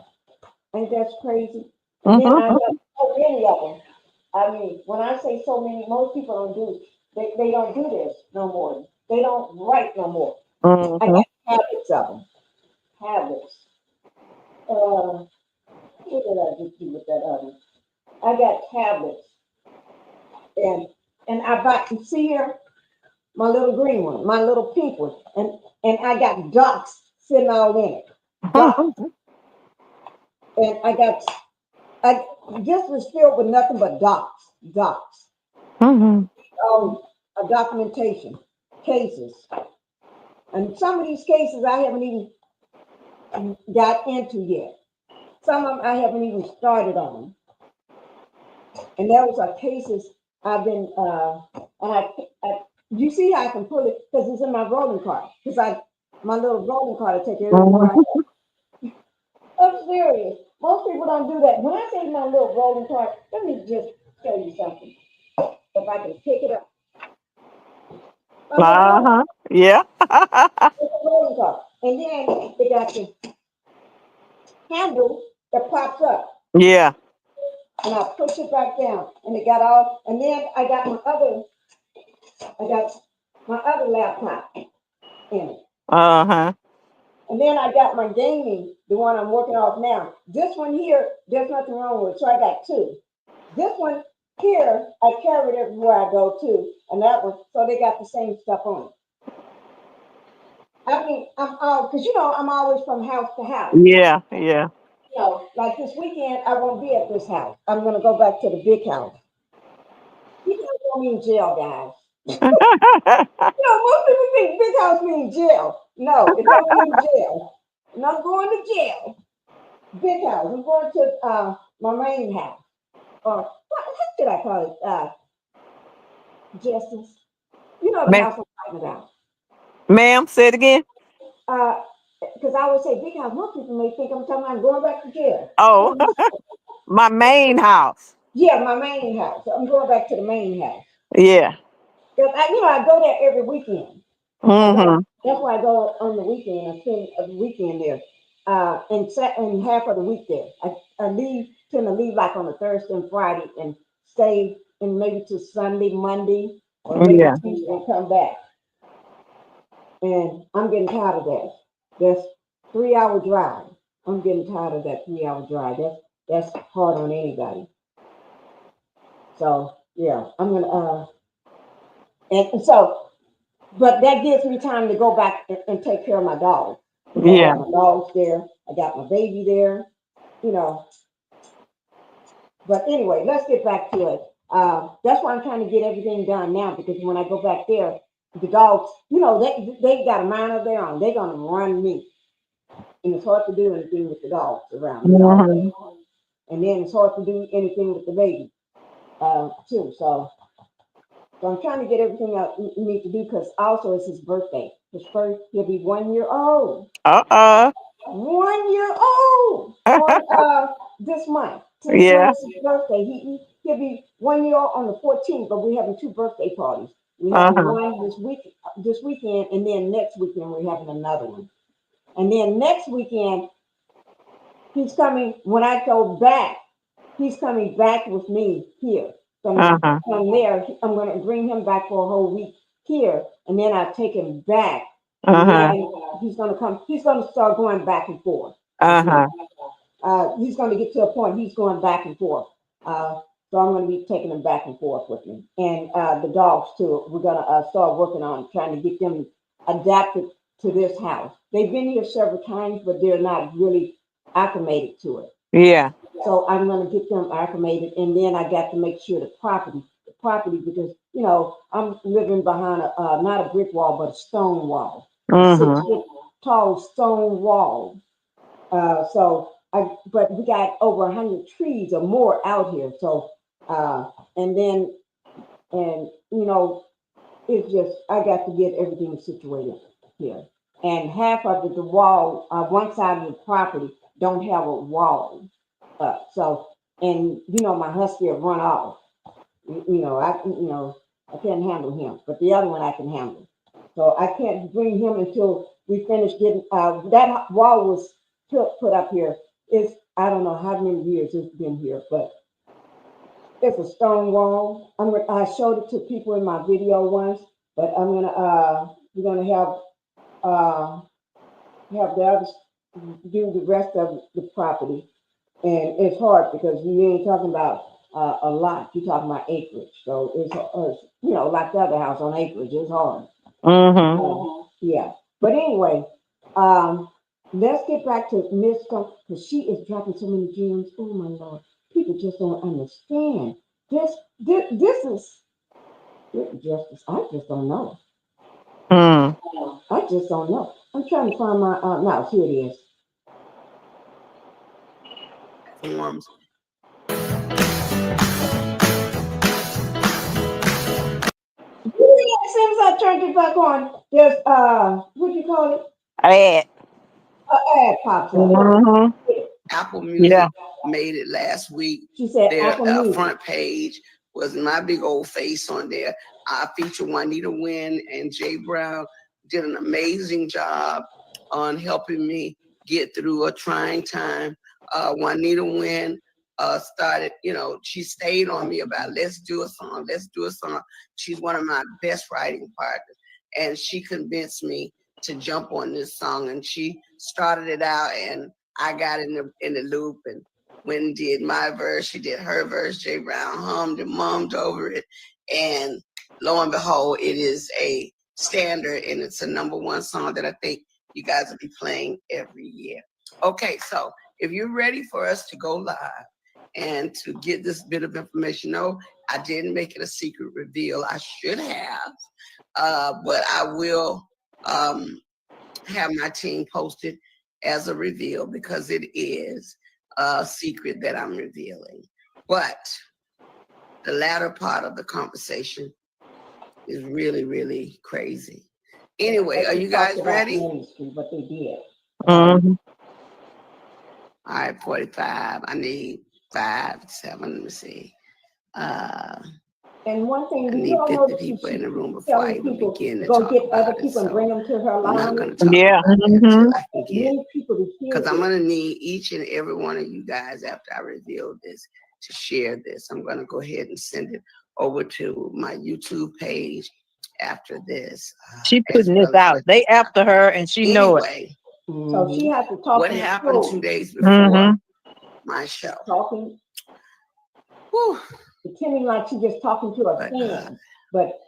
Ain't that crazy? And then I Mm-hmm. got so many of them. I mean, when I say so many, most people don't do they don't do this no more. They don't write no more. I Mm-hmm. got habits of them. Habits. What did I just do with that other? I got tablets. And I bought, you see here, my little green one, my little pink one, and I got dots sitting all in it. Dots. And I this was filled with nothing but dots. Mm-hmm. Documentation, cases. And some of these cases I haven't even got into yet. Some of them I haven't even started on. And those are cases I've been and you see how I can pull it because it's in my rolling cart. Because my little rolling cart I take everywhere I go. I'm serious. Most people don't do that. When I say my little rolling cart, let me just show you something. If I can pick it up. My little Uh-huh. Yeah. rolling cart. And then they got the handle that pops up. Yeah. And I push it back down, and it got all. And then I got my other laptop in it. Uh-huh. And then I got my gaming, the one I'm working off now. This one here, there's nothing wrong with it, so I got two. This one here, I carry it everywhere I go to, and that one, so they got the same stuff on it. I mean, I'm all, because I'm always from house to house. Yeah, yeah. Like this weekend, I won't be at this house. I'm gonna go back to the big house. People don't mean jail, guys. Most people think big house means jail. No, it don't mean jail. I'm not going to jail. Big house. I'm going to my main house. Or what should I call it? Justice. You know the house I'm talking about. Ma'am, say it again. Because I always say big house. Most people may think I'm talking about going back to jail. Oh, my main house. Yeah, my main house. I'm going back to the main house. Yeah. Because I go there every weekend. Mm-hmm. That's why I go on the weekend. I spend the weekend there, and half of the week there. I tend to leave like on a Thursday and Friday, and stay and maybe to Sunday, Monday, or maybe Tuesday and come back. And I'm getting tired of that. That's 3-hour drive. I'm getting tired of that 3-hour drive. That's hard on anybody. So yeah, I'm gonna and so. But that gives me time to go back and take care of my dog. Yeah. I got my dogs there. I got my baby there. But anyway, let's get back to it. That's why I'm trying to get everything done now, because when I go back there, the dogs, they got a mind of their own. They're gonna run me, and it's hard to do anything with the dogs around. And then it's hard to do anything with the baby too. So I'm trying to get everything out we need to do, because also it's his birthday. He'll be 1 year old. 1 year old on this month. This month is his birthday. He'll be 1 year old on the 14th, but we're having 2 birthday parties. We have one this weekend, and then next weekend we're having another one. And then next weekend, he's coming. When I go back, he's coming back with me here. From there, I'm going to bring him back for a whole week here, and then I'll take him back. And then he's going to come. He's going to start going back and forth. He's going to get to a point. He's going back and forth. So I'm going to be taking him back and forth with me, and the dogs too. We're going to start working on trying to get them adapted to this house. They've been here several times, but they're not really acclimated to it. Yeah. So I'm going to get them acclimated, and then I got to make sure the property, because I'm living behind not a brick wall, but a stone wall, a 6-foot tall stone wall. But we got over 100 trees or more out here. So it's just I got to get everything situated here, and half of the wall, one side of the property don't have a wall. So, and my husky will run off. I can't handle him, but the other one I can handle. So I can't bring him until we finish getting that wall was put up here. I don't know how many years it's been here, but it's a stone wall. I showed it to people in my video once, but we're gonna have the others do the rest of the property. And it's hard because you ain't talking about a lot. You're talking about acreage. So it's like the other house on acreage. It's hard. Yeah. But anyway, let's get back to Miss Trump, because she is dropping so many gems. Oh my Lord. People just don't understand. This is justice. I just don't know. I just don't know. I'm trying to find my no, here it is. Forms. As soon as I turned it back on, there's what do you call it? Ad. Ad pops up. Apple Music made it last week. She said their front page was my big old face on there. I featured Juanita Wynn, and Jay Brown did an amazing job on helping me get through a trying time. Juanita Wynn started, she stayed on me about let's do a song. She's one of my best writing partners. And she convinced me to jump on this song. And she started it out and I got in the loop and went and did my verse. She did her verse. Jay Brown hummed and mummed over it. And lo and behold, it is a standard and it's a #1 song that I think you guys will be playing every year. Okay, so if you're ready for us to go live and to get this bit of information, no, I didn't make it a secret reveal. I should have, but I will have my team post it as a reveal because it is a secret that I'm revealing. But the latter part of the conversation is really, really crazy. Anyway, are you guys ready? What they did. Mhm. All right, 45. I need 5, 7. Let me see. And one thing I we need all 50 know that people in the room before I even begin to go talk get about other it. people and So bring them to her I'm not line. going to talk Yeah. about that until I can get. Many people to hear Because I'm this. going to need each and every one of you guys after I reveal this to share this. I'm going to go ahead and send it over to my YouTube page after this. She as putting well this as out. They after her and she know it. Anyway, So she has to talk. what in happened code. 2 days before Mhm. my show? Talking, Whew. pretending like she's just talking to her fans, but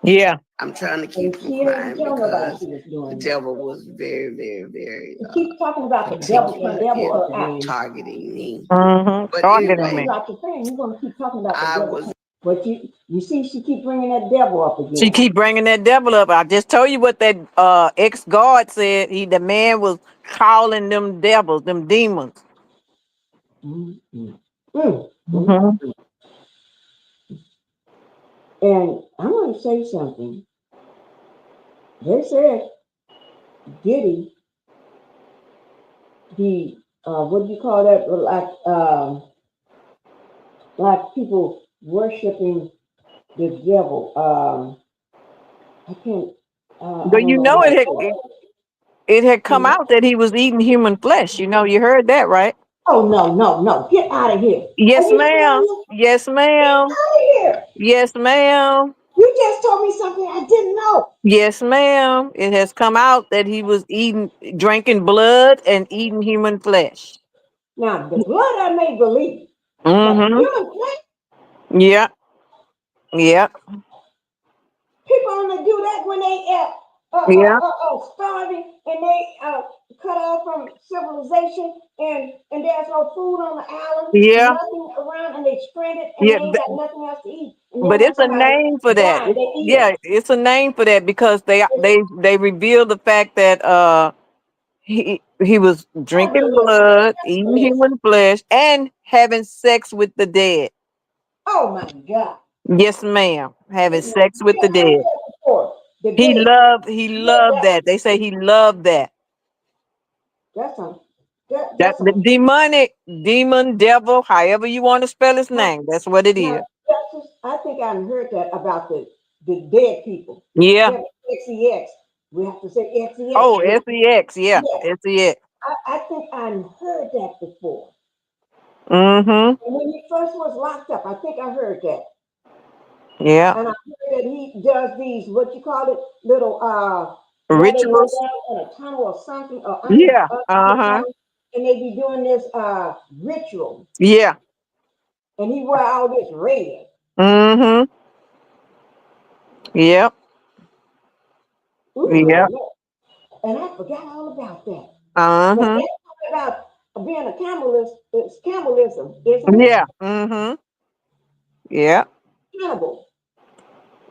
Yeah. I'm trying to and keep from she crying didn't tell nobody because she was the doing that. devil was very, very, very She keeps talking about the devil particular in targeting me. Mhm. But Targeting anyway, me. Like you're saying, you're gonna keep talking about the I devil. was But you see, she keep bringing that devil up again. She keep bringing that devil up. I just told you what that ex-guard said. The man was calling them devils, them demons. Mm-hmm. Mhm. And I'm gonna say something. They said Diddy, he what do you call that? Like people worshiping the devil. I can't. I But don't you know. know it had come out that he was eating human flesh. You know, you heard that, right? Oh no! Get out of here! Yes, Are you ma'am. serious? Yes, Get ma'am. out of here! Yes, ma'am. You just told me something I didn't know. Yes, ma'am. It has come out that he was drinking blood and eating human flesh. Now the blood I may believe, but Mm-hmm. human flesh, Yeah. Yeah. people only do that when they Yeah. starving and they cut off from civilization and there's no food on the island, Yeah. nothing around, and they stranded and Yeah. they ain't got nothing else to eat. And then But when it's a somebody name for that. dies, they eat Yeah, them. it's a name for that because they revealed the fact that he was I drinking believe blood, it. eating human flesh, and having sex with the dead. Oh my God. Yes, ma'am. Having Yeah, sex with the I heard dead. that before. The He dead. loved that. They say he loved that. That's a That that's the a demon, devil, however you want to spell his name. That's what it is. now I think I heard that about the dead people. Yeah. Yeah, XEX. We have to say XEX. Oh, SEX. Yeah. Yeah. SEX. I think I heard that before. Mm-hmm. And when he first was locked up, I think I heard that. Yeah. And I heard that he does these, what you call it, little where they go Rituals. down in a tunnel or something or Yeah. under the Uh-huh. tunnel, and they be doing this ritual. Yeah. And he wear all this red. Mm-hmm. Yep. Ooh, Yep. Lord. And I forgot all about that. But Uh-huh. that's talking about being a cambalist. It's cannibalism, isn't it? Yeah. Mm-hmm. Yeah. Cannibal.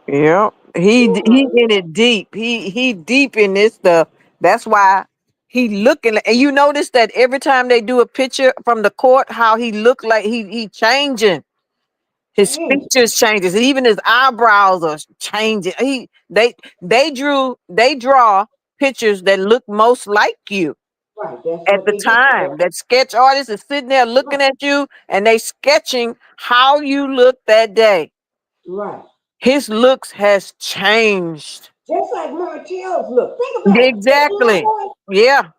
Yep. He in it deep. He deep in this stuff. That's why he looking. And you notice that every time they do a picture from the court, how he look like he changing. His features changes. Even his eyebrows are changing. They draw pictures that look most like you. Right, that's At what the they do. time, that sketch artist is sitting there looking at you and they sketching how you look that day. Right. His looks has changed. Just like Martell's look. Think about it. Exactly. Little boy, Yeah.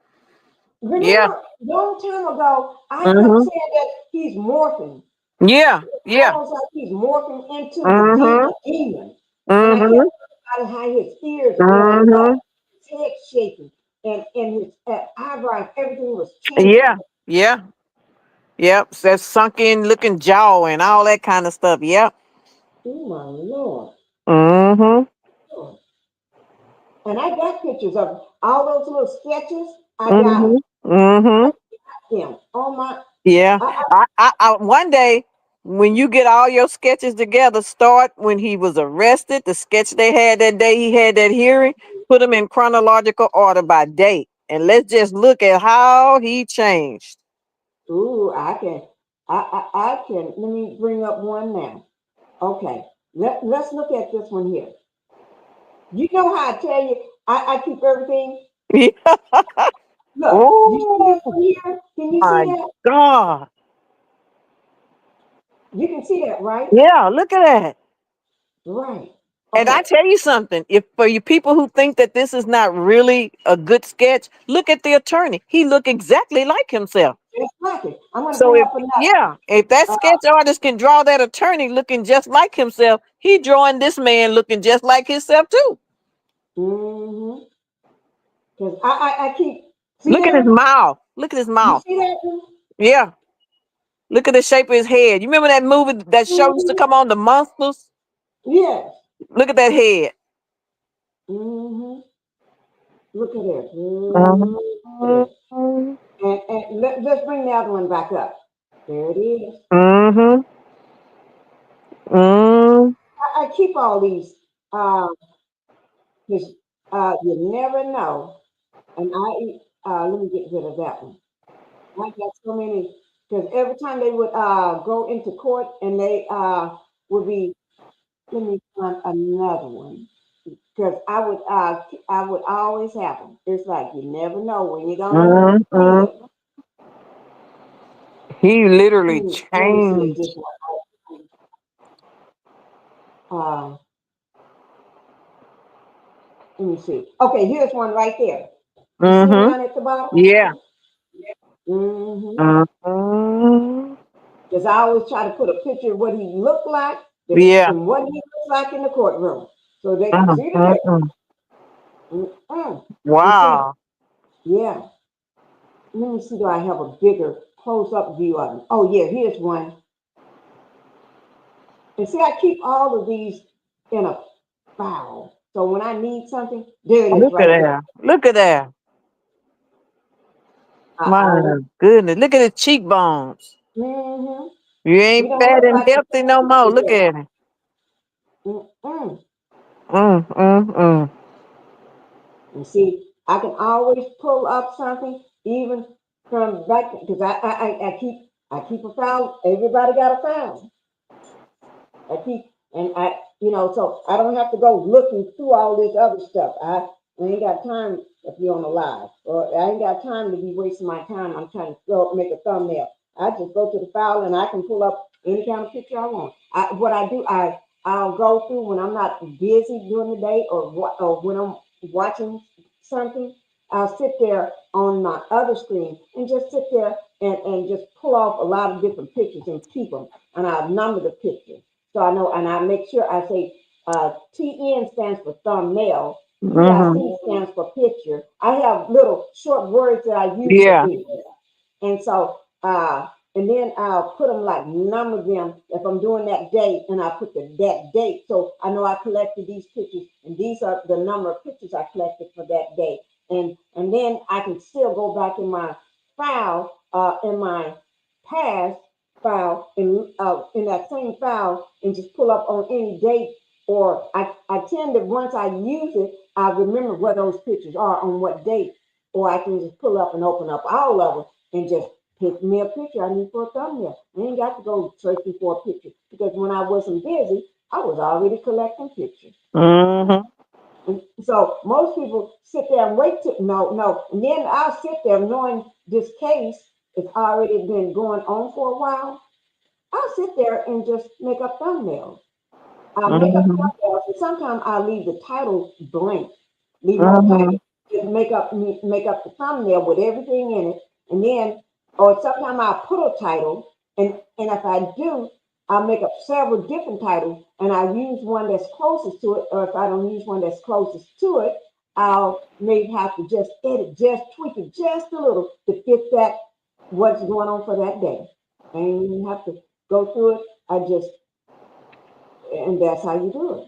Yeah. Remember, long time ago, I kept Mm-hmm. saying that he's morphing. Yeah. It's Yeah. almost like he's morphing into Mm-hmm. the demon. And I kept Mm-hmm. talking about how his ears are going Mm-hmm. up, his head shaking, and his eyebrows, everything was Yeah. changing. Yeah. Yep. That sunken looking jaw and all that kind of stuff. Yep. Oh my Lord. Mm-hmm. Lord. And I got pictures of all those little sketches. I got Mm-hmm. them. Mm-hmm. I got them on my. Yeah. I, I one day when you get all your sketches together, start when he was arrested, the sketch they had that day he had that hearing, put them in chronological order by date. And let's just look at how he changed. ooh, I can. I can. Let me bring up one now. Okay. Let's look at this one here. You know how I tell you, I keep everything. Look, you see this Oh one here? Can you see my that? God. You can see that, right? Yeah, look at that. Right. And I Okay. tell you something, if for you people who think that this is not really a good sketch, look at the attorney. He look exactly like himself. Just like it. I'm going to So bring if up another. yeah, if that Uh, sketch artist can draw that attorney looking just like himself, he drawing this man looking just like himself too. mm-hmm. Because I keep, see Look at his that? mouth. Look at his You mouth. see that? Yeah. Look at the shape of his head. You remember that movie that show used to Mm-hmm. come on, The Monsters? Yes. Look at that head. Mm-hmm. Look at it. Mhm. Look at it. And let's bring the other one back up. There it is. Mhm. Mm. I keep all these because you never know. And let me get rid of that one. I got so many because every time they would go into court and they would be. Let me find another one because I would always have them. It's like you never know when you're gonna need Mhm. them. He literally Let me see if this changed. one. Let me see. Okay, here's one right there. You see him Mhm. down at the bottom? Yeah. Mm-hmm. Mhm. Because I always try to put a picture of what he looked like Yeah. and what he looks like in the courtroom, so they can Mhm. see the difference. Mhm. Mm-mm. You see, Wow. yeah. Let me see. Do I have a bigger close-up view of him? Oh yeah, here's one. And see, I keep all of these in a file. So when I need something, there it is Look at right there. that. Look at that. I My always, goodness. Look at his cheekbones. mm-hmm. You He ain't don't fat look and like the healthy no more. Look yeah. at him. Mm-mm. Mm. And see, I can always pull up something even from back because I keep a file. Everybody got a file. I keep and so I don't have to go looking through all this other stuff. I ain't got time if you're on a live, or I ain't got time to be wasting my time. I'm trying to make a thumbnail. I just go to the file and I can pull up any kind of picture I want. What I do, I'll go through when I'm not busy during the day or when I'm watching something. I'll sit there on my other screen and just sit there and just pull off a lot of different pictures and keep them. And I'll number the pictures. So I know, and I make sure I say TN stands for thumbnail, Mm-hmm. PIC stands for picture. I have little short words that I use for Yeah. things. And so, and then I'll put them like number them if I'm doing that date, and I put that date. So I know I collected these pictures, and these are the number of pictures I collected for that date. And then I can still go back in my file, in my past file, in that same file, and just pull up on any date. Or I tend to once I use it, I remember where those pictures are on what date, or I can just pull up and open up all of them and just pick me a picture I need for a thumbnail. I ain't got to go searching for a picture because when I wasn't busy, I was already collecting pictures. Mm-hmm. And so most people sit there and wait to no. And then I'll sit there knowing this case has already been going on for a while. I'll sit there and just make up thumbnails. I'll make up Mm-hmm. thumbnails, and sometimes I'll leave the title blank, leave no Mm-hmm. title. just make up the thumbnail with everything in it, and then, or sometimes I'll put a title, and if I do, I'll make up several different titles, and I use one that's closest to it, or if I don't use one that's closest to it, I'll maybe have to just edit, just tweak it just a little to fit that what's going on for that day. I ain't even have to go through it. And that's how you do it.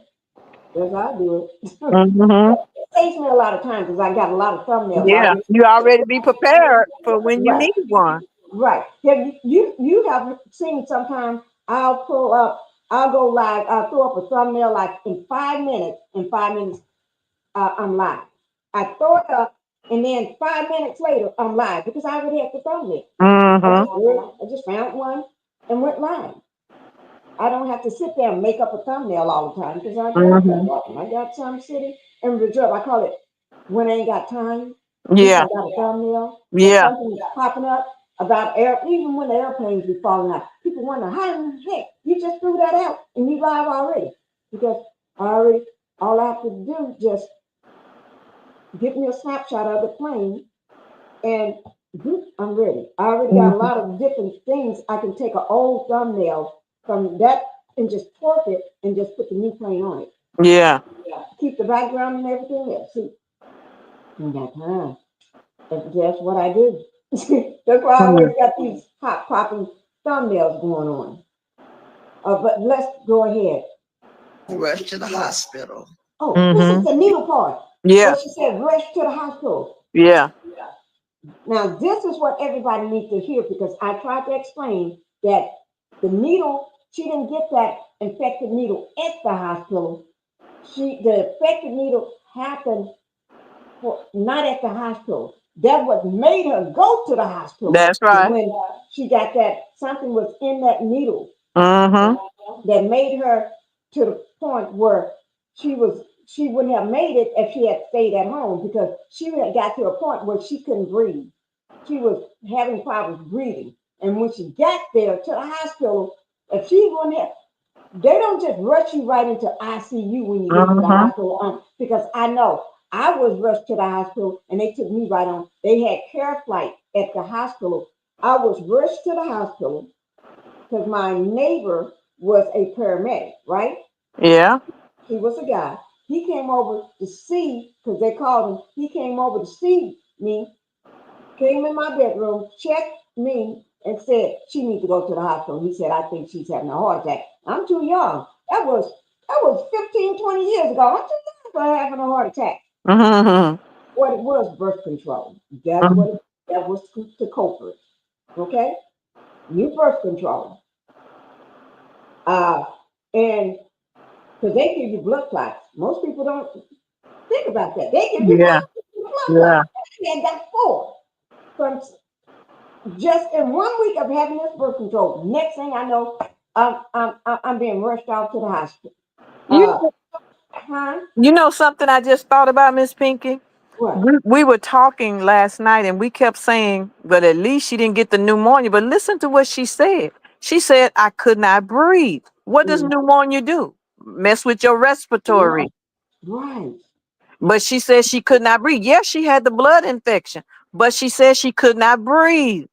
That's how I do it. It saves me a lot of time because I got a lot of thumbnails. Yeah, you already be prepared for when you Right. need one. Right. You have seen sometimes I'll go live, I'll throw up a thumbnail like in 5 minutes. In 5 minutes, I'm live. I throw it up, and then 5 minutes later, I'm live because I already have the thumbnail. I just found one and went live. I don't have to sit there and make up a thumbnail all the time because I got some sitting in reserve. I call it when I ain't got time. Yeah. I got a thumbnail. Yeah. Something is popping up about even when the airplanes be falling out. People wonder, how in the heck you just threw that out and you live already? Because all I have to do is just give me a snapshot of the plane and I'm ready. I already got a lot of different things. I can take an old thumbnail from that and just torque it and just put the new plane on it. Yeah. Keep the background and everything else. See, ain't got time. That's what I do. That's why I always got these hot popping thumbnails going on. But let's go ahead. Rush to the hospital. Oh, this is the needle part. Yeah. What she said, rush to the hospital. Yeah. Now, this is what everybody needs to hear because I tried to explain that the needle, she didn't get that infected needle at the hospital. The infected needle happened not at the hospital. That what made her go to the hospital. That's right. When she got that, something was in that needle that made her to the point where she wouldn't have made it if she had stayed at home because she had got to a point where she couldn't breathe. She was having problems breathing. And when she got there to the hospital, if she wouldn't have, they don't just rush you right into ICU when you get to the hospital. Because I know I was rushed to the hospital and they took me right on. They had care flight at the hospital. I was rushed to the hospital because my neighbor was a paramedic, right? Yeah. He was a guy. He came over to see, because they called him, he came over to see me, came in my bedroom, checked me, and said, she needs to go to the hospital. He said, I think she's having a heart attack. I'm too young. That was 15, 20 years ago. I'm too young for having a heart attack. What it was, birth control. That was the culprit. Okay? New birth control. And because they give you blood clots. Most people don't think about that. They give you blood clots. And got 4 from just in 1 week of having this birth control. Next thing I know, I'm being rushed out to the hospital. You know something I just thought about, Miss Pinkie? What? We were talking last night and we kept saying, but at least she didn't get the pneumonia. But listen to what she said. She said, I could not breathe. What does pneumonia do? Mess with your respiratory. Right. But she said she could not breathe. Yes, she had the blood infection, but she said she could not breathe.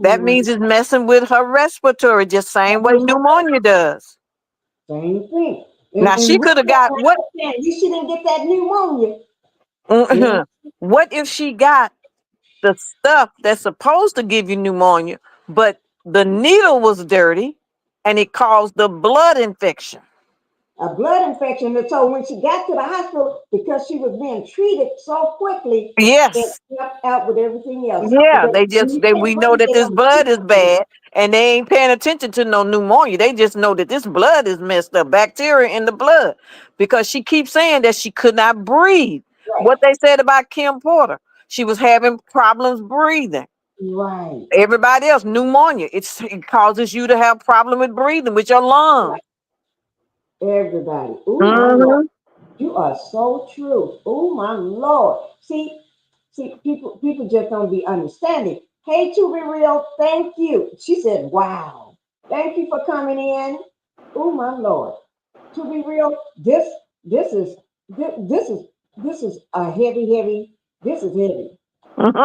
That means it's messing with her respiratory, just same way pneumonia does. Same thing. Now she could have got what? You shouldn't get that pneumonia. What if she got the stuff that's supposed to give you pneumonia, but the needle was dirty and it caused the blood infection? A blood infection. And so when she got to the hospital, because she was being treated so quickly, yes, it kept out with everything else. Yeah, we know that this blood is bad and they ain't paying attention to no pneumonia. They just know that this blood is messed up, bacteria in the blood, because she keeps saying that she could not breathe. Right. What they said about Kim Porter, she was having problems breathing. Right. Everybody else, pneumonia. It causes you to have problem with breathing with your lungs. Everybody. Ooh, my Lord. You are so true. Oh my Lord. See, people just don't be understanding. Hey, to be real, thank you. She said, wow. Thank you for coming in. Oh my Lord. To be real, this is a heavy This is heavy.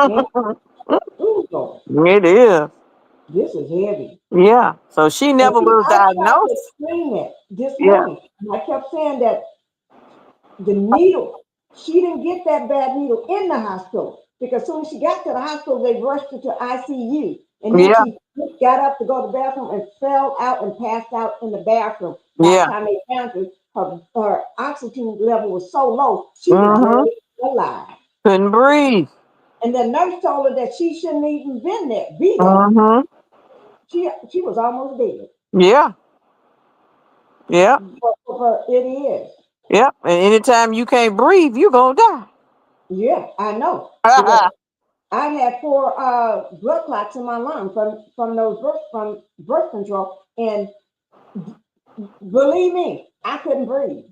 Man, ooh, Lord, It is. this is heavy. Yeah. So she And never see, was I tried to diagnosed. explain that this Yeah. morning. And I kept saying that the needle, she didn't get that bad needle in the hospital because soon as she got to the hospital, they rushed her to ICU. And then Yeah. she got up to go to the bathroom and fell out and passed out in the bathroom. By the Yeah. time they found her, her oxygen level was so low, she was Mm-hmm. barely alive. Couldn't breathe. And the nurse told her that she shouldn't even be there. Mm-hmm. She was almost dead. Yeah. Yeah. But it is. Yeah. And anytime you can't breathe, you're gonna die. Yeah, I know. Because I had 4 blood clots in my lung from those birth control, and believe me, I couldn't breathe.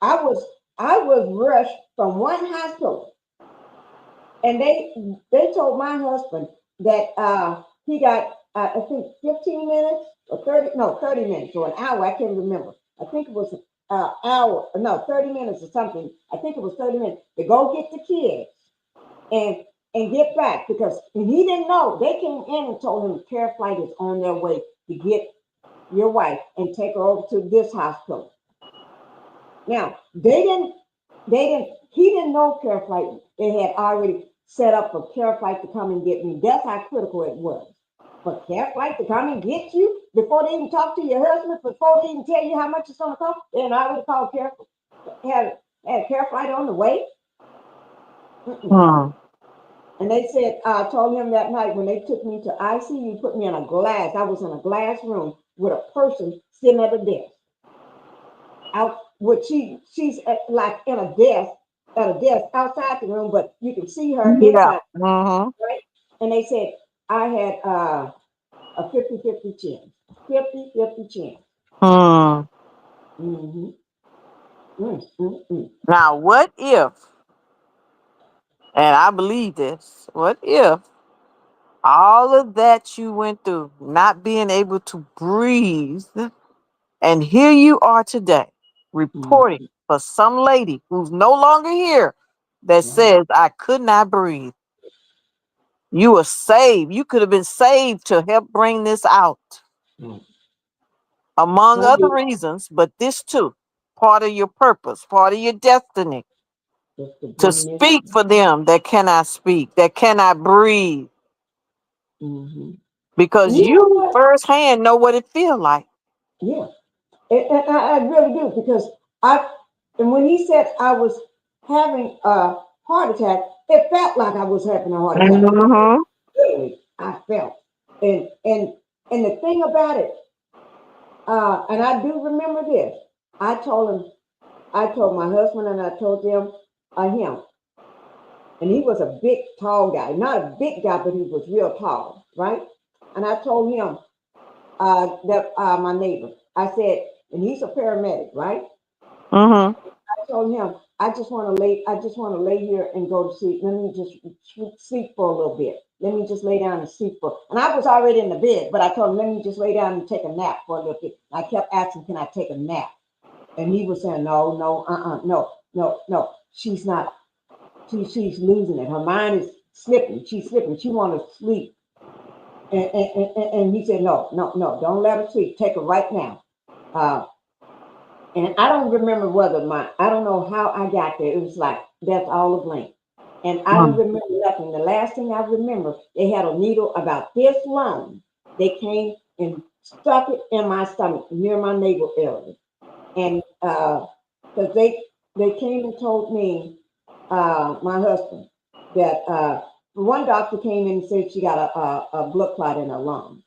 I was rushed from one hospital, and they told my husband that he got I think 15 minutes or 30 minutes or an hour. I can't remember. I think it was an hour. No, 30 minutes or something. I think it was 30 minutes to go get the kids and get back because and he didn't know. They came in and told him care flight is on their way to get your wife and take her over to this hospital. Now he didn't know care flight. They had already set up for care flight to come and get me. That's how critical it was. For care flight to come and get you before they even talk to your husband, before they even tell you how much it's gonna cost, they already called had care flight on the way. Hmm. And they said, I told him that night when they took me to ICU, put me in a glass. I was in a glass room with a person sitting at a desk. She's like in a desk outside the room, but you can see her Yeah. inside, Mm-hmm. right? And they said I had a 50-50 chance. 50-50 chance. Hmm. Mm-hmm. Now, what if, and I believe this, what if all of that you went through, not being able to breathe, and here you are today reporting for some lady who's no longer here that says, I could not breathe. You were saved. You could have been saved to help bring this out, among other reasons, but this too, part of your purpose, part of your destiny, to speak for them that cannot speak, that cannot breathe, because You know you what? firsthand know what it feels like. Yeah. And I really do because and when he said I was having a heart attack, it felt like I was having a heart attack. Mm-hmm. Literally, I felt. And the thing about it, and I do remember this. I told my husband and I told him, and he was a big, tall guy. Not a big guy, but he was real tall, right? And I told him that my neighbor, I said, and he's a paramedic, right? Mm-hmm. I told him, I just want to lay here and go to sleep. Let me just sleep for a little bit. Let me just lay down and sleep and I was already in the bed, but I told him, let me just lay down and take a nap for a little bit. I kept asking, can I take a nap? And he was saying, no, no. She's not, she's losing it. Her mind is slipping. She's slipping. She wants to sleep. And he said, no, don't let her sleep. Take her right now. And I don't remember I don't know how I got there. It was like, that's all a blank. And I don't remember nothing. The last thing I remember, they had a needle about this long. They came and stuck it in my stomach near my navel area. And because they came and told me, my husband, that one doctor came in and said she got a blood clot in her lung.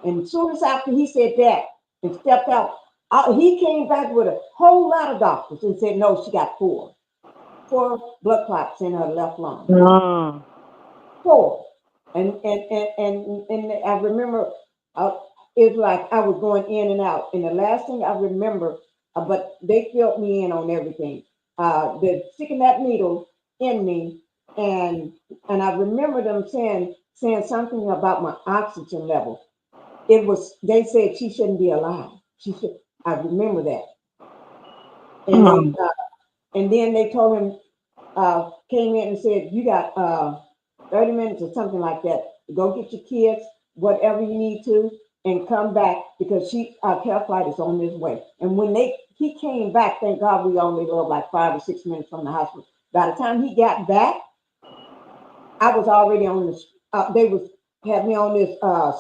And as soon as after he said that and stepped out, he came back with a whole lot of doctors and said, no, she got 4 blood clots in her left lung. Mm. 4. And I remember it's like I was going in and out. And the last thing I remember, but they filled me in on everything. They're sticking that needle in me, and I remember them saying something about my oxygen level. They said she shouldn't be alive. I remember that. And they and then they told him came in and said, you got 30 minutes or something like that. Go get your kids, whatever you need to, and come back because our care flight is on this way. And when he came back, thank God we only live like 5 or 6 minutes from the hospital. By the time he got back, I was already on this. They had me on this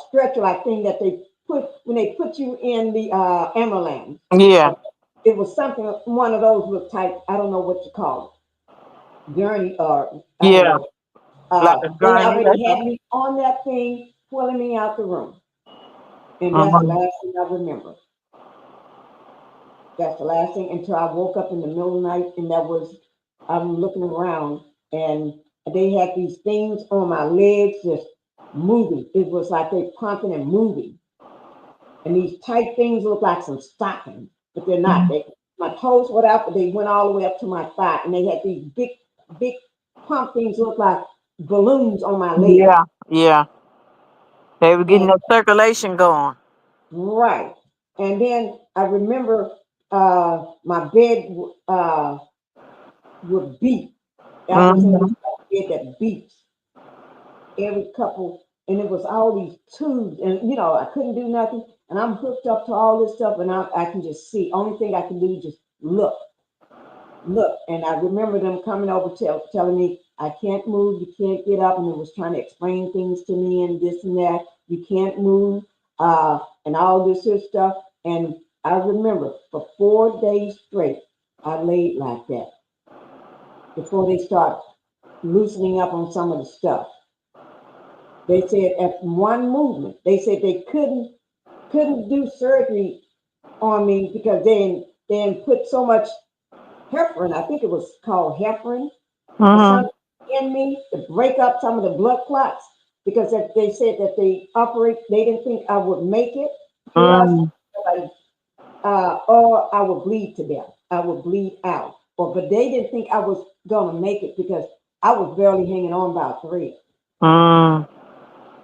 stretcher like thing that they put when they put you in the ambulance. Yeah. It was something, one of those little type. I don't know what you call it, gurney or I don't Yeah. know. Like a They gurney. already had me on that thing, pulling me out the room, and that's the last thing I remember. That's the last thing until I woke up in the middle of the night, and I'm looking around, and they had these things on my legs just moving. It was like they pumping and moving. And these tight things look like some stockings, but they're not. My toes went out, but they went all the way up to my thigh, and they had these big pump things look like balloons on my legs. Yeah, yeah. They were getting And that circulation going. right. And then I remember my bed would beat. I was in this bed that beats every couple, and it was all these tubes, and I couldn't do nothing, and I'm hooked up to all this stuff, and I can just see. Only thing I can do is just look. And I remember them coming over telling me I can't move, you can't get up, and it was trying to explain things to me and this and that. You can't move, and all this stuff. And I remember for 4 days straight, I laid like that before they start loosening up on some of the stuff. They said at one movement, they said they couldn't do surgery on me because they put so much heparin, I think it was called heparin, or something in me to break up some of the blood clots because they said that they didn't think I would make it through us, or I would bleed to death. I would bleed out. But they didn't think I was going to make it because I was barely hanging on by a thread.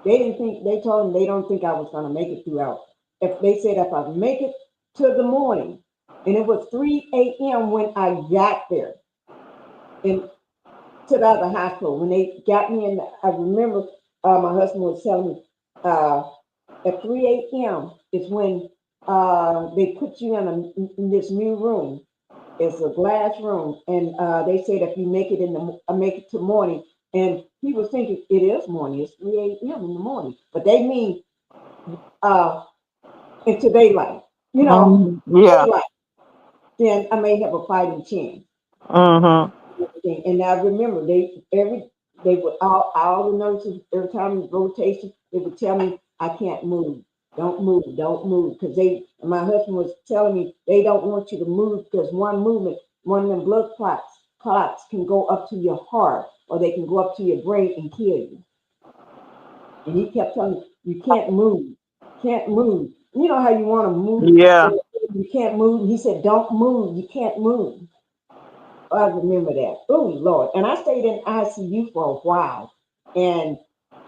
They told them they don't think I was going to make it throughout. If they said if I make it to the morning, and it was 3 a.m. when I got there and to the other hospital, when they got me in, I remember my husband was telling me at 3 a.m. is when they put you in this new room. It's a glass room, and they said if you make it make it to morning, and he was thinking it is morning. It's 3 a.m. in the morning, but they mean into daylight. Yeah. Daylight. Then I may have a fighting chance. And I remember they would all the nurses every time in rotation they would tell me I can't move. Don't move, because my husband was telling me they don't want you to move because one movement, one of them blood clots can go up to your heart or they can go up to your brain and kill you. And he kept telling me, you can't move, can't move. You know how you want to move? Yeah. You can't move. He said, don't move, you can't move. I remember that. Oh, Lord. And I stayed in ICU for a while. And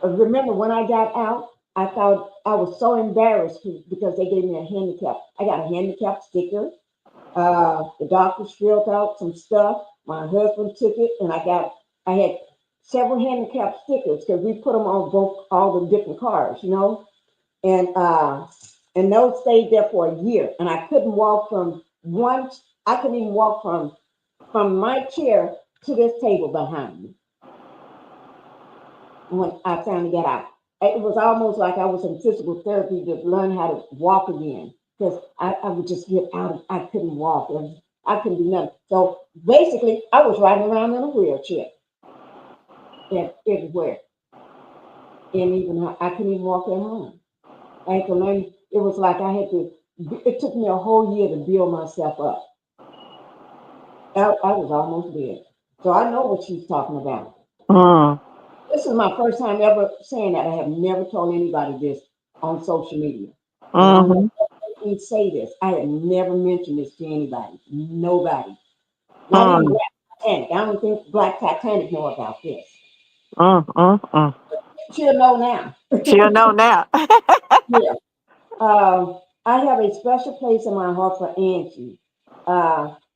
I remember when I got out, I thought I was so embarrassed because they gave me a handicap. I got a handicap sticker. The doctor filled out some stuff. My husband took it, and I had several handicap stickers because we put them on all the different cars, and those stayed there for a year. And I couldn't walk I couldn't even walk from my chair to this table behind me when I finally got out. It was almost like I was in physical therapy to learn how to walk again because I would just get out. I couldn't walk. I couldn't do nothing. So basically, I was riding around in a wheelchair and everywhere. And even I couldn't even walk at home. I had to learn. It was like it took me a whole year to build myself up. I was almost dead. So I know what she's talking about. This is my first time ever saying that. I have never told anybody this on social media. And I don't know if I can say this. I have never mentioned this to anybody. Nobody. Not even Black Titanic. I don't think Black Titanic know about this. She'll know now. She'll know now. Yeah. I have a special place in my heart for Angie.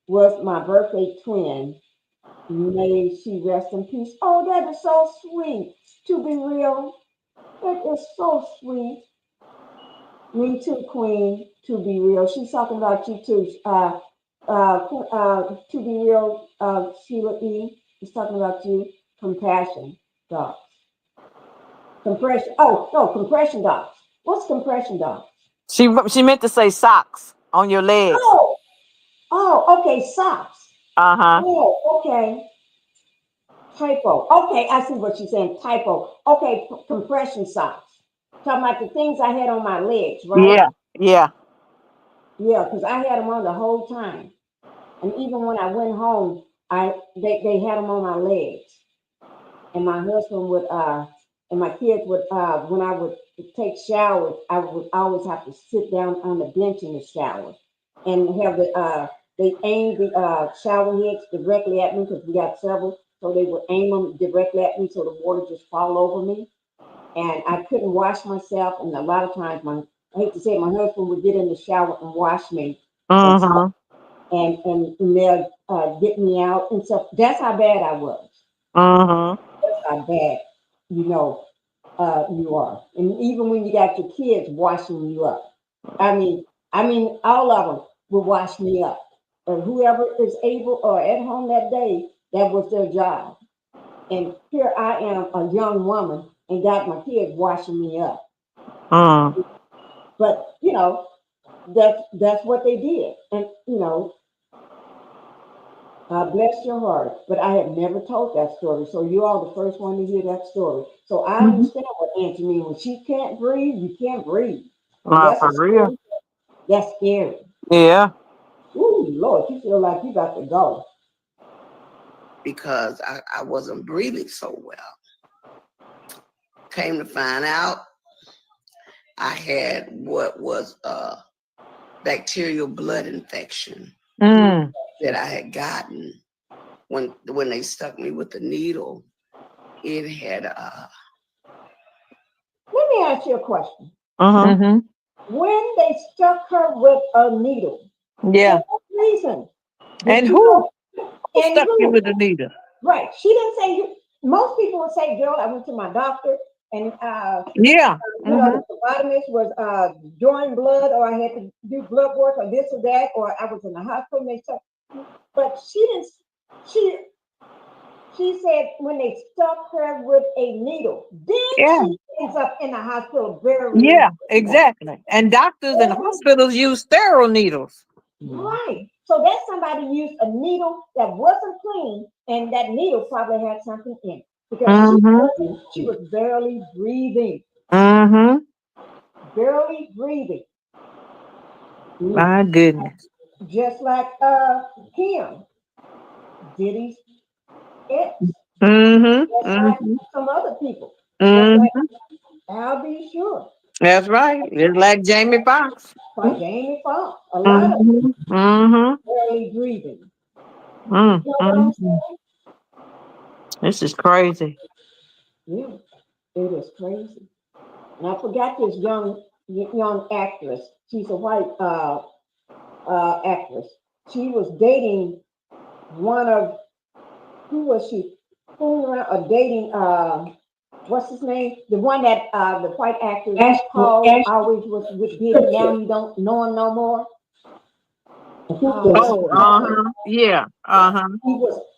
Was my birthday twin. May she rest in peace. Oh, that is so sweet. To be real, that is so sweet. Me too, Queen. To be real, she's talking about you too. To be real, Sheila E. is talking about you. Compassion dogs. Compression. Oh no, compression dogs. What's compression dogs? She meant to say socks on your legs. Oh, okay, socks. Uh-huh. Oh, okay. Typo. Okay, I see what she's saying. Typo. Okay, compression socks. Talking about the things I had on my legs, right? Yeah, yeah. Yeah, because I had them on the whole time. And even when I went home, they had them on my legs. And my husband would and my kids would when I would take showers, I would always have to sit down on the bench in the shower and have they aim the shower heads directly at me because we got several, so they would aim them directly at me so the water just fall over me. And I couldn't wash myself, and a lot of times I hate to say it, my husband would get in the shower and wash me and stuff, and they'll get me out and stuff. That's how bad I was. That's how bad, you know, you are. And even when you got your kids washing you up, I mean, all of them will wash me up. Or whoever is able or at home that day, that was their job. And here I am, a young woman, and got my kids washing me up. But you know, that's what they did, and you know, bless your heart. But I have never told that story, so you are the first one to hear that story. So I understand what Angie means. When she can't breathe, you can't breathe, and that's For a real. scary. That's scary. Yeah. Ooh, Lord, you feel like you got to go. Because I wasn't breathing so well. Came to find out, I had what was a bacterial blood infection that I had gotten when they stuck me with the needle. It had Let me ask you a question. Mm-hmm. When they stuck her with a needle, Yeah. for what reason? And You who know, and stuck you who? with the needle? Right. She didn't say you. Most people would say, girl, I went to my doctor and Yeah. you know, the phlebotomist was drawing blood, or I had to do blood work, or this or that, or I was in the hospital and they stuck. But she didn't. She said when they stuck her with a needle, then Yeah. she ends up in the hospital very Yeah, exactly. And doctors and hospitals use sterile needles. right. So that's somebody used a needle that wasn't clean, and that needle probably had something in it because she was barely breathing. Barely breathing. My goodness. Just like him, Diddy's ex. Just like some other people. Just like I'll be sure. That's right. It's like Jamie Foxx. Like Jamie Foxx. A lot of them barely breathing. You know what I'm saying? This is crazy. Yeah, it is crazy. And I forgot this young actress. She's a white actress. She was dating one of who was she? Fooling around or dating what's his name? The one that the white actor Paul always was with Diddy. Now you don't know him no more. Yeah.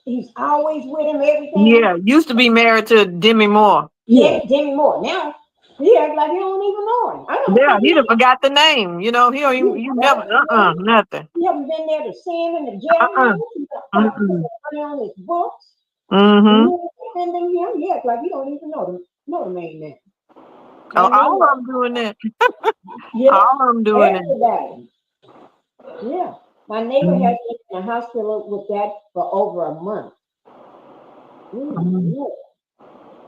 He's always with him, everything. Yeah. Used to be married to Demi Moore. Yeah, Demi Moore. Now he acts like you don't even know him. I don't Yeah, he done forgot the name. You know, he don't even, you never nothing. You haven't been there to see him in the jail. You put money on his books. You defending him. He acts like you don't even know the main man. All of them doing that. All of them doing it. Yeah. My neighbor has been in the hospital with that for over a month.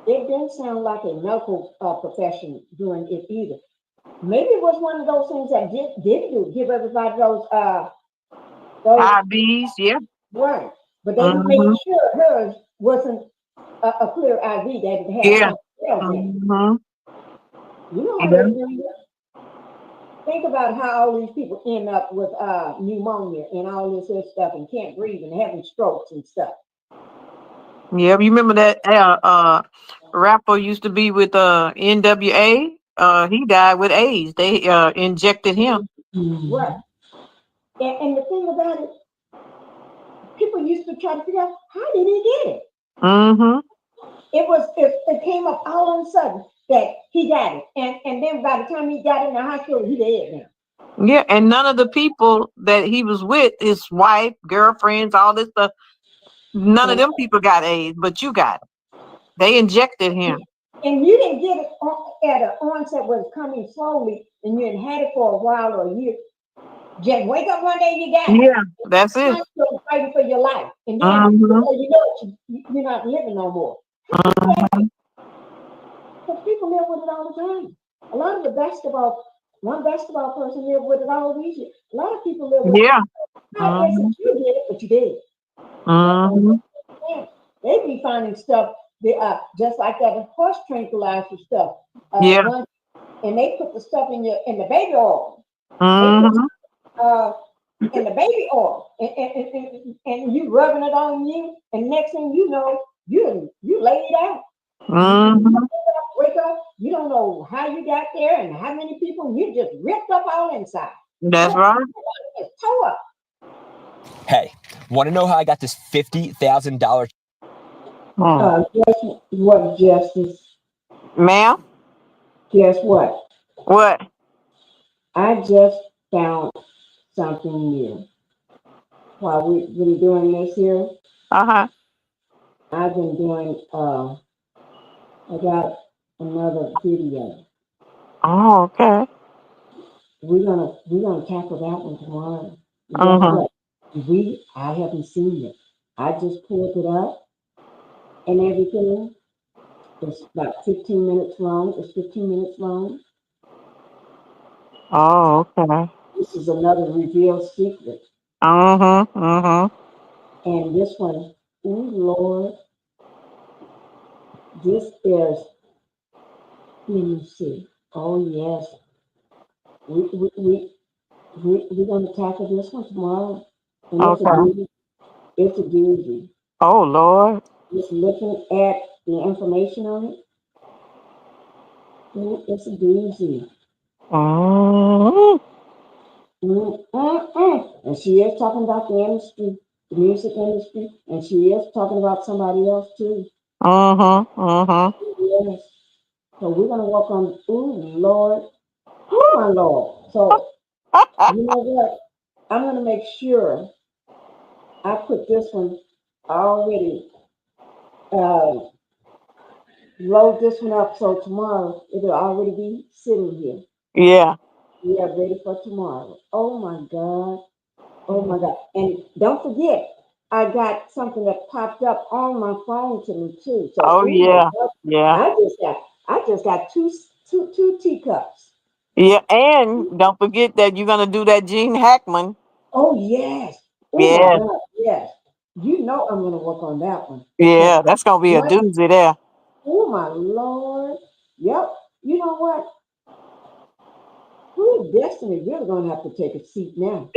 It didn't sound like a medical profession doing it either. Maybe it was one of those things that did do, give everybody those IVs, yeah. Right. But they made sure hers wasn't a clear IV that it had something else in it. You know how they do it. Think about how all these people end up with pneumonia and all this other stuff and can't breathe and having strokes and stuff. Yeah, you remember that rapper used to be with NWA? He died with AIDS. They injected him. Right. And the thing about it, people used to try to figure out how did he get it. Mm-hmm. It came up all of a sudden that he got it, and then by the time he got in the hospital, he dead now. Yeah, and none of the people that he was with, his wife, girlfriends, all this stuff, none of them people got AIDS, but you got it. They injected him. And you didn't get it at an onset where it's coming slowly, and you had it for a while or a year. Just wake up one day, you got it. Yeah, that's it. You're fighting for your life, and then you know you're not living no more. Because people live with it all the time. A lot of one basketball person lived with it all these years. A lot of people live with it. I guess you did it, but you did. They be finding stuff just like that horse tranquilizer stuff. And they put the stuff in the baby oil. In the baby oil, and you rubbing it on you, and next thing you know, you laid out. Wake up, you don't know how you got there and how many people, you just ripped up all inside. That's right. It's tore up. Hey, want to know how I got this $50,000? Guess what, Justice? Ma'am? Guess what? What? I just found something new. While we've been doing this here, I've been doing, I got another video. Oh, okay. We're gonna tackle that one tomorrow. Guess what? I haven't seen it. I just pulled it up and everything. It's about 15 minutes long. It's 15 minutes long. Oh, okay. This is another revealed secret. And this one, oh Lord, this is, let me see. Oh yes. We're gonna tackle this one tomorrow. And it's a doozy. Oh Lord. Just looking at the information on it. It's a doozy. And she is talking about the industry, the music industry, and she is talking about somebody else too. Yes. So we're gonna work on. Oh Lord, oh my Lord. So you know what? I'm gonna make sure I put this one already. Load this one up so tomorrow it'll already be sitting here. Yeah. We are ready for tomorrow. Oh my God. Oh my God. And don't forget, I got something that popped up on my phone to me too. So yeah. I just got two teacups. Yeah, and don't forget that you're gonna do that Gene Hackman. Oh yes. Oh my God, yes. You know I'm gonna work on that one. Yeah, that's gonna be a doozy there. Oh my Lord. Yep. You know what? Who Destiny really gonna have to take a seat now.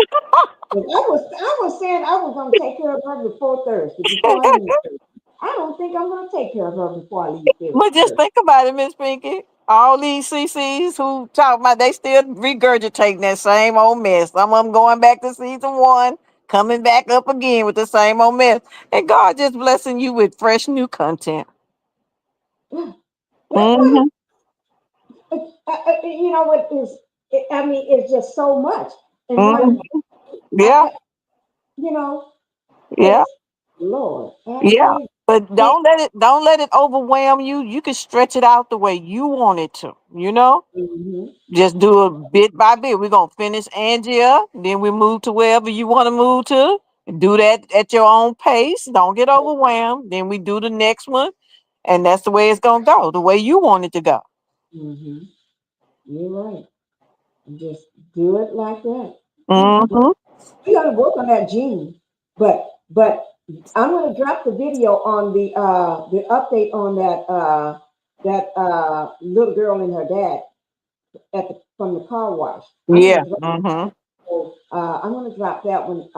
I was saying I was gonna take care of her before Thursday. Before I leave Thursday. I don't think I'm gonna take care of her before I leave Thursday. But just think about it, Miss Pinkie. All these CCs who talk about they still regurgitating that same old mess. Some of them going back to season 1, coming back up again with the same old mess. And God just blessing you with fresh new content. You know what is? I mean, it's just so much. And one, you know, Lord, yeah. But don't let it overwhelm you. You can stretch it out the way you want it to. You know, just do it bit by bit. We're gonna finish Angie up, then we move to wherever you want to move to. Do that at your own pace. Don't get overwhelmed. Then we do the next one, and that's the way it's gonna go. The way you want it to go. You're right. Just do it like that. We gotta work on that gene, but I'm gonna drop the video on the update on that little girl and her dad from the car wash. So, I'm gonna drop that one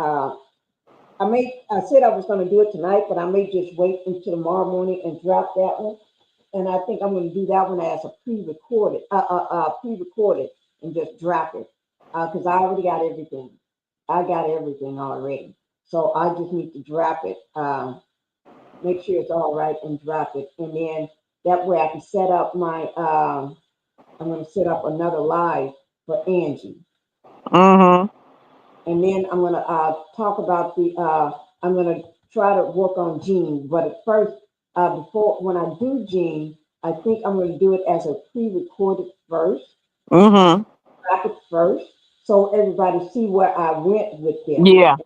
I said I was going to do it tonight, but I may just wait until tomorrow morning and drop that one. And I think I'm going to do that one as a pre-recorded, and just drop it because I already got everything. I got everything already, so I just need to drop it. Make sure it's all right and drop it, and then that way I can set up my. I'm going to set up another live for Angie. Mm-hmm. And then I'm going to talk about I'm going to try to work on Jean. But at first, when I do Jean, I think I'm going to do it as a pre-recorded first, Mm-hmm. bracket first, so everybody see where I went with this. Yeah.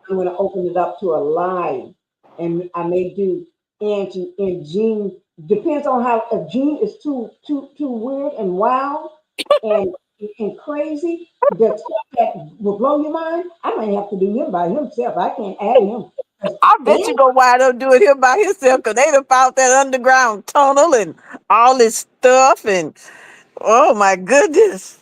I'm going to open it up to a live, and I may do Angie and Jean. Depends on how if Jean is too weird and wild and crazy, the stuff that will blow your mind. I might have to do him by himself. I can't add him. I bet you go wild up doing him by himself because they done found that underground tunnel and all this stuff and oh my goodness.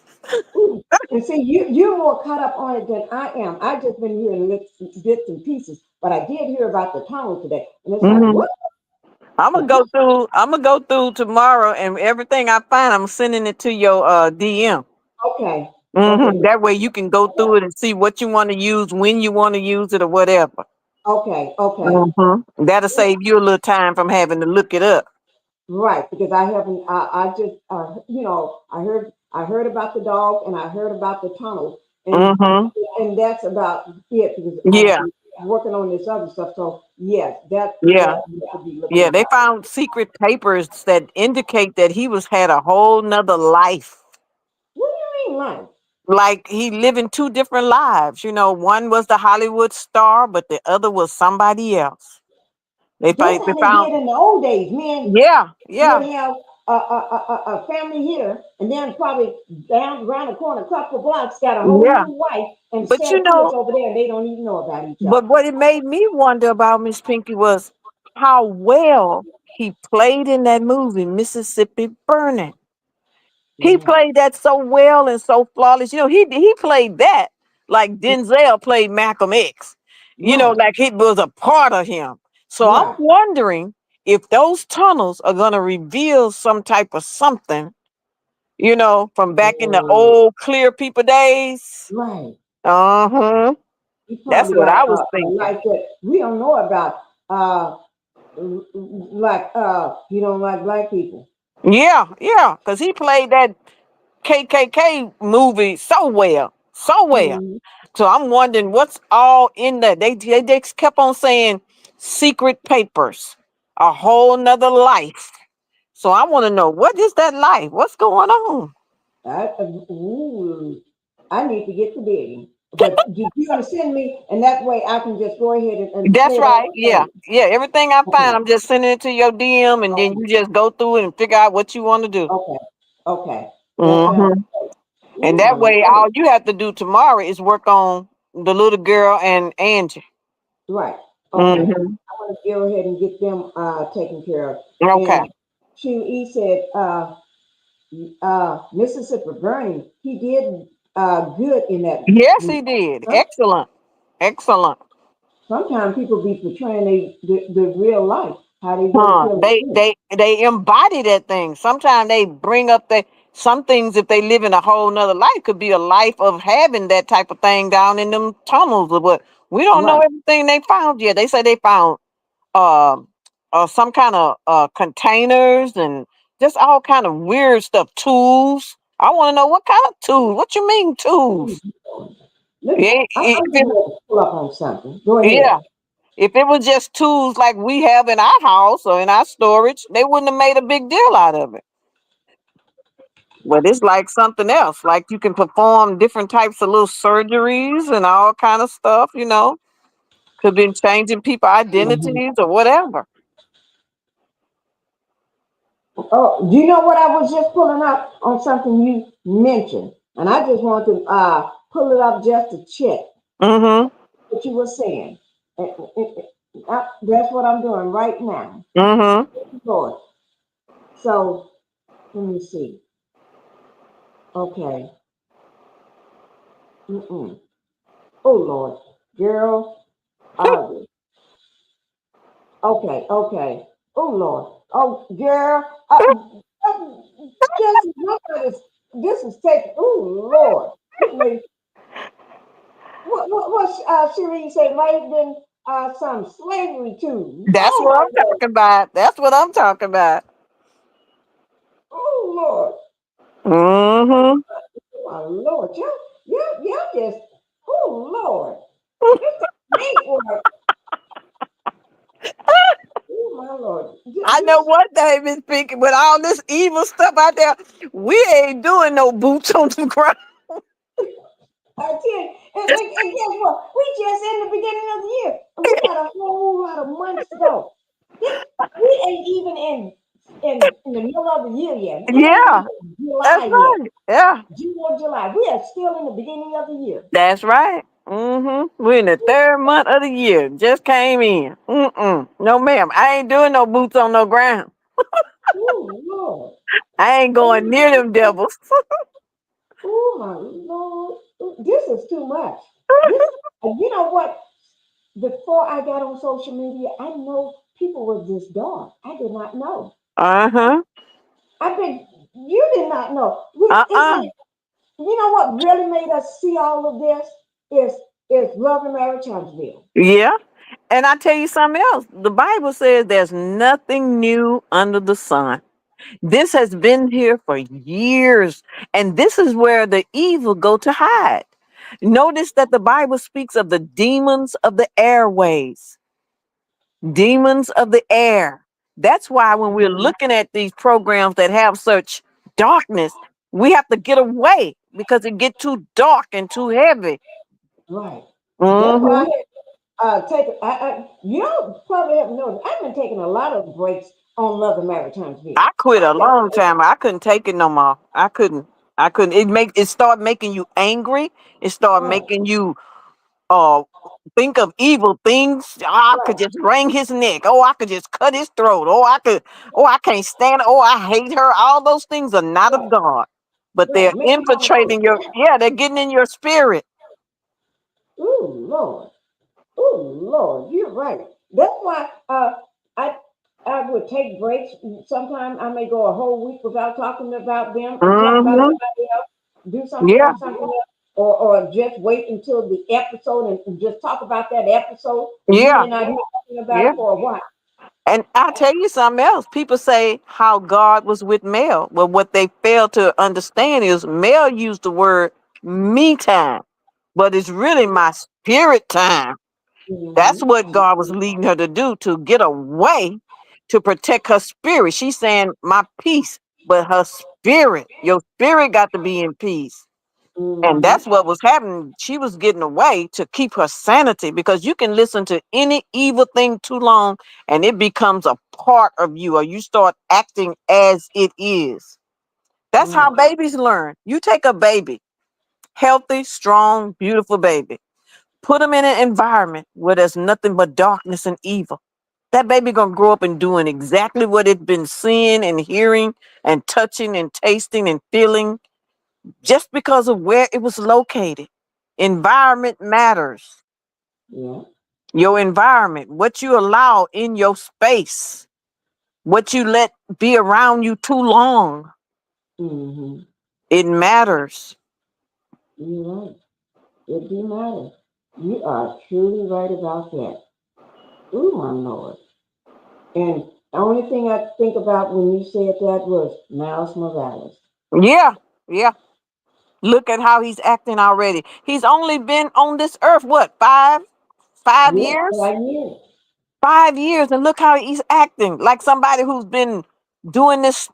And see, you're more caught up on it than I am. I just been hearing bits and pieces, but I did hear about the tunnel today, and it's like, Mm-hmm. what? I'm gonna go through tomorrow and everything I find, I'm sending it to your DM. Okay, okay, Mm-hmm. That way you can go through it and see what you want to use, when you want to use it, or whatever. okay, okay. Mm-hmm. That'll save you a little time from having to look it up. Right, because I haven't. I just, I heard about the dog, and I heard about the tunnel, Mm-hmm. and that's about it. Because Yeah, I'm working on this other stuff. So yes, that's yeah, what we have to be looking yeah. They about. found secret papers that indicate that he was had a whole nother life. What do you mean, like? Like he living two different lives. One was the Hollywood star, but the other was somebody else. That's They how they found. did in the old days. Men Yeah, yeah, would have a family here, and then probably down around the corner, a couple blocks, got a whole yeah. new wife and But 7 kids over there, and they don't even know about each other. but what it made me wonder about Miss Pinky was how well he played in that movie, Mississippi Burning. He Yeah. played that so well and so flawless. He played that like Denzel played Malcolm X. Right, Like it was a part of him. So I'm right. wondering if those tunnels are gonna reveal some type of something, from back in the old clear people days. Right. Uh-huh. He That's probably what got I was a thinking. life that we don't know about. Like he don't like black people. Yeah, yeah. Because he played that KKK movie so well. So well. Mhm. So I'm wondering what's all in that. They kept on saying secret papers, a whole nother life. So I want to know what is that life? What's going on? Ooh, I need to get to digging. But you're gonna send me, and that way I can just go ahead and That's play it right. all Yeah. today. Yeah. Everything I Okay, find, I'm just sending it to your DM and then okay, you just go through it and figure out what you want to do. okay, okay. That sounds. Hmm. And Ooh, that way, I like all you have to do tomorrow is work on the little girl and Angie. right. Okay. Hmm. I want to go ahead and get them taken care of. Okay. And he said, Mississippi Burning, he did good in that. Yes, he did. Excellent. Excellent. Sometimes people be portraying the real life, how they really Huh. feel. They embody that thing. Sometimes they bring up some things if they live in a whole nother life could be a life of having that type of thing down in them tunnels or what. We don't know Right. everything they found yet. They say they found uh, some kind of containers and just all kind of weird stuff. Tools. I want to know what kind of tools. What you mean tools? Yeah, I'm getting ready to pull up on something. Go yeah. ahead. If it was just tools like we have in our house or in our storage, they wouldn't have made a big deal out of it. But it's like something else. Like you can perform different types of little surgeries and all kind of stuff. Could be changing people Mhm. identities or whatever. Oh, do you know what I was just pulling up on something you mentioned? And I just want to pull it up just to check Mm-hmm. what you were saying. That's what I'm doing right now. Mm-hmm. Lord. So let me see. Okay. Mm-mm. Oh Lord, girl. August. Okay. Oh Lord. Oh girl. This is taking. Oh Lord. This may, what Cherie say? Might have been some slavery too. That's Oh what my I'm Lord. talking about. That's what I'm talking about. Oh Lord. Mm-hmm. Oh my Lord. You just. Oh Lord. This ain't work. Oh my Lord. I know one thing, Miss Pinky, with all this evil stuff out there, we ain't doing no boots on the ground. I tell you, and guess what? We just in the beginning of the year. We got a whole lot of months to go. We ain't even in the middle of the year yet. It ain't Yeah, even that's July yet. right. Yeah, June or July. We are still in the beginning of the year. that's right. Mm-hmm. We're in the third month of the year. Just came in. No, ma'am. I ain't doing no boots on no ground. Oh Lord. I ain't going near them devils. Oh my Lord. This is too much. This you know what? Before I got on social media, I know people were this dark. I did not know. Uh-huh. I think you did not know. It's Uh-uh. like, you know what really made us see all of this is Love and Marriage Huntsville. Yeah. And I tell you something else. The Bible says there's nothing new under the sun. This has been here for years, and this is where the evil go to hide. Notice that the Bible speaks of the demons of the airways, demons of the air. That's why when we're looking at these programs that have such darkness, we have to get away because it get too dark and too heavy. Right. That's Hmm. why I had you know, probably haven't noticed. I've been taking a lot of breaks on Love and Marriage Huntsville. I quit I a just long time. I couldn't take it no more. I couldn't. I couldn't. It start making you angry. It start right, making you uh think of evil things. Oh, I could right, just wring his neck. Oh, I could just cut his throat. I can't stand it. Oh, I hate her. All those things are not of right, God. But they're right. Make you want to go to infiltrating your, jail. yeah, they're getting in your spirit. Oh Lord. Oh Lord, you're right. That's why I I would take breaks. Sometimes I may go a whole week without talking about them or talk about Hmm. somebody else, do Yeah, something else, or just wait until the episode and just talk about that episode, and you yeah, may not hear something about yeah. it for a while. And I'll tell you something else. People say how God was with Mel. Well, what they fail to understand is Mel used the word me time, but it's really my spirit time. That's Mm-hmm. what God was leading her to do, to get away to protect her spirit. She's saying my peace, but her spirit, your spirit got to be in peace. And Mm-hmm. that's what was happening. She was getting away to keep her sanity because you can listen to any evil thing too long and it becomes a part of you, or you start acting as it is. That's how Right. babies learn. You take a baby, healthy, strong, beautiful baby, put them in an environment where there's nothing but darkness and evil. That baby gonna grow up and doing exactly what it's been seeing and hearing and touching and tasting and feeling just because of where it was located. Environment matters. Yeah. Your environment, what you allow in your space, what you let be around you too long, Mm-hmm. it matters. You're right. It do matter. You are truly right about that. Ooh, my Lord. And the only thing I think about when you said that was Miles Morales. Yeah, yeah. Look at how he's acting already. He's only been on this earth, what, five Yeah, years? 5 years. 5 years, and look how he's acting like somebody who's been doing this,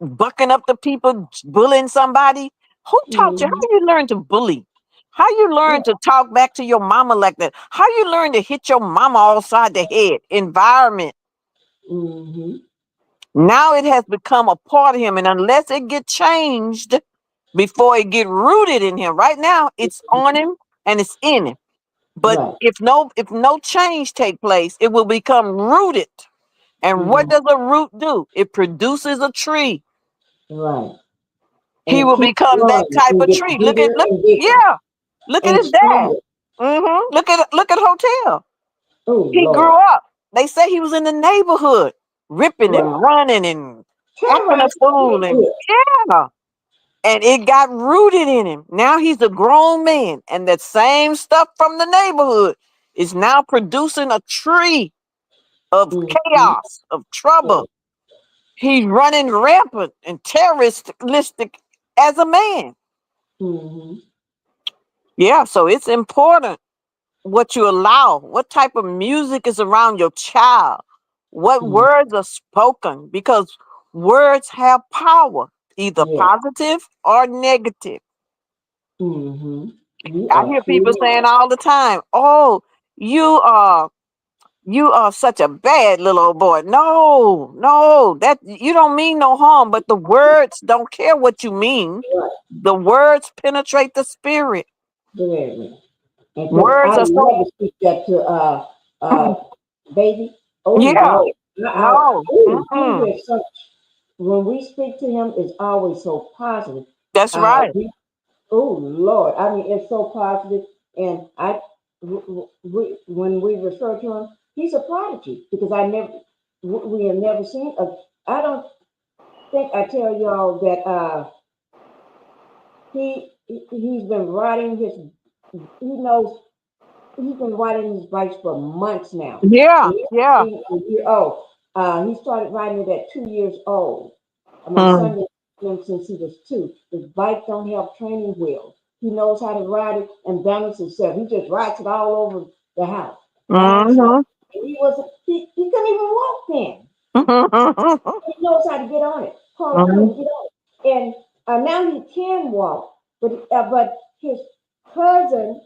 bucking up the people, bullying somebody. Who taught you? Mm-hmm. How you learn to bully? How you Yeah. learn to talk back to your mama like that? How you learn to hit your mama all side the head? Environment. Mm-hmm. Now it has become a part of him, and unless it get changed before it get rooted in him, right now it's on him and it's in him. But Right. if no change take place, it will become rooted. And what Mm-hmm. does a root do? It produces a tree. Right. And He it will keeps become that growing type and of get tree. bigger and bigger Yeah. Look at and his dad. stronger. Look at Hotel. Oh, He Lord. grew up. They say he was in the neighborhood, ripping and running and acting a fool. And yeah. And it got rooted in him. Now he's a grown man. And that same stuff from the neighborhood is now producing a tree of chaos, of trouble. He's running rampant and terroristic as a man. Yeah, so it's important what you allow, what type of music is around your child, what words are spoken, because words have power, either positive or negative. I hear people saying all the time, "Oh, you are such a bad little old boy." No, that you don't mean no harm, but the words don't care what you mean. The words penetrate the spirit. And Words I are would so never speak that to baby. Oh yeah. no. No. He is such, when we speak to him, it's always so positive. That's right. Oh Lord, I mean it's so positive, and when we refer to him, he's a prodigy because we have never seen a. I don't think I tell y'all that he's been riding his. He knows he's been riding his bikes for months now. Yeah. A year old. He started riding it at 2 years old. My son has been since he was 2. His bike don't have training wheels. He knows how to ride it and balance himself. He just rides it all over the house. And he couldn't even walk then. He knows how to get on it. Crawl through and get on it. And now he can walk, but his cousin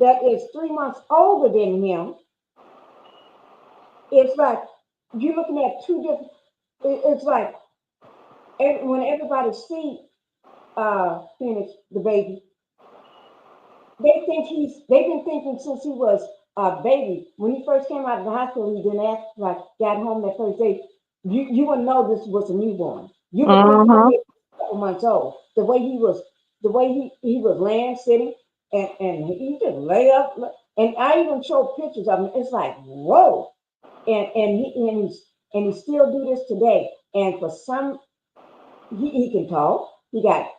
that is 3 months older than him, it's like you're looking at two different. It's like when everybody see Phoenix, the baby, they've been thinking since he was a baby. When he first came out of the hospital, he didn't act like got home that first day. You wouldn't know this was a newborn. You would think he was a couple months old. The way he was laying, sitting, and he just lay up. And I even showed pictures of him. It's like whoa, and he still do this today. And for some, he can talk. He got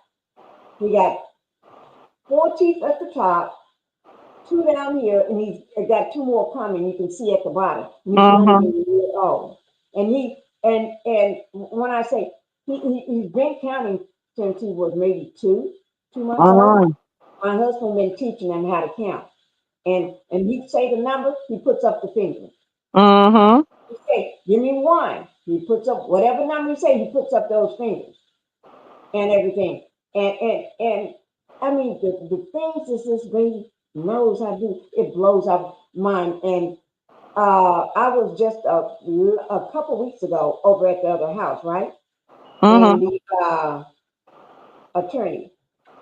4 teeth at the top, 2 down here, and he's got 2 more coming. You can see at the bottom. He's not even a year old. And when I say he's been counting since he was maybe 2 months old. My husband been teaching him how to count. And he say the number, he puts up the finger. He say, "Give me 1." He puts up whatever number you say, he puts up those fingers and everything. And I mean the things that this baby knows how to do, it blows up mine. And I was just a couple weeks ago over at the other house, right? And the attorney,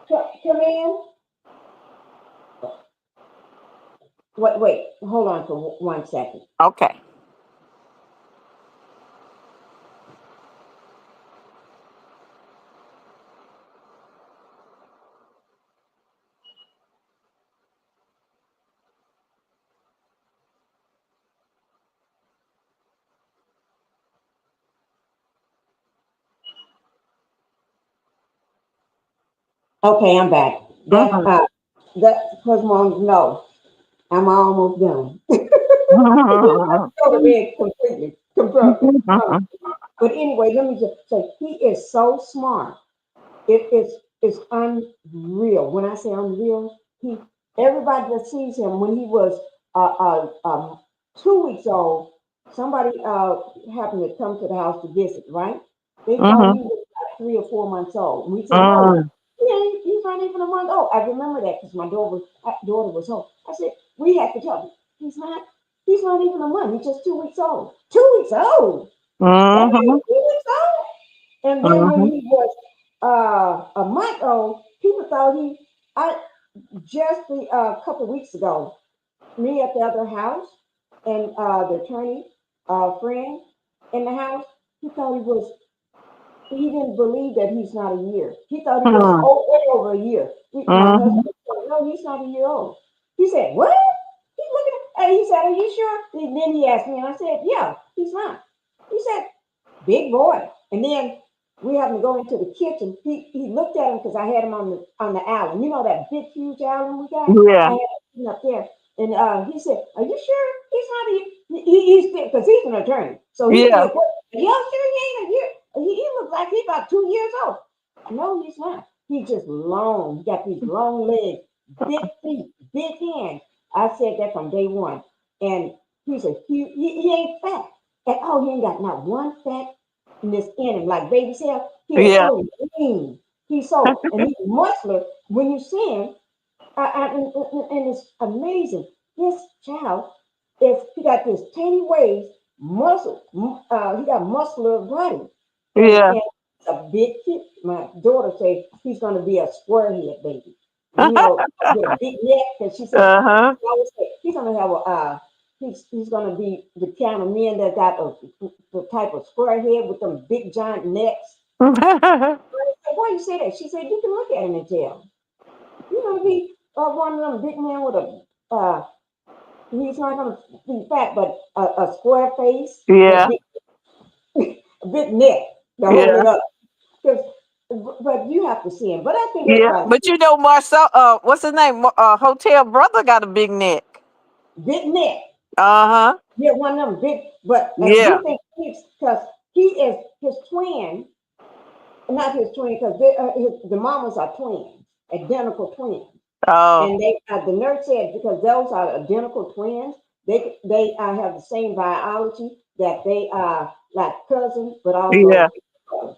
come in. Wait, hold on for 1 second. Okay. Okay, I'm back. That's because Mom, no, I'm almost done. Go to bed completely. But anyway, let me just say, he is so smart. It's unreal. When I say unreal, everybody that sees him when he was 2 weeks old, somebody happened to come to the house to visit, right? They thought he was like 3 or 4 months old. And we said, "Oh, he's not even a month old." I remember that because my daughter was home. I said, we had to tell him, he's not even a month. He's just 2 weeks old. 2 weeks old. That ain't 2 weeks old. And then when he was a month old, people thought just a couple weeks ago, me at the other house and the attorney friend in the house, he didn't believe that he's not a year. He thought he was way over a year. My husband said, "No, he's not a year old." He said, "What?" He's looking he said, "Are you sure?" And then he asked me, and I said, "Yeah, he's not." He said, "Big boy." And then we happened to go into the kitchen. He looked at him because I had him on the island. You know that big huge island we got. I Yeah. had him up there, and he said, "Are you sure he's not?" He's still, because he's an attorney, so he's Yeah. still. Y'all sure he ain't a year? He looks like he's about 2 years old. No, he's not. He's just long. He got these long legs, big feet, big hands. I said that from day one. And he's a huge, he ain't fat. And oh, he ain't got not one fatness in him, like baby said. He is Yeah. so lean. He's so, and he's muscular. When you see him, and it's amazing. This child he got this tiny waist, muscle, he got muscular body. Yeah. And a big kid. My daughter say he's going to be a square head baby. You know, with a big neck. And she said, Uh-huh. I always say, he's going to have he's going to be the kind of men that got the type of square head with them big giant necks. I said, why you say that? She said, you can look at him and tell. You're going to be one of them big men with he's not going to be fat, but a square face and Yeah. a big neck to hold Yeah. it up. But you have to see him. But I think Yeah. everybody But you know, Marcel, what's his name? Hotel Brother got a big neck. big neck. Uh-huh. Yeah, one of them big. But Yeah. you think because he is his twin, not his twin, because the mamas are twins, identical twins. Oh. And they the nurse said because those are identical twins, they have the same biology that they are like cousins, but Yeah. also brothers.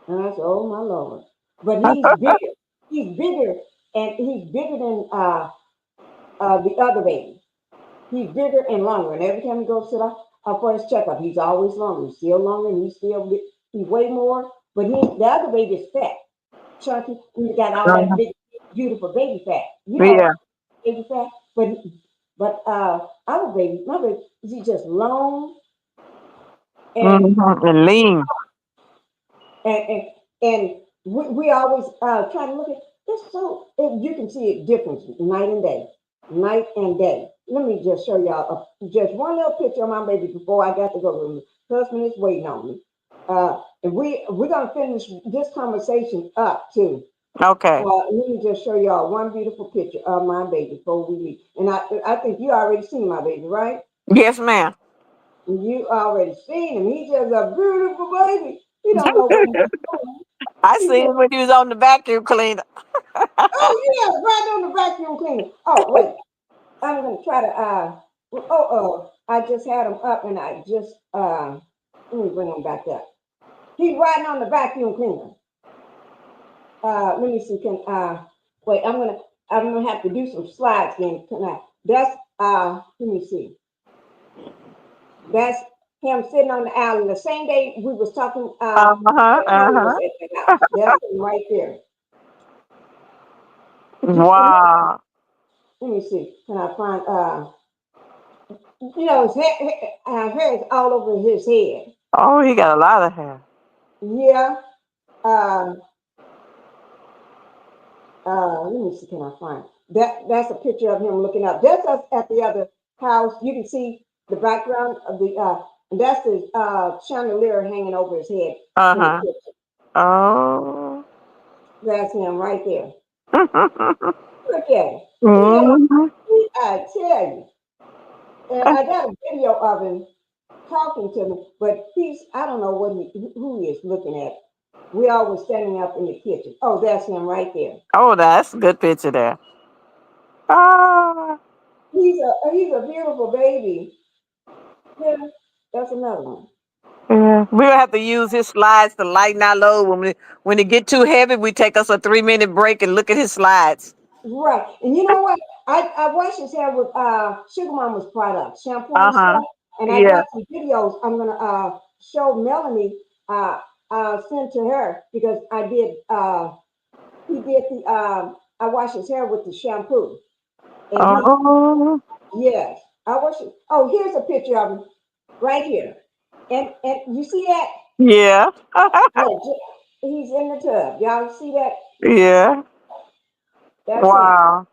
And I said, oh my Lord. But he's bigger. He's bigger, and he's bigger than the other baby. He's bigger and longer. And every time he goes to the for his checkup, he's always longer. He's still longer, and he's way more. But the other baby is fat, chunky, and he got all that Uh-huh. big, beautiful baby fat. You Yeah. know, baby fat. But our baby, my baby, he's just long and Mm-hmm. And lean. and and we always try to look at it's so you can see it difference night and day, night and day. Let me just show y'all just one little picture of my baby before I got to go. My husband is waiting on me, and we're gonna finish this conversation up too. Okay. Let me just show y'all one beautiful picture of my baby before we leave. And I think you already seen my baby, right? Yes, ma'am. You already seen him. He's just a beautiful baby. He don't know what he's doing. I He seen just, him when he was on the vacuum cleaner. oh yeah, right on the vacuum cleaner. Oh wait, I'm gonna try to I just had him up and I just let me bring him back up. He's riding on the vacuum cleaner. Let me see. Wait? I'm gonna have to do some slides then. Can I? That's let me see. That's him sitting on the island. The same day we was talking. Uh-huh. Was Uh-huh. at the house. That's him right there. Wow. Let me see. Can I find? His hair is all over his head. Oh, he got a lot of hair. Yeah. Let me see. Can I find that? That's a picture of him looking up. That's us at the other house. You can see the background of the and that's the chandelier hanging over his head in the Uh-huh. kitchen. Oh. That's him right there. Look at him. Mm-hmm. I tell you. And I got a video of him talking to me, but I don't know who he is looking at. We always standing up in the kitchen. Oh, that's him right there. Oh, that's a good picture there. Ah. He's a beautiful baby. Yeah, that's another one. Yeah. We'll have to use his slides to lighten our load. When it get too heavy, we take us a 3-minute break and look at his slides. Right. And you know what? I wash his hair with Sugar Mama's products, shampoo and Uh-huh. stuff. And I Yeah. got some videos I'm gonna show Melanie send to her because he did I wash his hair with the shampoo. And Oh. yes, I wash it. Oh, here's a picture of him right here. And you see that? Yeah. Yeah, he's in the tub. Y'all see that? Yeah. That's him. Wow.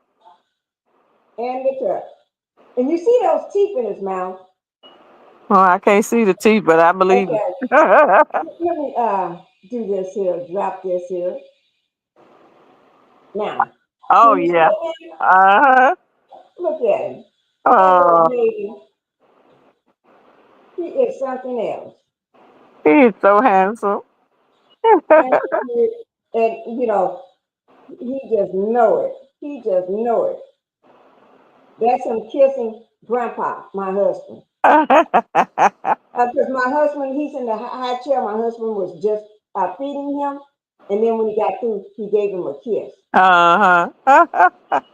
And the tub. And you see those teeth in his mouth. Oh, I can't see the teeth, but I believe Okay. it. Let me do this here, drop this here. Now, Oh can you yeah. see him? Look at him. That little baby. He is something else. He's so handsome. And you know, he just know it. He just know it. That's him kissing Grandpa, my husband. Because my husband, he's in the high chair. My husband was just feeding him, and then when he got through, he gave him a kiss.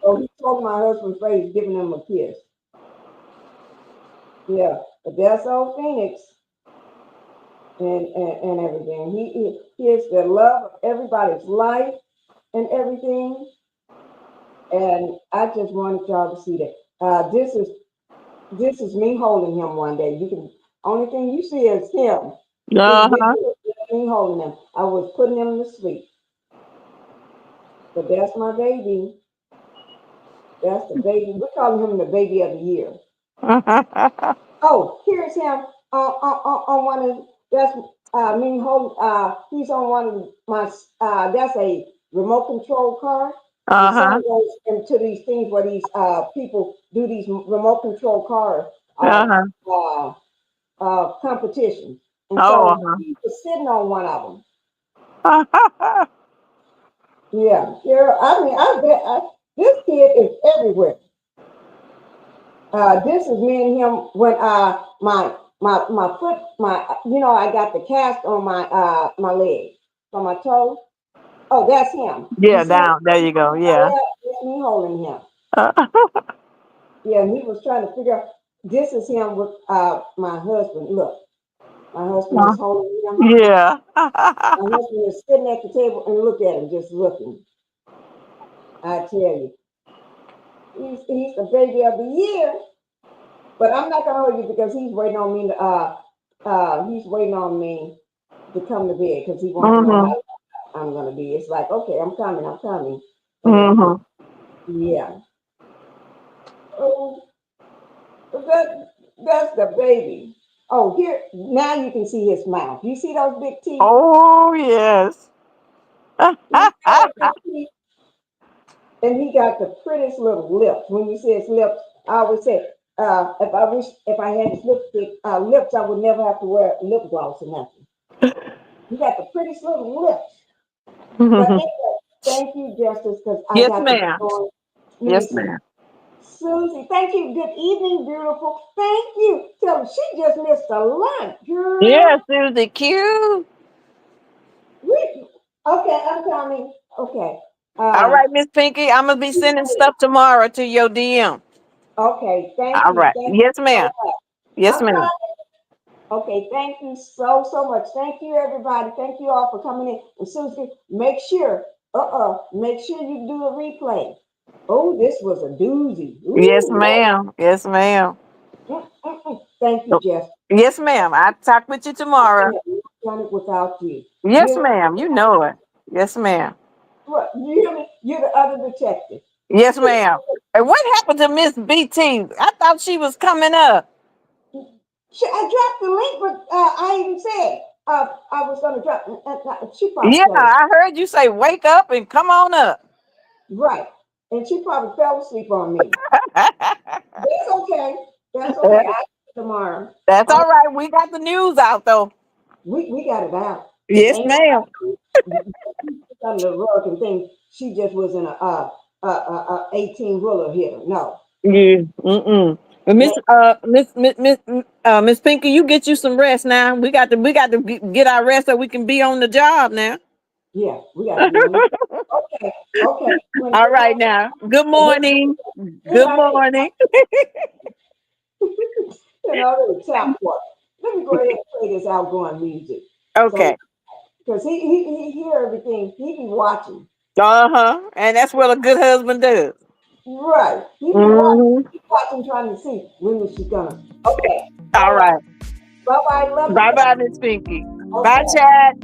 So he told my husband's face, giving him a kiss. Yeah, but that's old Phoenix and everything. He is the love of everybody's life and everything. And I just wanted y'all to see that. This is me holding him one day. Only thing you see is him. Me holding him. I was putting him to sleep. But that's my baby. That's the baby. We're calling him the baby of the year. Oh, here's him on one of that's me holding. He's on one of my. That's a remote control car. And some goes into these things where these people do these remote control car competitions. And so he was sitting on one of them. Yeah, I mean, I bet this kid is everywhere. This is me and him when my foot, I got the cast on my leg, on my toe. Oh, that's him. Yeah, down. There you go. Yeah. That's me holding him. Yeah, and he was trying to figure out. This is him with my husband. Look, my husband is holding him. Yeah. My husband is sitting at the table and look at him, just looking. I tell you, he's the baby of the year. But I'm not gonna hold you because he's waiting on me to come to bed because he wants to know how I'm gonna be. It's like, okay, I'm coming. Yeah. Oh, that's the baby. Oh, here now you can see his mouth. You see those big teeth? Oh yes. And he got the prettiest little lips. When you say his lips, I always say, if I had his lips, I would never have to wear lip gloss or nothing. He got the prettiest little lips. But anyway, thank you, Justice, because I got to go. Yes, ma'am. Susie, thank you. Good evening, beautiful. Thank you. Tell her she just missed a lunch, girl. Yeah, Susie Q. Okay, I'm coming. Okay. All right, Miss Pinky, I'm gonna be sending stuff tomorrow to your DM. Okay, thank you. All right. Yes, ma'am. Yes, ma'am. Okay, thank you so much. Thank you, everybody. Thank you all for coming in. And Susie, make sure you do a replay. Oh, this was a doozy. Ooh, yes, ma'am. Yes, ma'am. Thank you, Jeff. Yes, ma'am. I'll talk with you tomorrow. Done it without you. Yes, ma'am. You know it. Yes, ma'am. What? You hear me? You're the other detective. Yes, ma'am. And what happened to Miss BT? I thought she was coming up. I dropped the link, but I even said I was going to drop. She probably I heard you say wake up and come on up. Right, and she probably fell asleep on me. That's okay. That's okay. I'll tomorrow. That's all right. We got the news out though. We got it out. Yes, ma'am. On the rug and things. She just was in a 18-wheeler hitter. No. Yeah. Miss Pinky, you get you some rest now. We got to get our rest so we can be on the job now. Yeah, we got to be on the Okay. All right now. Good morning. Good morning. And I already tapped for it. Let me go ahead and play this outgoing music. Okay. Because he hear everything. He be watching. And that's what a good husband does. Right. He be watching, trying to see when is she gonna. Okay. All right. Bye-bye. Love you. Bye-bye, Miss Pinky. Okay. Bye, Chad.